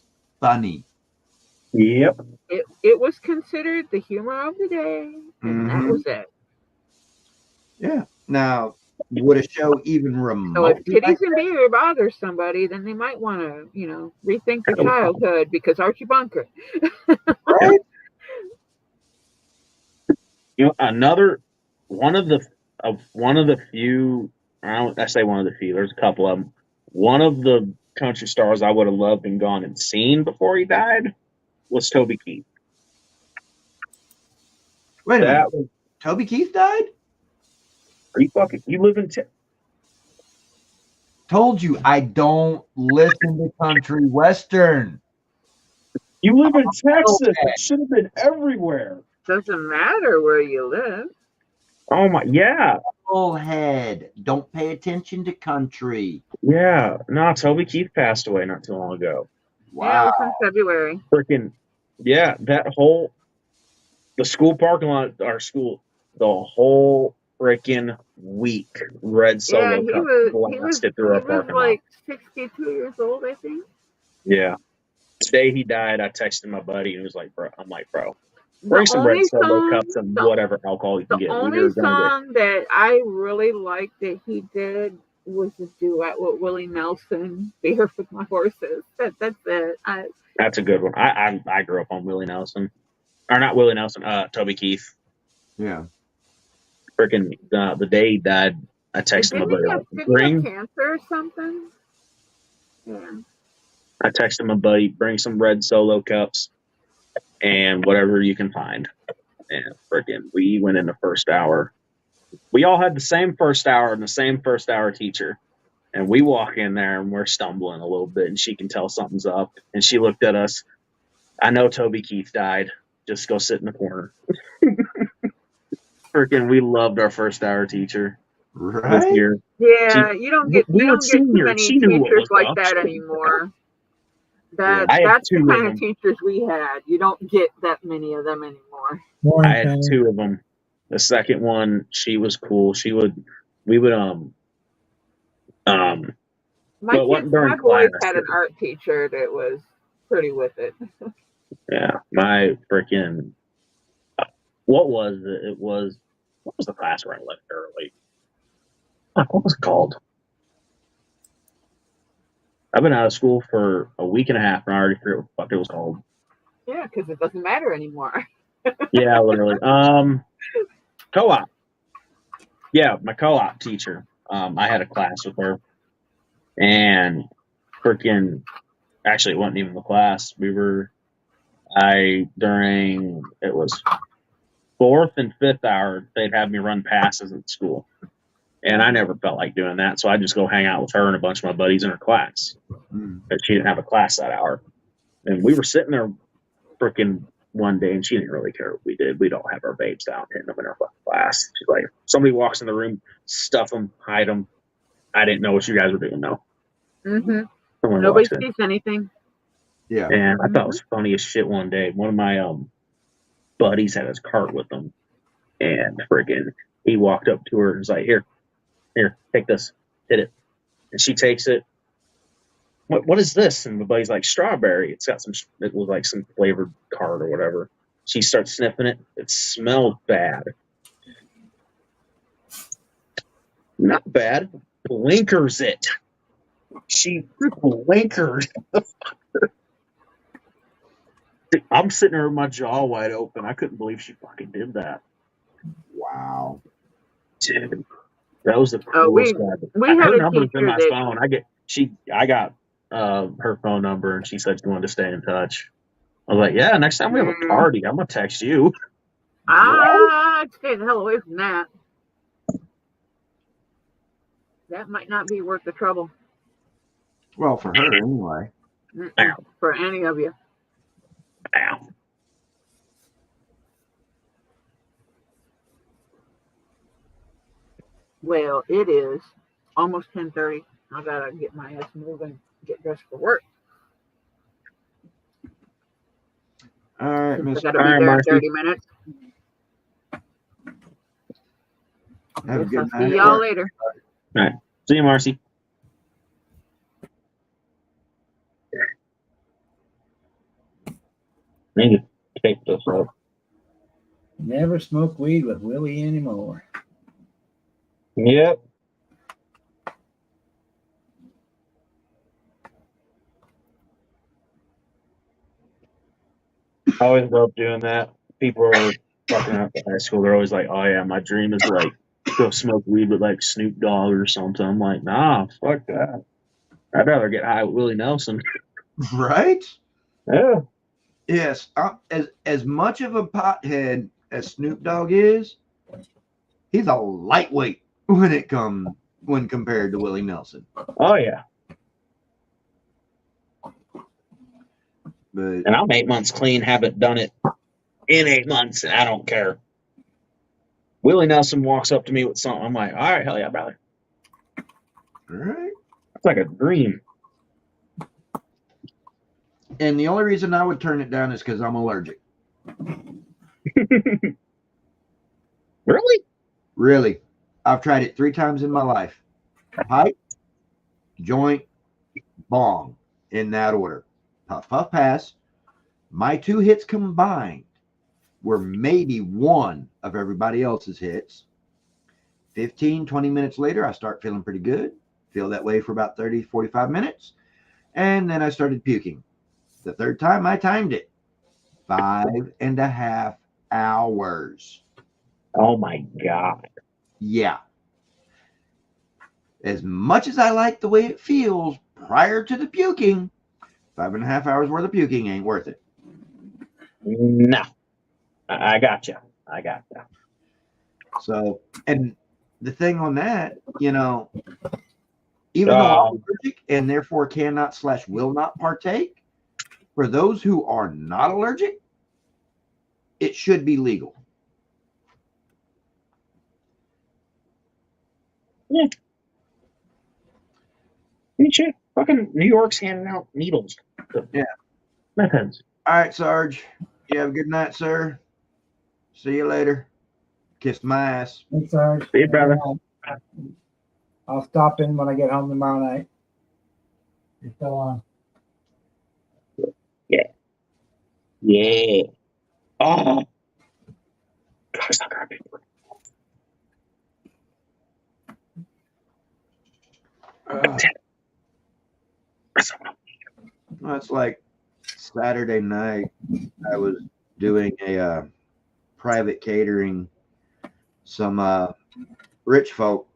Speaker 10: funny.
Speaker 6: Yep.
Speaker 9: It was considered the humor of the day, and that was it.
Speaker 10: Yeah. Now, would a show even
Speaker 9: So if
Speaker 10: remotely
Speaker 9: titties and beer bothers somebody, then they might want to, you know, rethink their childhood because Archie Bunker.
Speaker 10: Right?
Speaker 6: You know, one of the few. I say one of the few. There's a couple of them. One of the country stars I would have loved and gone and seen before he died was Toby Keith.
Speaker 10: Wait a minute. Toby Keith died?
Speaker 6: Are you fucking? You live in?
Speaker 10: Told you I don't listen to country western.
Speaker 6: You live in Texas. It should have been everywhere.
Speaker 9: Doesn't matter where you live.
Speaker 6: Oh my, yeah.
Speaker 10: Bullhead. Don't pay attention to country.
Speaker 6: Yeah. No, Toby Keith passed away not too long ago.
Speaker 10: Wow.
Speaker 9: Yeah, it was in February.
Speaker 6: Freaking, yeah, the school parking lot, our school, the whole freaking week, Red Solo Cup blasted through our parking lot.
Speaker 9: Like 62 years old, I think.
Speaker 6: Yeah. The day he died, I texted my buddy and he was like, "Bro," I'm like, "Bro,
Speaker 9: The
Speaker 6: bring some red
Speaker 9: only
Speaker 6: solo
Speaker 9: song,
Speaker 6: cups and
Speaker 9: the,
Speaker 6: whatever alcohol you can
Speaker 9: the
Speaker 6: get.
Speaker 9: only
Speaker 6: We're gonna get."
Speaker 9: song that I really liked that he did was the duet with Willie Nelson, "Beer with My Horses." That's it.
Speaker 6: That's a good one. I grew up on Willie Nelson, or not Willie Nelson. Toby Keith.
Speaker 10: Yeah.
Speaker 6: Freaking the day he died, I texted my buddy like,
Speaker 9: Didn't he have
Speaker 6: "Bring."
Speaker 9: cancer or something? Yeah.
Speaker 6: I texted my buddy, "Bring some red solo cups and whatever you can find." And freaking, we went in the first hour. We all had the same first hour and the same first hour teacher. And we walk in there and we're stumbling a little bit, and she can tell something's up. And she looked at us. "I know Toby Keith died. Just go sit in the corner." Freaking, we loved our first hour teacher this
Speaker 10: Right?
Speaker 6: year.
Speaker 9: Yeah, you don't get
Speaker 6: We were
Speaker 9: too
Speaker 6: seniors.
Speaker 9: many
Speaker 6: She knew what
Speaker 9: teachers
Speaker 6: was
Speaker 9: like
Speaker 6: up.
Speaker 9: that anymore.
Speaker 10: Yeah.
Speaker 6: I had
Speaker 9: That's the
Speaker 6: two of
Speaker 9: kind of
Speaker 6: them.
Speaker 9: teachers we had. You don't get that many of them anymore.
Speaker 1: Morning,
Speaker 6: I had
Speaker 1: Penny.
Speaker 6: two of them. The second one, she was cool. We would
Speaker 9: My
Speaker 6: but what
Speaker 9: kids,
Speaker 6: during
Speaker 9: my boys
Speaker 6: class.
Speaker 9: had an art teacher that was pretty with it.
Speaker 6: Yeah, my freaking what was it? It was what was the class where I left early? Fuck, what was it called? I've been out of school for a week and a half and I already forget what the fuck it was called.
Speaker 9: Yeah, because it doesn't matter anymore.
Speaker 6: Yeah, literally. Co-op. Yeah, my co-op teacher. I had a class with her, and freaking, actually, it wasn't even the class. During it was 4th and 5th hour, they'd have me run passes at school, and I never felt like doing that, so I'd just go hang out with her and a bunch of my buddies in her class. But she didn't have a class that hour, and we were sitting there, freaking. One day, and she didn't really care what we did. We'd all have our babes down, hitting them in our fucking class. She's like, somebody walks in the room, stuff them, hide them. I didn't know what you guys were doing, though. Someone
Speaker 9: Nobody
Speaker 6: walks in.
Speaker 9: sees anything.
Speaker 10: Yeah.
Speaker 6: And I thought it was funny as shit one day. One of my buddies had his cart with him, and friggin', he walked up to her and was like, here, take this, hit it. And she takes it. What is this? And my buddy's like, strawberry. It was like some flavored card or whatever. She starts sniffing it. It smelled bad. Not bad. Blinkers it. She blinkered. I'm sitting there with my jaw wide open. I couldn't believe she fucking did that.
Speaker 10: Wow.
Speaker 6: Dude, that was the
Speaker 9: we
Speaker 6: coolest guy.
Speaker 9: we
Speaker 6: Her
Speaker 9: had a
Speaker 6: number's in
Speaker 9: teacher
Speaker 6: my
Speaker 9: that
Speaker 6: phone. I got her phone number, and she said she wanted to stay in touch. I was like, yeah, next time we have a party, I'm gonna text you.
Speaker 9: I'd stay the hell away from that. That might not be worth the trouble.
Speaker 10: Well, for her anyway.
Speaker 9: For any of you.
Speaker 6: Ow.
Speaker 9: Well, it is almost 10:30. I gotta get my ass moving, get dressed for work.
Speaker 10: All right,
Speaker 9: Since I
Speaker 10: Miss.
Speaker 9: gotta be there in 30 minutes.
Speaker 10: Have a
Speaker 9: Guess
Speaker 10: good
Speaker 9: I'll
Speaker 10: night.
Speaker 9: see y'all later.
Speaker 6: All right. See you, Marcy. Thank you. Take this up.
Speaker 1: Never smoke weed with Willie anymore.
Speaker 6: Yep. I always love doing that. People are fucking up at high school. They're always like, "Oh yeah, my dream is like go smoke weed with like Snoop Dogg or something." I'm like, nah, fuck that. I'd rather get high with Willie Nelson.
Speaker 10: Right?
Speaker 6: Yeah.
Speaker 10: Yes. As much of a pothead as Snoop Dogg is, he's a lightweight when compared to Willie Nelson.
Speaker 6: Oh yeah.
Speaker 10: But
Speaker 6: And I'm 8 months clean, haven't done it in 8 months, and I don't care. Willie Nelson walks up to me with something. I'm like, all right, hell yeah, brother.
Speaker 10: all right.
Speaker 6: It's like a dream.
Speaker 10: And the only reason I would turn it down is because I'm allergic.
Speaker 6: Really?
Speaker 10: Really. I've tried it 3 times in my life. Pipe, joint, bong, in that order. puff, puff, pass. My 2 hits combined were maybe one of everybody else's hits. 15, 20 minutes later, I start feeling pretty good. Feel that way for about 30, 45 minutes. And then I started puking. The third time I timed it. 5.5 hours.
Speaker 6: Oh my God.
Speaker 10: Yeah. As much as I like the way it feels prior to the puking, 5.5 hours worth of puking ain't worth it.
Speaker 6: No. I got you. I got you.
Speaker 10: So, and the thing on that, even though I'm allergic and therefore cannot / will not partake, for those who are not allergic, it should be legal.
Speaker 6: Yeah. Shit. Fucking New York's handing out needles.
Speaker 10: Yeah.
Speaker 6: Methods.
Speaker 10: All right, Sarge. You have a good night, sir. See you later. Kiss my ass.
Speaker 1: Thanks, Sarge.
Speaker 6: See you, brother.
Speaker 1: I'll stop in when I get home tomorrow night. You're still on.
Speaker 6: Yeah. Yeah. Oh. God, it's not gonna be.
Speaker 10: Well, it's like Saturday night. I was doing a private catering. Some rich folk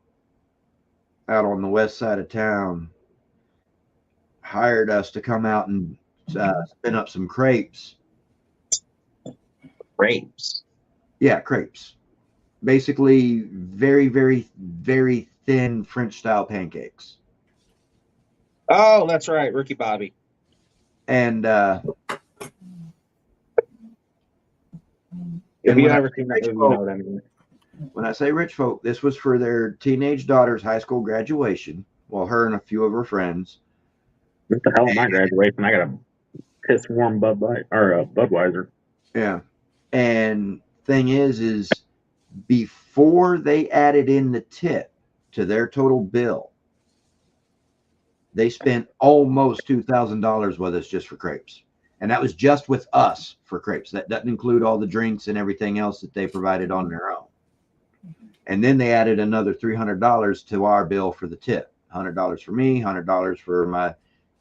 Speaker 10: out on the west side of town hired us to come out and spin up some crepes.
Speaker 6: Crepes?
Speaker 10: Yeah, crepes. Basically, very, very, very thin French-style pancakes.
Speaker 6: Oh, that's right, Ricky Bobby.
Speaker 10: And
Speaker 6: if you ever seen that movie, you know what I mean.
Speaker 10: When I say rich folk, this was for their teenage daughter's high school graduation. Well, her and a few of her friends.
Speaker 6: What the hell is my graduation? I got a piss warm Budweiser.
Speaker 10: Yeah. And thing is before they added in the tip to their total bill, they spent almost $2,000 with us just for crepes. And that was just with us for crepes. That doesn't include all the drinks and everything else that they provided on their own. And then they added another $300 to our bill for the tip. $100 for me, $100 for my,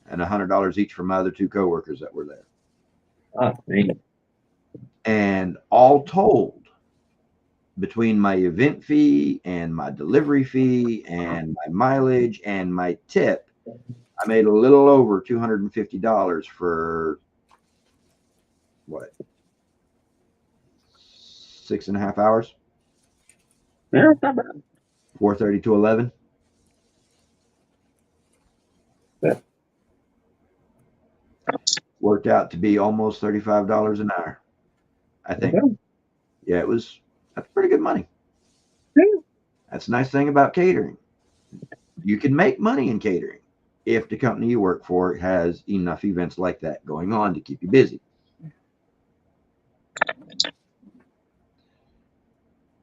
Speaker 10: and $100 each for my other 2 coworkers that were there.
Speaker 6: Oh, man.
Speaker 10: And all told, between my event fee and my delivery fee and my mileage and my tip, I made a little over $250 for what? 6.5 hours?
Speaker 6: Yeah, it's not bad.
Speaker 10: 4:30 to 11.
Speaker 6: Yeah.
Speaker 10: Worked out to be almost $35 an hour, I think.
Speaker 6: Okay.
Speaker 10: Yeah, that's pretty good money.
Speaker 6: Yeah.
Speaker 10: That's the nice thing about catering. You can make money in catering if the company you work for has enough events like that going on to keep you busy.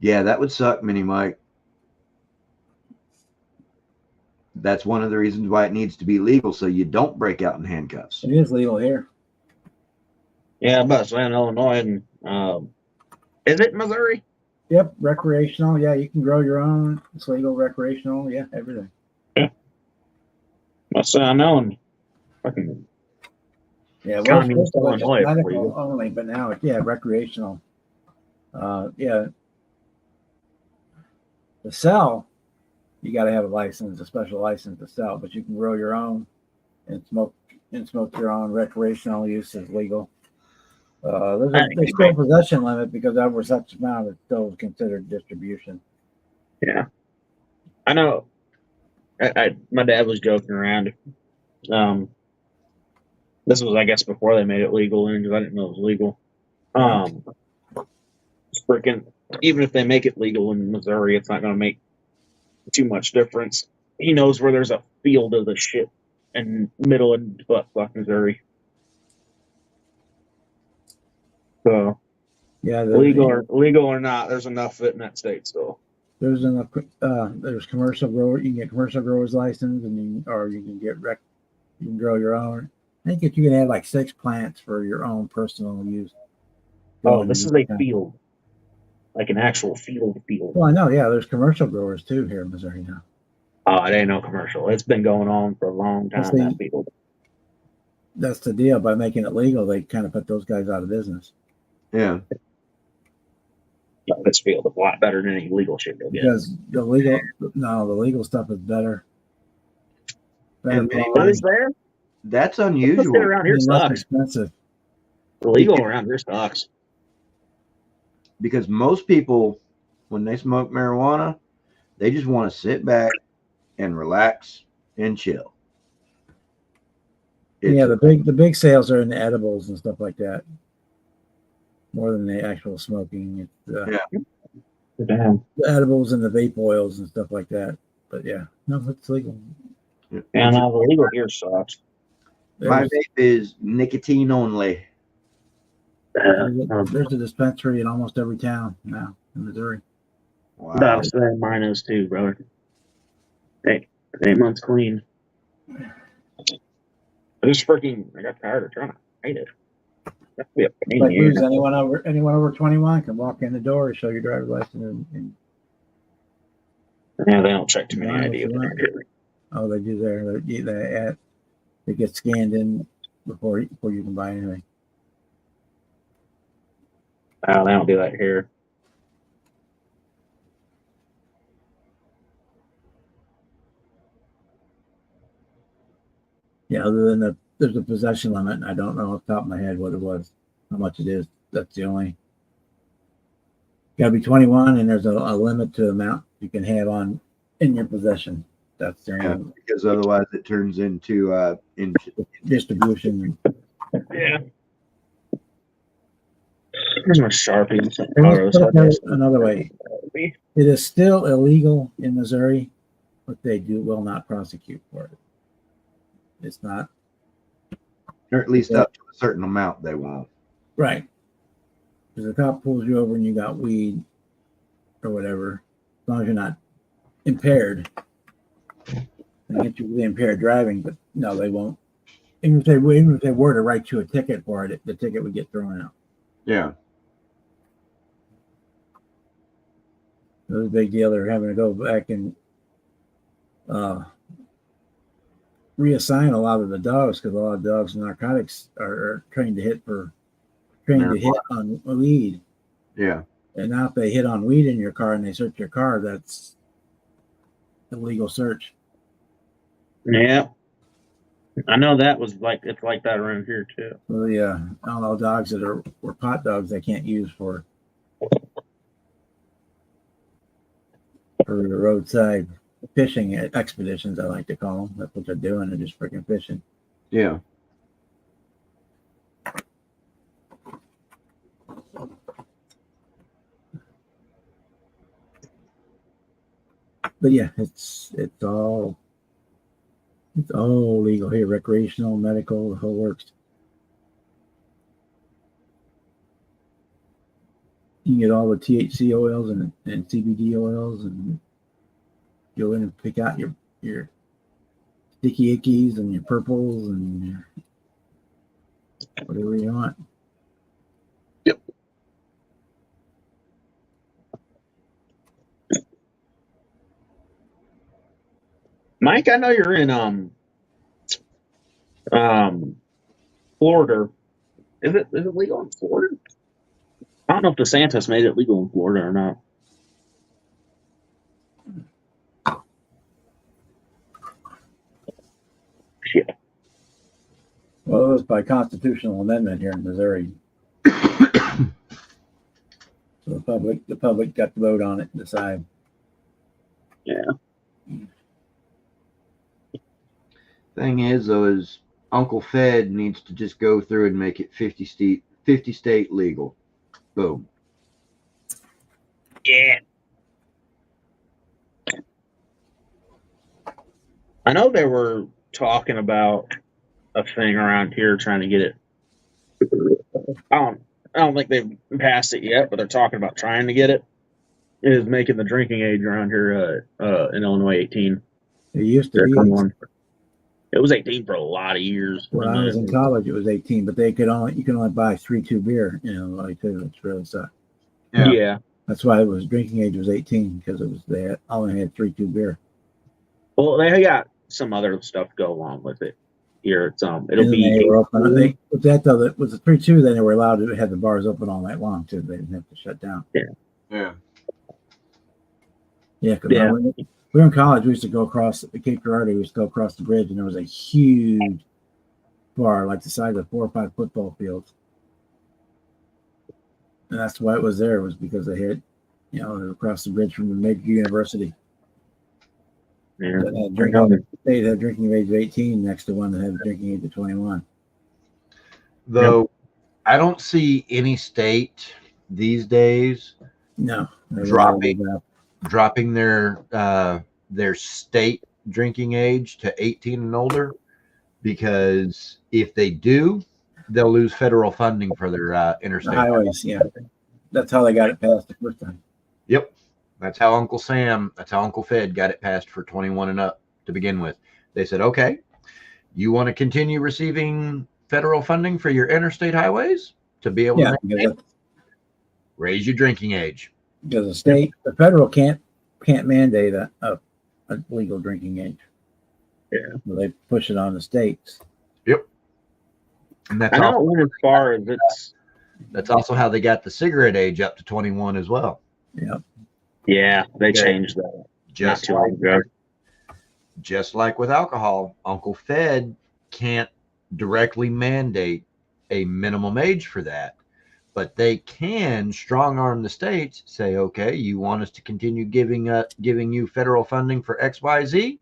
Speaker 10: Yeah, that would suck, Mini Mike. That's one of the reasons why it needs to be legal, so you don't break out in handcuffs.
Speaker 1: It is legal here.
Speaker 6: Yeah, but in Illinois and is it Missouri?
Speaker 1: Yep, recreational. Yeah, you can grow your own. It's legal, recreational. Yeah, everything.
Speaker 6: Yeah. That's I know. And fucking
Speaker 1: Yeah, well,
Speaker 6: communist
Speaker 1: it's
Speaker 6: Illinois for
Speaker 1: medical
Speaker 6: you.
Speaker 1: only, but now it's recreational. Yeah. To sell, you got to have a license, a special license to sell, but you can grow your own and smoke your own. Recreational use is legal. There's still a possession limit because over such amount it's still considered distribution.
Speaker 6: Yeah, I know. My dad was joking around. This was, I guess, before they made it legal, and I didn't know it was legal. Freaking, even if they make it legal in Missouri, it's not going to make too much difference. He knows where there's a field of the shit in middle and butt Missouri. So,
Speaker 1: yeah,
Speaker 6: legal or not, there's enough of it in that state still.
Speaker 1: There's enough. There's commercial grower. You can get commercial growers license, and you can grow your own. I think if you can have like 6 plants for your own personal use.
Speaker 6: Oh, this is a field, like an actual field.
Speaker 1: Well, I know. Yeah, there's commercial growers too here in Missouri now.
Speaker 6: Oh, it ain't no commercial. It's been going on for a long time.
Speaker 1: See,
Speaker 6: That field.
Speaker 1: That's the deal. By making it legal, they kind of put those guys out of business.
Speaker 10: Yeah.
Speaker 6: No, this field is a lot better than any legal shit you'll get.
Speaker 1: Because the legal stuff is better.
Speaker 10: And
Speaker 6: What is there?
Speaker 10: That's
Speaker 6: This
Speaker 10: unusual.
Speaker 6: shit around here
Speaker 1: And less
Speaker 6: sucks.
Speaker 1: expensive.
Speaker 6: The legal around here sucks.
Speaker 10: Because most people, when they smoke marijuana, they just want to sit back and relax and chill.
Speaker 1: Yeah, the big sales are in the edibles and stuff like that, more than the actual smoking. It's,
Speaker 6: Damn.
Speaker 1: the edibles and the vape oils and stuff like that. But yeah, no, it's legal.
Speaker 6: Yeah, no, the legal here sucks.
Speaker 10: My vape is nicotine only.
Speaker 1: There's a dispensary in almost every town now in Missouri.
Speaker 10: Wow.
Speaker 6: That's mine is too, brother. Hey, 8 months clean. I got tired of trying to hide it. That'd be a pain
Speaker 1: Like
Speaker 6: in the ass.
Speaker 1: anyone over 21 can walk in the door and show your driver's license and
Speaker 6: Yeah, they don't check too many
Speaker 1: Right,
Speaker 6: IDs
Speaker 1: right.
Speaker 6: around here.
Speaker 1: oh, they do there. They get scanned in before you can buy anything.
Speaker 6: Oh, they don't do that here.
Speaker 1: Yeah, other than there's a possession limit, and I don't know off the top of my head what it was, how much it is. That's the only. Got to be 21, and there's a limit to the amount you can have in your possession. That's the only
Speaker 10: Because otherwise it turns into
Speaker 1: distribution.
Speaker 6: Yeah. Here's my Sharpie.
Speaker 1: Let's put it another way. It is still illegal in Missouri, but they will not prosecute for it. It's not.
Speaker 10: or at least up to a certain amount they won't.
Speaker 1: Right. Because the cop pulls you over and you got weed or whatever, as long as you're not impaired, they get you with impaired driving, but no, they won't. Even if they were to write you a ticket for it, the ticket would get thrown out.
Speaker 10: Yeah.
Speaker 1: It was a big deal. They're having to go back and reassign a lot of the dogs because a lot of dogs in narcotics are trained to hit on weed.
Speaker 10: Yeah.
Speaker 1: And now if they hit on weed in your car and they search your car, that's illegal search.
Speaker 6: Yeah. I know that was it's like that around here too.
Speaker 1: So yeah, all those dogs that were pot dogs they can't use for the roadside fishing expeditions, I like to call them. That's what they're doing. They're just freaking fishing.
Speaker 10: Yeah.
Speaker 1: But yeah, it's all legal here, recreational, medical, the whole works. You can get all the THC oils and CBD oils, and go in and pick out your sticky ickies and your purples and your whatever you want.
Speaker 6: Yep. Mike, I know you're in Florida. Is it legal in Florida? I don't know if DeSantis made it legal in Florida or not. Shit.
Speaker 1: Well, it was by constitutional amendment here in Missouri. So the public got to vote on it and decide.
Speaker 6: Yeah.
Speaker 10: Thing is, though, is Uncle Fed needs to just go through and make it 50 state legal. Boom.
Speaker 6: Yeah. I know they were talking about a thing around here trying to get it. I don't think they've passed it yet, but they're talking about trying to get it. It is making the drinking age around here in Illinois 18.
Speaker 1: It used to
Speaker 6: They're
Speaker 1: be.
Speaker 6: coming on. It was 18 for a lot of years.
Speaker 1: When I was in college, it was 18, but you can only buy 3.2 beer. Like it's really sucked.
Speaker 6: Yeah.
Speaker 1: That's why it was drinking age was 18 because they only had 3.2 beer.
Speaker 6: Well, they got some other stuff to go along with it. Here, it'll be.
Speaker 1: They were open. With that though, that was the 3.2. Then they were allowed to have the bars open all night long too. They didn't have to shut down.
Speaker 10: Yeah.
Speaker 1: Yeah. When we were in college, we used to go across Cape Girardeau. We used to go across the bridge, and there was a huge bar, like the size of 4 or 5 football fields. And that's why it was there, was because they had, across the bridge from the major university.
Speaker 6: Yeah.
Speaker 1: They had drinking age of 18 next to one that had drinking age of 21.
Speaker 10: Though I don't see any state these days dropping their state drinking age to 18 and older, because if they do, they'll lose federal funding for their interstate
Speaker 1: highways. Yeah, that's how they got it passed the first time.
Speaker 10: Yep, that's how Uncle Fed got it passed for 21 and up to begin with. They said, okay, you want to continue receiving federal funding for your interstate highways to be able to raise your drinking age.
Speaker 1: Because the federal can't mandate a legal drinking age.
Speaker 6: Yeah,
Speaker 1: so they push it on the states.
Speaker 10: Yep, and that's
Speaker 6: I know it went as far as it's.
Speaker 10: That's also how they got the cigarette age up to 21 as well.
Speaker 1: Yep.
Speaker 6: Yeah, they changed that
Speaker 10: just
Speaker 6: not too long ago.
Speaker 10: Just like with alcohol, Uncle Fed can't directly mandate a minimum age for that, but they can strong arm the states, say, okay, you want us to continue giving you federal funding for XYZ,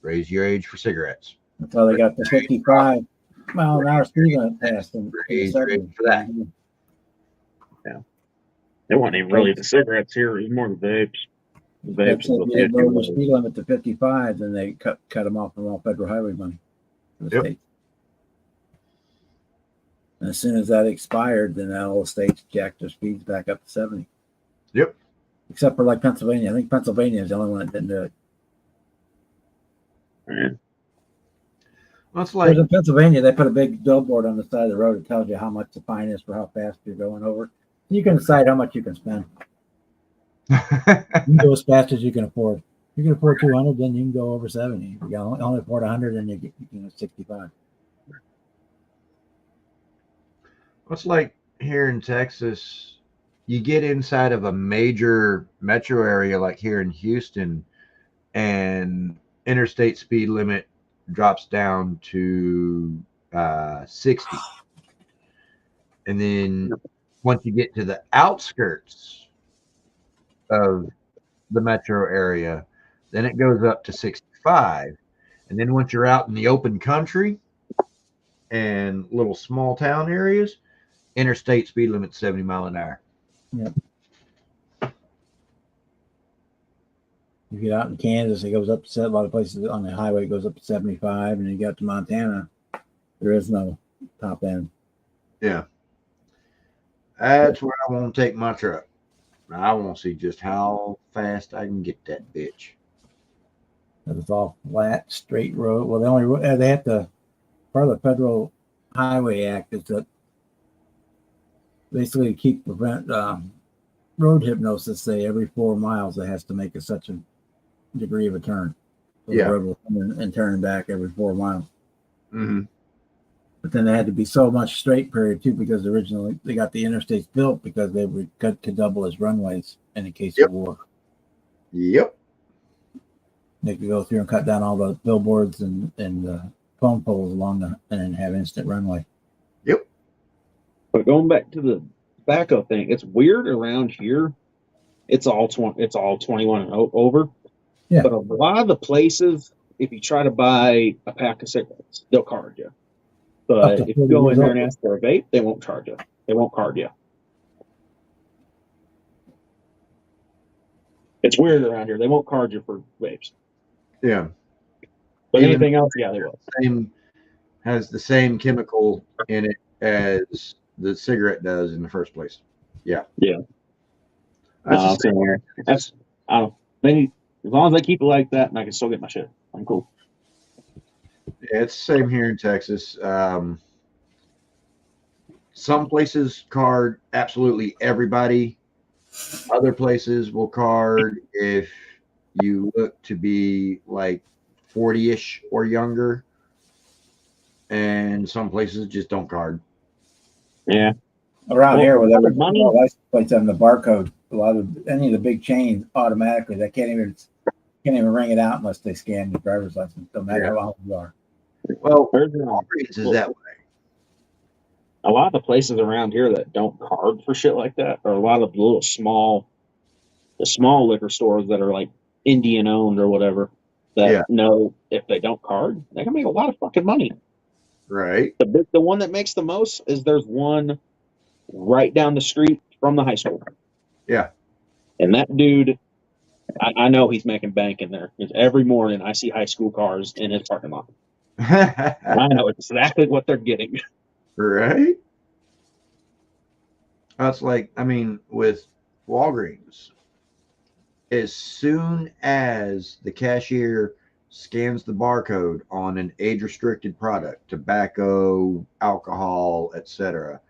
Speaker 10: raise your age for cigarettes.
Speaker 1: That's how they got the 55 mile an hour speed limit passed in
Speaker 10: raise your age for that.
Speaker 6: Yeah, it wasn't even really the cigarettes here; it was more the vapes. The vapes.
Speaker 1: If they lowered the speed limit to 55, then they cut them off from all federal highway money for the states. And as soon as that expired, then all the states jacked their speeds back up to 70.
Speaker 10: Yep.
Speaker 1: Except for like Pennsylvania. I think Pennsylvania is the only one that didn't do it.
Speaker 6: Yeah.
Speaker 10: Well, it's like
Speaker 1: in Pennsylvania, they put a big billboard on the side of the road that tells you how much the fine is for how fast you're going over. You can decide how much you can spend. You can go as fast as you can afford. You can afford 200, then you can go over 70. If you can only afford 100, then you get 65.
Speaker 10: It's like here in Texas, you get inside of a major metro area like here in Houston, and interstate speed limit drops down to 60. And then once you get to the outskirts of the metro area, then it goes up to 65. And then once you're out in the open country and little small town areas, interstate speed limit 70 mile an hour.
Speaker 1: Yep. You get out in Kansas, it goes up to a lot of places on the highway, it goes up to 75, and you get to Montana, there is no top end.
Speaker 10: Yeah. That's where I want to take my truck. I want to see just how fast I can get that bitch.
Speaker 1: It's all flat, straight road. Well, they have to, part of the Federal Highway Act is that basically to prevent road hypnosis, say every 4 miles it has to make such a degree of a turn. So the road will come in and turn back every 4 miles.
Speaker 10: Mm-hmm.
Speaker 1: But then they had to be so much straight period too, because originally they got the interstates built because they were cut to double as runways in case of war.
Speaker 10: Yep.
Speaker 1: They could go through and cut down all the billboards and phone poles along and then have instant runway.
Speaker 10: Yep.
Speaker 6: But going back to the tobacco thing, it's weird around here. It's all 21 and over.
Speaker 1: Yeah.
Speaker 6: But a lot of the places, if you try to buy a pack of cigarettes, they'll card you. But if you go in there and ask for a vape, they won't charge you. They won't card you. It's weird around here. They won't card you for vapes.
Speaker 10: Yeah.
Speaker 6: But anything else, yeah, they will.
Speaker 10: Has the same chemical in it as the cigarette does in the first place. Yeah.
Speaker 6: Yeah. That's I don't. They need, as long as they keep it like that, and I can still get my shit. I'm cool.
Speaker 10: Yeah, it's the same here in Texas. Some places card absolutely everybody. Other places will card if you look to be like 40-ish or younger. And some places just don't card.
Speaker 6: Yeah.
Speaker 1: Around
Speaker 6: Well,
Speaker 1: here, with
Speaker 6: for the
Speaker 1: every
Speaker 6: money-
Speaker 1: license plates on the barcode, a lot of any of the big chains automatically they can't even ring it out unless they scan your driver's license, no matter how old you are.
Speaker 10: Well,
Speaker 6: There's,
Speaker 10: Walgreens is that way.
Speaker 6: a lot of the places around here that don't card for shit like that are a lot of the little small liquor stores that are like Indian owned or whatever that know if they don't card, they can make a lot of fucking money.
Speaker 10: Right.
Speaker 6: The one that makes the most is there's one right down the street from the high school.
Speaker 10: Yeah.
Speaker 6: And that dude, I know he's making bank in there because every morning I see high school cars in his parking lot. I know exactly what they're getting.
Speaker 10: Right. That's like, I mean, with Walgreens, as soon as the cashier scans the barcode on an age-restricted product, tobacco, alcohol, etc.,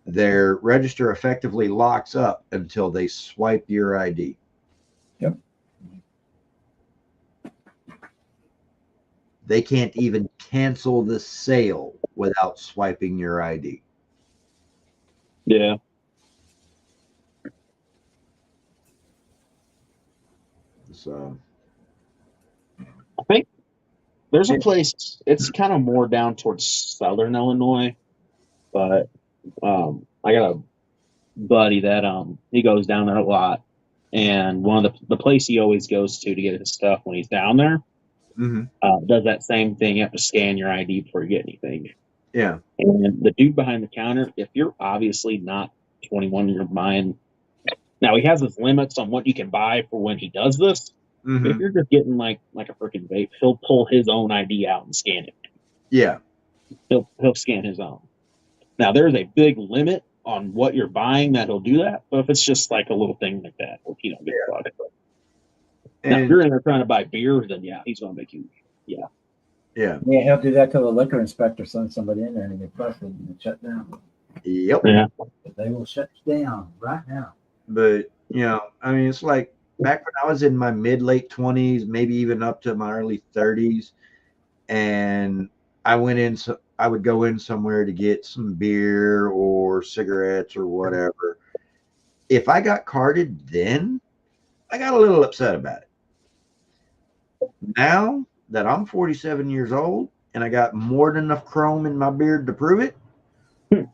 Speaker 10: their register effectively locks up until they swipe your ID.
Speaker 1: Yep.
Speaker 10: They can't even cancel the sale without swiping your ID.
Speaker 6: Yeah.
Speaker 10: So
Speaker 6: I think there's a place, it's kind of more down towards southern Illinois, but I got a buddy that he goes down there a lot, and one of the place he always goes to get his stuff when he's down there does that same thing. You have to scan your ID before you get anything.
Speaker 10: Yeah.
Speaker 6: And the dude behind the counter, if you're obviously not 21, you're buying. Now he has his limits on what you can buy for when he does this. If you're just getting like a freaking vape, he'll pull his own ID out and scan it.
Speaker 10: Yeah.
Speaker 6: He'll scan his own. Now there's a big limit on what you're buying that he'll do that, but if it's just like a little thing like that, he don't give a fuck. Now, if you're in there trying to buy beer, then yeah, he's gonna make you. Yeah.
Speaker 10: Yeah.
Speaker 1: Yeah, he'll do that till the liquor inspector sends somebody in there and get busted and shut down.
Speaker 10: Yep.
Speaker 6: Yeah.
Speaker 1: They will shut you down right now.
Speaker 10: But, you know, I mean, it's like back when I was in my late 20s, maybe even up to my early 30s, and I would go in somewhere to get some beer or cigarettes or whatever. If I got carded then, I got a little upset about it. Now that I'm 47 years old and I got more than enough chrome in my beard to prove it, and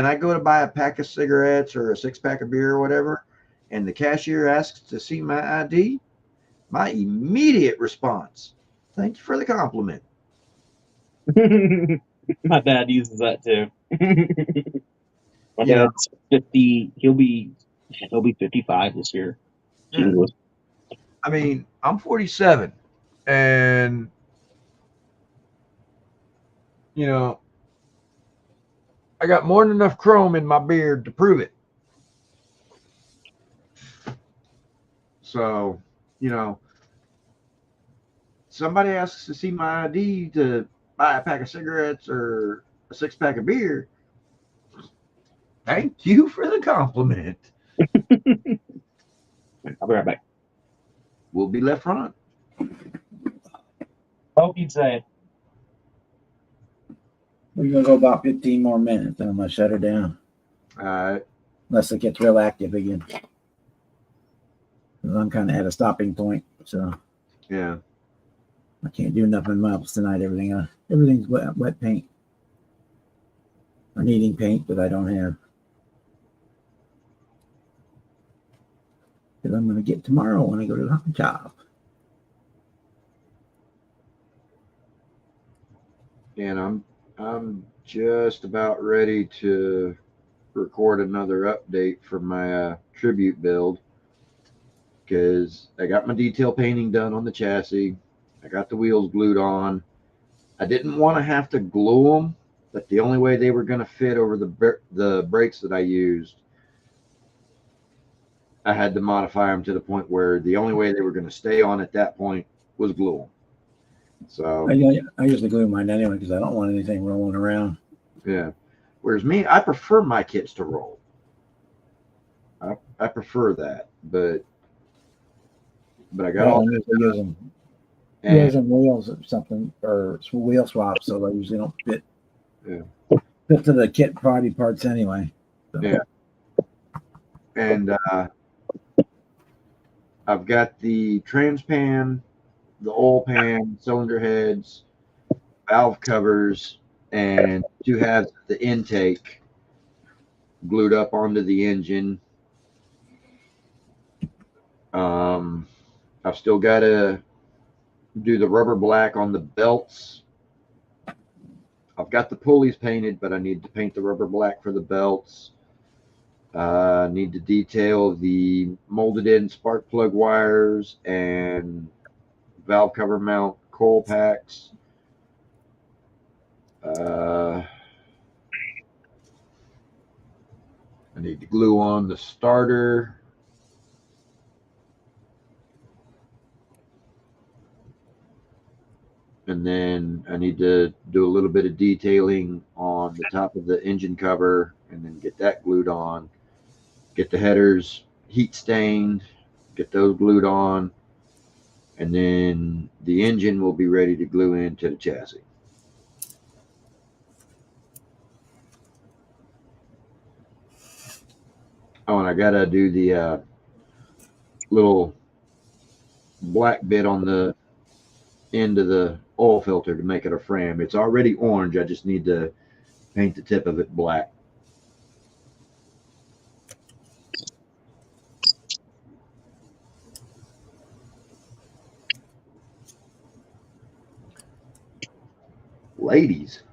Speaker 10: I go to buy a pack of cigarettes or a 6-pack of beer or whatever, and the cashier asks to see my ID, my immediate response, thank you for the compliment.
Speaker 6: My dad uses that too. My dad's 50. He'll be 55 this year. Jesus.
Speaker 10: I mean, I'm 47, and you know, I got more than enough chrome in my beard to prove it. So, you know, somebody asks to see my ID to buy a pack of cigarettes or a 6-pack of beer. Thank you for the compliment.
Speaker 6: I'll be right back.
Speaker 10: We'll be left front.
Speaker 6: Hope you'd say it.
Speaker 1: We're gonna go about 15 more minutes, then I'm gonna shut her down.
Speaker 10: All right.
Speaker 1: Unless it gets real active again. 'Cause I'm kind of at a stopping point, so
Speaker 10: yeah,
Speaker 1: I can't do nothing else tonight. Everything's wet paint. I'm needing paint that I don't have. That I'm gonna get tomorrow when I go to the hot job.
Speaker 10: And I'm just about ready to record another update for my tribute build, because I got my detail painting done on the chassis. I got the wheels glued on. I didn't want to have to glue them, but the only way they were going to fit over the brakes that I used, I had to modify them to the point where the only way they were going to stay on at that point was glue them. So
Speaker 1: I usually glue mine anyway because I don't want anything rolling around.
Speaker 10: yeah. Whereas me, I prefer my kits to roll. I prefer that, but I got all
Speaker 1: I usually use them.
Speaker 10: and,
Speaker 1: Use them wheels or something, or wheel swaps, so they usually don't fit.
Speaker 10: Yeah.
Speaker 1: Fit to the kit body parts anyway. So.
Speaker 10: Yeah. And I've got the trans pan, the oil pan, cylinder heads, valve covers, and 2 halves of the intake glued up onto the engine. I've still got to do the rubber black on the belts. I've got the pulleys painted, but I need to paint the rubber black for the belts. Need to detail the molded in spark plug wires and valve cover mount coil packs. I need to glue on the starter. And then I need to do a little bit of detailing on the top of the engine cover and then get that glued on. Get the headers heat stained, get those glued on, and then the engine will be ready to glue into the chassis. Oh, and I gotta do the little black bit on the end of the oil filter to make it a frame. It's already orange. I just need to paint the tip of it black. Ladies.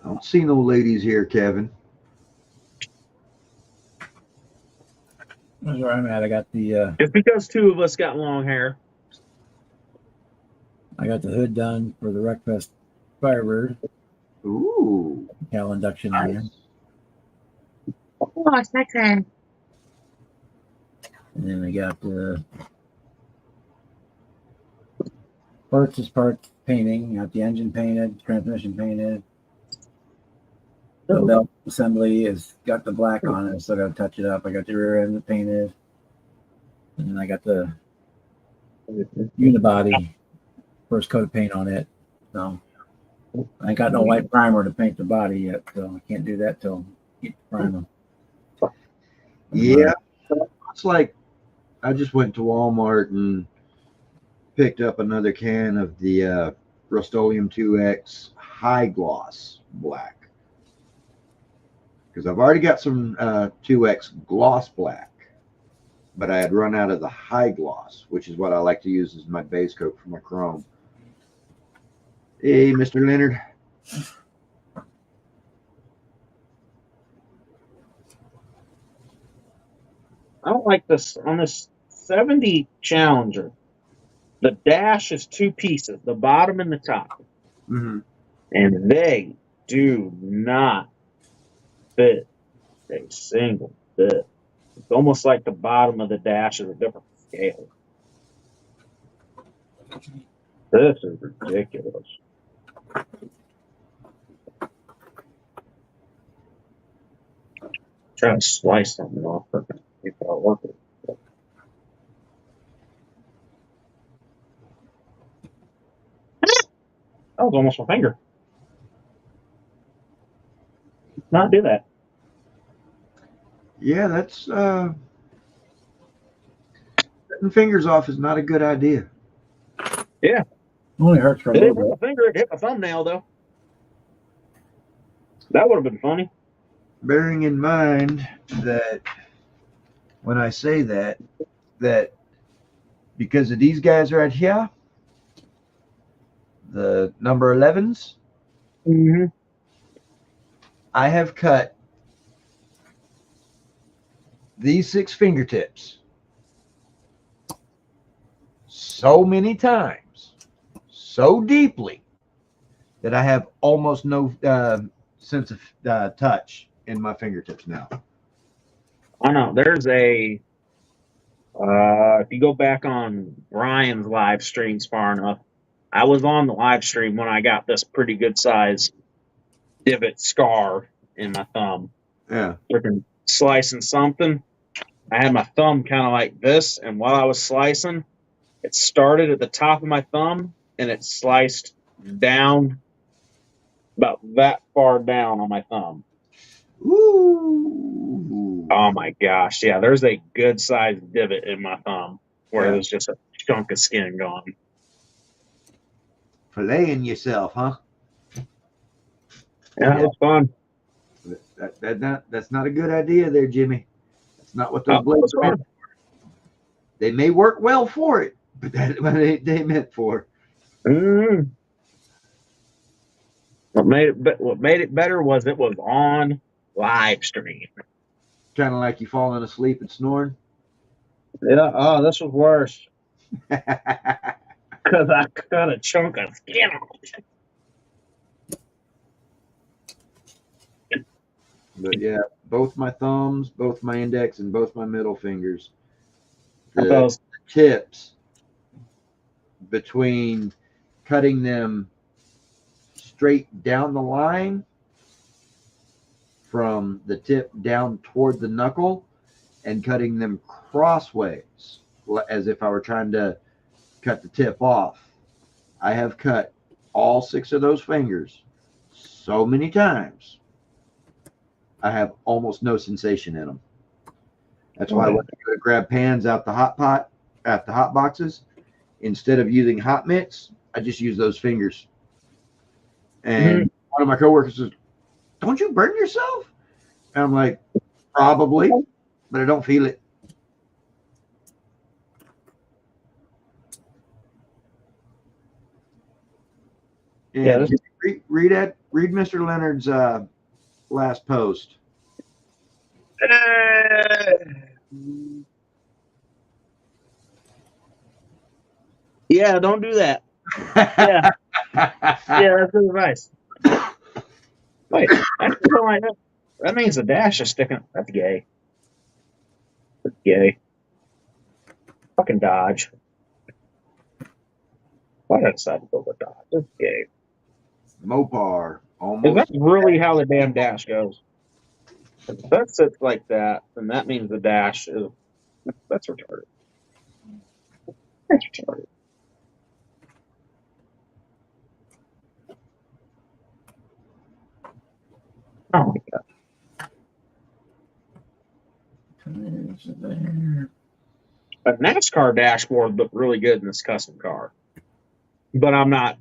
Speaker 10: I don't see no ladies here, Kevin.
Speaker 1: That's where I'm at. I got the
Speaker 6: Just because 2 of us got long hair.
Speaker 1: I got the hood done for the Wreckfest Firebird.
Speaker 10: Ooh.
Speaker 1: Cal induction
Speaker 10: Nice.
Speaker 1: in there.
Speaker 7: Oh, sexy.
Speaker 1: And then we got the parts painting. Got the engine painted, transmission painted. The belt assembly has got the black on it, so I got to touch it up. I got the rear end painted, and then I got the unibody first coat of paint on it. So I ain't got no white primer to paint the body yet, so I can't do that till I get the primer.
Speaker 10: Yeah, it's like I just went to Walmart and picked up another can of the Rust-Oleum 2X High Gloss Black. Because I've already got some 2X Gloss Black, but I had run out of the High Gloss, which is what I like to use as my base coat for my chrome. Hey, Mr. Leonard.
Speaker 6: I don't like this on this 70 Challenger. The dash is 2 pieces, the bottom and the top.
Speaker 10: Mm-hmm.
Speaker 6: And they do not fit a single bit. It's almost like the bottom of the dash is a different scale. This is ridiculous. Trying to slice something off for people are working. That was almost my finger. Not do that.
Speaker 10: Yeah, that's cutting fingers off is not a good idea.
Speaker 6: Yeah.
Speaker 1: It only hurts for a
Speaker 6: It
Speaker 1: little
Speaker 6: didn't hit
Speaker 1: bit.
Speaker 6: my finger, it hit my thumbnail though. That would have been funny.
Speaker 10: Bearing in mind that when I say that because of these guys right here, the number 11s,
Speaker 6: Mm-hmm.
Speaker 10: I have cut these 6 fingertips so many times, so deeply, that I have almost no sense of touch in my fingertips now.
Speaker 6: I know. There's a if you go back on Brian's live streams far enough, I was on the live stream when I got this pretty good size divot scar in my thumb.
Speaker 10: Yeah.
Speaker 6: Freaking slicing something. I had my thumb kind of like this, and while I was slicing, it started at the top of my thumb and it sliced down about that far down on my thumb.
Speaker 10: Ooh.
Speaker 6: Oh my gosh. Yeah, there's a good sized divot in my thumb where there's just a chunk of skin gone.
Speaker 10: Filleting yourself, huh?
Speaker 6: Yeah, it's fun.
Speaker 10: That's not a good idea there, Jimmy. That's not what those blades
Speaker 6: it's
Speaker 10: are meant for. They may work well for it, but that's what they meant for.
Speaker 6: Mm. What made it better was it was on live stream.
Speaker 10: Kind of like you falling asleep and snoring.
Speaker 6: Yeah. Oh, this was worse because I cut a chunk of skin off.
Speaker 10: But yeah, both my thumbs, both my index, and both my middle fingers. The
Speaker 6: Those-
Speaker 10: tips between cutting them straight down the line from the tip down toward the knuckle and cutting them crossways as if I were trying to cut the tip off. I have cut all 6 of those fingers so many times. I have almost no sensation in them. That's why when I go to grab pans out the hot pot, at the hot boxes, instead of using hot mitts, I just use those fingers. And one of my coworkers says, "Don't you burn yourself?" And I'm like, "Probably, but I don't feel it."
Speaker 6: Yeah,
Speaker 10: read Mr. Leonard's last post.
Speaker 6: Yeah, don't do that. Yeah. Yeah, that's good advice. Wait, that means the dash is sticking. That's gay. That's gay. Fucking Dodge. Why did I decide to go with Dodge? That's gay.
Speaker 10: Mopar.
Speaker 6: Is
Speaker 10: Almost.
Speaker 6: that really how the damn dash goes? If that sits like that, then that means the dash is. That's retarded. That's retarded. Oh my god. A NASCAR dashboard looked really good in this custom car, but I'm not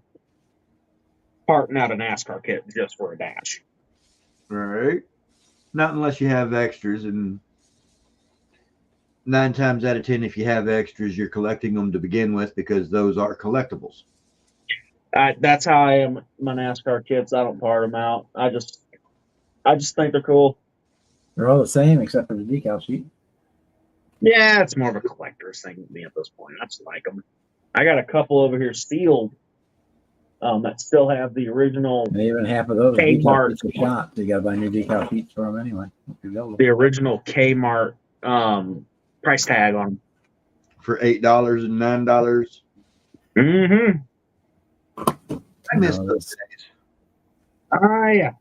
Speaker 6: parting out a NASCAR kit just for a dash.
Speaker 10: All right. Not unless you have extras, and 9 times out of 10, if you have extras, you're collecting them to begin with because those are collectibles.
Speaker 6: That's how I am. My NASCAR kits, I don't part them out. I just think they're cool.
Speaker 1: They're all the same except for the decal sheet.
Speaker 6: Yeah, it's more of a collector's thing with me at this point. I just like them. I got a couple over here sealed that still have the original.
Speaker 1: And even half of those
Speaker 6: Kmart
Speaker 1: decal sheets are shot. So you got to buy new decal sheets for them anyway.
Speaker 6: The original Kmart price tag on them.
Speaker 10: For $8 and $9.
Speaker 6: Mm-hmm.
Speaker 10: I miss those days.
Speaker 6: Yeah.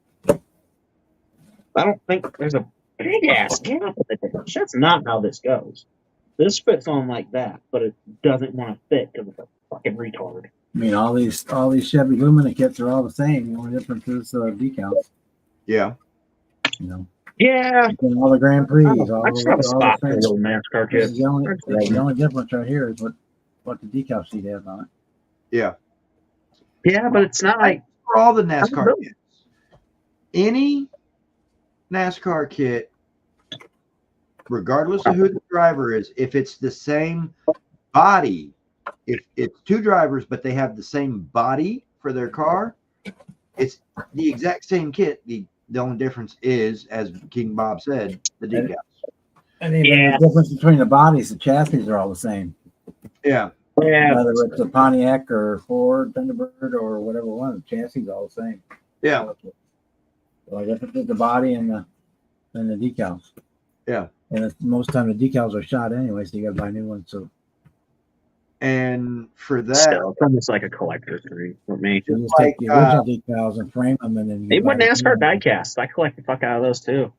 Speaker 6: I don't think there's a big ass gap in the dash. That's not how this goes. This fits on like that, but it doesn't want to fit because it's a fucking retard.
Speaker 1: I mean, all these Chevy Lumina kits are all the same. The only difference is decals.
Speaker 10: Yeah.
Speaker 1: You know.
Speaker 6: Yeah.
Speaker 1: All the Grand Prix.
Speaker 6: I just have a spot for little NASCAR kits.
Speaker 1: The only difference right here is what the decal sheet has on it.
Speaker 10: Yeah.
Speaker 6: Yeah, but it's not like
Speaker 10: for all the NASCAR kits. Any NASCAR kit, regardless of who the driver is, if it's the same body, if it's 2 drivers but they have the same body for their car, it's the exact same kit. The only difference is, as King Bob said, the decals.
Speaker 1: And even the difference between the bodies, the chassis are all the same.
Speaker 10: Yeah.
Speaker 6: Yeah.
Speaker 1: Whether it's a Pontiac or Ford Thunderbird or whatever one, the chassis is all the same.
Speaker 10: Yeah.
Speaker 1: So I guess it's the body and the decals.
Speaker 10: Yeah.
Speaker 1: And most time the decals are shot anyway, so you got to buy new ones. So.
Speaker 10: And for that,
Speaker 6: Still, it's almost like a collector's thing for me.
Speaker 1: You just take the original decals and frame them, and then you
Speaker 6: Even
Speaker 1: buy
Speaker 6: with
Speaker 1: the
Speaker 6: NASCAR
Speaker 1: new ones.
Speaker 6: diecast, I collect the fuck out of those too.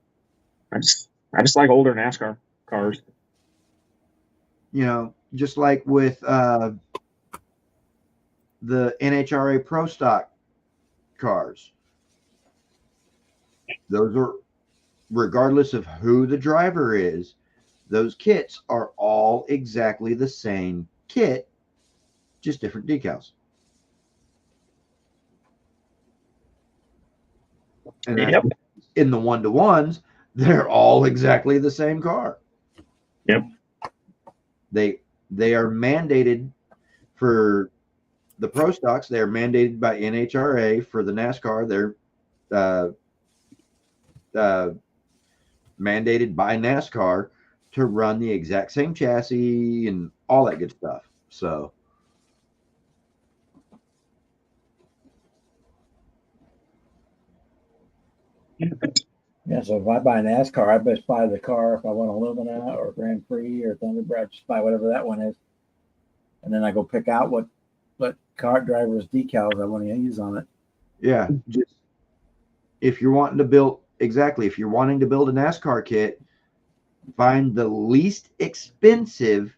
Speaker 6: I just like older NASCAR cars.
Speaker 10: you know, just like with the NHRA Pro Stock cars, those are, regardless of who the driver is, those kits are all exactly the same kit, just different decals. And that's
Speaker 6: Yep.
Speaker 10: in the 1-to-1s, they're all exactly the same car.
Speaker 6: Yep.
Speaker 10: They are mandated for the Pro Stocks. They're mandated by NHRA. For the NASCAR, they're mandated by NASCAR to run the exact same chassis and all that good stuff. So
Speaker 1: Yeah, so if I buy a NASCAR, I best buy the car if I want a Lumina or Grand Prix or Thunderbird. I just buy whatever that one is, and then I go pick out what car drivers decals I want to use on it.
Speaker 10: yeah, just if you're wanting to build if you're wanting to build a NASCAR kit, find the least expensive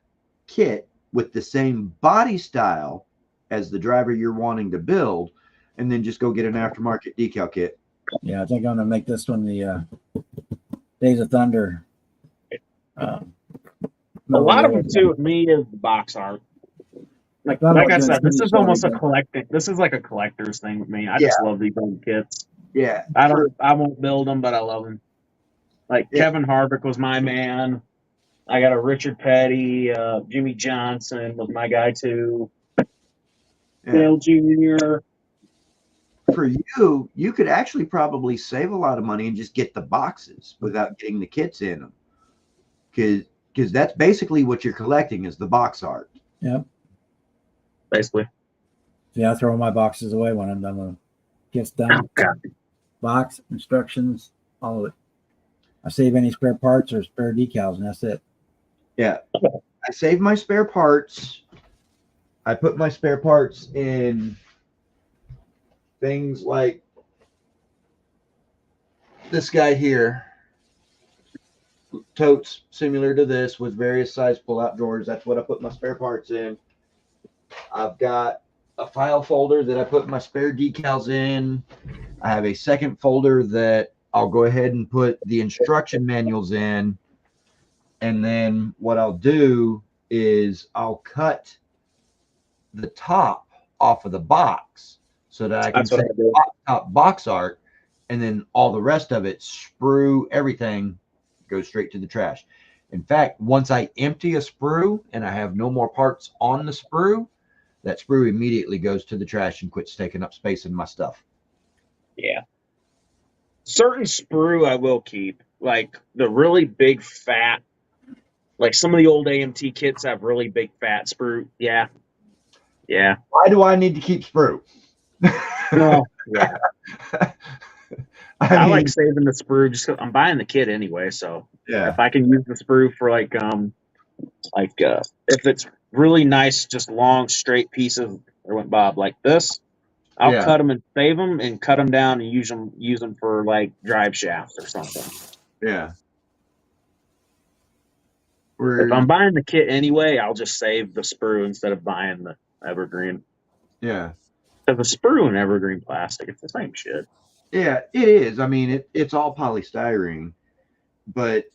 Speaker 10: kit with the same body style as the driver you're wanting to build, and then just go get an aftermarket decal kit.
Speaker 1: Yeah, I think I'm gonna make this one the Days of Thunder.
Speaker 6: A lot of them too with me is the box art. Like I said, this is almost a collecting. This is like a collector's thing with me. I just love these old kits.
Speaker 10: Yeah,
Speaker 6: I won't build them, but I love them. Like Kevin Harvick was my man. I got a Richard Petty, Jimmy Johnson was my guy too. Dale Jr.
Speaker 10: For you could actually probably save a lot of money and just get the boxes without getting the kits in them, because that's basically what you're collecting is the box art.
Speaker 1: Yep.
Speaker 6: Basically.
Speaker 1: Yeah, I throw my boxes away when I'm done with them. Kits done. Box, instructions, all of it. I save any spare parts or spare decals, and that's it.
Speaker 10: Yeah. I save my spare parts. I put my spare parts in things like this guy here. Totes similar to this with various size pull-out drawers. That's what I put my spare parts in. I've got a file folder that I put my spare decals in. I have a second folder that I'll go ahead and put the instruction manuals in. And then what I'll do is I'll cut the top off of the box so that I can set top box art, and then all the rest of it, sprue, everything goes straight to the trash. In fact, once I empty a sprue and I have no more parts on the sprue, that sprue immediately goes to the trash and quits taking up space in my stuff.
Speaker 6: Yeah. Certain sprue I will keep, like the really big fat, like some of the old AMT kits have really big fat sprue. Yeah. Yeah.
Speaker 10: Why do I need to keep sprue?
Speaker 6: No. Yeah. I like saving the sprue just 'cause I'm buying the kit anyway. So
Speaker 10: yeah,
Speaker 6: if I can use the sprue for like if it's really nice, just long straight pieces, or went Bob like this, I'll cut them and save them and cut them down and use them for like drive shafts or something.
Speaker 10: Yeah.
Speaker 6: If I'm buying the kit anyway, I'll just save the sprue instead of buying the evergreen.
Speaker 10: Yeah.
Speaker 6: Because the sprue and evergreen plastic, it's the same shit.
Speaker 10: Yeah, it is. I mean, it's all polystyrene, but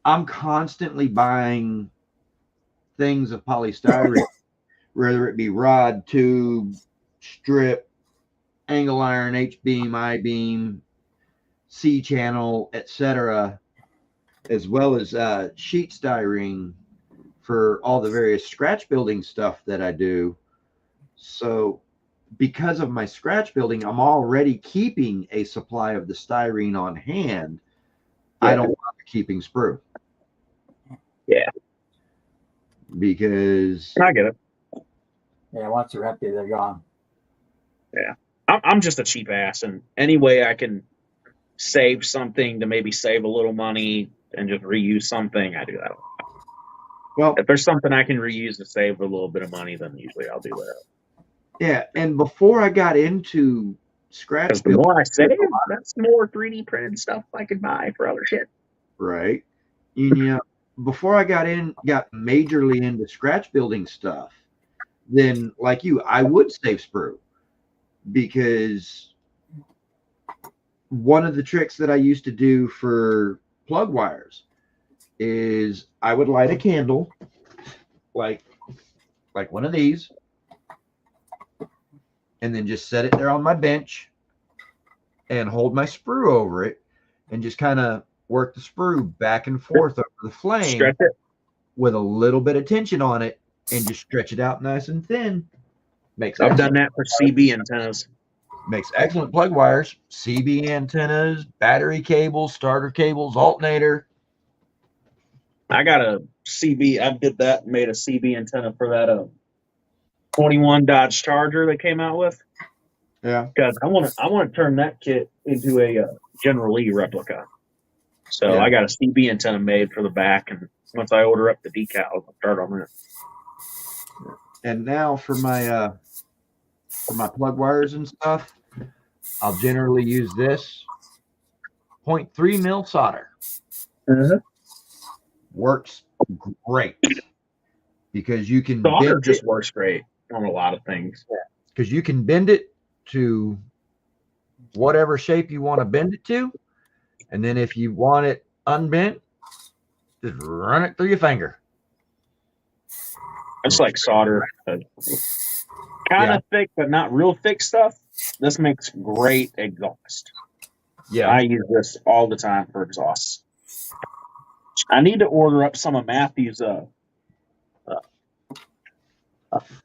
Speaker 10: I'm constantly buying things of polystyrene, whether it be rod, tube, strip, angle iron, H-beam, I-beam, C-channel, etc., as well as sheet styrene for all the various scratch building stuff that I do. So because of my scratch building, I'm already keeping a supply of the styrene on hand. Yeah. I don't bother keeping sprue.
Speaker 6: Yeah.
Speaker 10: Because
Speaker 6: I get it.
Speaker 1: Yeah, once they're empty, they're gone.
Speaker 6: Yeah. I'm just a cheap ass, and any way I can save something to maybe save a little money and just reuse something, I do that.
Speaker 10: Well,
Speaker 6: If there's something I can reuse to save a little bit of money, then usually I'll do that.
Speaker 10: yeah, and before I got into scratch
Speaker 6: Because the
Speaker 10: building,
Speaker 6: more I save, that's more 3D printed stuff I can buy for other shit.
Speaker 10: right? You know, before I got majorly into scratch building stuff, then like you, I would save sprue, because one of the tricks that I used to do for plug wires is I would light a candle like one of these, and then just set it there on my bench and hold my sprue over it and just kind of work the sprue back and forth over the flame.
Speaker 6: Stretch it.
Speaker 10: With a little bit of tension on it, and just stretch it out nice and thin.
Speaker 6: I've done that for CB antennas.
Speaker 10: Makes excellent plug wires, CB antennas, battery cables, starter cables, alternator.
Speaker 6: I got a CB. I did that. Made a CB antenna for that 21 Dodge Charger they came out with.
Speaker 10: Yeah.
Speaker 6: Because I want to turn that kit into a General Lee replica. So
Speaker 10: Yeah.
Speaker 6: I got a CB antenna made for the back, and once I order up the decals, I'll start on that.
Speaker 10: And now for my plug wires and stuff, I'll generally use this 0.3 mil solder. Works great because you can
Speaker 6: Solder
Speaker 10: bend
Speaker 6: just
Speaker 10: it,
Speaker 6: works great on a lot of things.
Speaker 10: because you can bend it to whatever shape you want to bend it to, and then if you want it unbent, just run it through your finger.
Speaker 6: It's like solder, kind of thick but not real thick stuff. This makes great exhaust.
Speaker 10: Yeah,
Speaker 6: I use this all the time for exhausts. I need to order up some of Matthew's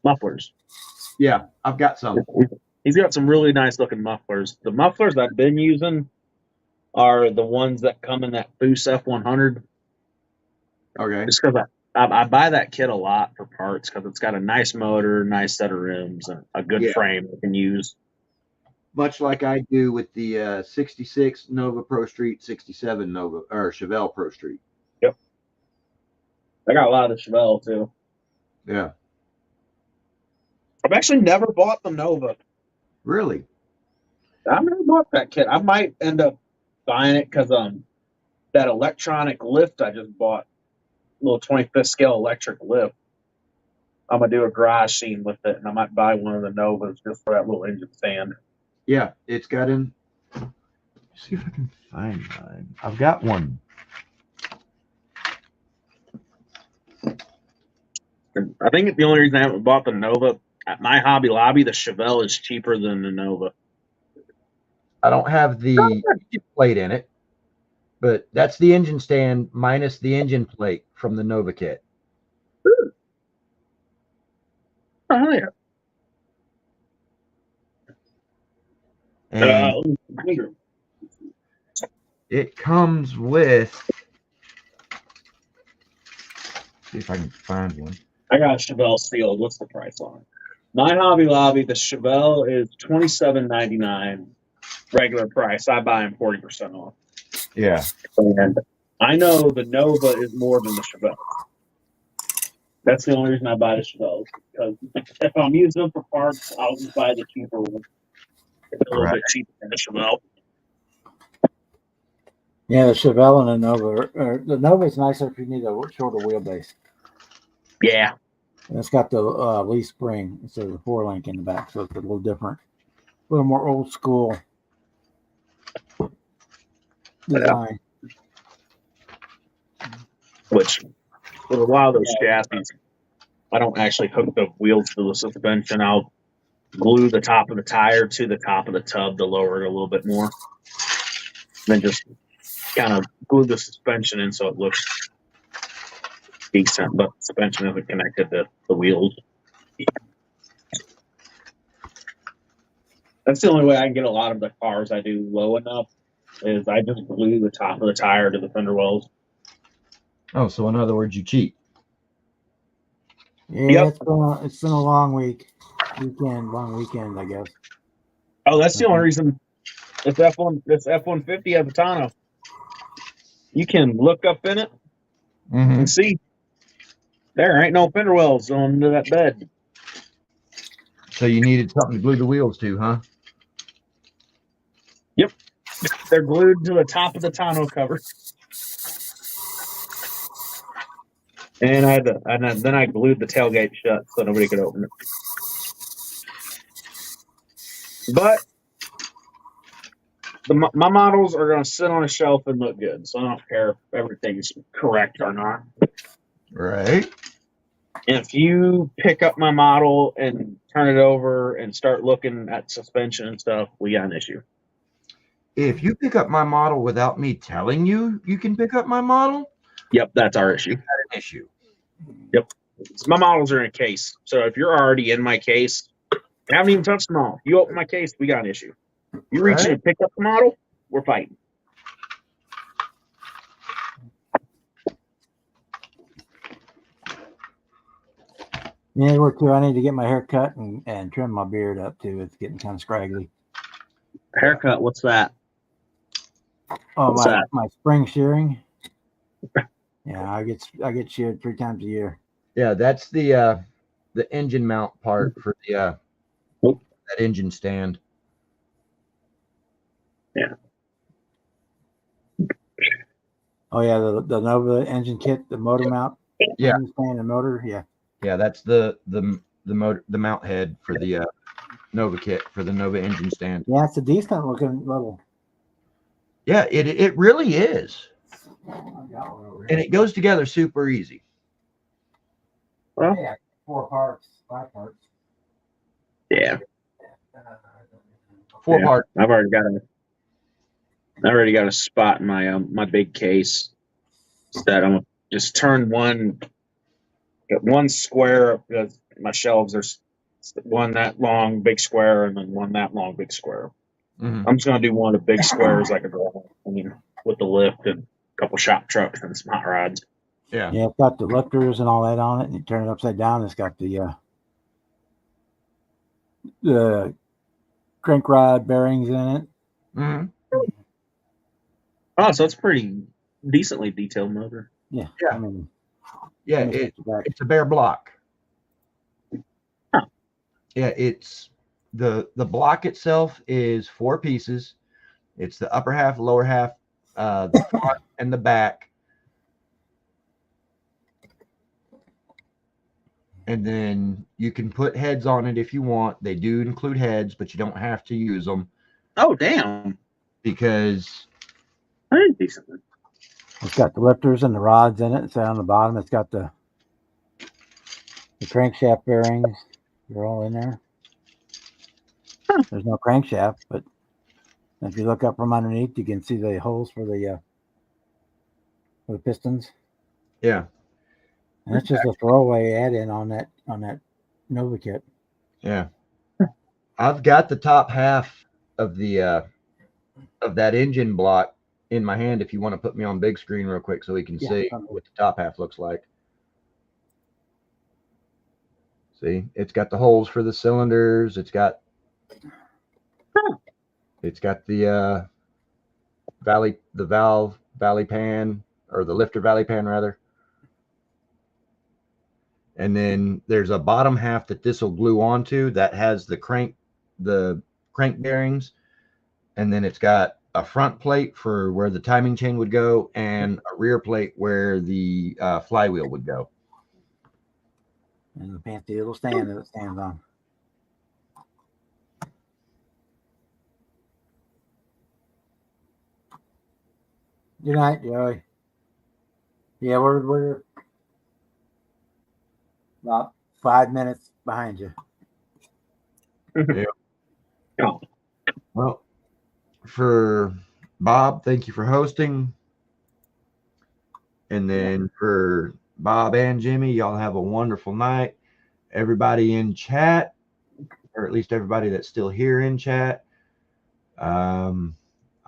Speaker 6: mufflers.
Speaker 10: Yeah, I've got some.
Speaker 6: He's got some really nice looking mufflers. The mufflers I've been using are the ones that come in that Foose F100.
Speaker 10: Okay.
Speaker 6: Just because I buy that kit a lot for parts because it's got a nice motor, nice set of rims, and a good frame I can use.
Speaker 10: Much like I do with the 66 Nova Pro Street, 67 Nova or Chevelle Pro Street.
Speaker 6: Yep. I got a lot of Chevelle too.
Speaker 10: Yeah.
Speaker 6: I've actually never bought the Nova.
Speaker 10: Really?
Speaker 6: I've never bought that kit. I might end up buying it because that electronic lift I just bought, little 25th scale electric lift. I'm gonna do a garage scene with it, and I might buy one of the Novas just for that little engine stand.
Speaker 10: Yeah, it's got in. Let's see if I can find mine. I've got one.
Speaker 6: I think the only reason I haven't bought the Nova at my Hobby Lobby, the Chevelle is cheaper than the Nova.
Speaker 10: I don't have the engine plate in it, but that's the engine stand minus the engine plate from the Nova kit.
Speaker 6: Oh yeah.
Speaker 10: And it comes with. See if I can find one.
Speaker 6: I got a Chevelle sealed. What's the price on it? My Hobby Lobby, the Chevelle is $27.99 regular price. I buy them 40% off.
Speaker 10: Yeah.
Speaker 6: And I know the Nova is more than the Chevelle. That's the only reason I buy the Chevelle. Because if I'm using them for parts, I'll just buy the cheaper one. It's a little bit cheaper than the Chevelle.
Speaker 1: Yeah, the Chevelle and the Nova. The Nova is nicer if you need a shorter wheelbase.
Speaker 6: Yeah.
Speaker 1: And it's got the leaf spring instead of the 4-link in the back, so it's a little different, a little more old school design.
Speaker 6: Which, with a lot of those chassis, I don't actually hook the wheels to the suspension. I'll glue the top of the tire to the top of the tub to lower it a little bit more. Then just kind of glue the suspension in so it looks decent, but the suspension isn't connected to the wheels. That's the only way I can get a lot of the cars I do low enough is I just glue the top of the tire to the fender wells.
Speaker 10: Oh, so in other words, you cheat.
Speaker 1: Yeah, it's been a long long weekend, I guess.
Speaker 6: Oh, that's the only reason this F-150 has a tonneau. You can look up in it and see. There ain't no fender wells going into that bed.
Speaker 10: So you needed something to glue the wheels to, huh?
Speaker 6: Yep. They're glued to the top of the tonneau cover. And then I glued the tailgate shut so nobody could open it. But my models are going to sit on a shelf and look good, so I don't care if everything's correct or not.
Speaker 10: Right.
Speaker 6: If you pick up my model and turn it over and start looking at suspension and stuff, we got an issue.
Speaker 10: If you pick up my model without me telling you you can pick up my model,
Speaker 6: Yep, that's our issue.
Speaker 10: An issue.
Speaker 6: Yep. So my models are in a case. So if you're already in my case, I haven't even touched them all. You open my case, we got an issue. You reach in and pick up the model, we're fighting.
Speaker 1: Yeah, we're too. I need to get my hair cut and trim my beard up too. It's getting kind of scraggly.
Speaker 6: Haircut, what's that?
Speaker 1: Oh,
Speaker 6: What's that?
Speaker 1: my spring shearing. Yeah, I get sheared 3 times a year.
Speaker 10: Yeah, that's the engine mount part for the that engine stand.
Speaker 6: Yeah.
Speaker 1: Oh yeah, the Nova engine kit, the motor mount.
Speaker 10: Yeah.
Speaker 1: Engine stand and motor. Yeah.
Speaker 10: Yeah, that's the motor, the mount head for the Nova kit for the Nova engine stand.
Speaker 1: Yeah, it's a decent looking little.
Speaker 10: Yeah, it really is, and it goes together super easy.
Speaker 6: Well,
Speaker 1: yeah, 4 parts, 5 parts.
Speaker 6: Yeah.
Speaker 10: 4 parts.
Speaker 6: I've already got a spot in my my big case that I'm just turn one square. My shelves, there's one that long big square and then one that long big square.
Speaker 10: Mm-hmm.
Speaker 6: I'm just gonna do one of the big squares like with the lift and a couple shop trucks and some hot rods.
Speaker 10: Yeah.
Speaker 1: Yeah, it's got the lifters and all that on it, and you turn it upside down. It's got the crank rod bearings in it.
Speaker 10: Mm-hmm.
Speaker 6: Oh, so it's pretty decently detailed motor.
Speaker 1: Yeah.
Speaker 10: Yeah.
Speaker 1: I mean,
Speaker 10: yeah, it's a bare block.
Speaker 6: Huh.
Speaker 10: Yeah, it's the block itself is 4 pieces. It's the upper half, lower half, the front and the back. And then you can put heads on it if you want. They do include heads, but you don't have to use them.
Speaker 6: Oh, damn.
Speaker 10: Because
Speaker 6: that is decent.
Speaker 1: It's got the lifters and the rods in it. So on the bottom, it's got the crankshaft bearings. They're all in there.
Speaker 6: Huh.
Speaker 1: There's no crankshaft, but if you look up from underneath, you can see the holes for the pistons.
Speaker 10: Yeah.
Speaker 1: And it's just a throwaway add-in on that Nova kit.
Speaker 10: Yeah. I've got the top half of the of that engine block in my hand if you want to put me on big screen real quick so we can see what the top half looks like. See, it's got the holes for the cylinders. It's got the valve valley pan, or the lifter valley pan rather. And then there's a bottom half that this will glue onto that has the crank bearings. And then it's got a front plate for where the timing chain would go and a rear plate where the flywheel would go.
Speaker 1: And the fancy little stand that it stands on. Good night, Joey. Yeah, we're about 5 minutes behind you.
Speaker 10: Yeah. Oh. Well, for Bob, thank you for hosting. And then for Bob and Jimmy, y'all have a wonderful night. Everybody in chat, or at least everybody that's still here in chat. I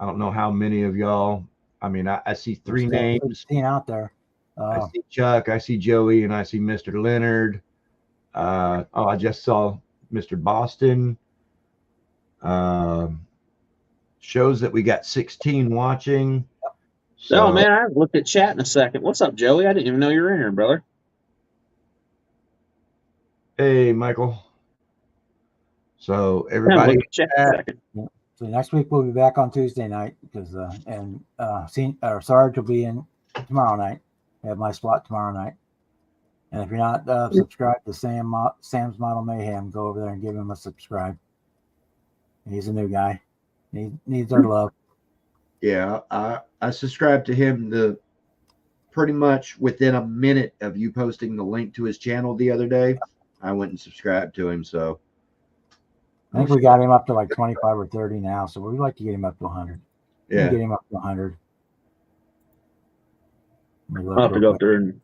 Speaker 10: don't know how many of y'all. I mean, I see 3 names.
Speaker 1: 16 out there.
Speaker 10: I see Chuck, I see Joey, and I see Mr. Leonard. I just saw Mr. Boston. Shows that we got 16 watching.
Speaker 6: So, oh man, I haven't looked at chat in a second. What's up, Joey? I didn't even know you were in here, brother.
Speaker 10: Hey, Michael. So
Speaker 6: Yeah,
Speaker 10: everybody,
Speaker 6: look, check a second.
Speaker 1: So next week we'll be back on Tuesday night because Sarge will be in tomorrow night. I have my spot tomorrow night. And if you're not subscribed to Sam's Model Mayhem, go over there and give him a subscribe. He's a new guy. He needs our love.
Speaker 10: yeah, I subscribed to him pretty much within a minute of you posting the link to his channel the other day. I went and subscribed to him. So
Speaker 1: I think we got him up to like 25 or 30 now. So we'd like to get him up to 100.
Speaker 10: yeah,
Speaker 1: Get him up to 100.
Speaker 6: I'll have to go through and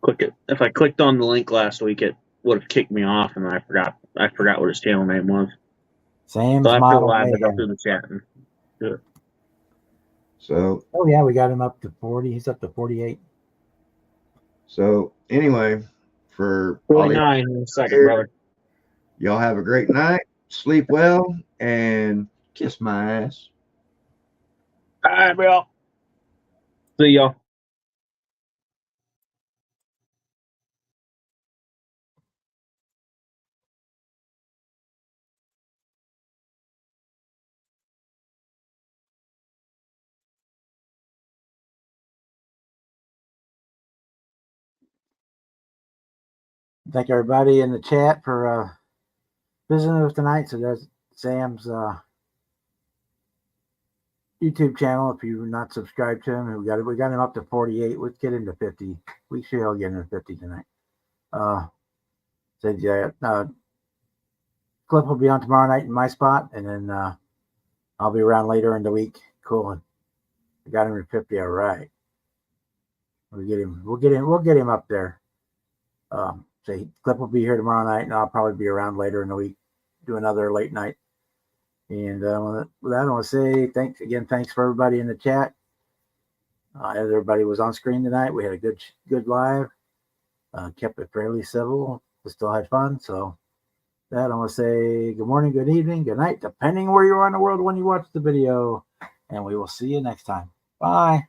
Speaker 6: click it. If I clicked on the link last week, it would have kicked me off, and I forgot what his channel name was.
Speaker 1: Sam's
Speaker 6: So
Speaker 1: Model
Speaker 6: I have to go
Speaker 1: Mayhem.
Speaker 6: through the chat and do it.
Speaker 10: So
Speaker 1: Oh yeah, we got him up to 40. He's up to 48.
Speaker 10: so anyway, for all
Speaker 6: 49 in a second, brother.
Speaker 10: y'all have a great night, sleep well, and kiss my ass.
Speaker 6: All right, bro. See y'all.
Speaker 1: Thank everybody in the chat for visiting us tonight. So there's Sam's YouTube channel. If you're not subscribed to him, we got him up to 48. Let's get him to 50. We should get him to 50 tonight. Clip will be on tomorrow night in my spot, and then I'll be around later in the week. Cool. I got him to 50. All right. We'll get him up there. Clip will be here tomorrow night, and I'll probably be around later in the week, do another late night. And with that, I want to say thanks for everybody in the chat. Everybody was on screen tonight. We had a good live. Kept it fairly civil. We still had fun. So that I want to say good morning, good evening, good night, depending where you are in the world when you watch the video. And we will see you next time. Bye.